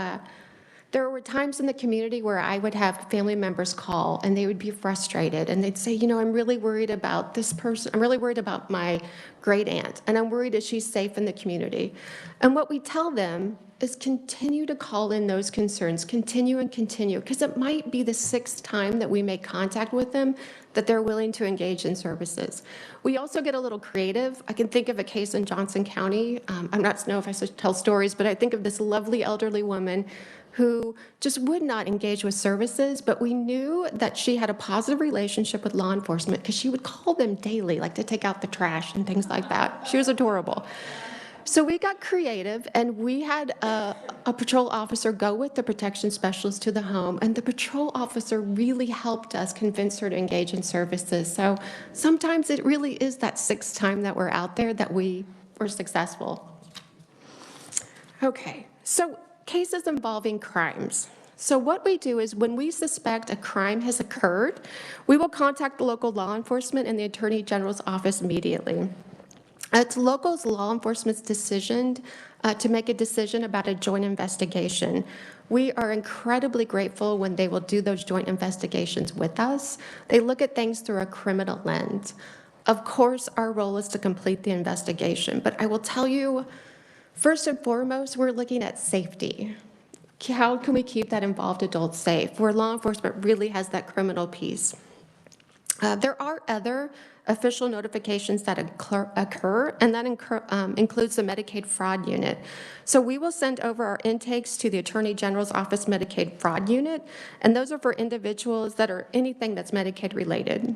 there were times in the community where I would have family members call and they would be frustrated and they'd say, I'm really worried about this person. I'm really worried about my great aunt and I'm worried that she's safe in the community. And what we tell them is continue to call in those concerns, continue and continue, because it might be the 6th time that we make contact with them that they're willing to engage in services. We also get a little creative. I can think of a case in Johnson County. I'm not know if I should tell stories, but I think of this lovely elderly woman who just would not engage with services, but we knew that she had a positive relationship with law enforcement because she would call them daily, like to take out the trash and things like that. She was adorable. So we got creative, and we had a patrol officer go with the protection specialist to the home, and the patrol officer really helped us convince her to engage in services. So sometimes it really is that 6th time that we're out there that we were successful. Okay, so cases involving crimes. So what we do is when we suspect a crime has occurred, we will contact the local law enforcement and the Attorney General's office immediately. It's local law enforcement's decision to make a decision about a joint investigation. We are incredibly grateful when they will do those joint investigations with us. They look at things through a criminal lens. Of course, our role is to complete the investigation, but I will tell you, first and foremost, we're looking at safety. How can we keep that involved adult safe, where law enforcement really has that criminal piece? There are other official notifications that occur, and that includes the Medicaid fraud unit. So we will send over our intakes to the Attorney General's Office Medicaid fraud unit, and those are for individuals that are anything that's Medicaid related.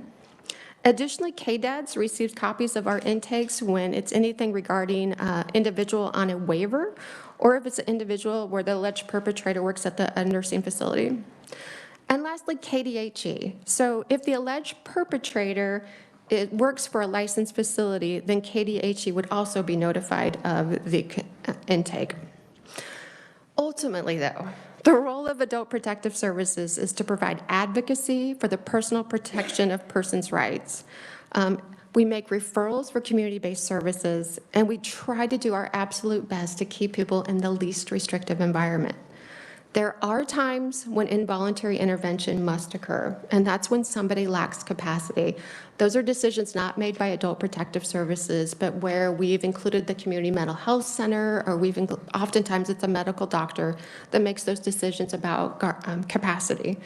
Additionally, KDADS receives copies of our intakes when it's anything regarding individual on a waiver, or if it's an individual where the alleged perpetrator works at a nursing facility. And lastly, KDHE. So if the alleged perpetrator works for a licensed facility, then KDHE would also be notified of the intake. Ultimately, though, the role of Adult Protective Services is to provide advocacy for the personal protection of persons' rights. We make referrals for community-based services, and we try to do our absolute best to keep people in the least restrictive environment. There are times when involuntary intervention must occur, and that's when somebody lacks capacity. Those are decisions not made by Adult Protective Services, but where we've included the community mental health center, or oftentimes it's a medical doctor that makes those decisions about capacity.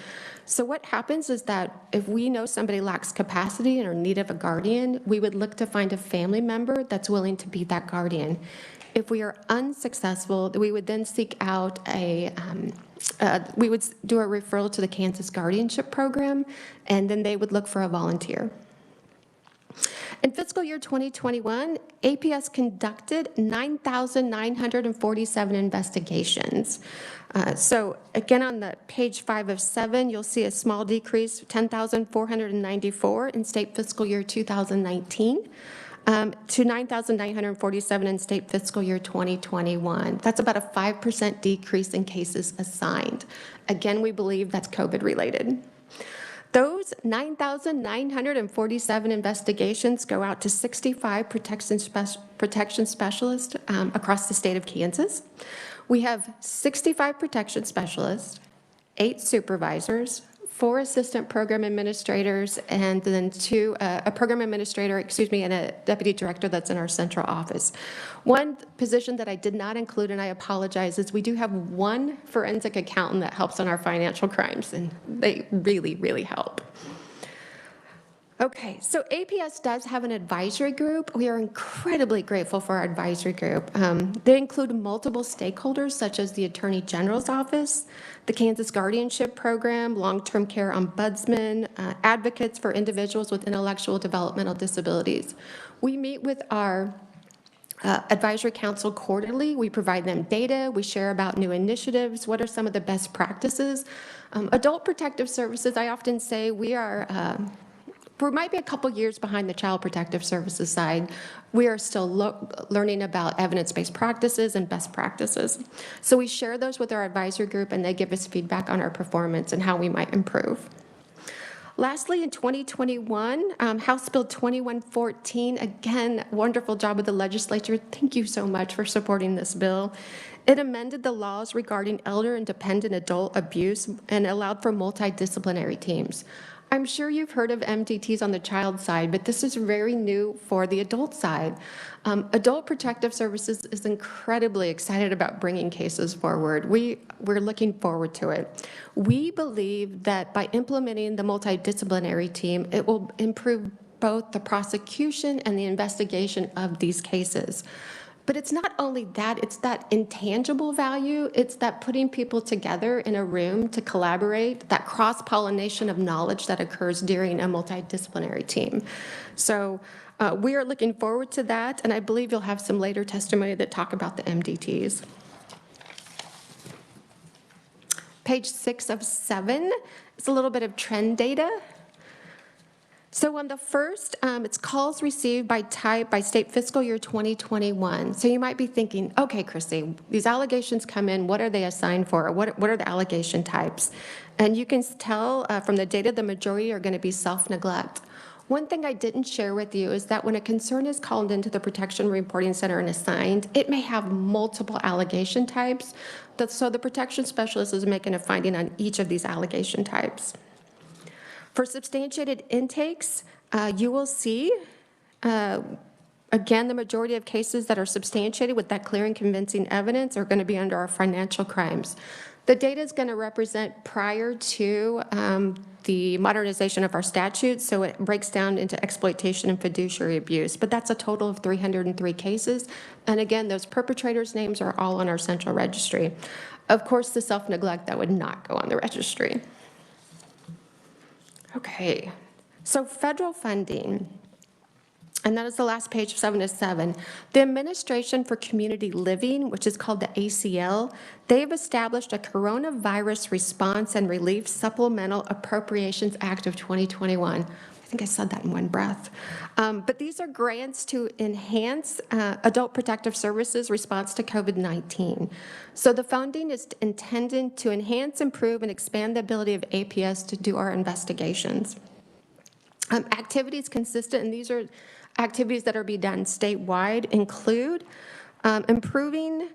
So what happens is that if we know somebody lacks capacity and are in need of a guardian, we would look to find a family member that's willing to be that guardian. If we are unsuccessful, we would then seek out we would do a referral to the Kansas Guardianship Program, and then they would look for a volunteer. In fiscal year 2021, APS conducted 9,947 investigations. So again, on the page 5 of 7, you'll see a small decrease, 10,494 in state fiscal year 2019. To 9,947 in state fiscal year 2021. That's about a 5% decrease in cases assigned. Again, we believe that's COVID related. Those 9,947 investigations go out to 65 protection specialists across the state of Kansas. We have 65 protection specialists, 8 supervisors, 4 assistant program administrators, and then a program administrator, and a deputy director that's in our central office. One position that I did not include, and I apologize, is we do have 1 forensic accountant that helps on our financial crimes, and they really, really help. Okay, so APS does have an advisory group. We are incredibly grateful for our advisory group. They include multiple stakeholders, such as the Attorney General's Office, the Kansas Guardianship Program, Long-Term Care Ombudsman, advocates for individuals with intellectual developmental disabilities. We meet with our advisory council quarterly. We provide them data. We share about new initiatives. What are some of the best practices? Adult Protective Services, I often say we might be a couple years behind the Child Protective Services side. We are still learning about evidence-based practices and best practices. So we share those with our advisory group, and they give us feedback on our performance and how we might improve. Lastly, in 2021, House Bill 2114, again, wonderful job with the legislature. Thank you so much for supporting this bill. It amended the laws regarding elder and dependent adult abuse and allowed for multidisciplinary teams. I'm sure you've heard of MDTs on the child side, but this is very new for the adult side. Adult Protective Services is incredibly excited about bringing cases forward. We're looking forward to it. We believe that by implementing the multidisciplinary team, it will improve both the prosecution and the investigation of these cases. But it's not only that, it's that intangible value. It's that putting people together in a room to collaborate, that cross-pollination of knowledge that occurs during a multidisciplinary team. So we are looking forward to that, and I believe you'll have some later testimony that talk about the MDTs. Page 6 of 7 is a little bit of trend data. So on the first, it's calls received by type by state fiscal year 2021. So you might be thinking, okay, Chrissy, these allegations come in, what are they assigned for? What are the allegation types? And you can tell from the data, the majority are going to be self-neglect. One thing I didn't share with you is that when a concern is called into the Protection Reporting Center and assigned, it may have multiple allegation types. So the protection specialist is making a finding on each of these allegation types. For substantiated intakes, you will see, again, the majority of cases that are substantiated with that clear and convincing evidence are going to be under our financial crimes. The data is going to represent prior to the modernization of our statutes, so it breaks down into exploitation and fiduciary abuse, but that's a total of 303 cases. And again, those perpetrators' names are all on our central registry. Of course, the self-neglect, that would not go on the registry. Okay, so federal funding, and that is the last page, 7 to 7. The Administration for Community Living, which is called the ACL, they've established a Coronavirus Response and Relief Supplemental Appropriations Act of 2021. I think I said that in one breath. But these are grants to enhance adult protective services response to COVID-19. So the funding is intended to enhance, improve, and expand the ability of APS to do our investigations. Activities consistent, and these are activities that are being done statewide include improving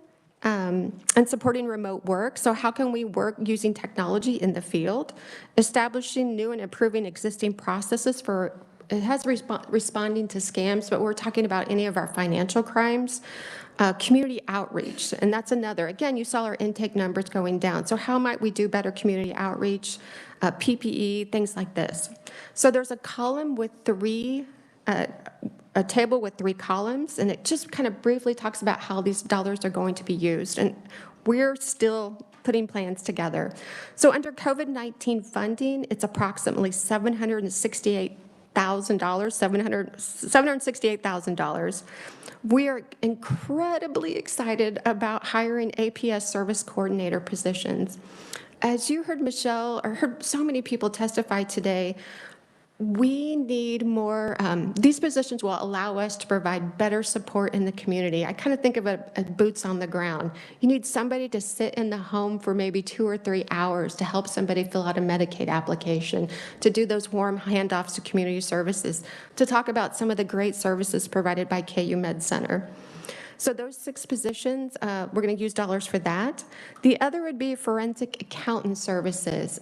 and supporting remote work. So how can we work using technology in the field? Establishing new and improving existing processes for, it has responding to scams, but we're talking about any of our financial crimes. Community outreach, and that's another. Again, you saw our intake numbers going down. So how might we do better community outreach, PPE, things like this? So there's a column with a table with 3 columns, and it just kind of briefly talks about how these dollars are going to be used. And we're still putting plans together. So under COVID-19 funding, it's approximately $768,000. We are incredibly excited about hiring APS service coordinator positions. As you heard Michelle, or heard so many people testify today, we need more, these positions will allow us to provide better support in the community. I kind of think of it as boots on the ground. You need somebody to sit in the home for maybe 2 or 3 hours to help somebody fill out a Medicaid application, to do those warm handoffs to community services, to talk about some of the great services provided by KU Med Center. So those 6 positions, we're going to use dollars for that. The other would be forensic accountant services.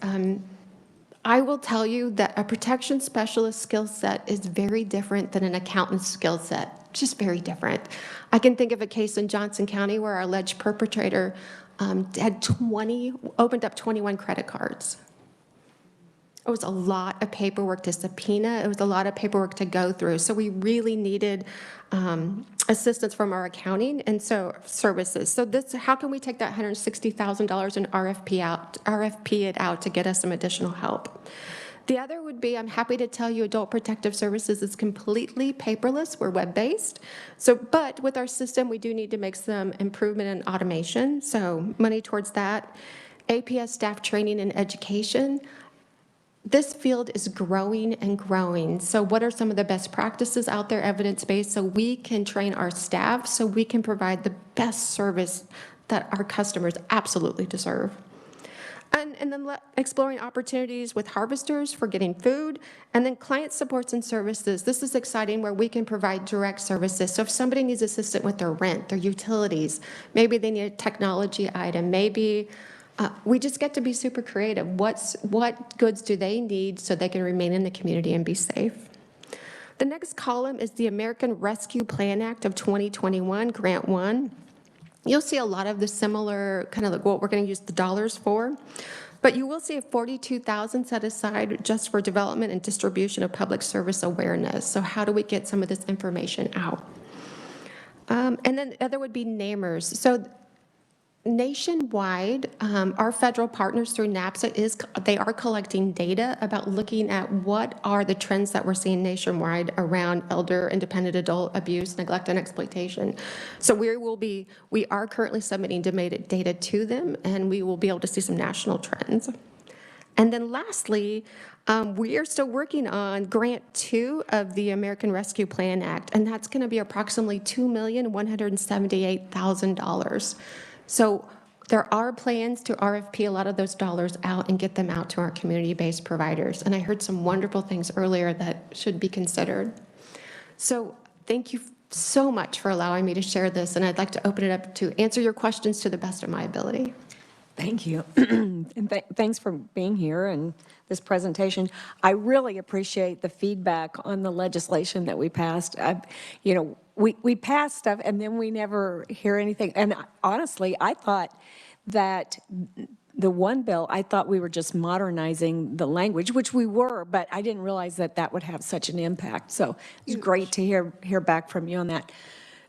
I will tell you that a protection specialist skill set is very different than an accountant's skill set, just very different. I can think of a case in Johnson County where our alleged perpetrator opened up 21 credit cards. It was a lot of paperwork to subpoena. It was a lot of paperwork to go through. So we really needed assistance from our accounting and so services. So this, how can we take that $160,000 and RFP it out to get us some additional help? The other would be, I'm happy to tell you, Adult Protective Services is completely paperless. We're web-based. So, but with our system, we do need to make some improvement in automation. So money towards that. APS staff training and education. This field is growing and growing. So what are some of the best practices out there, evidence-based, so we can train our staff, so we can provide the best service that our customers absolutely deserve? And then exploring opportunities with harvesters for getting food, and then client supports and services. This is exciting, where we can provide direct services. So if somebody needs assistance with their rent, their utilities, maybe they need a technology item, maybe we just get to be super creative. What goods do they need so they can remain in the community and be safe? The next column is the American Rescue Plan Act of 2021, Grant 1. You'll see a lot of the similar, kind of like what we're going to use the dollars for. But you will see a $42,000 set aside just for development and distribution of public service awareness. So how do we get some of this information out? And then the other would be namers. So nationwide, our federal partners through NAPSA they are collecting data about looking at what are the trends that we're seeing nationwide around elder, independent adult abuse, neglect, and exploitation. So we are currently submitting data to them, and we will be able to see some national trends. And then lastly, we are still working on Grant 2 of the American Rescue Plan Act, and that's going to be approximately $2,178,000. So there are plans to RFP a lot of those dollars out and get them out to our community-based providers. And I heard some wonderful things earlier that should be considered. So thank you so much for allowing me to share this, and I'd like to open it up to answer your questions to the best of my ability. Thank you. And thanks for being here and this presentation. I really appreciate the feedback on the legislation that we passed. We pass stuff and then we never hear anything. And honestly, I thought that the one bill, I thought we were just modernizing the language, which we were, but I didn't realize that that would have such an impact. So it's great to hear back from you on that.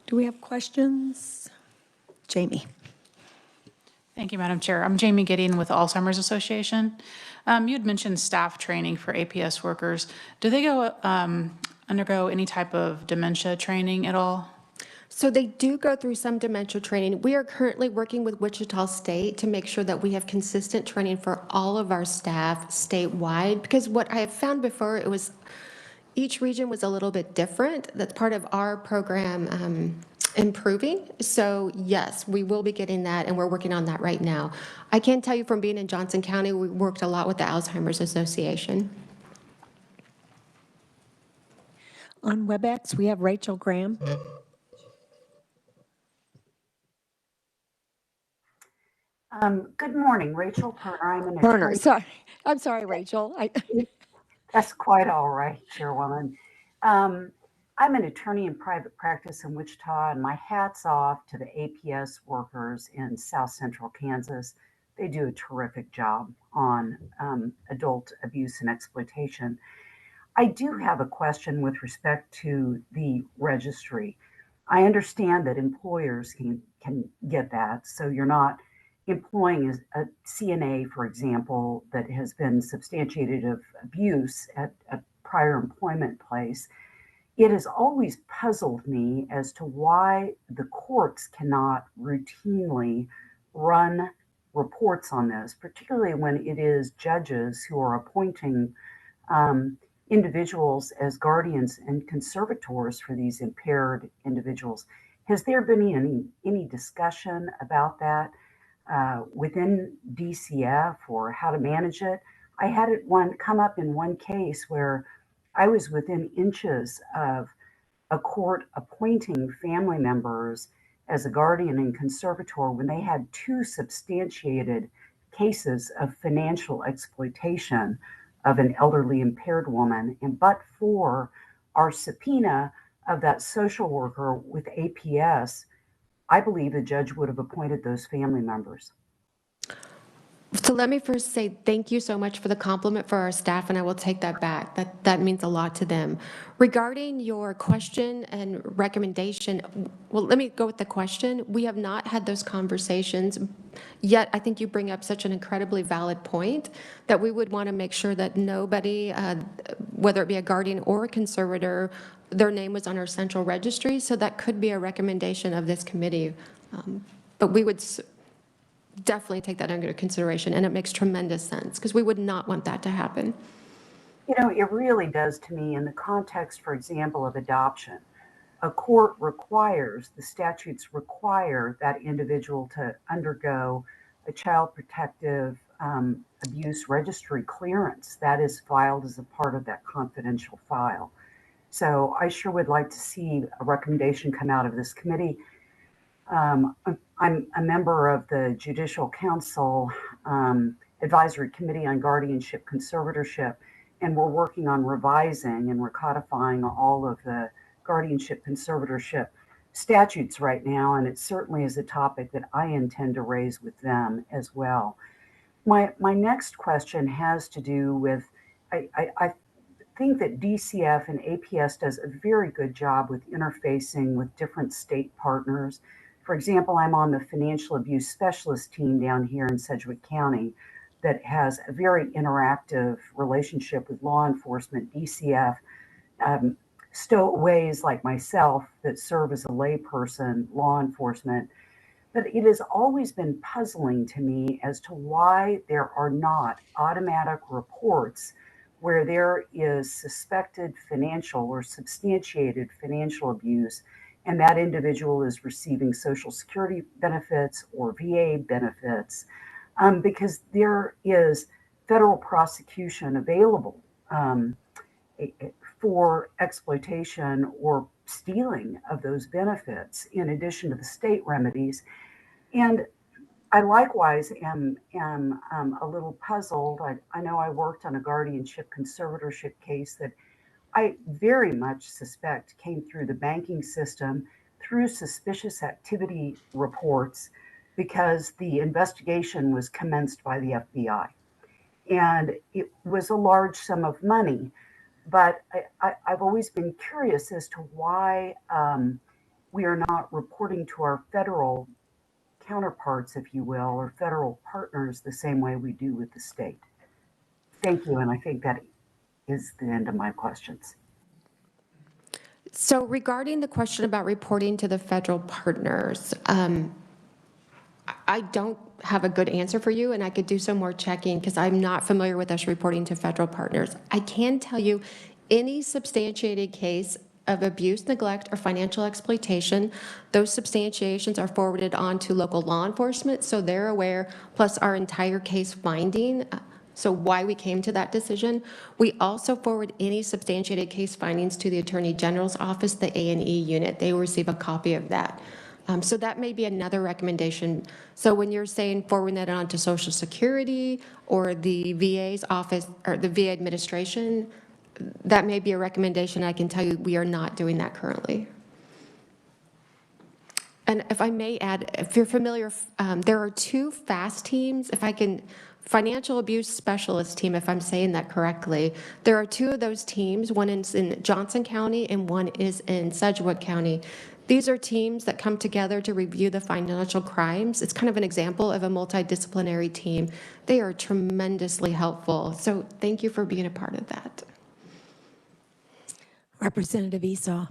Do we have questions? Jamie. Thank you, Madam Chair. I'm Jamie Gideon with the Alzheimer's Association. You had mentioned staff training for APS workers. Do they undergo any type of dementia training at all? So they do go through some dementia training. We are currently working with Wichita State to make sure that we have consistent training for all of our staff statewide, because what I have found before, it was each region was a little bit different. That's part of our program improving. So yes, we will be getting that, and we're working on that right now. I can tell you from being in Johnson County, we worked a lot with the Alzheimer's Association. On WebEx, we have Rachel Graham. Good morning, Rachel Perner. I'm an Turner, attorney. sorry. I'm sorry, Rachel. That's quite all right, Chairwoman. I'm an attorney in private practice in Wichita, and my hat's off to the APS workers in South Central Kansas. They do a terrific job on adult abuse and exploitation. I do have a question with respect to the registry. I understand that employers can get that, so you're not employing a CNA, for example, that has been substantiated of abuse at a prior employment place. It has always puzzled me as to why the courts cannot routinely run reports on this, particularly when it is judges who are appointing individuals as guardians and conservators for these impaired individuals. Has there been any discussion about that within DCF or how to manage it? I had it come up in one case where I was within inches of a court appointing family members as a guardian and conservator when they had two substantiated cases of financial exploitation of an elderly impaired woman. And but for our subpoena of that social worker with APS, I believe the judge would have appointed those family members. So let me first say thank you so much for the compliment for our staff, and I will take that back. That means a lot to them. Regarding your question and recommendation, well, let me go with the question. We have not had those conversations, yet I think you bring up such an incredibly valid point that we would want to make sure that nobody, whether it be a guardian or a conservator, their name was on our central registry, so that could be a recommendation of this committee. But we would definitely take that under consideration, and it makes tremendous sense because we would not want that to happen. You know, it really does to me in the context, for example, of adoption. A court requires, the statutes require that individual to undergo a child protective abuse registry clearance. That is filed as a part of that confidential file. So I sure would like to see a recommendation come out of this committee. I'm a member of the Judicial Council Advisory Committee on Guardianship Conservatorship, and we're working on revising and recodifying all of the guardianship conservatorship statutes right now, and it certainly is a topic that I intend to raise with them as well. My next question has to do with, I think that DCF and APS does a very good job with interfacing with different state partners. For example, I'm on the financial abuse specialist team down here in Sedgwick County that has a very interactive relationship with law enforcement, DCF, stowaways like myself that serve as a layperson, law enforcement. But it has always been puzzling to me as to why there are not automatic reports where there is suspected financial or substantiated financial abuse, and that individual is receiving Social Security benefits or VA benefits, because there is federal prosecution available for exploitation or stealing of those benefits, in addition to the state remedies. And I likewise am a little puzzled. I know I worked on a guardianship conservatorship case that I very much suspect came through the banking system through suspicious activity reports because the investigation was commenced by the FBI. And it was a large sum of money. But I've always been curious as to why we are not reporting to our federal counterparts, if you will, or federal partners the same way we do with the state. Thank you, and I think that is the end of my questions. So regarding the question about reporting to the federal partners, I don't have a good answer for you, and I could do some more checking because I'm not familiar with us reporting to federal partners. I can tell you any substantiated case of abuse, neglect, or financial exploitation, those substantiations are forwarded on to local law enforcement, so they're aware, plus our entire case finding so why we came to that decision. We also forward any substantiated case findings to the Attorney General's office, the A&E unit. They will receive a copy of that. So that may be another recommendation. So when you're saying forwarding that on to Social Security or the VA's office or the VA administration, that may be a recommendation. I can tell you we are not doing that currently. And if I may add, if you're familiar, there are two FAST teams, financial abuse specialist team, if I'm saying that correctly. There are two of those teams. One is in Johnson County and one is in Sedgwick County. These are teams that come together to review the financial crimes. It's kind of an example of a multidisciplinary team. They are tremendously helpful. So thank you for being a part of that. Representative Esau.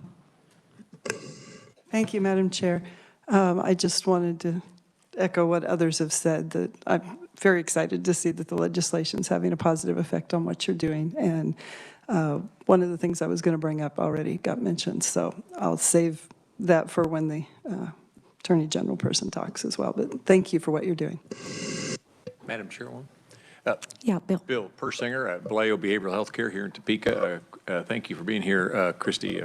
Thank you, Madam Chair. I just wanted to echo what others have said, that I'm very excited to see that the legislation is having a positive effect on what you're doing. And one of the things I was going to bring up already got mentioned, so I'll save that for when the Attorney General person talks as well. But thank you for what you're doing. Madam Chairwoman? Yeah, Bill. Bill Persinger at Vallejo Behavioral Health Care here in Topeka. Thank you for being here, Christy.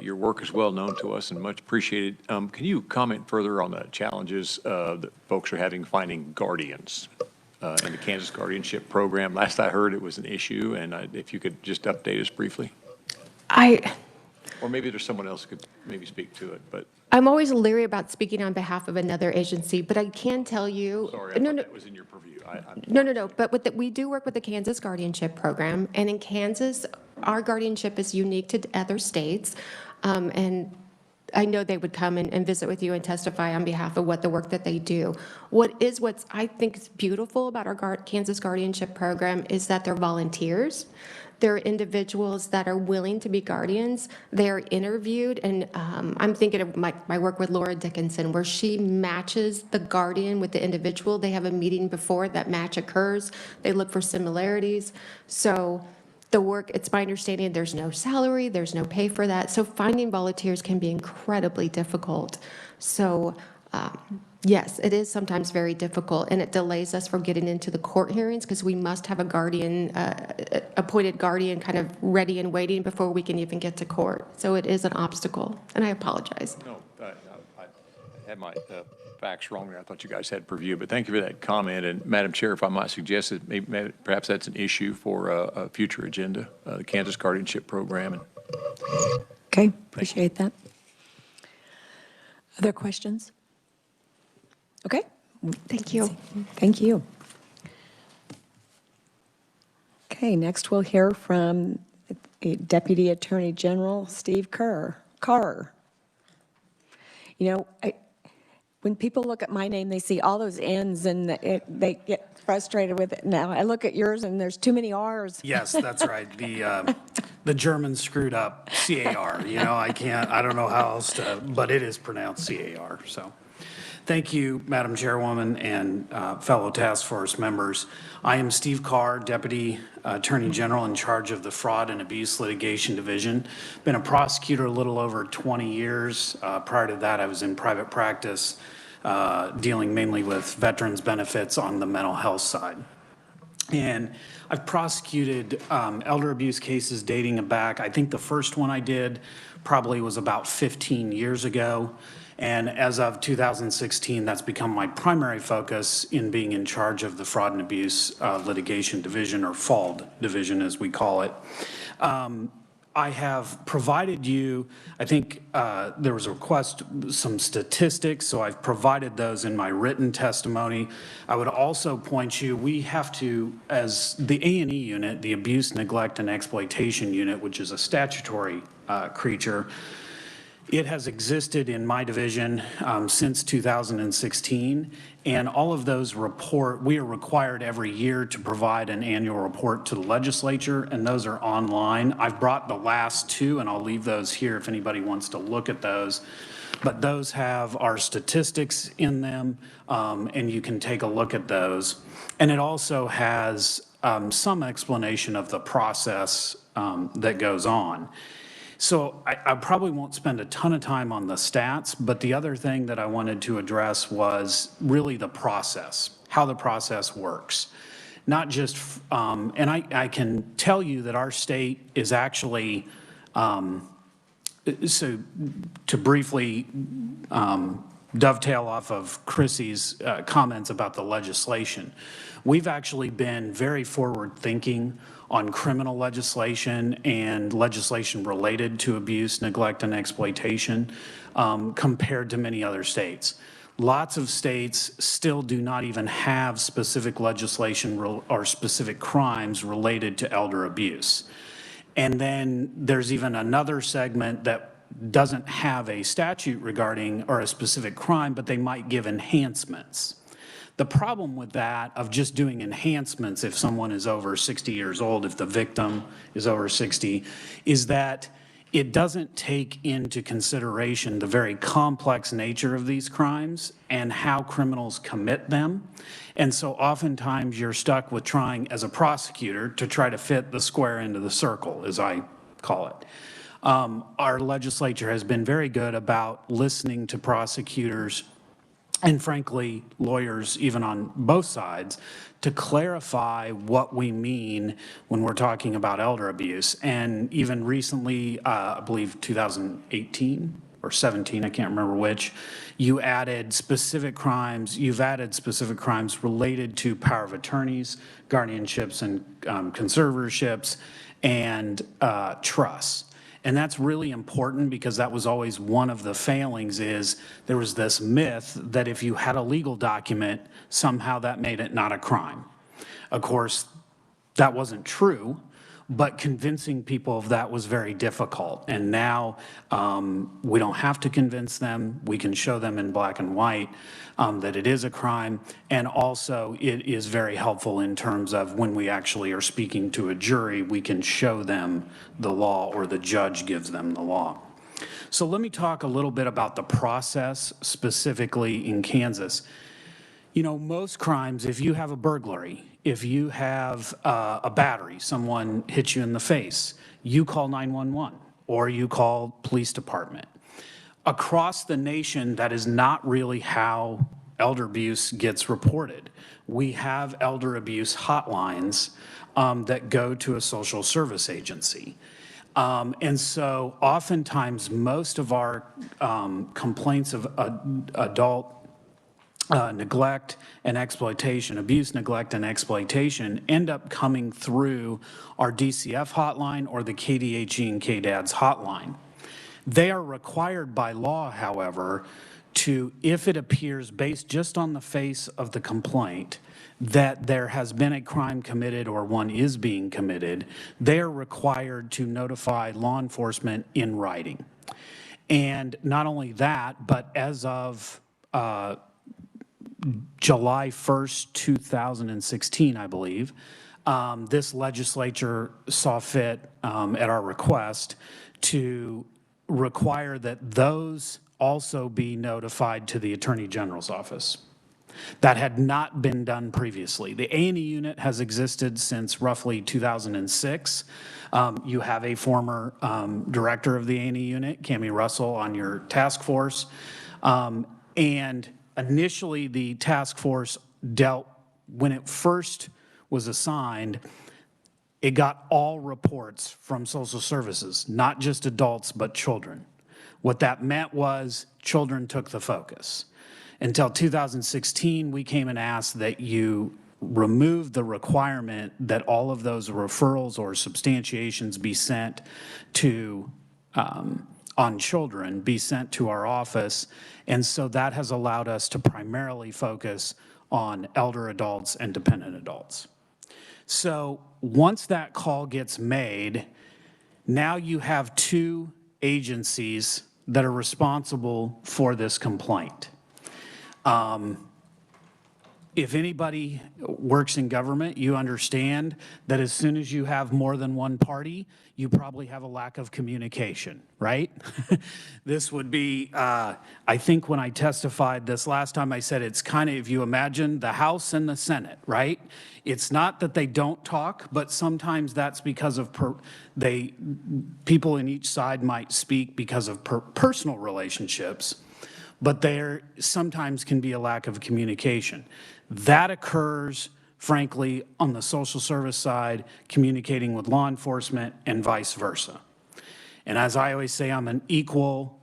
Your work is well known to us and much appreciated. Can you comment further on the challenges that folks are having finding guardians in the Kansas Guardianship Program? Last I heard, it was an issue, and if you could just update us briefly. Or maybe there's someone else who could maybe speak to it, but. I'm always leery about speaking on behalf of another agency, but I can tell you. Sorry, I thought that was in your purview. No. But we do work with the Kansas Guardianship Program, and in Kansas, our guardianship is unique to other states, and I know they would come and visit with you and testify on behalf of what the work that they do. What's I think is beautiful about our Kansas Guardianship Program is that they're volunteers. They're individuals that are willing to be guardians. They're interviewed, and I'm thinking of my work with Laura Dickinson, where she matches the guardian with the individual. They have a meeting before that match occurs. They look for similarities. So the work, it's my understanding, there's no salary, there's no pay for that. So finding volunteers can be incredibly difficult. So yes, it is sometimes very difficult, and it delays us from getting into the court hearings because we must have a guardian, appointed guardian kind of ready and waiting before we can even get to court. So it is an obstacle, and I apologize. No, I had my facts wrong there. I thought you guys had purview, but thank you for that comment. And Madam Chair, if I might suggest that maybe perhaps that's an issue for a future agenda, the Kansas Guardianship Program. Okay, appreciate that. Other questions? Okay. Thank you. Thank you. Okay, next we'll hear from Deputy Attorney General Steve Carr. You know, when people look at my name, they see all those N's and they get frustrated with it. Now I look at yours and there's too many R's. Yes, that's right. The Germans screwed up CAR. You know, I don't know how else to, but it is pronounced CAR. So thank you, Madam Chairwoman and fellow task force members. I am Steve Carr, Deputy Attorney General in charge of the Fraud and Abuse Litigation Division. Been a prosecutor a little over 20 years. Prior to that, I was in private practice, dealing mainly with veterans benefits on the mental health side. And I've prosecuted elder abuse cases dating back. I think the first one I did probably was about 15 years ago. And as of 2016, that's become my primary focus in being in charge of the Fraud and Abuse Litigation Division, or FALD Division as we call it. I have provided you, I think there was a request, some statistics, so I've provided those in my written testimony. I would also point you, we have to, as the A&E unit, the Abuse, Neglect, and Exploitation Unit, which is a statutory creature, it has existed in my division since 2016, and all of those we are required every year to provide an annual report to the legislature, and those are online. I've brought the last two, and I'll leave those here if anybody wants to look at those. But those have our statistics in them, and you can take a look at those. And it also has some explanation of the process that goes on. So I probably won't spend a ton of time on the stats, but the other thing that I wanted to address was really the process, how the process works. not just, and I can tell you that our state is actually, so to briefly dovetail off of Chrissy's comments about the legislation, we've actually been very forward-thinking on criminal legislation and legislation related to abuse, neglect, and exploitation compared to many other states. Lots of states still do not even have specific legislation or specific crimes related to elder abuse. And then there's even another segment that doesn't have a statute regarding or a specific crime, but they might give enhancements. The problem with that, of just doing enhancements if someone is over 60 years old, if the victim is over 60, is that it doesn't take into consideration the very complex nature of these crimes and how criminals commit them. And so oftentimes you're stuck with trying, as a prosecutor, to try to fit the square into the circle, as I call it. Our legislature has been very good about listening to prosecutors and frankly, lawyers, even on both sides, to clarify what we mean when we're talking about elder abuse. And even recently, I believe 2018 or 17, I can't remember which, you added specific crimes, you've added specific crimes related to power of attorneys, guardianships and conservatorships, and trusts. And that's really important because that was always one of the failings, is there was this myth that if you had a legal document, somehow that made it not a crime. Of course, that wasn't true, but convincing people of that was very difficult. And now we don't have to convince them. We can show them in black and white that it is a crime. And also it is very helpful in terms of when we actually are speaking to a jury, we can show them the law, or the judge gives them the law. So let me talk a little bit about the process specifically in Kansas. You know, most crimes, if you have a burglary, if you have a battery, someone hits you in the face, you call 911 or you call police department. Across the nation, that is not really how elder abuse gets reported. We have elder abuse hotlines that go to a social service agency. And so oftentimes most of our complaints of adult neglect and exploitation, abuse, neglect, and exploitation end up coming through our DCF hotline or the KDHE and KDAD's hotline. They are required by law, however, to, if it appears based just on the face of the complaint that there has been a crime committed or one is being committed, they are required to notify law enforcement in writing. And not only that, but as of July 1st, 2016, I believe, this legislature saw fit at our request to require that those also be notified to the Attorney General's office. That had not been done previously. The A&E unit has existed since roughly 2006. You have a former director of the A&E unit, Cammie Russell, on your task force. And initially, the task force dealt, when it first was assigned, it got all reports from social services, not just adults, but children. What that meant was children took the focus. Until 2016, we came and asked that you remove the requirement that all of those referrals or substantiations be sent to, on children, be sent to our office. And so that has allowed us to primarily focus on elder adults and dependent adults. So once that call gets made, now you have two agencies that are responsible for this complaint. If anybody works in government, you understand that as soon as you have more than one party, you probably have a lack of communication, right? This would be, I think when I testified this last time, I said it's kind of, if you imagine the House and the Senate, right? It's not that they don't talk, but sometimes that's because of people in each side might speak because of personal relationships, but there sometimes can be a lack of communication. That occurs frankly, on the social service side, communicating with law enforcement and vice versa. And as I always say, I'm an equal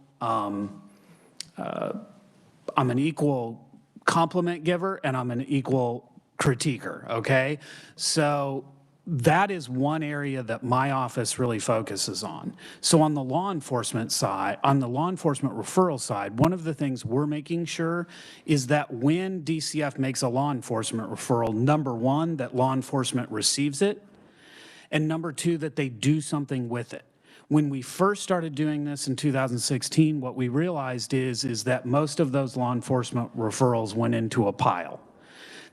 compliment giver and I'm an equal critiquer, okay? So that is one area that my office really focuses on. So on the law enforcement side, on the law enforcement referral side, one of the things we're making sure is that when DCF makes a law enforcement referral, number one, that law enforcement receives it, and number two, that they do something with it. When we first started doing this in 2016, what we realized is that most of those law enforcement referrals went into a pile.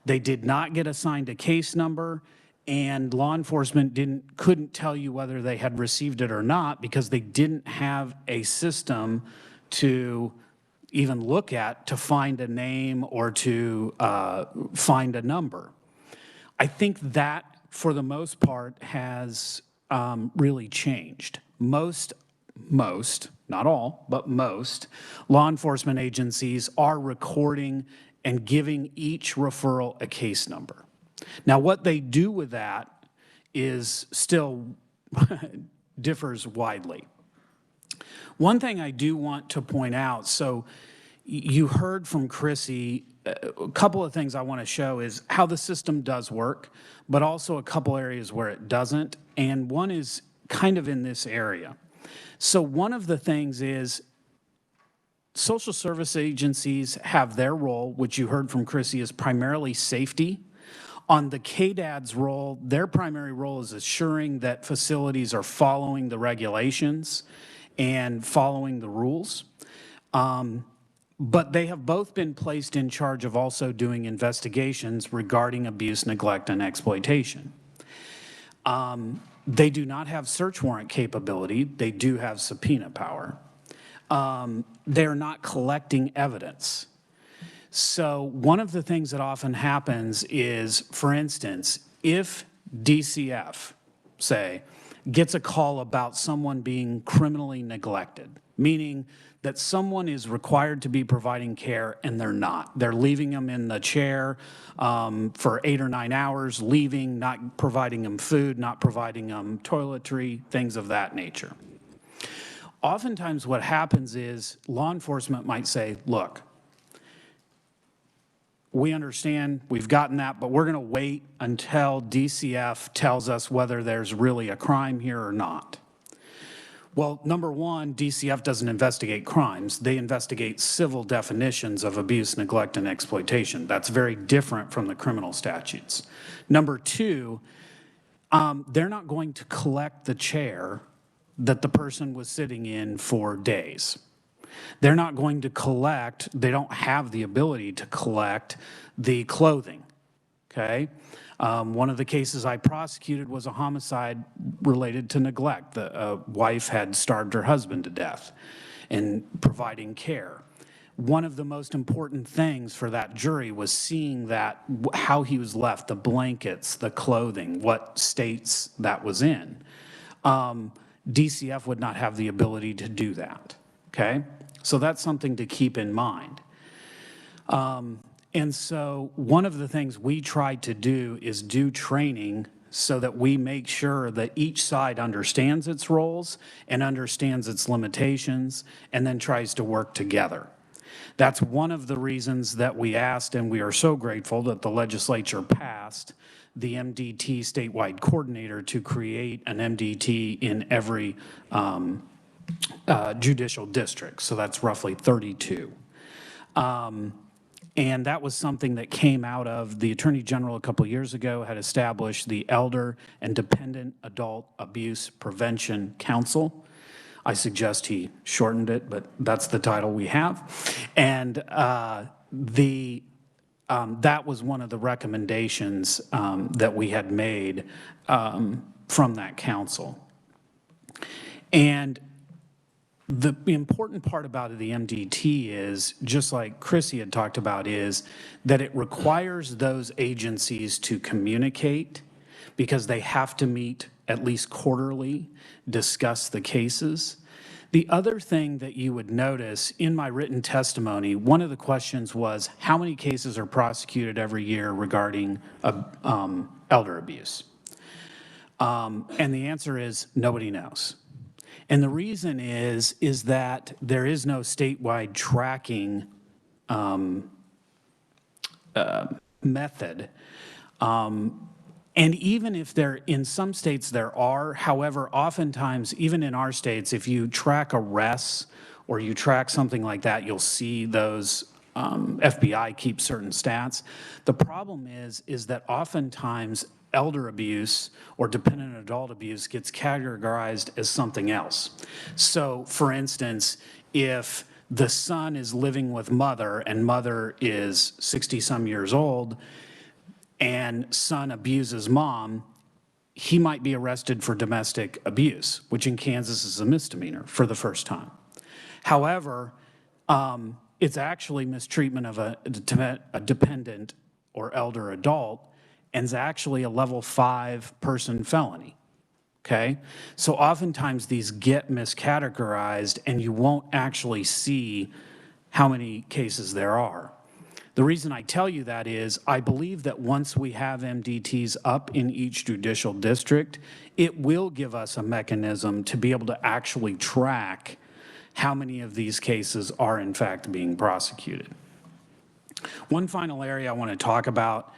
They did not get assigned a case number, and law enforcement couldn't tell you whether they had received it or not because they didn't have a system to even look at to find a name or to find a number. I think that, for the most part, has really changed. Most, not all, but most law enforcement agencies are recording and giving each referral a case number. Now, what they do with that is still differs widely. One thing I do want to point out, so you heard from Chrissy, a couple of things I want to show is how the system does work, but also a couple areas where it doesn't, and one is kind of in this area. So one of the things is social service agencies have their role, which you heard from Chrissy, is primarily safety. On the KDAD's role, their primary role is assuring that facilities are following the regulations and following the rules. But they have both been placed in charge of also doing investigations regarding abuse, neglect, and exploitation. They do not have search warrant capability. They do have subpoena power. They're not collecting evidence. So one of the things that often happens is, for instance, if DCF, say, gets a call about someone being criminally neglected, meaning that someone is required to be providing care and they're not. They're leaving them in the chair for 8 or 9 hours, leaving, not providing them food, not providing them toiletry, things of that nature. Oftentimes what happens is law enforcement might say, look, we understand, we've gotten that, but we're going to wait until DCF tells us whether there's really a crime here or not. Well, number one, DCF doesn't investigate crimes. They investigate civil definitions of abuse, neglect, and exploitation. That's very different from the criminal statutes. Number two, they're not going to collect the chair that the person was sitting in for days. They're not going to collect, they don't have the ability to collect the clothing, okay? One of the cases I prosecuted was a homicide related to neglect. The wife had starved her husband to death in providing care. One of the most important things for that jury was seeing that, how he was left, the blankets, the clothing, what states that was in. DCF would not have the ability to do that, okay? So that's something to keep in mind. And so one of the things we try to do is do training so that we make sure that each side understands its roles and understands its limitations and then tries to work together. That's one of the reasons that we asked, and we are so grateful that the legislature passed the MDT statewide coordinator to create an MDT in every judicial district. So that's roughly 32. And that was something that came out of the Attorney General a couple of years ago had established the Elder and Dependent Adult Abuse Prevention Council. I suggest he shortened it, but that's the title we have. And that was one of the recommendations that we had made from that council. And the important part about the MDT is, just like Chrissy had talked about, is that it requires those agencies to communicate because they have to meet at least quarterly, discuss the cases. The other thing that you would notice in my written testimony, one of the questions was, how many cases are prosecuted every year regarding elder abuse? And the answer is nobody knows. And the reason is that there is no statewide tracking method. And even if there, in some states there are, however, oftentimes, even in our states, if you track arrests or you track something like that, you'll see those FBI keep certain stats. The problem is that oftentimes elder abuse or dependent adult abuse gets categorized as something else. So, for instance, if the son is living with mother and mother is 60-some years old, and son abuses mom, he might be arrested for domestic abuse, which in Kansas is a misdemeanor for the first time. However, it's actually mistreatment of a dependent or elder adult, and is actually a level 5 person felony. Okay? So oftentimes these get miscategorized, and you won't actually see how many cases there are. The reason I tell you that is I believe that once we have MDTs up in each judicial district, it will give us a mechanism to be able to actually track how many of these cases are in fact being prosecuted. One final area I want to talk about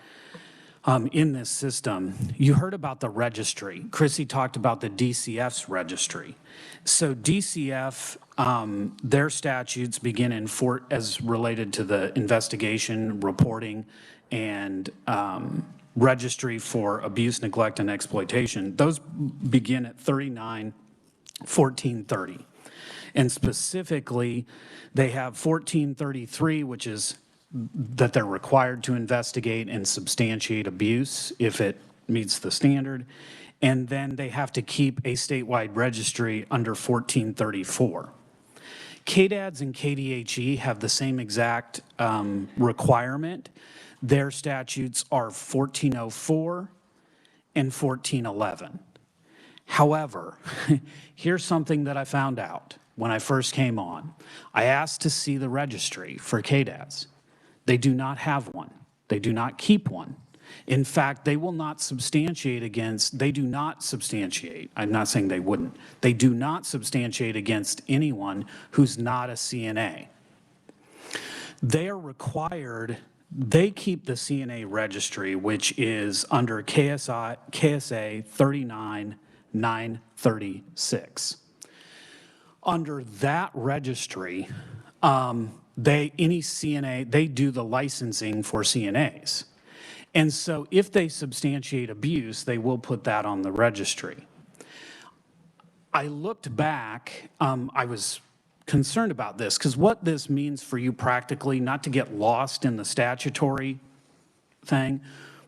in this system, you heard about the registry. Chrissy talked about the DCF's registry. So DCF, their statutes begin in as related to the investigation, reporting, and registry for abuse, neglect, and exploitation. Those begin at 39-1430. And specifically, they have 1433, which is that they're required to investigate and substantiate abuse if it meets the standard. And then they have to keep a statewide registry under 1434. KDADS and KDHE have the same exact requirement. Their statutes are 1404 and 1411. However, here's something that I found out when I first came on. I asked to see the registry for KDADS. They do not have one. They do not keep one. In fact, they will not substantiate against, they do not substantiate, I'm not saying they wouldn't, they do not substantiate against anyone who's not a CNA. They are required, they keep the CNA registry, which is under KSA 39936. Under that registry, any CNA, they do the licensing for CNAs. And so if they substantiate abuse, they will put that on the registry. I looked back, I was concerned about this, because what this means for you practically, not to get lost in the statutory thing,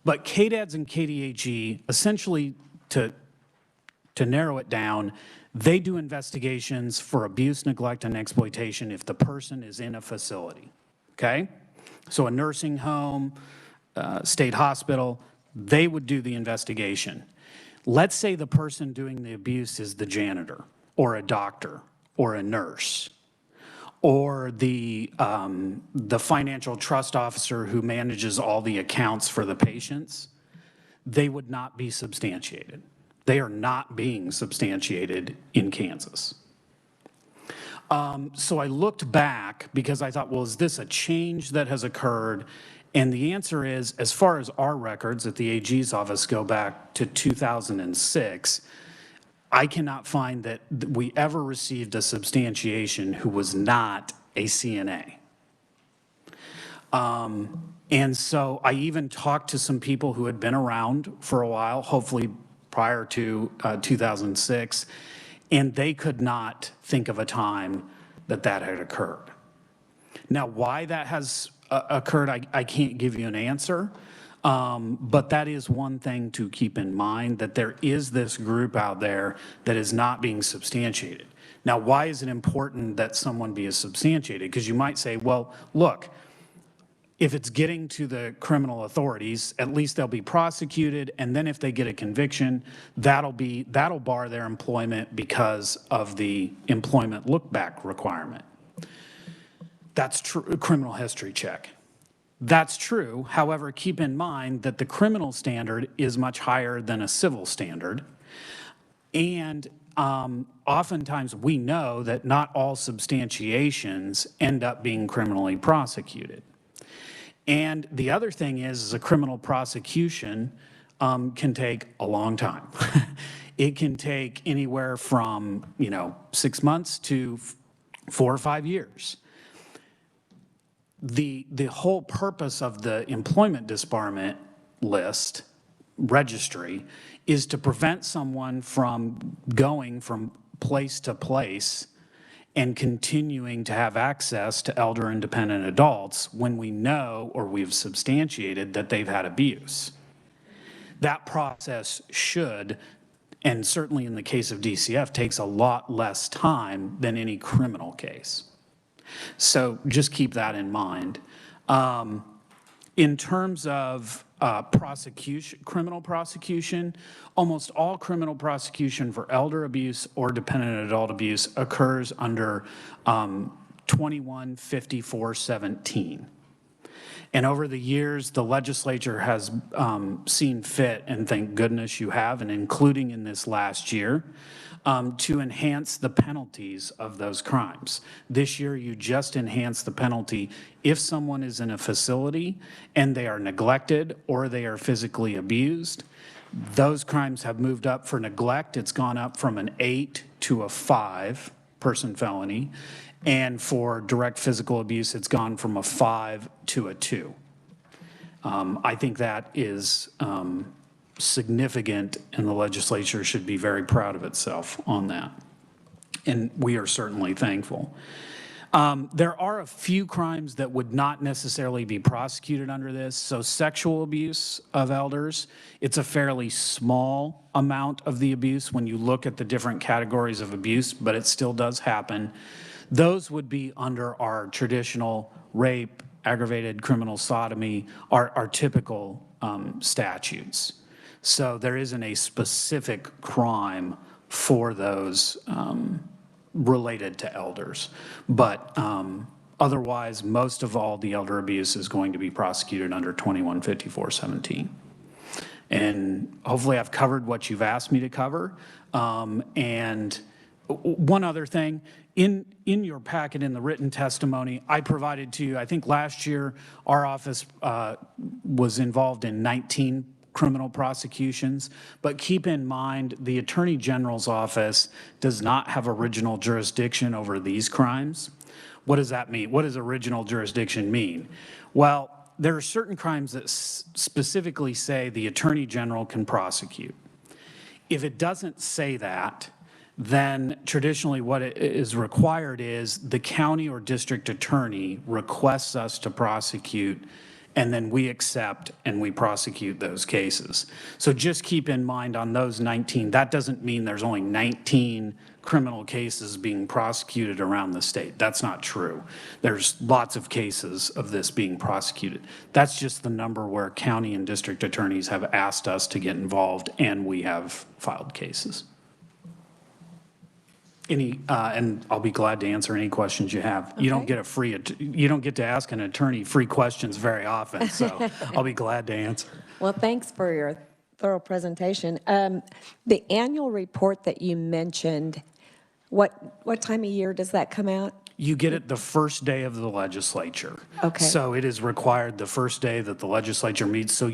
but KDADS and KDHE, essentially to narrow it down, they do investigations for abuse, neglect, and exploitation if the person is in a facility, okay? So a nursing home, state hospital, they would do the investigation. Let's say the person doing the abuse is the janitor, or a doctor, or a nurse, or the financial trust officer who manages all the accounts for the patients. They would not be substantiated. They are not being substantiated in Kansas. So I looked back because I thought, well, is this a change that has occurred? And the answer is, as far as our records at the AG's office go back to 2006, I cannot find that we ever received a substantiation who was not a CNA. And so I even talked to some people who had been around for a while, hopefully prior to 2006, and they could not think of a time that that had occurred. Now, why that has occurred, I can't give you an answer, but that is one thing to keep in mind, that there is this group out there that is not being substantiated. Now, why is it important that someone be substantiated? Because you might say, well, look, if it's getting to the criminal authorities, at least they'll be prosecuted, and then if they get a conviction, that'll bar their employment because of the employment look-back requirement. That's true, criminal history check. That's true. However, keep in mind that the criminal standard is much higher than a civil standard. And oftentimes we know that not all substantiations end up being criminally prosecuted. And the other thing is a criminal prosecution can take a long time. It can take anywhere from, 6 months to 4 or 5 years. The whole purpose of the employment disbarment list registry is to prevent someone from going from place to place and continuing to have access to elder independent adults when we know or we've substantiated that they've had abuse. That process should, and certainly in the case of DCF, takes a lot less time than any criminal case. So just keep that in mind. In terms of criminal prosecution, almost all criminal prosecution for elder abuse or dependent adult abuse occurs under 215417. And over the years, the legislature has seen fit, and thank goodness you have, and including in this last year, to enhance the penalties of those crimes. This year, you just enhanced the penalty if someone is in a facility and they are neglected or they are physically abused. Those crimes have moved up. For neglect, it's gone up from an 8 to a 5-person felony. And for direct physical abuse, it's gone from a 5 to a 2. I think that is significant, and the legislature should be very proud of itself on that. And we are certainly thankful. There are a few crimes that would not necessarily be prosecuted under this. So sexual abuse of elders, it's a fairly small amount of the abuse when you look at the different categories of abuse, but it still does happen. Those would be under our traditional rape, aggravated criminal sodomy, our typical statutes. So there isn't a specific crime for those related to elders. But otherwise, most of all the elder abuse is going to be prosecuted under 215417. And hopefully I've covered what you've asked me to cover. And one other thing, in your packet in the written testimony, I provided to you, I think last year our office was involved in 19 criminal prosecutions, but keep in mind the Attorney General's office does not have original jurisdiction over these crimes. What does that mean? What does original jurisdiction mean? Well, there are certain crimes that specifically say the Attorney General can prosecute. If it doesn't say that, then traditionally what is required is the county or district attorney requests us to prosecute, and then we accept and we prosecute those cases. So just keep in mind on those 19, that doesn't mean there's only 19 criminal cases being prosecuted around the state. That's not true. There's lots of cases of this being prosecuted. That's just the number where county and district attorneys have asked us to get involved, and we have filed cases. And I'll be glad to answer any questions you have. Okay. You don't get to ask an attorney free questions very often, so I'll be glad to answer. Well, thanks for your thorough presentation. The annual report that you mentioned, what time of year does that come out? You get it the first day of the legislature. Okay. So it is required the first day that the legislature meets. So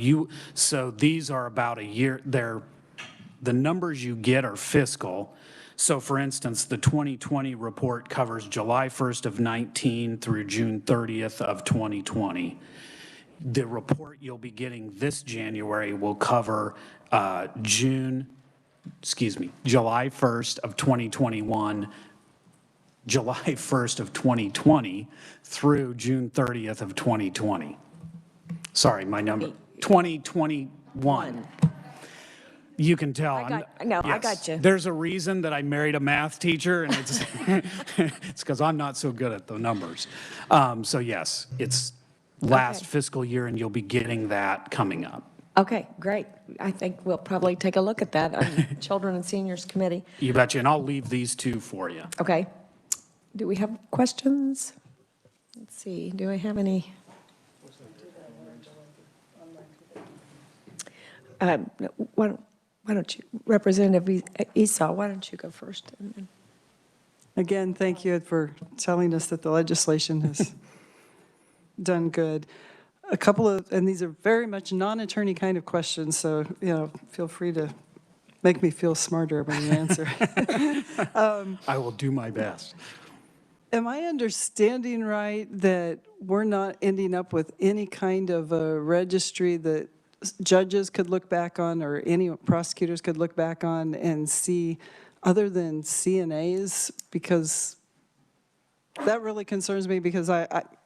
these are about a year. The numbers you get are fiscal. So for instance, the 2020 report covers July 1st of 19 through June 30th of 2020. The report you'll be getting this January will cover July 1st of 2021, July 1st of 2020 through June 30th of 2020. Sorry, my number, 2021. You can tell. I got you. There's a reason that I married a math teacher, and it's because I'm not so good at the numbers. So yes, it's last Okay. fiscal year, and you'll be getting that coming up. Okay, great. I think we'll probably take a look at that on Children and Seniors Committee. You betcha, and I'll leave these two for you. Okay. Do we have questions? Let's see, do I have any? No, why don't you, Representative Esau, why don't you go first? Again, thank you for telling us that the legislation has done good. A couple of, and these are very much non-attorney kind of questions, so, feel free to make me feel smarter when you answer. I will do my best. Am I understanding right that we're not ending up with any kind of a registry that judges could look back on or any prosecutors could look back on and see other than CNAs? Because that really concerns me, because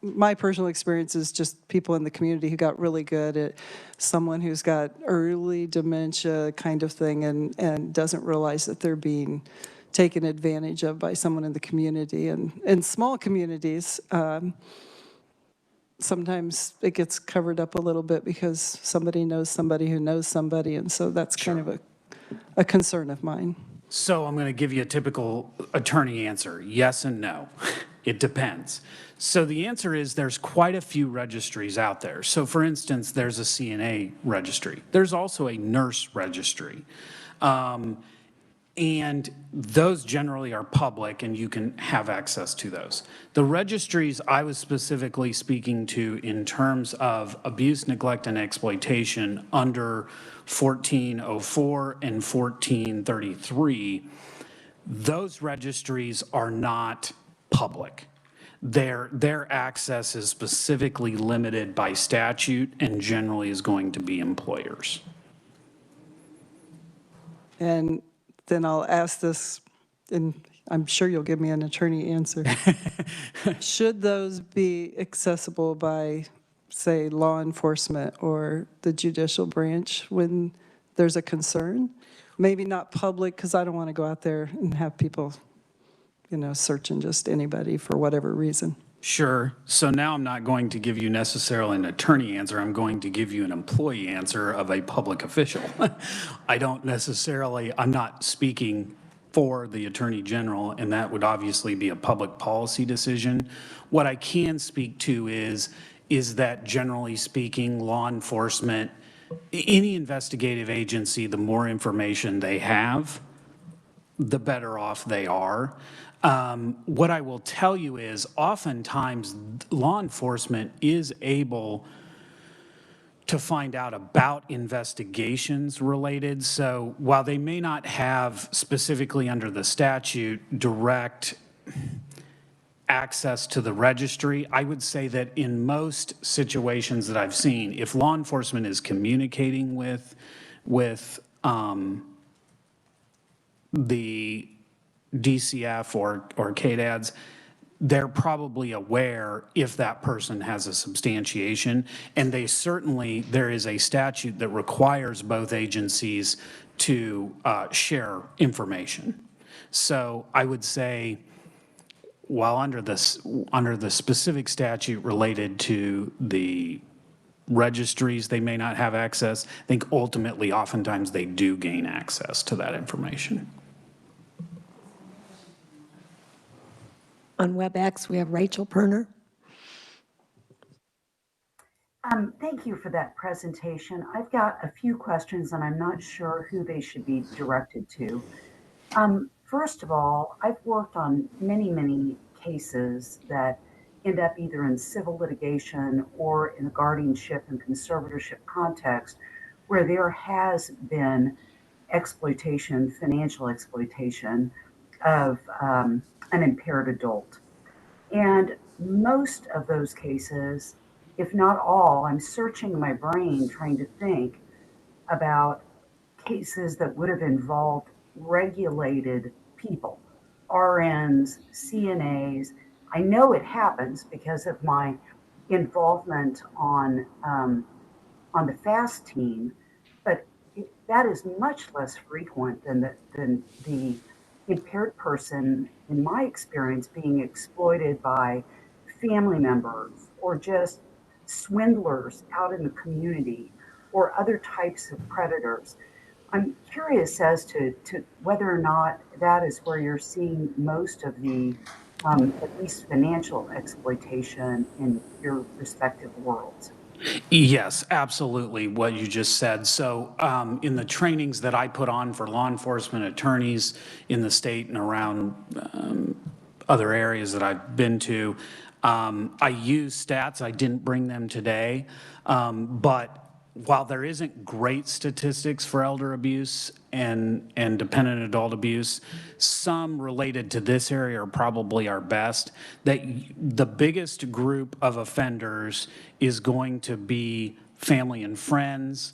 my personal experience is just people in the community who got really good at someone who's got early dementia kind of thing and doesn't realize that they're being taken advantage of by someone in the community. And in small communities, sometimes it gets covered up a little bit because somebody knows somebody who knows somebody, and so that's kind of a concern of mine. So I'm going to give you a typical attorney answer, yes and no. It depends. So the answer is there's quite a few registries out there. So for instance, there's a CNA registry. There's also a nurse registry. And those generally are public and you can have access to those. The registries I was specifically speaking to in terms of abuse, neglect, and exploitation under 1404 and 1433, those registries are not public. Their access is specifically limited by statute and generally is going to be employers. And then I'll ask this, and I'm sure you'll give me an attorney answer. Should those be accessible by, say, law enforcement or the judicial branch when there's a concern? Maybe not public, because I don't want to go out there and have people, searching just anybody for whatever reason. Sure. So now I'm not going to give you necessarily an attorney answer. I'm going to give you an employee answer of a public official. I'm not speaking for the Attorney General, and that would obviously be a public policy decision. What I can speak to is that generally speaking, law enforcement, any investigative agency, the more information they have, the better off they are. What I will tell you is oftentimes law enforcement is able to find out about investigations related. So while they may not have specifically under the statute direct access to the registry, I would say that in most situations that I've seen, if law enforcement is communicating with the DCF or KDADs, they're probably aware if that person has a substantiation, and there is a statute that requires both agencies to share information. So I would say, while under the specific statute related to the registries, they may not have access, I think ultimately, oftentimes they do gain access to that information. On WebEx, we have Rachel Perner. Thank you for that presentation. I've got a few questions and I'm not sure who they should be directed to. First of all, I've worked on many cases that end up either in civil litigation or in a guardianship and conservatorship context where there has been exploitation, financial exploitation of an impaired adult. And most of those cases, if not all, I'm searching my brain trying to think about cases that would have involved regulated people, RNs, CNAs. I know it happens because of my involvement on the FAST team, but that is much less frequent than the impaired person, in my experience, being exploited by family members or just swindlers out in the community or other types of predators. I'm curious as to whether or not that is where you're seeing most of the, at least financial exploitation in your respective worlds. Yes, absolutely, what you just said. So in the trainings that I put on for law enforcement attorneys in the state and around other areas that I've been to, I use stats. I didn't bring them today, but while there isn't great statistics for elder abuse and dependent adult abuse, some related to this area are probably our best. That the biggest group of offenders is going to be family and friends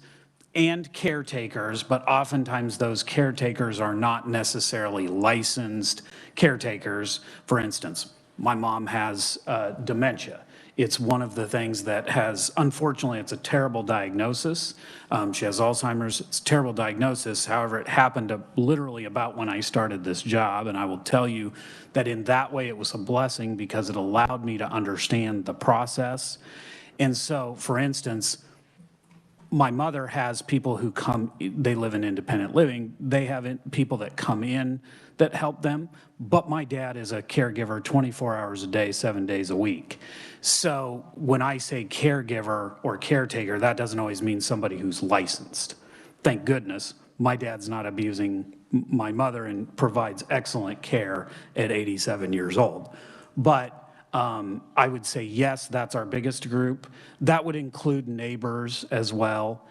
and caretakers, but oftentimes those caretakers are not necessarily licensed caretakers. For instance, my mom has dementia. It's one of the things that has, unfortunately, it's a terrible diagnosis. She has Alzheimer's. It's a terrible diagnosis. However, it happened literally about when I started this job. And I will tell you that in that way, it was a blessing because it allowed me to understand the process. And so, for instance, my mother has people who come, they live in independent living. They have people that come in that help them. But my dad is a caregiver 24 hours a day, 7 days a week. So when I say caregiver or caretaker, that doesn't always mean somebody who's licensed. Thank goodness my dad's not abusing my mother and provides excellent care at 87 years old. But I would say, yes, that's our biggest group. That would include neighbors as well.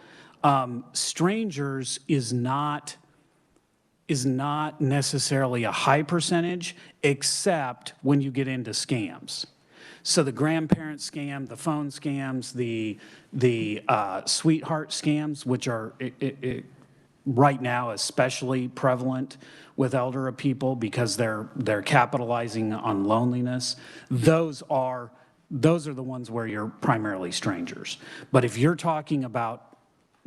Strangers is not necessarily a high percentage, except when you get into scams. So the grandparent scam, the phone scams, the sweetheart scams, which are right now especially prevalent with elder people because they're capitalizing on loneliness. Those are the ones where you're primarily strangers. But if you're talking about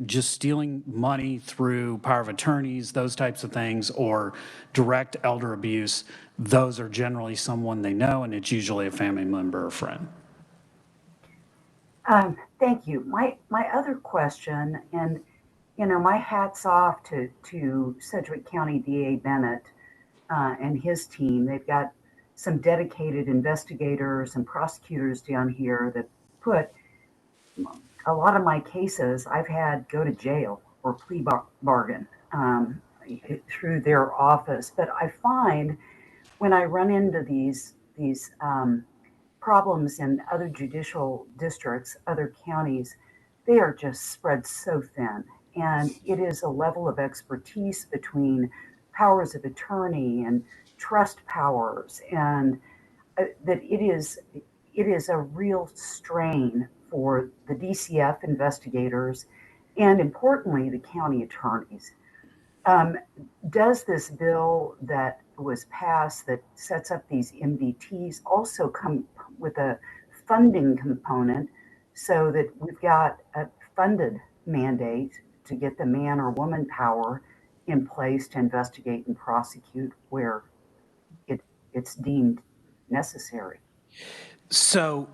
just stealing money through power of attorneys, those types of things, or direct elder abuse, those are generally someone they know, and it's usually a family member or friend. Thank you. My other question, and my hat's off to Sedgwick County DA Bennett and his team. They've got some dedicated investigators and prosecutors down here that put a lot of my cases I've had go to jail or plea bargain through their office. But I find when I run into these problems in other judicial districts, other counties, they are just spread so thin. And it is a level of expertise between powers of attorney and trust powers, and that it is a real strain for the DCF investigators and, importantly, the county attorneys. Does this bill that was passed that sets up these MDTs also come with a funding component so that we've got a funded mandate to get the man or woman power in place to investigate and prosecute where it's deemed necessary? So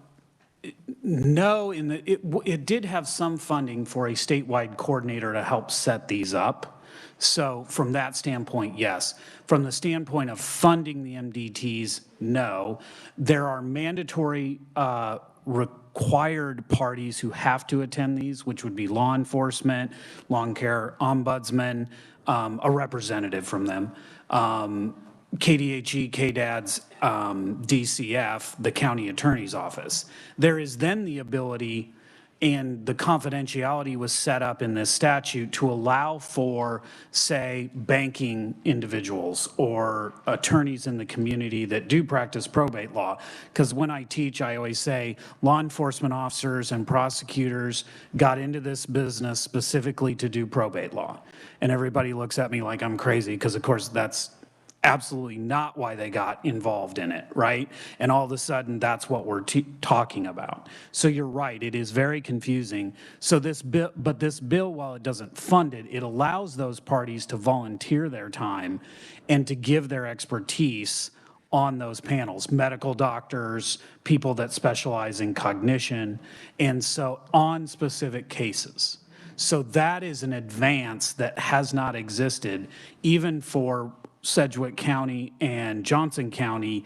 no, it did have some funding for a statewide coordinator to help set these up. So from that standpoint, yes. From the standpoint of funding the MDTs, no. There are mandatory required parties who have to attend these, which would be law enforcement, long care ombudsman, a representative from them, KDHE, KDADS, DCF, the county attorney's office. There is then the ability, and the confidentiality was set up in this statute to allow for, say, banking individuals or attorneys in the community that do practice probate law. Because when I teach, I always say law enforcement officers and prosecutors got into this business specifically to do probate law. And everybody looks at me like I'm crazy because, of course, that's absolutely not why they got involved in it, right? And all of a sudden, that's what we're talking about. So you're right, it is very confusing. So this bill, while it doesn't fund it, it allows those parties to volunteer their time and to give their expertise on those panels, medical doctors, people that specialize in cognition, and so on specific cases. So that is an advance that has not existed even for Sedgwick County and Johnson County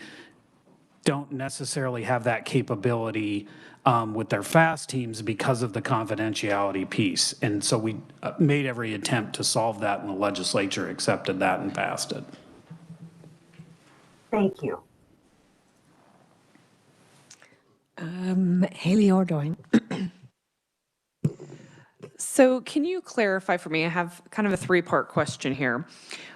don't necessarily have that capability with their FAST teams because of the confidentiality piece. And so we made every attempt to solve that, and the legislature accepted that and passed it. Thank you. Haley Ordoin. So can you clarify for me? I have kind of a three-part question here.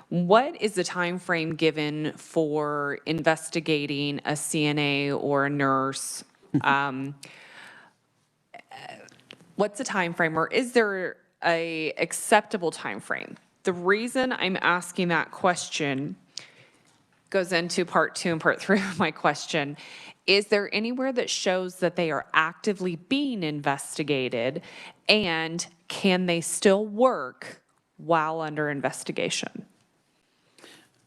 What is the time frame given for investigating a CNA or a nurse? What's the time frame, or is there a acceptable time frame? The reason I'm asking that question goes into part 2 and part 3 of my question. Is there anywhere that shows that they are actively being investigated, and can they still work while under investigation?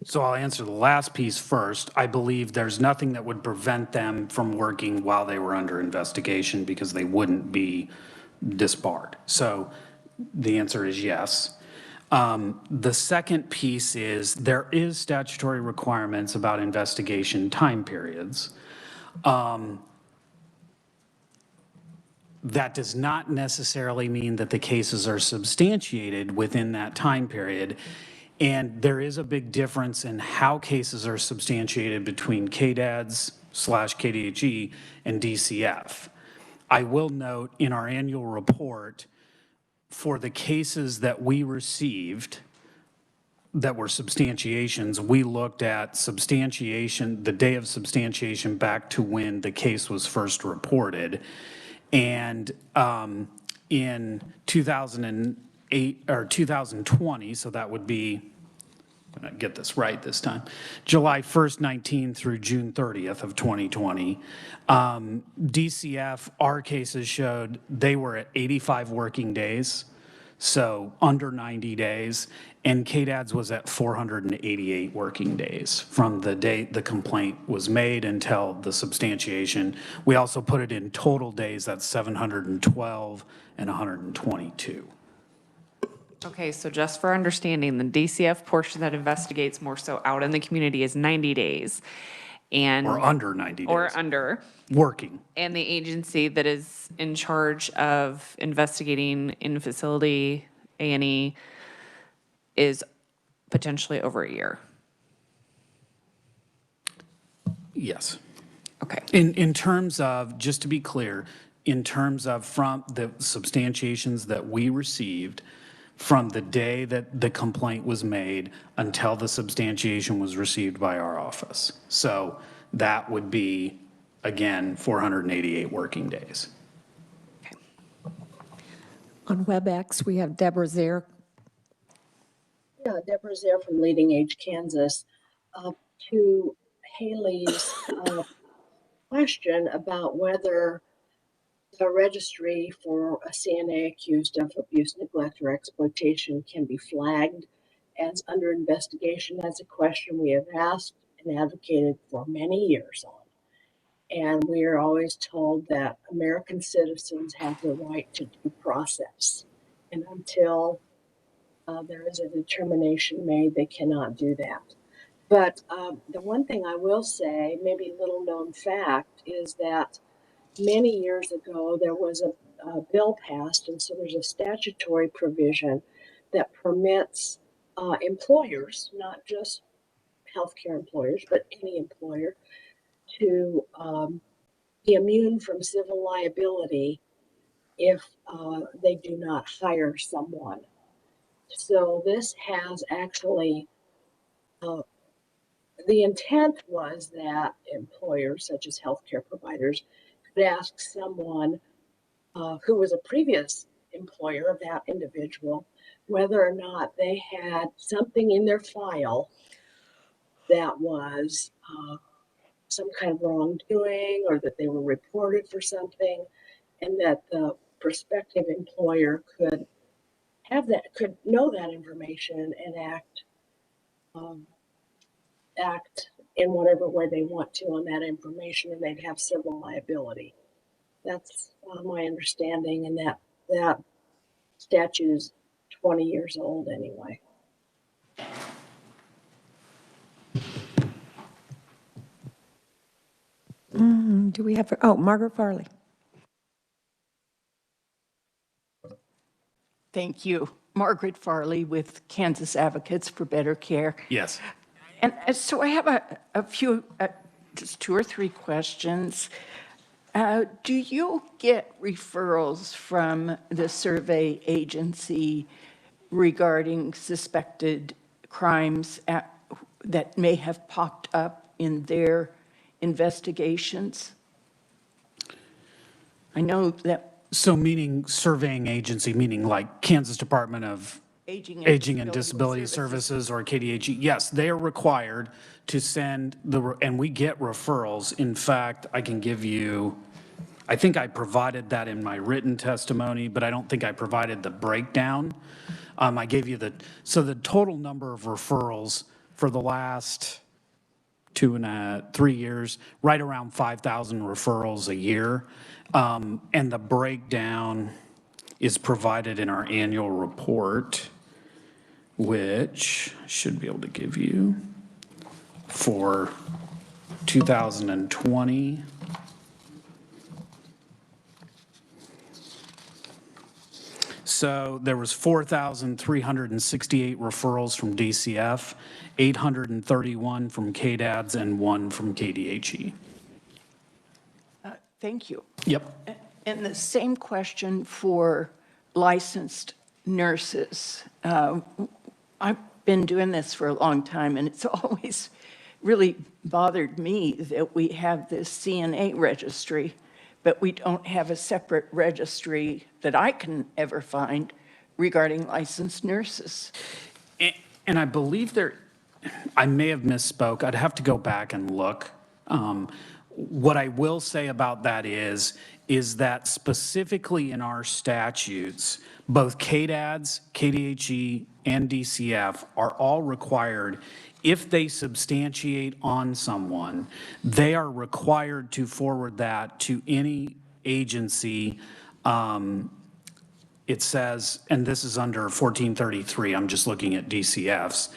So I'll answer the last piece first. I believe there's nothing that would prevent them from working while they were under investigation because they wouldn't be disbarred. So the answer is yes. The second piece is there is statutory requirements about investigation time periods. That does not necessarily mean that the cases are substantiated within that time period. And there is a big difference in how cases are substantiated between KDADS/KDHE and DCF. I will note in our annual report, for the cases that we received that were substantiations, we looked at substantiation, the day of substantiation back to when the case was first reported. And in 2008 or 2020, so that would be, I'm going to get this right this time, July 1st, 19 through June 30th of 2020, DCF, our cases showed they were at 85 working days, so under 90 days, and KDADS was at 488 working days from the date the complaint was made until the substantiation. We also put it in total days, that's 712 and 122. Okay, so just for understanding, the DCF portion that investigates more so out in the community is 90 days. And Or under 90 days. Or under. Working. And the agency that is in charge of investigating in facility A&E is potentially over a year. Yes. Okay. In terms of, just to be clear, in terms of from the substantiations that we received, from the day that the complaint was made until the substantiation was received by our office. So that would be, again, 488 working days. Okay. On WebEx, we have Deborah Zier. Yeah, Deborah Zier from Leading Age Kansas. To Haley's question about whether the registry for a CNA accused of abuse, neglect, or exploitation can be flagged as under investigation. That's a question we have asked and advocated for many years on. And we are always told that American citizens have the right to due process. And until there is a determination made, they cannot do that. But the one thing I will say, maybe a little known fact, is that many years ago, there was a bill passed, and so there's a statutory provision that permits employers, not just healthcare employers, but any employer, to be immune from civil liability if they do not hire someone. So this has actually, the intent was that employers, such as healthcare providers, could ask someone who was a previous employer of that individual, whether or not they had something in their file that was some kind of wrongdoing or that they were reported for something, and that the prospective employer could have that, could know that information and act in whatever way they want to on that information, and they'd have civil liability. That's my understanding, and that statute is 20 years old anyway. Do we have, oh, Margaret Farley. Thank you. Margaret Farley with Kansas Advocates for Better Care. Yes. And so I have a few, just 2 or 3 questions. Do you get referrals from the survey agency regarding suspected crimes that may have popped up in their investigations? I know that. So meaning surveying agency, meaning like Kansas Department of Aging and Disability Services or KDHE, yes, they are required to send and we get referrals. In fact, I can give you, I think I provided that in my written testimony, but I don't think I provided the breakdown. I gave you so the total number of referrals for the last 3 years, right around 5,000 referrals a year. And the breakdown is provided in our annual report, which I should be able to give you for 2020. So there was 4,368 referrals from DCF, 831 from KDADS, and 1 from KDHE. Thank you. Yep. And the same question for licensed nurses. I've been doing this for a long time, and it's always really bothered me that we have this CNA registry, but we don't have a separate registry that I can ever find regarding licensed nurses. And I believe I may have misspoke. I'd have to go back and look. What I will say about that is that specifically in our statutes, both KDADS, KDHE, and DCF are all required, if they substantiate on someone, they are required to forward that to any agency. It says, and this is under 1433, I'm just looking at DCFs,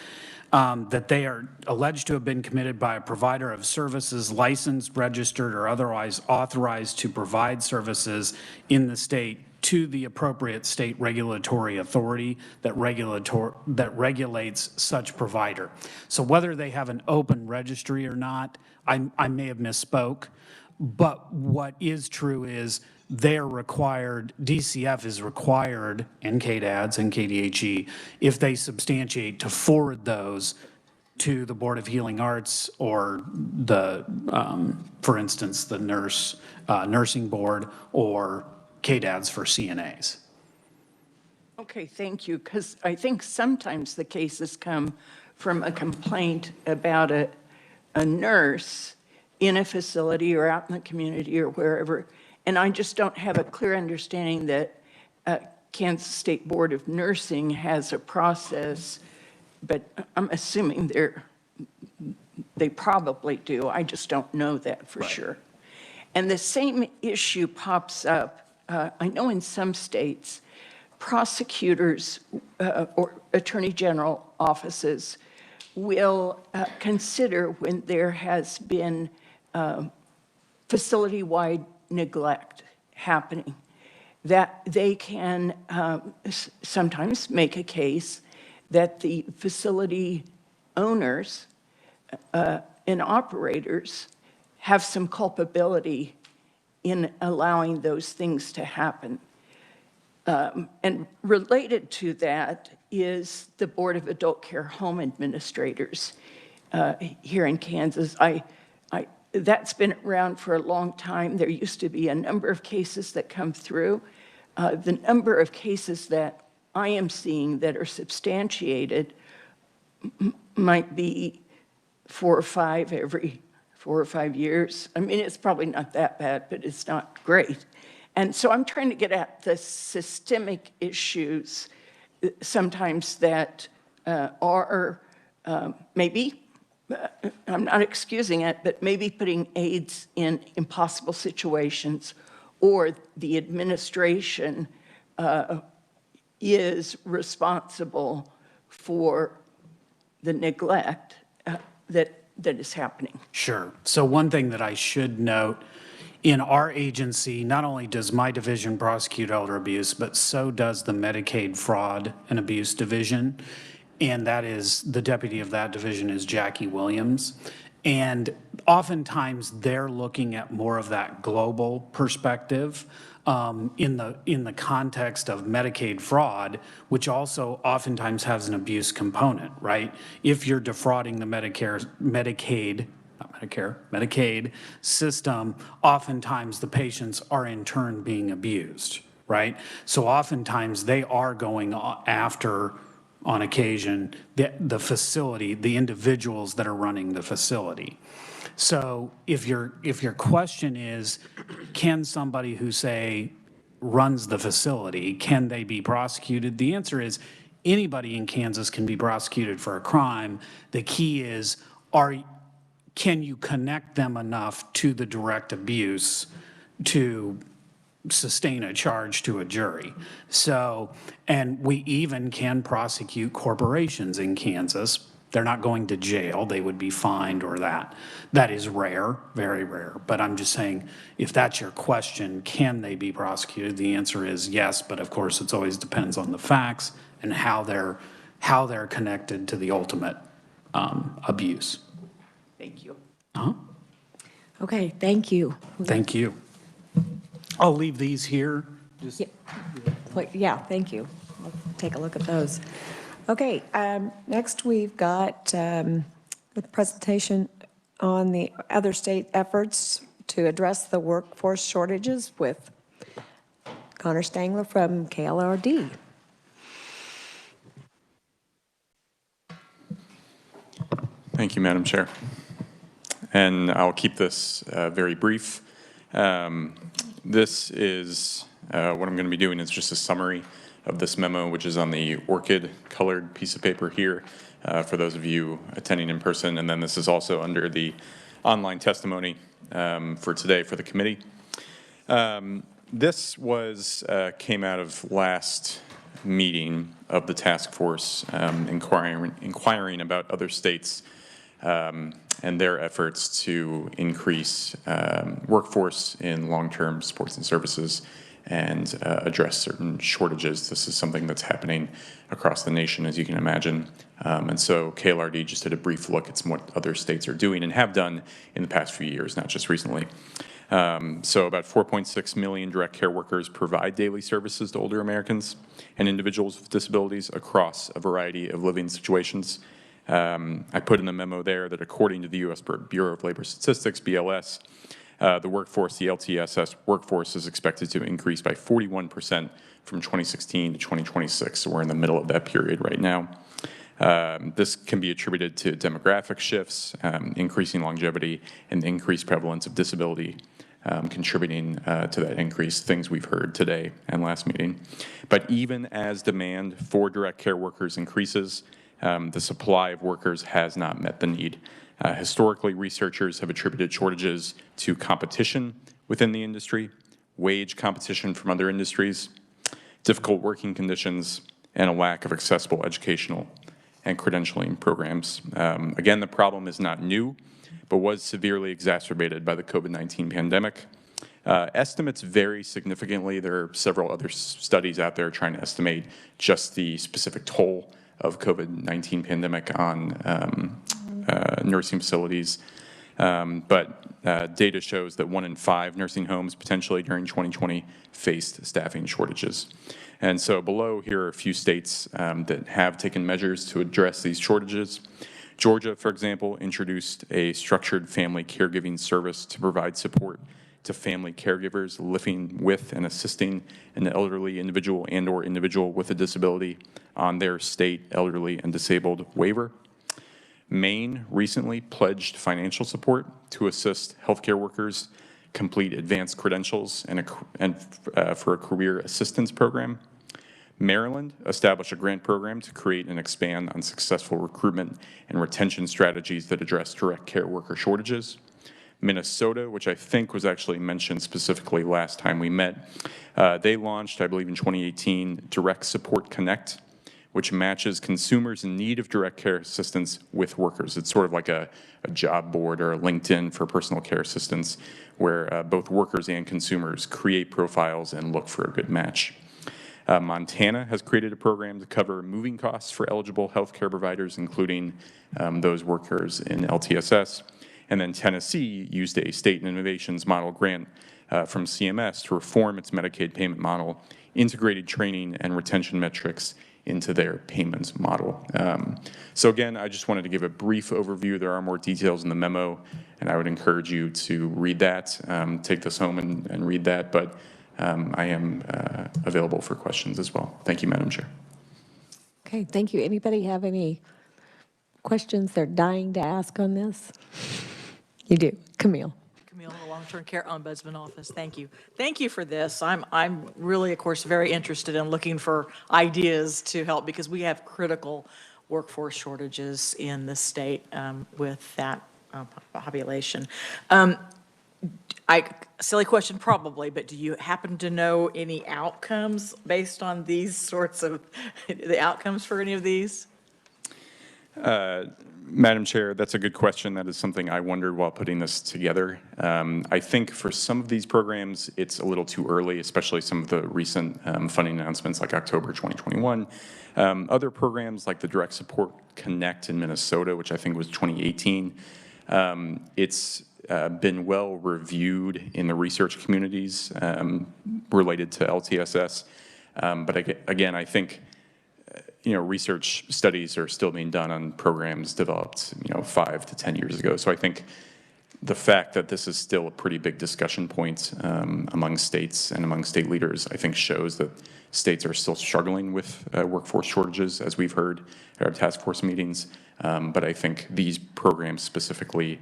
that they are alleged to have been committed by a provider of services licensed, registered, or otherwise authorized to provide services in the state to the appropriate state regulatory authority that regulates such provider. So whether they have an open registry or not, I may have misspoke, but what is true is they're required, DCF is required, and KDADS and KDHE, if they substantiate, to forward those to the Board of Healing Arts or for instance, the nursing board or KDADS for CNAs. Okay, thank you, because I think sometimes the cases come from a complaint about a nurse in a facility or out in the community or wherever, and I just don't have a clear understanding that Kansas State Board of Nursing has a process, but I'm assuming they probably do. I just don't know that for sure. And the same issue pops up. I know in some states, prosecutors or attorney general offices will consider when there has been facility-wide neglect happening, that they can sometimes make a case that the facility owners and operators have some culpability in allowing those things to happen. And related to that is the Board of Adult Care Home Administrators here in Kansas. That's been around for a long time. There used to be a number of cases that come through. The number of cases that I am seeing that are substantiated might be 4 or 5 every 4 or 5 years. I mean, it's probably not that bad, but it's not great. And so I'm trying to get at the systemic issues sometimes that are maybe I'm not excusing it, but maybe putting aides in impossible situations, or the administration is responsible for the neglect that is happening. Sure. So one thing that I should note, in our agency, not only does my division prosecute elder abuse, but so does the Medicaid Fraud and Abuse Division. And that is, the deputy of that division is Jackie Williams. And oftentimes they're looking at more of that global perspective in the context of Medicaid fraud, which also oftentimes has an abuse component, right? If you're defrauding the Medicaid system, oftentimes the patients are in turn being abused, right? So oftentimes they are going after, on occasion, the facility, the individuals that are running the facility. So if your question is, can somebody who, say, runs the facility, can they be prosecuted? The answer is anybody in Kansas can be prosecuted for a crime. The key is, can you connect them enough to the direct abuse to sustain a charge to a jury? So, and we even can prosecute corporations in Kansas. They're not going to jail, they would be fined or that. That is rare, very rare. But I'm just saying, if that's your question, can they be prosecuted? The answer is yes, but of course it always depends on the facts and how they're connected to the ultimate abuse. Thank you. Okay, thank you. Thank you. I'll leave these here. Just Yeah, thank you. I'll take a look at those. Okay, next we've got a presentation on the other state efforts to address the workforce shortages with Connor Stangler from KLRD. Thank you, Madam Chair. And I'll keep this very brief. This is what I'm going to be doing is just a summary of this memo, which is on the orchid colored piece of paper here for those of you attending in person. And then this is also under the online testimony for today for the committee. This was came out of last meeting of the task force inquiring about other states and their efforts to increase workforce in long-term supports and services and address certain shortages. This is something that's happening across the nation, as you can imagine. And so KLRD just did a brief look at what other states are doing and have done in the past few years, not just recently. So about 4.6 million direct care workers provide daily services to older Americans and individuals with disabilities across a variety of living situations. I put in the memo there that according to the U.S. Bureau of Labor Statistics, BLS, the workforce, the LTSS workforce, is expected to increase by 41% from 2016 to 2026. So we're in the middle of that period right now. This can be attributed to demographic shifts, increasing longevity, and the increased prevalence of disability contributing to that increase, things we've heard today and last meeting. But even as demand for direct care workers increases, the supply of workers has not met the need. Historically, researchers have attributed shortages to competition within the industry, wage competition from other industries, difficult working conditions, and a lack of accessible educational and credentialing programs. Again, the problem is not new, but was severely exacerbated by the COVID-19 pandemic. Estimates vary significantly. There are several other studies out there trying to estimate just the specific toll of COVID-19 pandemic on nursing facilities. But data shows that 1 in 5 nursing homes potentially during 2020 faced staffing shortages. And so below here are a few states that have taken measures to address these shortages. Georgia, for example, introduced a structured family caregiving service to provide support to family caregivers living with and assisting an elderly individual and/or individual with a disability on their state elderly and disabled waiver. Maine recently pledged financial support to assist healthcare workers complete advanced credentials and for a career assistance program. Maryland established a grant program to create and expand on successful recruitment and retention strategies that address direct care worker shortages. Minnesota, which I think was actually mentioned specifically last time we met, they launched, I believe in 2018, Direct Support Connect, which matches consumers in need of direct care assistance with workers. It's sort of like a job board or a LinkedIn for personal care assistance, where both workers and consumers create profiles and look for a good match. Montana has created a program to cover moving costs for eligible healthcare providers, including those workers in LTSS. And then Tennessee used a state innovations model grant from CMS to reform its Medicaid payment model, integrated training and retention metrics into their payments model. So again, I just wanted to give a brief overview. There are more details in the memo, and I would encourage you to read that, take this home and read that, but I am available for questions as well. Thank you, Madam Chair. Okay, thank you. Anybody have any questions they're dying to ask on this? You do. Camille. Camille, the Long-Term Care Ombudsman Office. Thank you. Thank you for this. I'm really, of course, very interested in looking for ideas to help because we have critical workforce shortages in the state with that population. Silly question probably, but do you happen to know any outcomes based on these sorts of, the outcomes for any of these? Madam Chair, that's a good question. That is something I wondered while putting this together. I think for some of these programs, it's a little too early, especially some of the recent funding announcements like October 2021. Other programs like the Direct Support Connect in Minnesota, which I think was 2018, it's been well reviewed in the research communities related to LTSS. But again, I think research studies are still being done on programs developed, 5 to 10 years ago. So I think the fact that this is still a pretty big discussion point among states and among state leaders, I think shows that states are still struggling with workforce shortages, as we've heard at our task force meetings. But I think these programs specifically,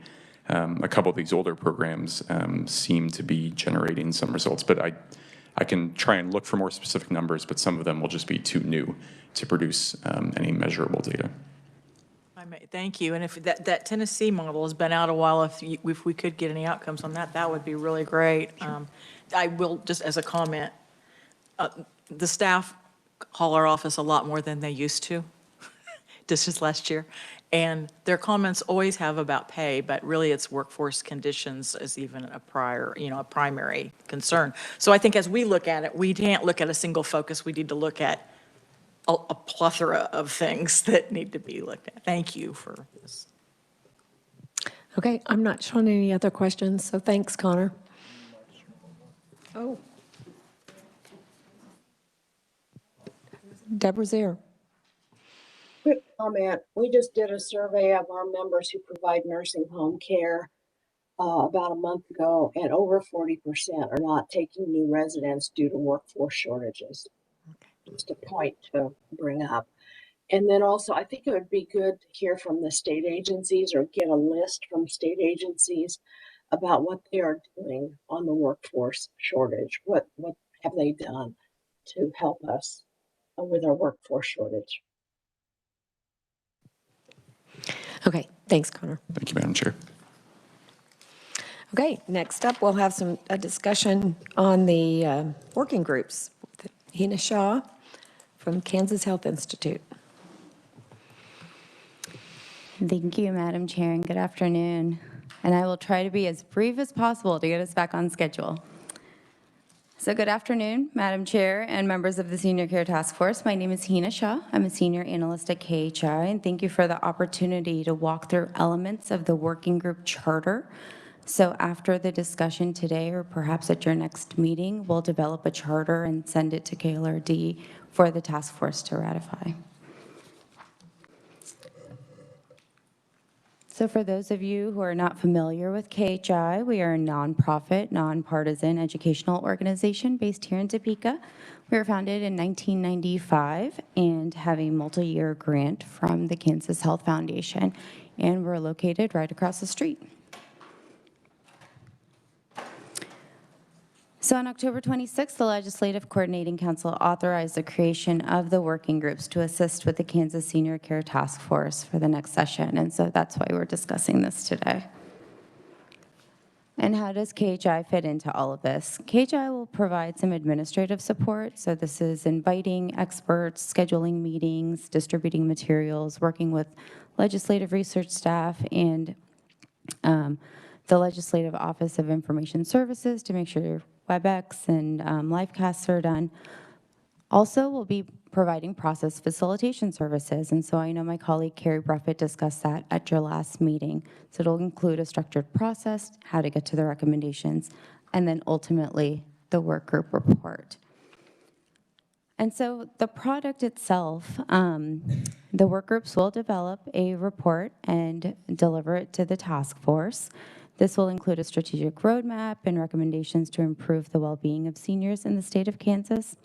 a couple of these older programs seem to be generating some results. But I can try and look for more specific numbers, but some of them will just be too new to produce any measurable data. Thank you. And if that Tennessee model has been out a while, if we could get any outcomes on that, that would be really great. Sure. I will, just as a comment, the staff call our office a lot more than they used to, just last year. And their comments always have about pay, but really it's workforce conditions as even a primary concern. So I think as we look at it, we can't look at a single focus. We need to look at a plethora of things that need to be looked at. Thank you for this. Okay, I'm not showing any other questions, so thanks, Connor. Oh. Deborah's here. Quick comment. We just did a survey of our members who provide nursing home care about a month ago, and over 40% are not taking new residents due to workforce shortages. Just a point to bring up. And then also, I think it would be good to hear from the state agencies or get a list from state agencies about what they are doing on the workforce shortage. What have they done to help us with our workforce shortage? Okay, thanks, Connor. Thank you, Madam Chair. Okay, next up, we'll have a discussion on the working groups. Hina Shaw from Kansas Health Institute. Thank you, Madam Chair, and good afternoon. And I will try to be as brief as possible to get us back on schedule. So good afternoon, Madam Chair and members of the Senior Care Task Force. My name is Hina Shaw. I'm a senior analyst at KHI, and thank you for the opportunity to walk through elements of the working group charter. So after the discussion today, or perhaps at your next meeting, we'll develop a charter and send it to KLRD for the task force to ratify. So for those of you who are not familiar with KHI, we are a nonprofit, nonpartisan educational organization based here in Topeka. We were founded in 1995 and have a multi-year grant from the Kansas Health Foundation, and we're located right across the street. So on October 26th, the Legislative Coordinating Council authorized the creation of the working groups to assist with the Kansas Senior Care Task Force for the next session. And so that's why we're discussing this today. And how does KHI fit into all of this? KHI will provide some administrative support. So this is inviting experts, scheduling meetings, distributing materials, working with legislative research staff and the Legislative Office of Information Services to make sure WebEx and livecasts are done. Also, we'll be providing process facilitation services, and so I know my colleague Carrie Bruffett discussed that at your last meeting. So it'll include a structured process, how to get to the recommendations, and then ultimately the work group report. And so the product itself, the work groups will develop a report and deliver it to the task force. This will include a strategic roadmap and recommendations to improve the well-being of seniors in the state of Kansas.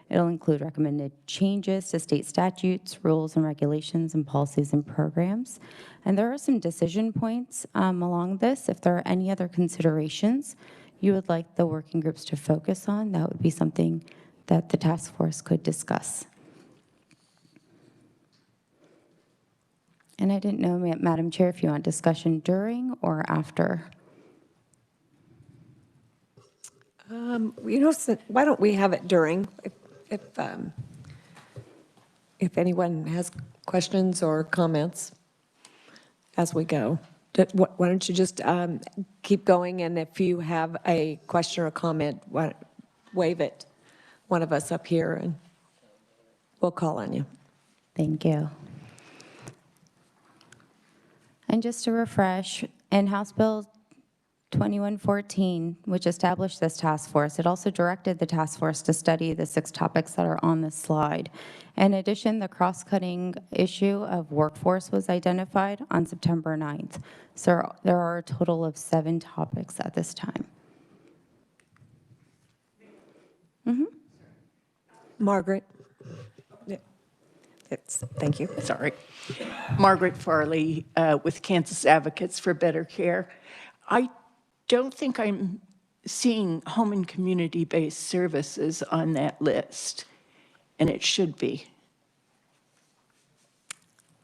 It'll include recommended changes to state statutes, rules and regulations, and policies and programs. And there are some decision points along this. If there are any other considerations you would like the working groups to focus on, that would be something that the task force could discuss. And I didn't know, Madam Chair, if you want discussion during or after. Why don't we have it during? If anyone has questions or comments as we go. Why don't you just keep going, and if you have a question or comment, wave it, one of us up here, and we'll call on you. Thank you. And just to refresh, in House Bill 2114, which established this task force, it also directed the task force to study the 6 topics that are on this slide. In addition, the cross-cutting issue of workforce was identified on September 9th. So there are a total of 7 topics at this time. Margaret? Thank you. Sorry. Margaret Farley with Kansas Advocates for Better Care. I don't think I'm seeing home and community-based services on that list, and it should be.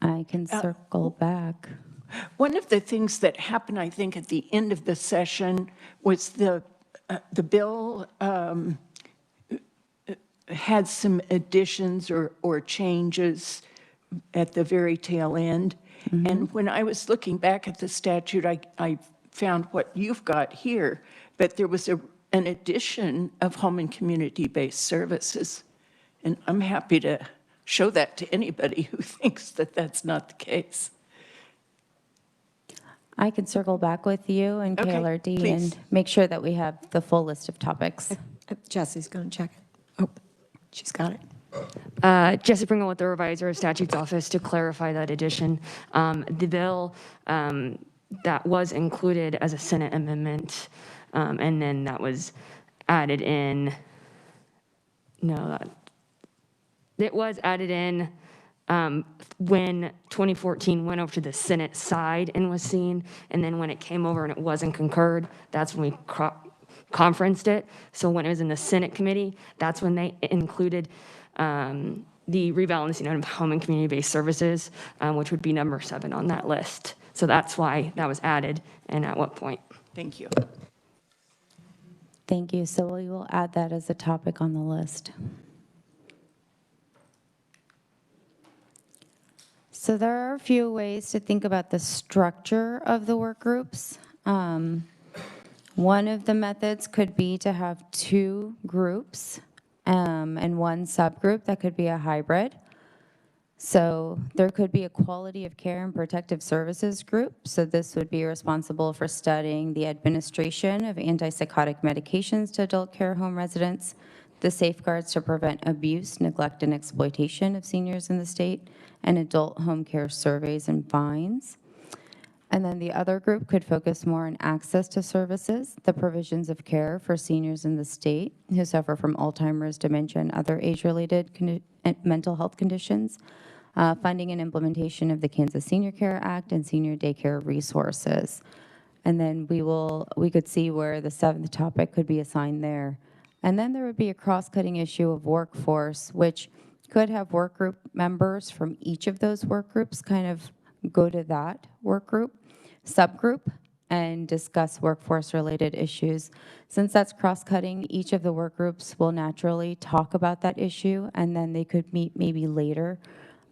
I can circle back. One of the things that happened, I think, at the end of the session was the bill had some additions or changes at the very tail end. And when I was looking back at the statute, I found what you've got here, but there was an addition of home and community-based services. And I'm happy to show that to anybody who thinks that that's not the case. I can circle back with you and Okay, KLRD please. and make sure that we have the full list of topics. Jesse's going to check it. Oh, she's got it. Jesse Pringle with the Reviser of Statutes Office to clarify that addition. The bill that was included as a Senate amendment, and then that was added in, it was added in when 2014 went over to the Senate side and was seen, and then when it came over and it wasn't concurred, that's when we conferenced it. So when it was in the Senate committee, that's when they included the rebalancing of home and community-based services, which would be number 7 on that list. So that's why that was added and at what point. Thank you. Thank you. So we will add that as a topic on the list. So there are a few ways to think about the structure of the work groups. One of the methods could be to have 2 groups and 1 subgroup. That could be a hybrid. So there could be a quality of care and protective services group. So this would be responsible for studying the administration of antipsychotic medications to adult care home residents, the safeguards to prevent abuse, neglect, and exploitation of seniors in the state, and adult home care surveys and fines. And then the other group could focus more on access to services, the provisions of care for seniors in the state who suffer from Alzheimer's, dementia, and other age-related mental health conditions, funding and implementation of the Kansas Senior Care Act and senior daycare resources. And then we could see where the 7th topic could be assigned there. And then there would be a cross-cutting issue of workforce, which could have work group members from each of those work groups kind of go to that work group, subgroup, and discuss workforce-related issues. Since that's cross-cutting, each of the work groups will naturally talk about that issue, and then they could meet maybe later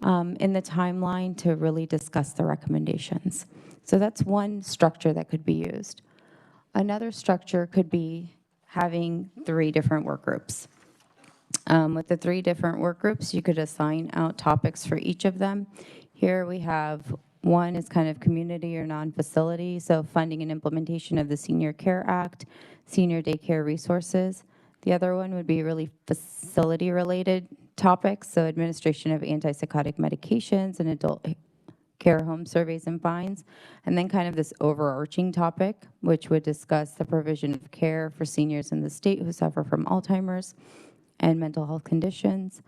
in the timeline to really discuss the recommendations. So that's one structure that could be used. Another structure could be having 3 different work groups. With the 3 different work groups, you could assign out topics for each of them. Here we have one is kind of community or non-facility, so funding and implementation of the Senior Care Act, senior daycare resources. The other one would be really facility-related topics, so administration of antipsychotic medications and adult care home surveys and fines, and then kind of this overarching topic, which would discuss the provision of care for seniors in the state who suffer from Alzheimer's and mental health conditions,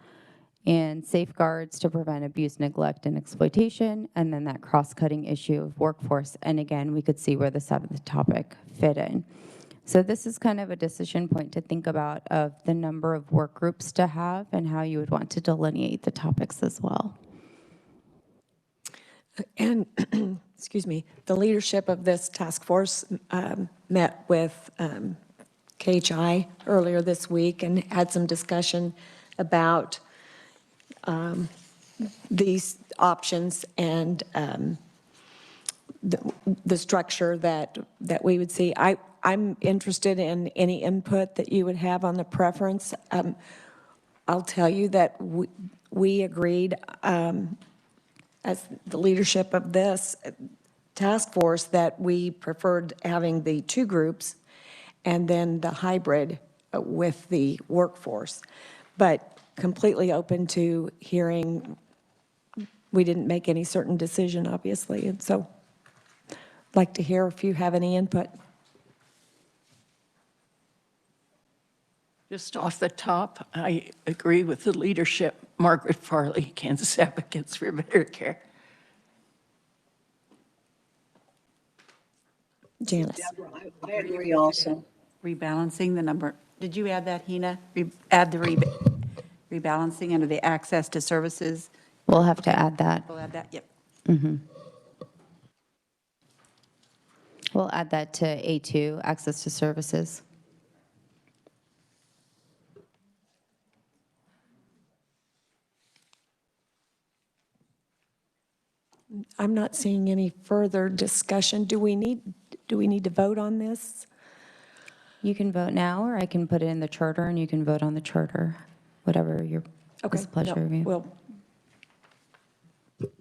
and safeguards to prevent abuse, neglect, and exploitation, and then that cross-cutting issue of workforce. And again, we could see where the 7th topic fit in. So this is kind of a decision point to think about of the number of work groups to have and how you would want to delineate the topics as well. And, excuse me, the leadership of this task force met with KHI earlier this week and had some discussion about these options and the structure that we would see. I'm interested in any input that you would have on the preference. I'll tell you that we agreed as the leadership of this task force that we preferred having the 2 groups and then the hybrid with the workforce. But completely open to hearing. We didn't make any certain decision, obviously, and so I'd like to hear if you have any input. Just off the top, I agree with the leadership. Margaret Farley, Kansas Advocates for Better Care. Janice. Deborah, I agree also. Rebalancing the number. Did you add that, Hina? Add the rebalancing under the access to services? We'll have to add that. We'll add that, yep. We'll add that to A2, access to services. I'm not seeing any further discussion. Do we need to vote on this? You can vote now, or I can put it in the charter, and you can vote on the charter, whatever your pleasure of you.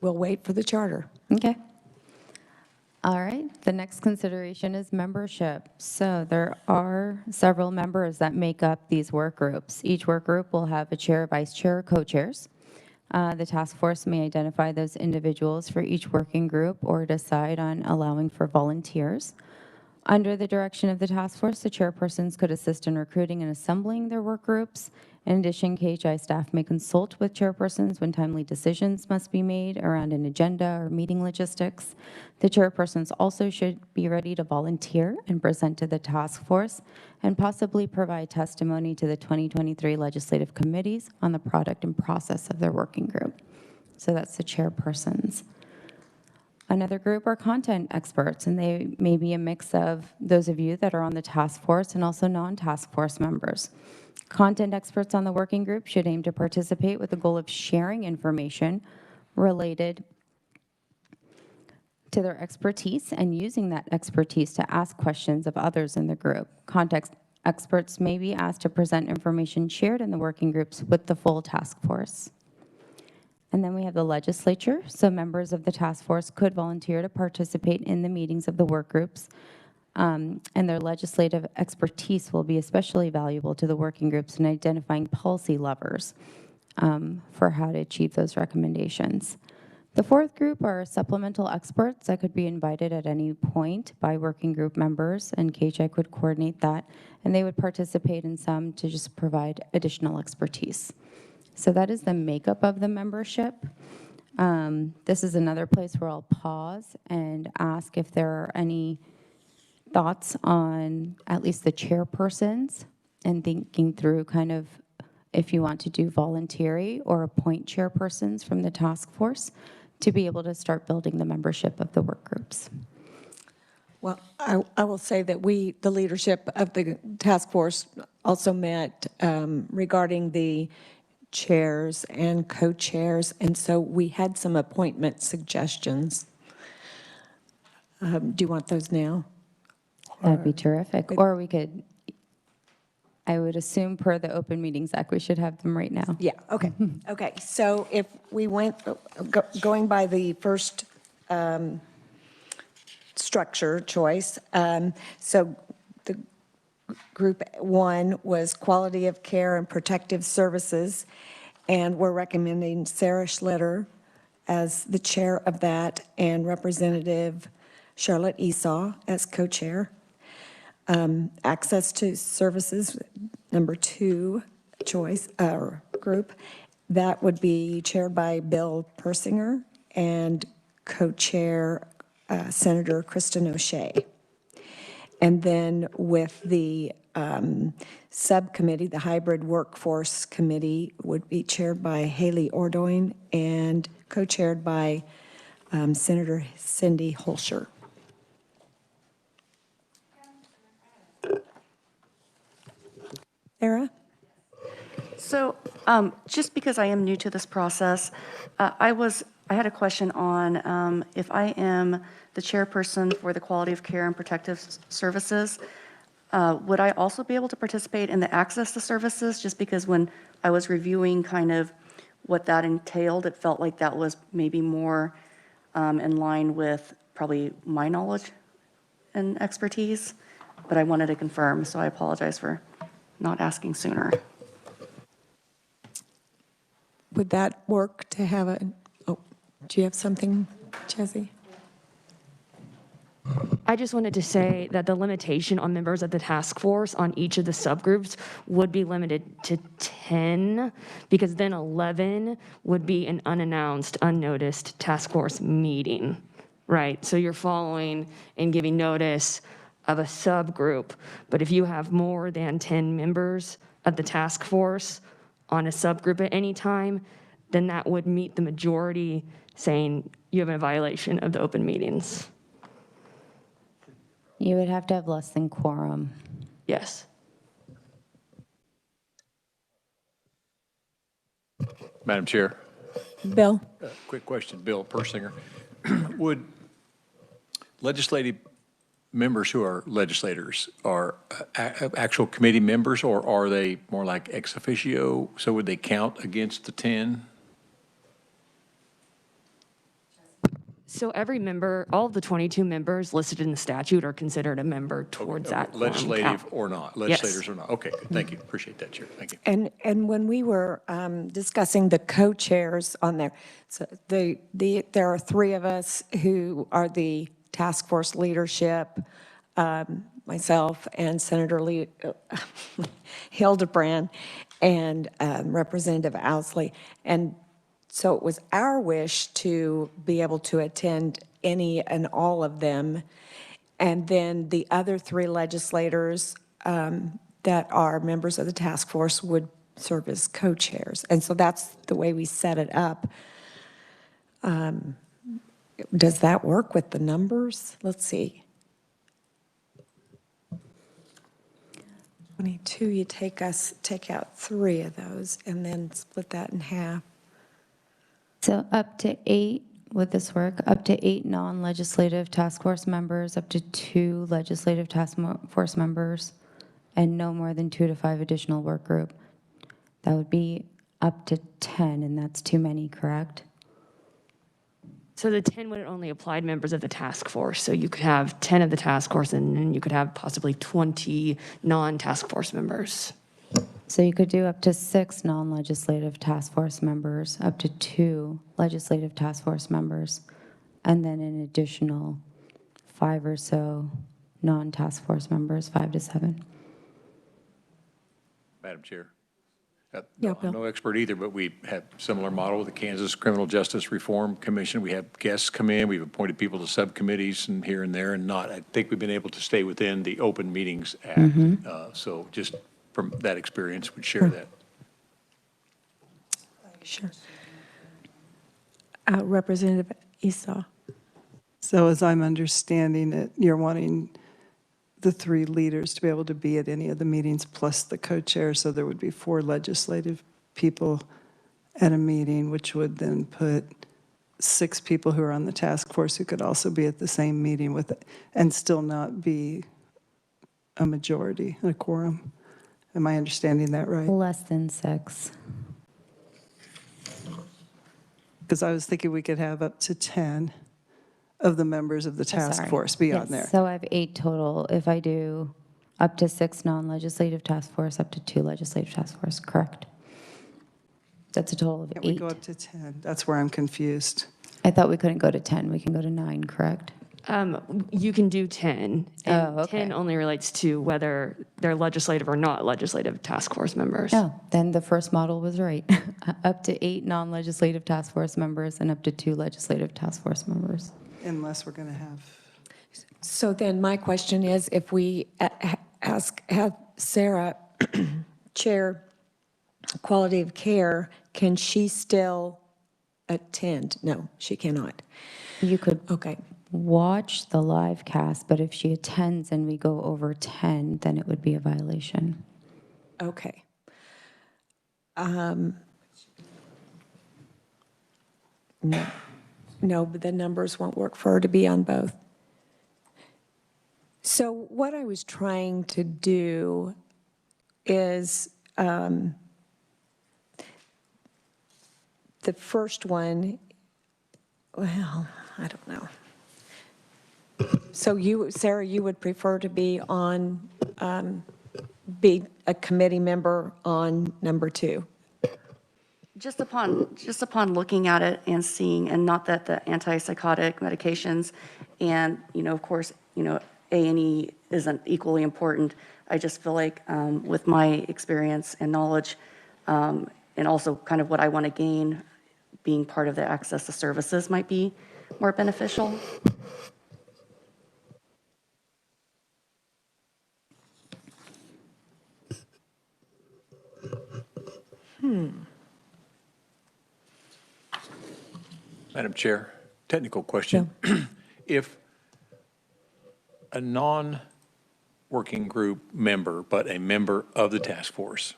We'll wait for the charter. Okay. All right. The next consideration is membership. So there are several members that make up these work groups. Each work group will have a chair, vice chair, or co-chairs. The task force may identify those individuals for each working group or decide on allowing for volunteers. Under the direction of the task force, the chairpersons could assist in recruiting and assembling their work groups. In addition, KHI staff may consult with chairpersons when timely decisions must be made around an agenda or meeting logistics. The chairpersons also should be ready to volunteer and present to the task force and possibly provide testimony to the 2023 legislative committees on the product and process of their working group. So that's the chairpersons. Another group are content experts, and they may be a mix of those of you that are on the task force and also non-task force members. Content experts on the working group should aim to participate with the goal of sharing information related to their expertise and using that expertise to ask questions of others in the group. Context experts may be asked to present information shared in the working groups with the full task force. And then we have the legislature. So members of the task force could volunteer to participate in the meetings of the work groups. And their legislative expertise will be especially valuable to the working groups in identifying policy levers for how to achieve those recommendations. The 4th group are supplemental experts that could be invited at any point by working group members, and KHI could coordinate that, and they would participate in some to just provide additional expertise. So that is the makeup of the membership. This is another place where I'll pause and ask if there are any thoughts on at least the chairpersons and thinking through kind of if you want to do voluntary or appoint chairpersons from the task force to be able to start building the membership of the work groups. Well, I will say that the leadership of the task force also met regarding the chairs and co-chairs, and so we had some appointment suggestions. Do you want those now? That'd be terrific. Or we could, I would assume per the Open Meetings Act, we should have them right now. Yeah, okay. Okay, so if we went, going by the first structure choice, so the group 1 was quality of care and protective services, and we're recommending Sarah Schlitter as the chair of that, and Representative Charlotte Esau as co-chair. Access to services, number 2 choice, group, that would be chaired by Bill Persinger and co-chair Senator Kristen O'Shea. And then with the subcommittee, the Hybrid Workforce Committee would be chaired by Haley Ordoin and co-chaired by Senator Cindy Holscher. Sarah? So just because I am new to this process, I had a question on if I am the chairperson for the quality of care and protective services, would I also be able to participate in the access to services? Just because when I was reviewing kind of what that entailed, it felt like that was maybe more in line with probably my knowledge and expertise, but I wanted to confirm, so I apologize for not asking sooner. Would that work to have a, oh, do you have something, Jesse? I just wanted to say that the limitation on members of the task force on each of the subgroups would be limited to 10, because then 11 would be an unannounced, unnoticed task force meeting, right? So you're following and giving notice of a subgroup, but if you have more than 10 members of the task force on a subgroup at any time, then that would meet the majority saying you have a violation of the open meetings. You would have to have less than quorum. Yes. Madam Chair. Bill? Quick question, Bill Persinger. Would legislative members who are legislators are actual committee members, or are they more like ex officio? So would they count against the 10? So every member, all of the 22 members listed in the statute are considered a member towards that quorum Legislative count. or not? Yes. Legislators or not? Okay, good. Thank you. Appreciate that, Chair. Thank you. And when we were discussing the co-chairs on there, so there are 3 of us who are the task force leadership, myself and Senator Hildebrand and Representative Owsley. And so it was our wish to be able to attend any and all of them. And then the other 3 legislators that are members of the task force would serve as co-chairs. And so that's the way we set it up. Does that work with the numbers? Let's see. 22, you take out 3 of those and then split that in half. So up to 8, would this work? Up to 8 non-legislative task force members, up to 2 legislative task force members, and no more than 2 to 5 additional work group. That would be up to 10, and that's too many, correct? So the 10 would only apply to members of the task force. So you could have 10 of the task force, and then you could have possibly 20 non-task force members. So you could do up to 6 non-legislative task force members, up to 2 legislative task force members, and then an additional 5 or so non-task force members, 5 to 7. Madam Chair. Yeah, I'm no expert either, but we have similar model with the Kansas Criminal Justice Reform Commission. We have guests come in, we've appointed people to subcommittees and here and there, and not, I think we've been able to stay within the Open Meetings Act. So just from that experience would share that. Sure. Representative Esau. So as I'm understanding it, you're wanting the 3 leaders to be able to be at any of the meetings plus the co-chair, so there would be 4 legislative people at a meeting, which would then put 6 people who are on the task force who could also be at the same meeting with it and still not be a majority, a quorum. Am I understanding that right? Less than 6. Because I was thinking we could have up to 10 of the members of the task Sorry. force be on Yes, there. so I have 8 total. If I do up to 6 non-legislative task force, up to 2 legislative task force, correct? That's a total of 8. Can't we go up to 10? That's where I'm confused. I thought we couldn't go to 10. We can go to 9, correct? You can do 10. Oh, And okay. 10 only relates to whether they're legislative or not legislative task force members. Oh, then the first model was right. Up to 8 non-legislative task force members and up to 2 legislative task force members. Unless we're going to have. So then my question is, if we have Sarah chair quality of care, can she still attend? No, she cannot. You could Okay. watch the live cast, but if she attends and we go over 10, then it would be a violation. Okay. No, no, but the numbers won't work for her to be on both. So what I was trying to do is, the first one, well, I don't know. So you, Sarah, you would prefer to be on, be a committee member on number 2? Just upon looking at it and seeing, and not that the antipsychotic medications and, of course, A&E isn't equally important. I just feel like with my experience and knowledge, and also kind of what I want to gain, being part of the access to services might be more beneficial. Madam Chair, technical question. If a non-working group member, but a member of the task force,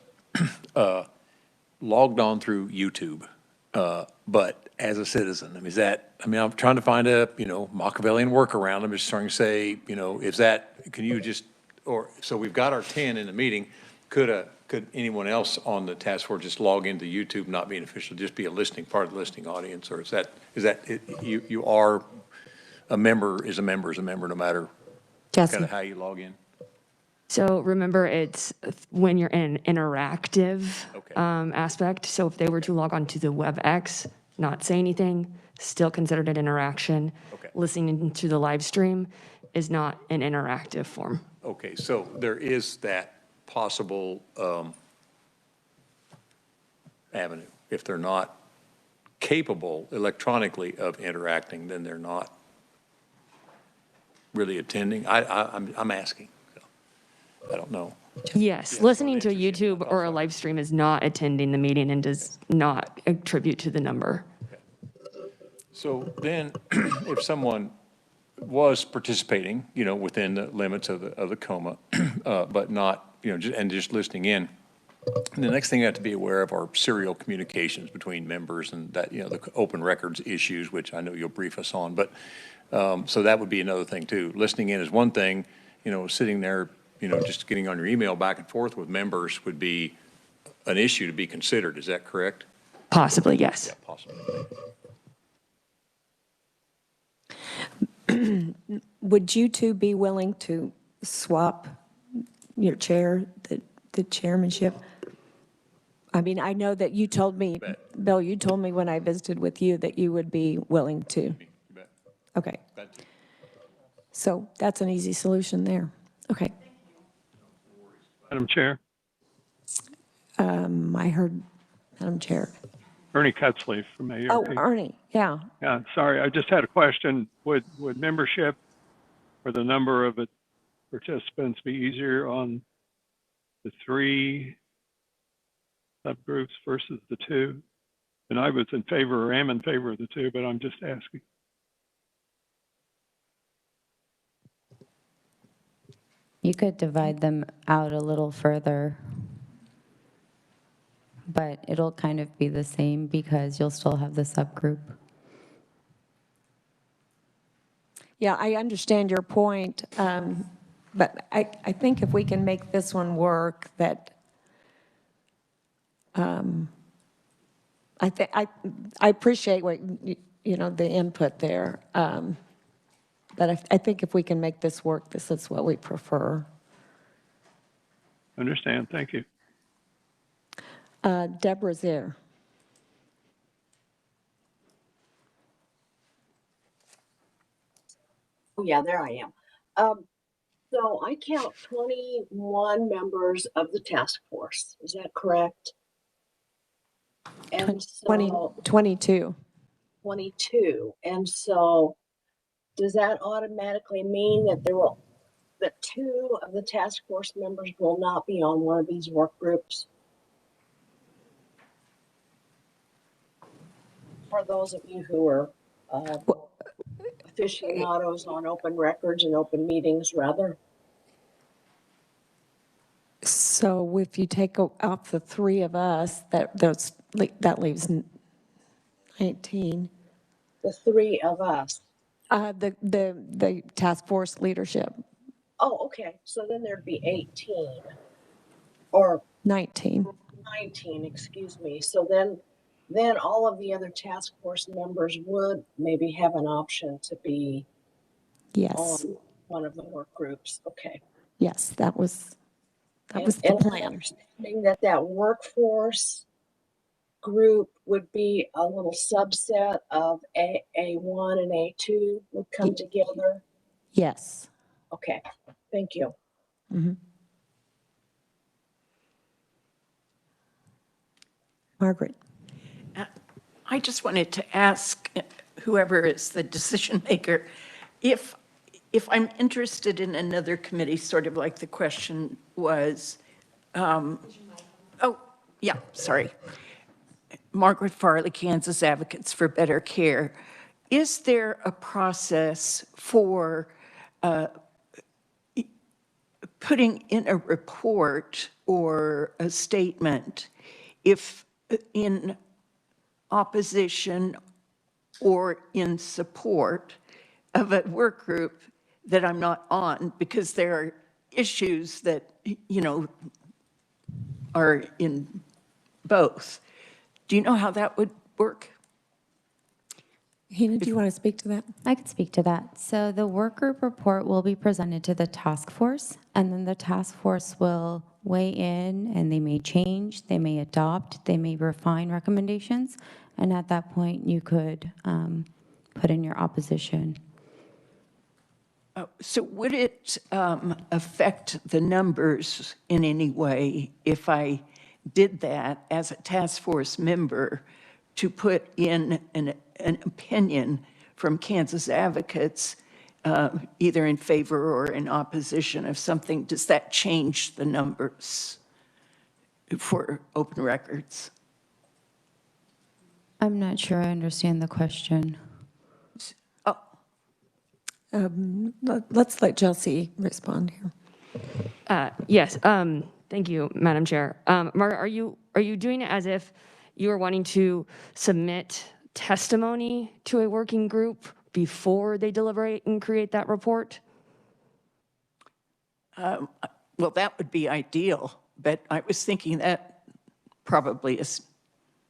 logged on through YouTube, but as a citizen, I mean, is that, I mean, I'm trying to find a, Machiavellian workaround. I'm just trying to say, is that, can you just, or, so we've got our 10 in the meeting. Could anyone else on the task force just log into YouTube, not be an official, just be a listening, part of the listening audience? Or is that you are a member is a member is a member no matter kind of how you log in? So remember, it's when you're in an interactive aspect. So if they were to log on to the WebEx, not say anything, still considered an interaction. Listening to the live stream is not an interactive form. Okay, so there is that possible avenue. If they're not capable electronically of interacting, then they're not really attending. I'm asking. So, I don't know. Yes, listening to a YouTube or a live stream is not attending the meeting and does not attribute to the number. So then, if someone was participating, within the limits of the coma, but not, just listening in, the next thing you have to be aware of are serial communications between members and that, the open records issues, which I know you'll brief us on. But so that would be another thing too. Listening in is one thing, sitting there, just getting on your email back and forth with members would be an issue to be considered. Is that correct? Possibly, yes. Yeah, possibly. Would you two be willing to swap your chair, the chairmanship? I mean, I know that you told me, Bill, you told me when I visited with you that you would be willing to. Okay. So that's an easy solution there. Okay. Madam Chair. I heard Madam Chair. Ernie Cutzley from ARP. Oh, Ernie, yeah. Yeah, sorry, I just had a question. Would membership or the number of participants be easier on the 3 subgroups versus the 2? And I was in favor or am in favor of the 2, but I'm just asking. You could divide them out a little further, but it'll kind of be the same because you'll still have the subgroup. Yeah, I understand your point, but I think if we can make this one work, that I appreciate what, the input there. But I think if we can make this work, this is what we prefer. Understand. Thank you. Deborah's there. Oh, yeah, there I am. So I count 21 members of the task force. Is that correct? And so 22. 22. And so does that automatically mean that that 2 of the task force members will not be on one of these work groups? For those of you who are aficionados on open records and open meetings, rather. So if you take out the 3 of us, that leaves 19. The 3 of us. The task force leadership. Oh, okay. So then there'd be 18 or 19. 19, excuse me. So then all of the other task force members would maybe have an option to be Yes. on one of the work groups. Okay. Yes, that was the and plan. Understanding that workforce group would be a little subset of A1 and A2 would come together. Yes. Okay. Thank you. Mm-hmm. Margaret. I just wanted to ask whoever is the decision maker, if I'm interested in another committee, sort of like the question was, oh, yeah, sorry. Margaret Farley, Kansas Advocates for Better Care. Is there a process for putting in a report or a statement if in opposition or in support of a work group that I'm not on, because there are issues that, are in both? Do you know how that would work? Hina, do you want to speak to that? I could speak to that. So the work group report will be presented to the task force, and then the task force will weigh in, and they may change, they may adopt, they may refine recommendations, and at that point, you could put in your opposition. So would it affect the numbers in any way if I did that as a task force member to put in an opinion from Kansas Advocates, either in favor or in opposition of something? Does that change the numbers for open records? I'm not sure I understand the question. Let's let Chelsea respond here. Yes, thank you, Madam Chair. Margaret, are you doing it as if you are wanting to submit testimony to a working group before they deliberate and create that report? Well, that would be ideal, but I was thinking that probably is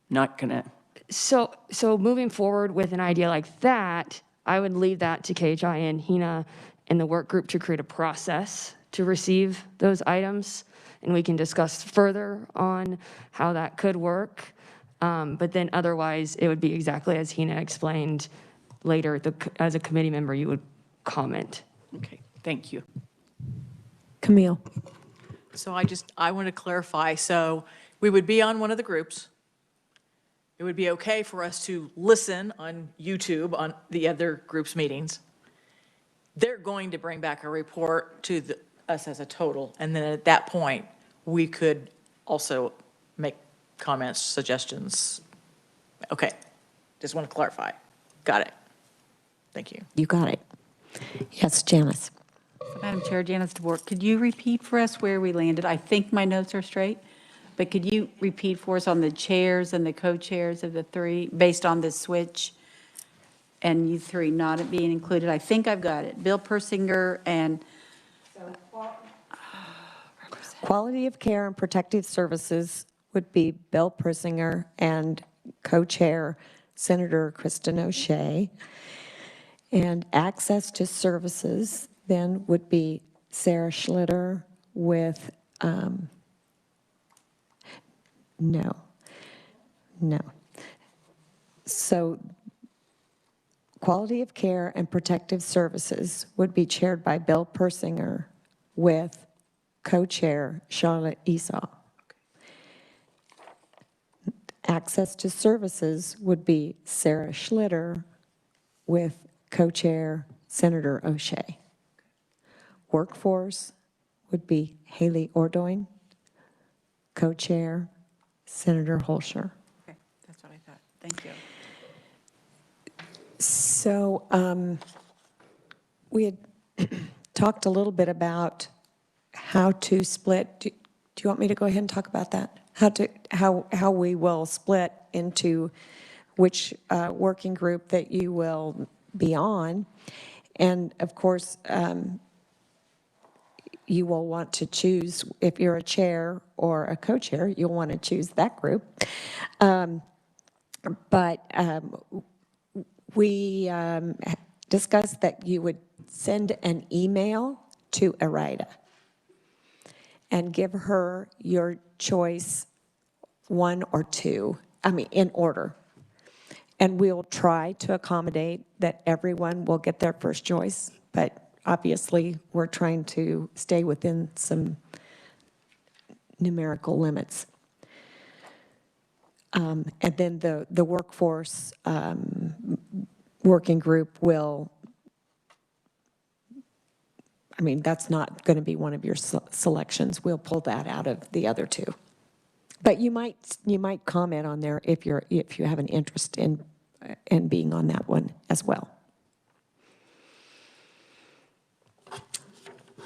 not gonna. So moving forward with an idea like that, I would leave that to KHI and Hina and the work group to create a process to receive those items, and we can discuss further on how that could work. But then otherwise, it would be exactly as Hina explained later. As a committee member, you would comment. Okay, thank you. Camille. So I want to clarify. So we would be on one of the groups. It would be okay for us to listen on YouTube on the other group's meetings. They're going to bring back a report to us as a total. And then at that point, we could also make comments, suggestions. Okay, just want to clarify. Got it. Thank you. You got it. Yes, Janice. Madam Chair, Janice DeBoer, could you repeat for us where we landed? I think my notes are straight, but could you repeat for us on the chairs and the co-chairs of the three, based on this switch? And you three not being included? I think I've got it. Bill Persinger and... Quality of Care and Protective Services would be Bill Persinger and co-chair Senator Kristen O'Shea. And Access to Services then would be Sarah Schlitter with, no. So Quality of Care and Protective Services would be chaired by Bill Persinger with co-chair Charlotte Esau. Access to Services would be Sarah Schlitter with co-chair Senator O'Shea. Workforce would be Haley Ordoin, co-chair Senator Holscher. Okay, that's what I thought. Thank you. So we had talked a little bit about how to split. Do you want me to go ahead and talk about that? How we will split into which working group that you will be on. And of course, you will want to choose, if you're a chair or a co-chair, you'll want to choose that group. We discussed that you would send an email to Iraida and give her your choice, one or two, in order. And we'll try to accommodate that everyone will get their first choice, but obviously we're trying to stay within some numerical limits. And then the workforce working group will, that's not going to be one of your selections. We'll pull that out of the other two. But you might comment on there if you have an interest in being on that one as well.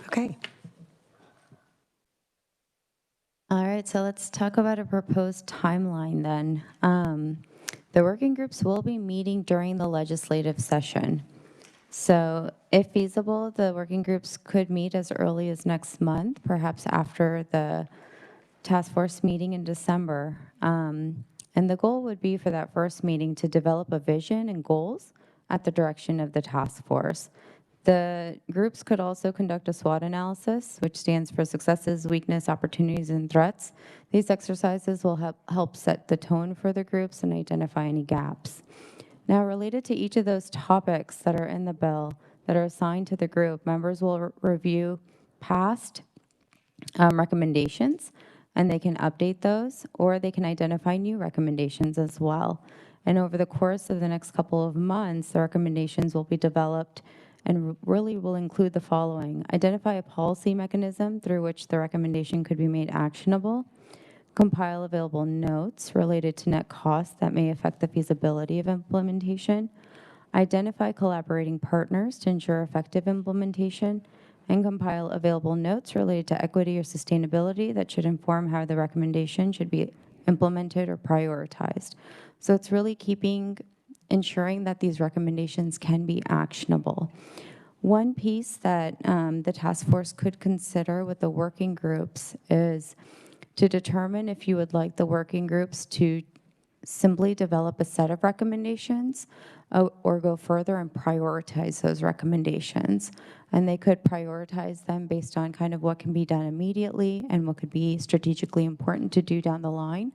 Okay. All right, so let's talk about a proposed timeline then. The working groups will be meeting during the legislative session. So if feasible, the working groups could meet as early as next month, perhaps after the task force meeting in December. And the goal would be for that first meeting to develop a vision and goals at the direction of the task force. The groups could also conduct a SWOT analysis, which stands for successes, weakness, opportunities, and threats. These exercises will help set the tone for the groups and identify any gaps. Now, related to each of those topics that are in the bill that are assigned to the group, members will review past recommendations, and they can update those, or they can identify new recommendations as well. And over the course of the next couple of months, the recommendations will be developed and really will include the following: identify a policy mechanism through which the recommendation could be made actionable, compile available notes related to net costs that may affect the feasibility of implementation, identify collaborating partners to ensure effective implementation, and compile available notes related to equity or sustainability that should inform how the recommendation should be implemented or prioritized. So it's really ensuring that these recommendations can be actionable. One piece that the task force could consider with the working groups is to determine if you would like the working groups to simply develop a set of recommendations or go further and prioritize those recommendations. And they could prioritize them based on kind of what can be done immediately and what could be strategically important to do down the line,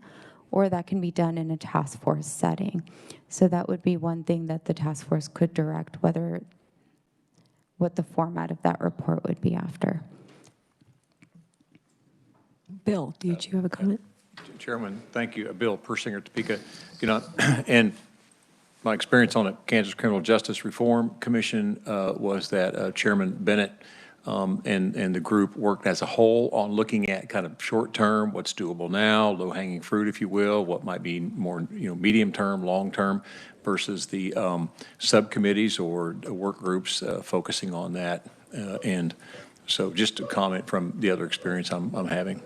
or that can be done in a task force setting. So that would be one thing that the task force could direct, what the format of that report would be after. Bill, did you have a comment? Chairman, thank you. Bill Persinger, Topeka. And my experience on the Kansas Criminal Justice Reform Commission was that Chairman Bennett and the group worked as a whole on looking at kind of short-term, what's doable now, low-hanging fruit, if you will, what might be more, medium-term, long-term, versus the subcommittees or work groups focusing on that. And so just a comment from the other experience I'm having.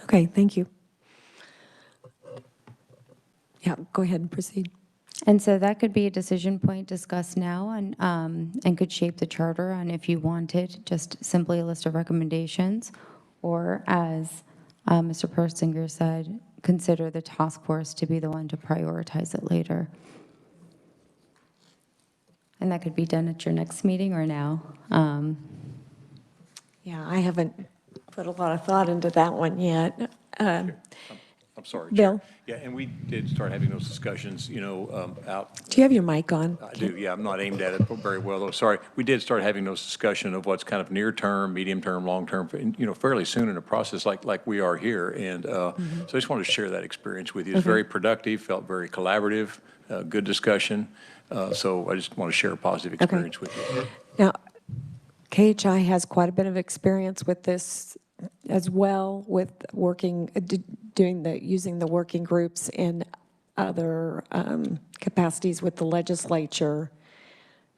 Okay, thank you. Yeah, go ahead and proceed. And so that could be a decision point discussed now and could shape the charter on if you wanted just simply a list of recommendations, or as Mr. Persinger said, consider the task force to be the one to prioritize it later. And that could be done at your next meeting or now. Yeah, I haven't put a lot of thought into that one yet. I'm sorry, Bill? Chair. Yeah, and we did start having those discussions, out. Do you have your mic on? I do, yeah. I'm not aimed at it very well, though. Sorry. We did start having those discussion of what's kind of near-term, medium-term, long-term, fairly soon in the process like we are here. And so I just wanted to share that experience with you. It's very productive, felt very collaborative, good discussion. So I just want to share a positive experience with you. Now, KHI has quite a bit of experience with this as well, with working, using the working groups in other capacities with the legislature.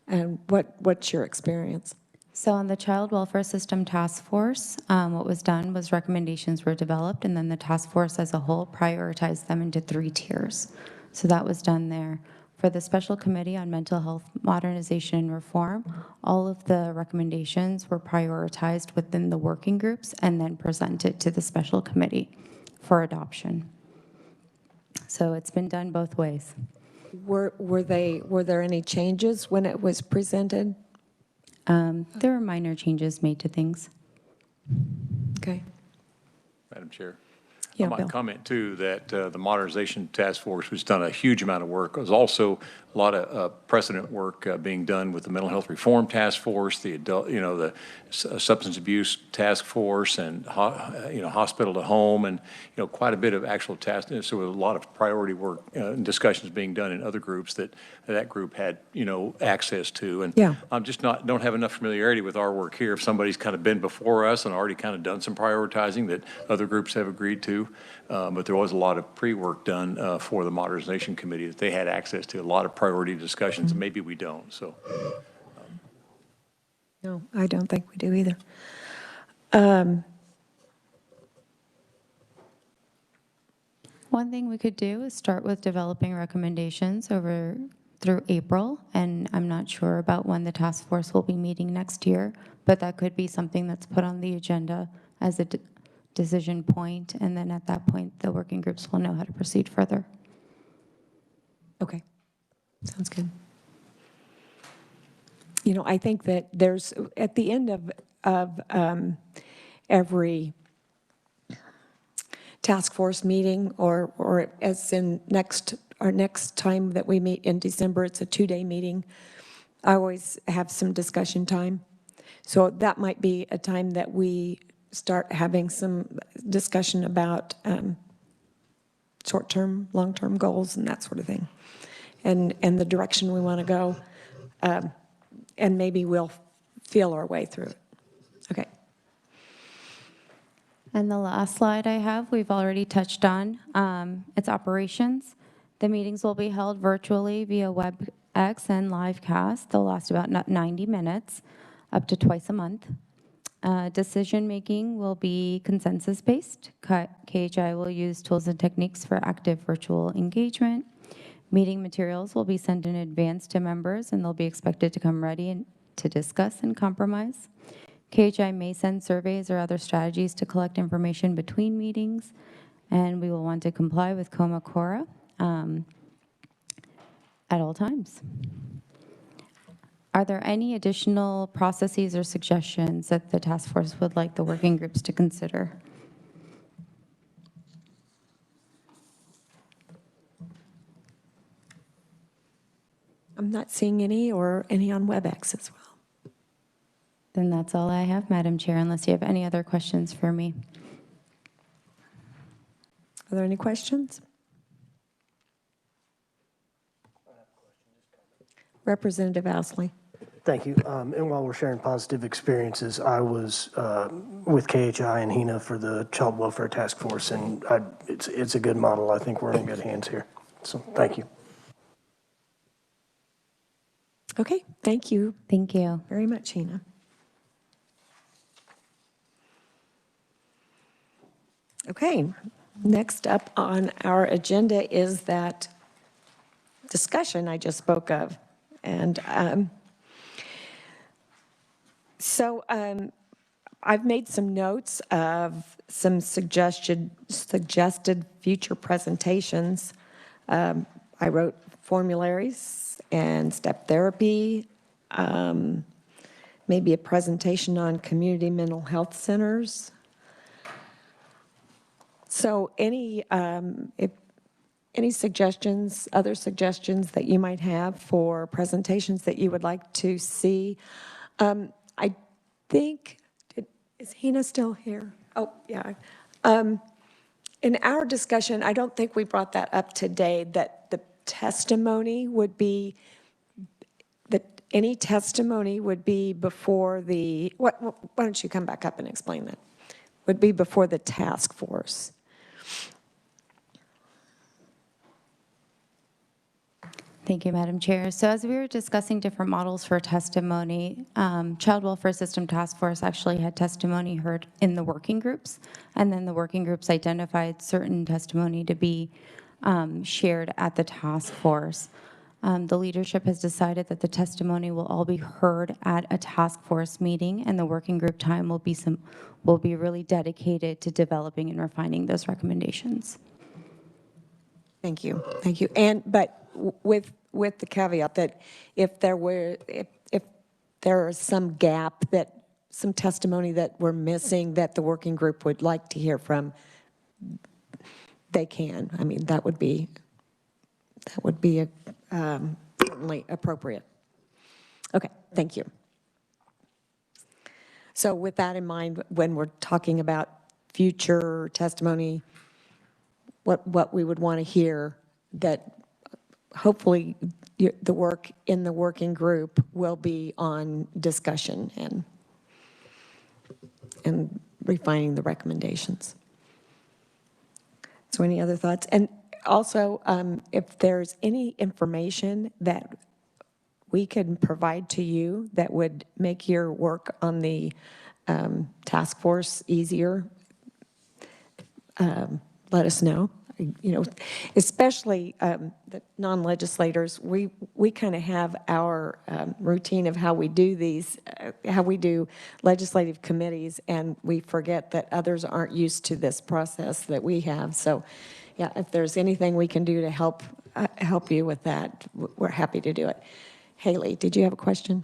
And what's your experience? So on the Child Welfare System Task Force, what was done was recommendations were developed, and then the task force as a whole prioritized them into 3 tiers. So that was done there. For the Special Committee on Mental Health Modernization and Reform, all of the recommendations were prioritized within the working groups and then presented to the Special Committee for adoption. So it's been done both ways. Were there any changes when it was presented? There were minor changes made to things. Okay. Madam Chair. Yeah, I might Bill. comment, too, that the Modernization Task Force has done a huge amount of work. There's also a lot of precedent work being done with the Mental Health Reform Task Force, the adult, the Substance Abuse Task Force, and hospital to home, and quite a bit of actual task. So a lot of priority work and discussions being done in other groups that group had access to. And Yeah. I'm just don't have enough familiarity with our work here. If somebody's kind of been before us and already kind of done some prioritizing that other groups have agreed to, but there was a lot of pre-work done for the Modernization Committee that they had access to, a lot of priority discussions, and maybe we don't. So, No, I don't think we do either. One thing we could do is start with developing recommendations through April, and I'm not sure about when the task force will be meeting next year, but that could be something that's put on the agenda as a decision point, and then at that point, the working groups will know how to proceed further. Okay, sounds good. I think that there's, at the end of every task force meeting, or as in our next time that we meet in December, it's a 2-day meeting, I always have some discussion time. So that might be a time that we start having some discussion about short-term, long-term goals and that sort of thing, and the direction we want to go, and maybe we'll feel our way through it. Okay. And the last slide I have, we've already touched on. It's operations. The meetings will be held virtually via WebEx and livecast. They'll last about 90 minutes, up to twice a month. Decision-making will be consensus-based. KHI will use tools and techniques for active virtual engagement. Meeting materials will be sent in advance to members, and they'll be expected to come ready to discuss and compromise. KHI may send surveys or other strategies to collect information between meetings, and we will want to comply with COMA-CORA at all times. Are there any additional processes or suggestions that the task force would like the working groups to consider? I'm not seeing any, or any on WebEx as well. Then that's all I have, Madam Chair, unless you have any other questions for me. Are there any questions? Representative Ousley. Thank you. And while we're sharing positive experiences, I was with KHI and HINA for the Child Welfare Task Force, and it's a good model. I think we're in good hands here. So thank you. Okay, thank you. Thank you. Very much, Hina. Okay, next up on our agenda is that discussion I just spoke of. And I've made some notes of some suggested future presentations. I wrote formularies and step therapy, maybe a presentation on community mental health centers. So any suggestions, other suggestions that you might have for presentations that you would like to see? I think, is Hina still here? Oh, yeah. In our discussion, I don't think we brought that up today, that the testimony would be, that any testimony would be before the, why don't you come back up and explain that? Would be before the task force. Thank you, Madam Chair. So as we were discussing different models for testimony, Child Welfare System Task Force actually had testimony heard in the working groups, and then the working groups identified certain testimony to be shared at the task force. The leadership has decided that the testimony will all be heard at a task force meeting, and the working group time will be really dedicated to developing and refining those recommendations. Thank you, thank you. But with the caveat that if there is some gap, that some testimony that we're missing that the working group would like to hear from, they can. I mean, that would be certainly appropriate. Okay, thank you. So with that in mind, when we're talking about future testimony, what we would want to hear, that hopefully the work in the working group will be on discussion and refining the recommendations. So any other thoughts? And also, if there's any information that we can provide to you that would make your work on the task force easier, let us know. You know, especially the non-legislators, we kind of have our routine of how we do these, how we do legislative committees, and we forget that others aren't used to this process that we have. So, yeah, if there's anything we can do to help you with that, we're happy to do it. Haley, did you have a question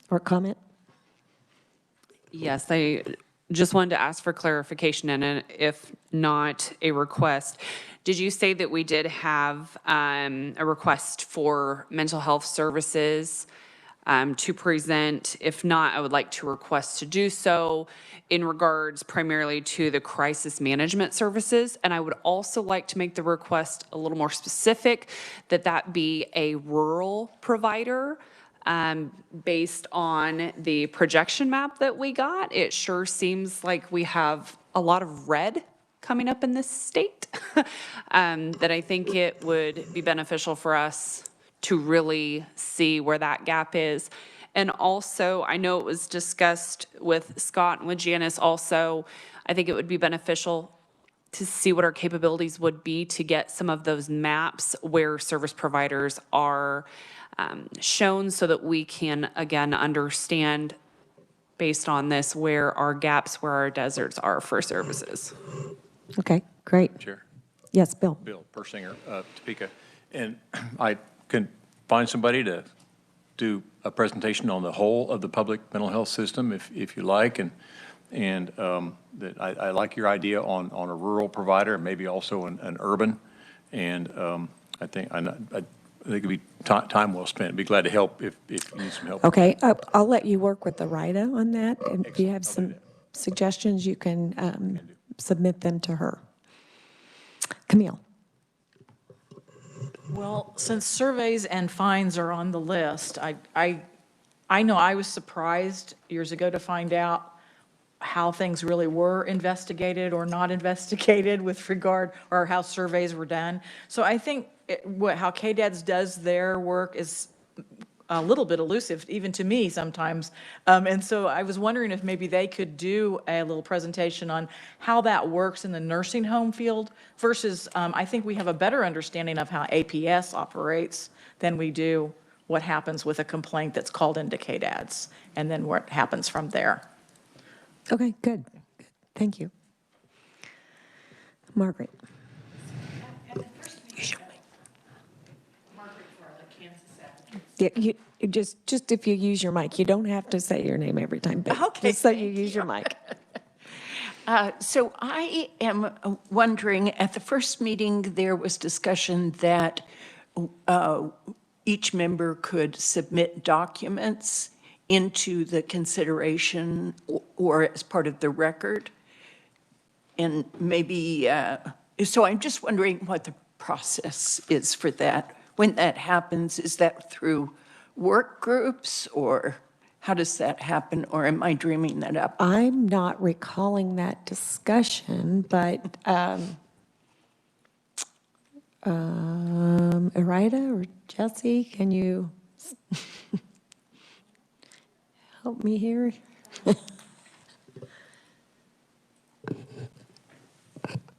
or comment? Yes, I just wanted to ask for clarification, and if not a request. Did you say that we did have a request for mental health services to present? If not, I would like to request to do so in regards primarily to the crisis management services. And I would also like to make the request a little more specific, that be a rural provider. Based on the projection map that we got, it sure seems like we have a lot of red coming up in this state, that I think it would be beneficial for us to really see where that gap is. And also, I know it was discussed with Scott and with Janice also, I think it would be beneficial to see what our capabilities would be to get some of those maps where service providers are shown, so that we can, again, understand based on this where our gaps, where our deserts are for services. Okay, great. Chair. Yes, Bill. Bill Persinger, Topeka. And I can find somebody to do a presentation on the whole of the public mental health system if you like. And that I like your idea on a rural provider, maybe also an urban. And I think it'd be time well spent. I'd be glad to help if you need some help. Okay, I'll let you work with the RITA on that. And if you have some suggestions, you can submit them to her. Camille. Well, since surveys and fines are on the list, I I know I was surprised years ago to find out how things really were investigated or not investigated with regard, or how surveys were done. So I think how KDADS does their work is a little bit elusive, even to me sometimes. And so I was wondering if maybe they could do a little presentation on how that works in the nursing home field versus, I think we have a better understanding of how APS operates than we do what happens with a complaint that's called into KDADS, and then what happens from there. Okay, good. Thank you. Margaret. Yeah, just if you use your mic, you don't have to say your name every time, but just so you use your mic. So I am wondering, at the first meeting, there was discussion that each member could submit documents into the consideration or as part of the record. And maybe, so I'm just wondering what the process is for that. When that happens, is that through work groups, or how does that happen? Or am I dreaming that up? I'm not recalling that discussion, but Irida or Jesse, can you help me here?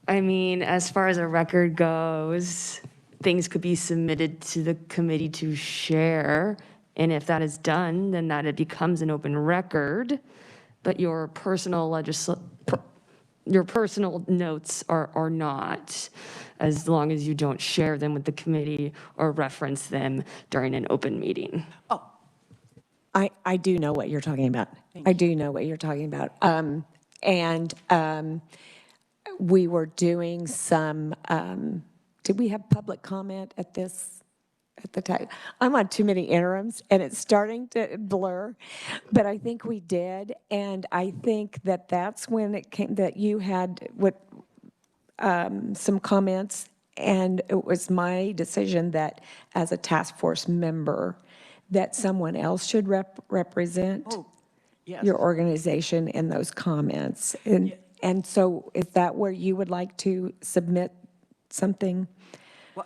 I mean, as far as a record goes, things could be submitted to the committee to share. And if that is done, then that it becomes an open record. But your personal notes are not, as long as you don't share them with the committee or reference them during an open meeting. Oh. I do know what you're talking about. I do know what you're talking about. We were doing some, did we have public comment at this, at the time? I'm on too many interims and it's starting to blur, but I think we did. And I think that that's when it came, that you had some comments, and it was my decision that as a task force member, that someone else should represent your organization in those comments. And so is that where you would like to submit something? Well,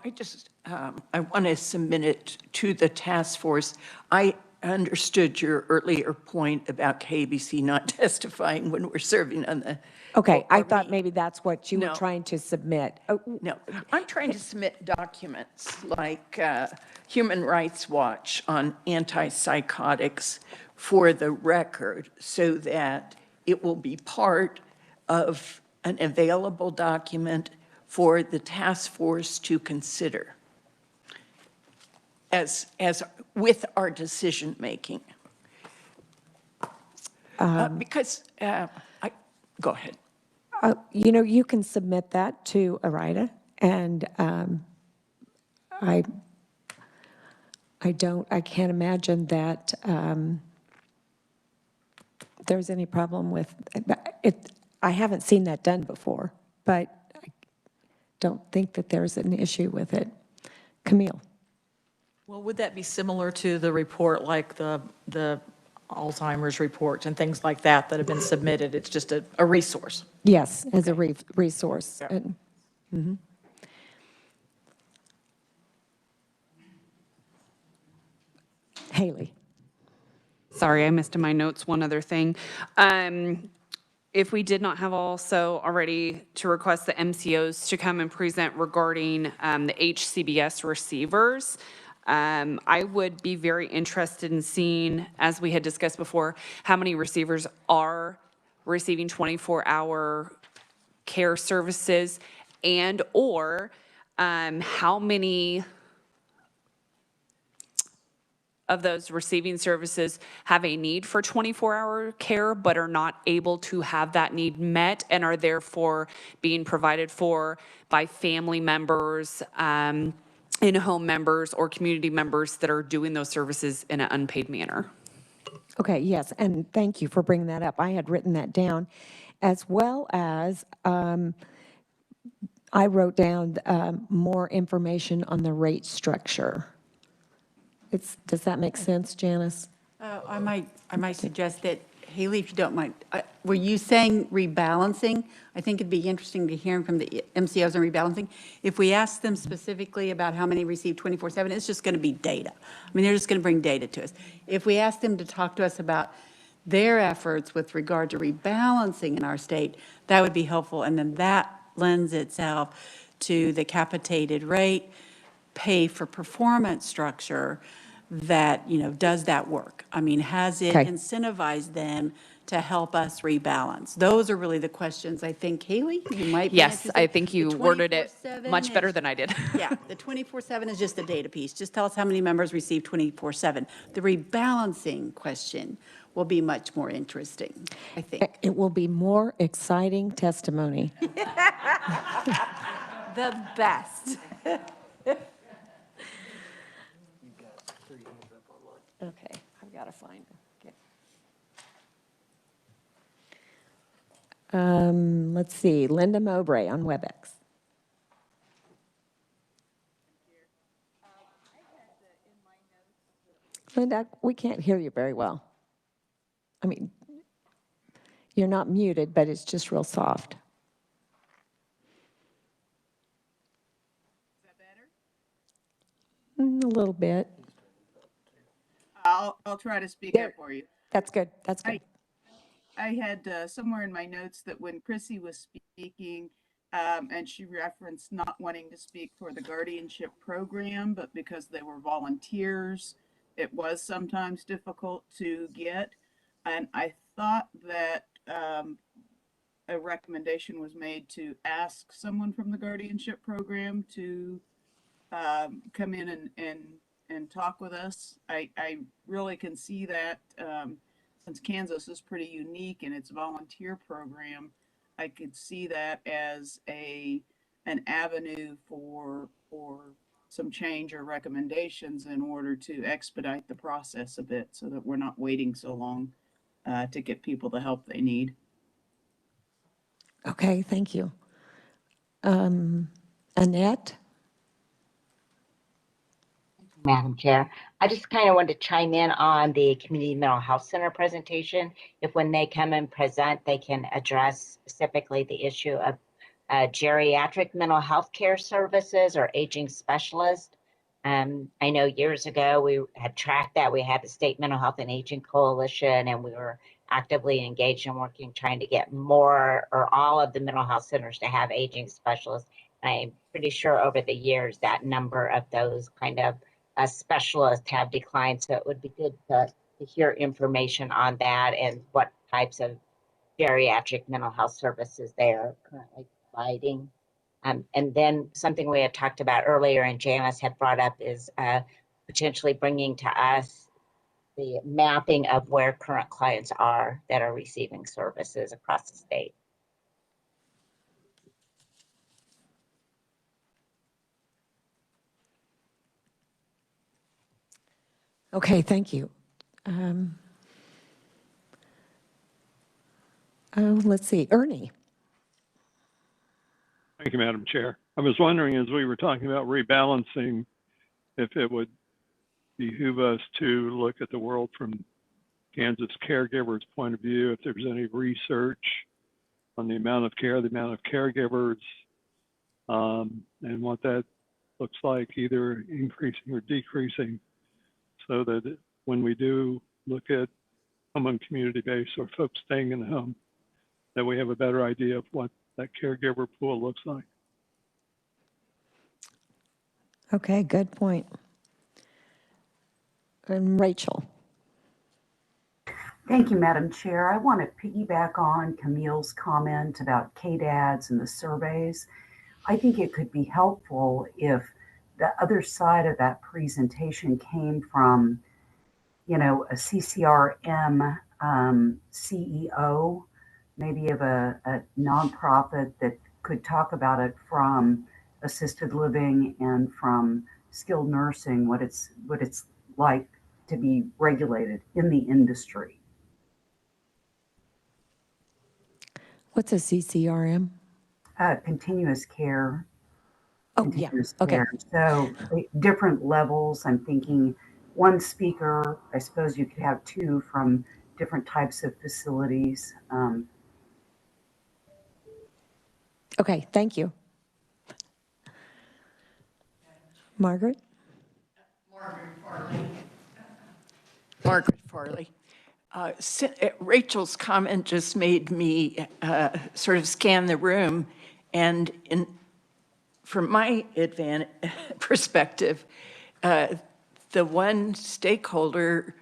I want to submit it to the task force. I understood your earlier point about KBC not testifying when we're serving on the. Okay, I thought maybe that's what you were trying to submit. Oh. No, I'm trying to submit documents like Human Rights Watch on antipsychotics for the record so that it will be part of an available document for the task force to consider as with our decision making. Because go ahead. You can submit that to Irida, and I can't imagine that there's any problem with it. I haven't seen that done before, but I don't think that there's an issue with it. Camille. Well, would that be similar to the report, like the Alzheimer's report and things like that that have been submitted? It's just a resource. Yes, as a resource. Yeah. Haley. Sorry, I missed in my notes one other thing. If we did not have also already to request the MCOs to come and present regarding the HCBS receivers, I would be very interested in seeing, as we had discussed before, how many receivers are receiving 24-hour care services, and or how many of those receiving services have a need for 24-hour care but are not able to have that need met and are therefore being provided for by family members, in-home members, or community members that are doing those services in an unpaid manner. Okay, yes, and thank you for bringing that up. I had written that down, as well as I wrote down more information on the rate structure. Does that make sense, Janice? I might suggest that, Haley, if you don't mind, were you saying rebalancing? I think it'd be interesting to hear from the MCOs on rebalancing. If we ask them specifically about how many receive 24/7, it's just going to be data. I mean, they're just going to bring data to us. If we ask them to talk to us about their efforts with regard to rebalancing in our state, that would be helpful. And then that lends itself to the capitated rate, pay for performance structure that, does that work? I mean, has it Okay. incentivized them to help us rebalance? Those are really the questions I think, Haley, you might be Yes, interested. I think you The worded it 24/7 much better is- than I did. Yeah, the 24/7 is just a data piece. Just tell us how many members receive 24/7. The rebalancing question will be much more interesting, I think. It will be more exciting testimony. The best. Okay, I've got to find it. Let's see, Linda Mowbray on WebEx. Linda, we can't hear you very well. I mean, you're not muted, but it's just real soft. Is that better? A little bit. I'll try to speak up for you. That's good, that's good. I had somewhere in my notes that when Chrissy was speaking, and she referenced not wanting to speak for the guardianship program, but because they were volunteers, it was sometimes difficult to get. And I thought that a recommendation was made to ask someone from the guardianship program to come in and talk with us. I really can see that since Kansas is pretty unique in its volunteer program, I could see that as an avenue for some change or recommendations in order to expedite the process a bit so that we're not waiting so long to get people the help they need. Okay, thank you. Annette? Madam Chair, I just kind of wanted to chime in on the Community Mental Health Center presentation. If when they come and present, they can address specifically the issue of geriatric mental health care services or aging specialist. I know years ago we had tracked that. We had the State Mental Health and Aging Coalition, and we were actively engaged in working, trying to get more or all of the mental health centers to have aging specialists. And I'm pretty sure over the years that number of those kind of specialists have declined. So it would be good to hear information on that and what types of geriatric mental health services they are currently providing. And then something we had talked about earlier and Janice had brought up is potentially bringing to us the mapping of where current clients are that are receiving services across the state. Okay, thank you. Let's see, Ernie. Thank you, Madam Chair. I was wondering, as we were talking about rebalancing, if it would behoove us to look at the world from Kansas caregivers' point of view, if there's any research on the amount of care, the amount of caregivers, and what that looks like, either increasing or decreasing, so that when we do look at home and community-based or folks staying in the home, that we have a better idea of what that caregiver pool looks like. Okay, good point. And Rachel. Thank you, Madam Chair. I want to piggyback on Camille's comment about KDADs and the surveys. I think it could be helpful if the other side of that presentation came from, a CCRM CEO, maybe of a nonprofit that could talk about it from assisted living and from skilled nursing, what it's like to be regulated in the industry. What's a CCRM? Continuous care. Oh, yeah, okay. Care. So different levels. I'm thinking one speaker. I suppose you could have two from different types of facilities. Okay, thank you. Margaret? Margaret Farley. Rachel's comment just made me sort of scan the room, and from my perspective, the one stakeholder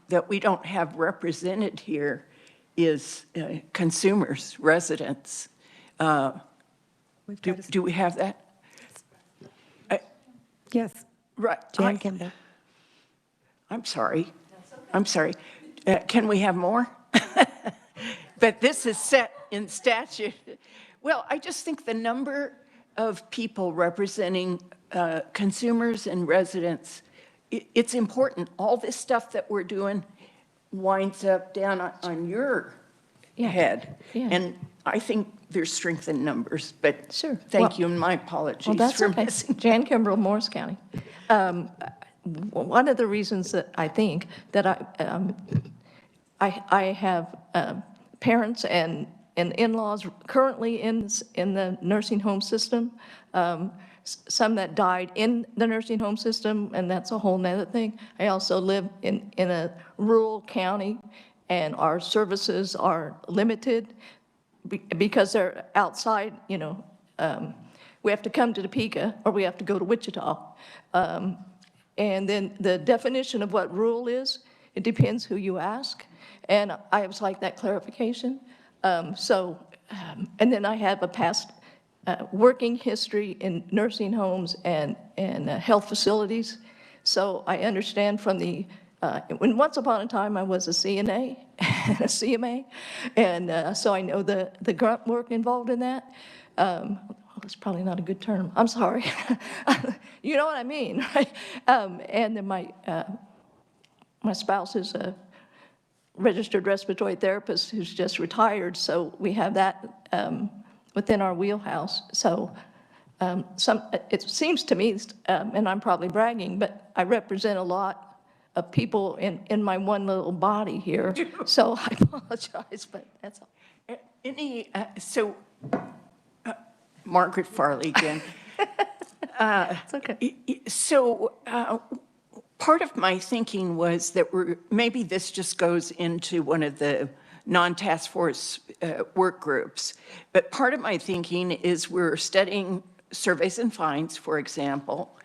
that we don't have represented here is consumers, residents. Do we have that? Yes. Right. Jan Kimball. I'm sorry. I'm sorry. Can we have more? But this is set in statute. Well, I just think the number of people representing consumers and residents, it's important. All this stuff that we're doing winds up down on your head. Yeah. And I think there's strength in numbers, but Sure. Thank you, and my apologies. Well, that's for okay. missing. Jan Kimbrell, Morris County. One of the reasons that I think that I have parents and in-laws currently in the nursing home system, some that died in the nursing home system, and that's a whole nother thing. I also live in a rural county, and our services are limited because they're outside, you know. We have to come to Topeka or we have to go to Wichita. And then the definition of what rural is, it depends who you ask. And I was like that clarification. And then I have a past working history in nursing homes and health facilities. So I understand from when once upon a time I was a CNA, a CMA, and so I know the grunt work involved in that. That's probably not a good term. I'm sorry. You know what I mean, right? And then my spouse is a registered respiratory therapist who's just retired, so we have that within our wheelhouse. So it seems to me, and I'm probably bragging, but I represent a lot of people in my one little body here. So I apologize, but that's all. Margaret Farley again. It's okay. So part of my thinking was that maybe this just goes into one of the non-task force work groups. But part of my thinking is we're studying surveys and fines, for example.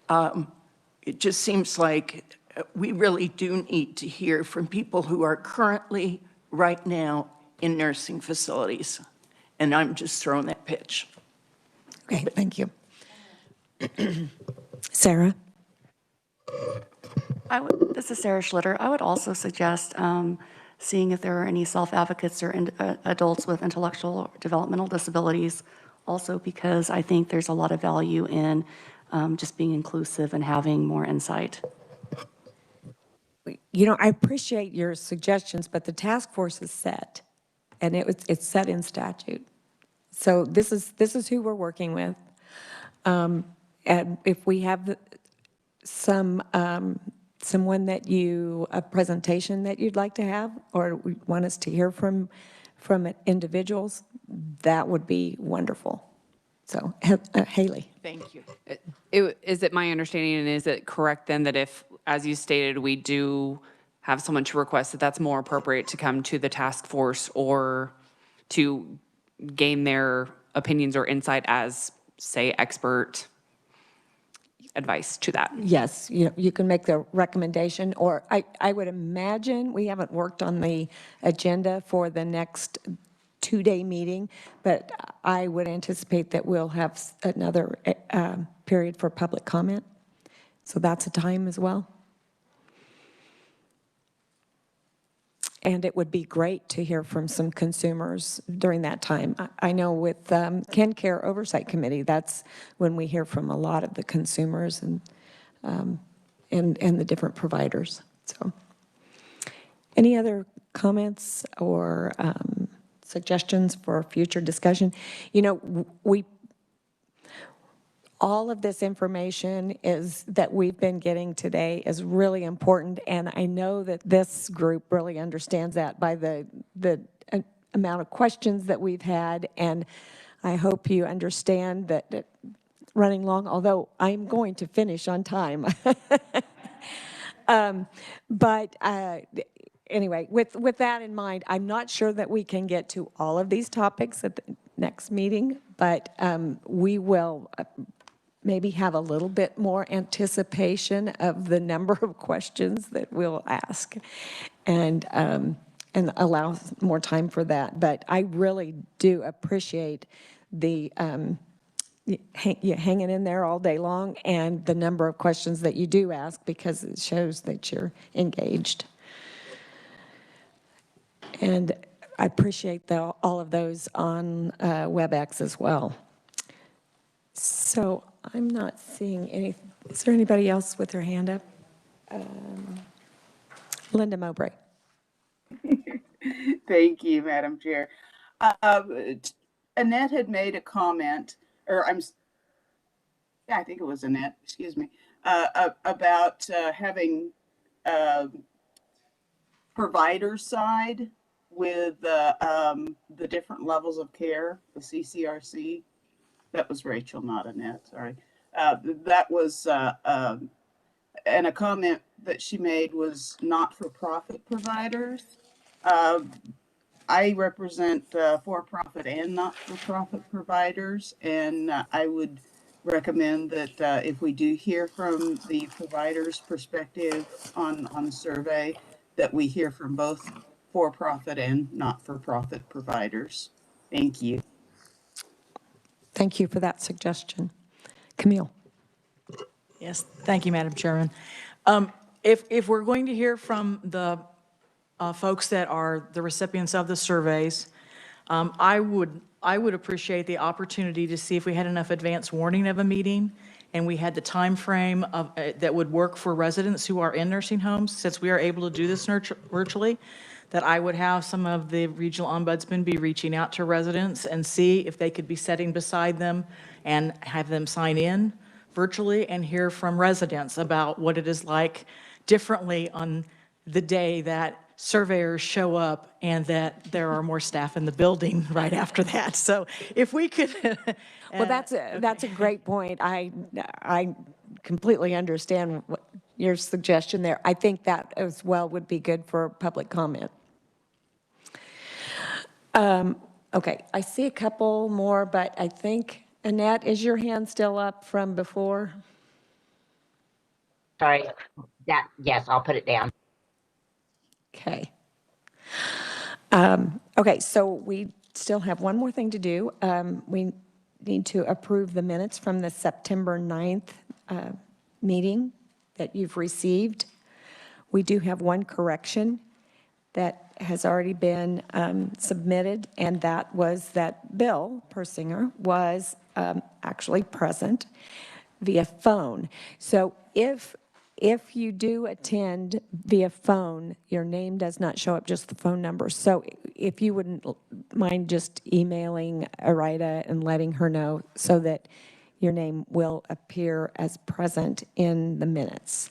It just seems like we really do need to hear from people who are currently, right now, in nursing facilities. And I'm just throwing that pitch. Okay, thank you. Sarah? This is Sarah Schlitter. I would also suggest seeing if there are any self-advocates or adults with intellectual or developmental disabilities, also because I think there's a lot of value in just being inclusive and having more insight. You know, I appreciate your suggestions, but the task force is set, and it's set in statute. So this is who we're working with. And if we have someone a presentation that you'd like to have, or want us to hear from individuals, that would be wonderful. So, Haley. Thank you. Is it my understanding, and is it correct then that if, as you stated, we do have someone to request that that's more appropriate to come to the task force or to gain their opinions or insight as, say, expert advice to that? Yes, you can make the recommendation, or I would imagine, we haven't worked on the agenda for the next two-day meeting, but I would anticipate that we'll have another period for public comment. So that's a time as well. And it would be great to hear from some consumers during that time. I know with Ken Care Oversight Committee, that's when we hear from a lot of the consumers and the different providers. So, any other comments or suggestions for future discussion? You know, all of this information that we've been getting today is really important, and I know that this group really understands that by the amount of questions that we've had, and I hope you understand that running long, although I'm going to finish on time. But anyway, with that in mind, I'm not sure that we can get to all of these topics at the next meeting, but we will maybe have a little bit more anticipation of the number of questions that we'll ask and allow more time for that. But I really do appreciate the you hanging in there all day long and the number of questions that you do ask, because it shows that you're engaged. And I appreciate all of those on WebEx as well. So I'm not seeing any. Is there anybody else with their hand up? Linda Mowbray. Thank you, Madam Chair. Annette had made a comment, or I think it was Annette, excuse me, about having provider side with the different levels of care, the CCRC. That was Rachel, not Annette, sorry. That was, and a comment that she made was not-for-profit providers. I represent for-profit and not-for-profit providers, and I would recommend that if we do hear from the provider's perspective on the survey, that we hear from both for-profit and not-for-profit providers. Thank you. Thank you for that suggestion. Camille. Yes, thank you, Madam Chairman. If we're going to hear from the folks that are the recipients of the surveys, I would appreciate the opportunity to see if we had enough advance warning of a meeting and we had the time frame of that would work for residents who are in nursing homes, since we are able to do this virtually, that I would have some of the regional ombudsmen be reaching out to residents and see if they could be sitting beside them and have them sign in virtually and hear from residents about what it is like differently on the day that surveyors show up and that there are more staff in the building right after that. So if we could. Well, that's a great point. I completely understand your suggestion there. I think that as well would be good for public comment. Okay, I see a couple more, but I think, Annette, is your hand still up from before? Sorry, yes, I'll put it down. Okay. Okay, so we still have one more thing to do. We need to approve the minutes from the September 9th meeting that you've received. We do have one correction that has already been submitted, and that was that Bill Persinger was actually present via phone. So if you do attend via phone, your name does not show up, just the phone number. So if you wouldn't mind just emailing Arida and letting her know so that your name will appear as present in the minutes.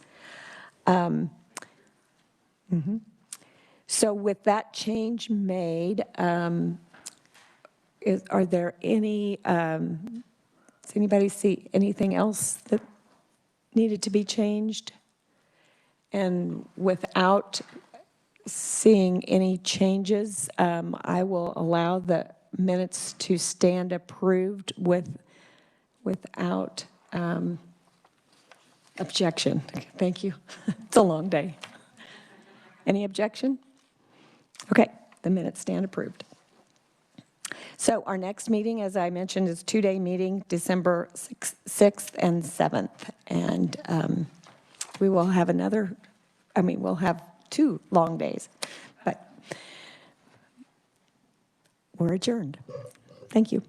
So with that change made, are there any, does anybody see anything else that needed to be changed? And without seeing any changes, I will allow the minutes to stand approved without objection. Thank you. It's a long day. Any objection? Okay, the minutes stand approved. So our next meeting, as I mentioned, is a two-day meeting, December 6th and 7th. And we will have we'll have 2 long days, but we're adjourned. Thank you.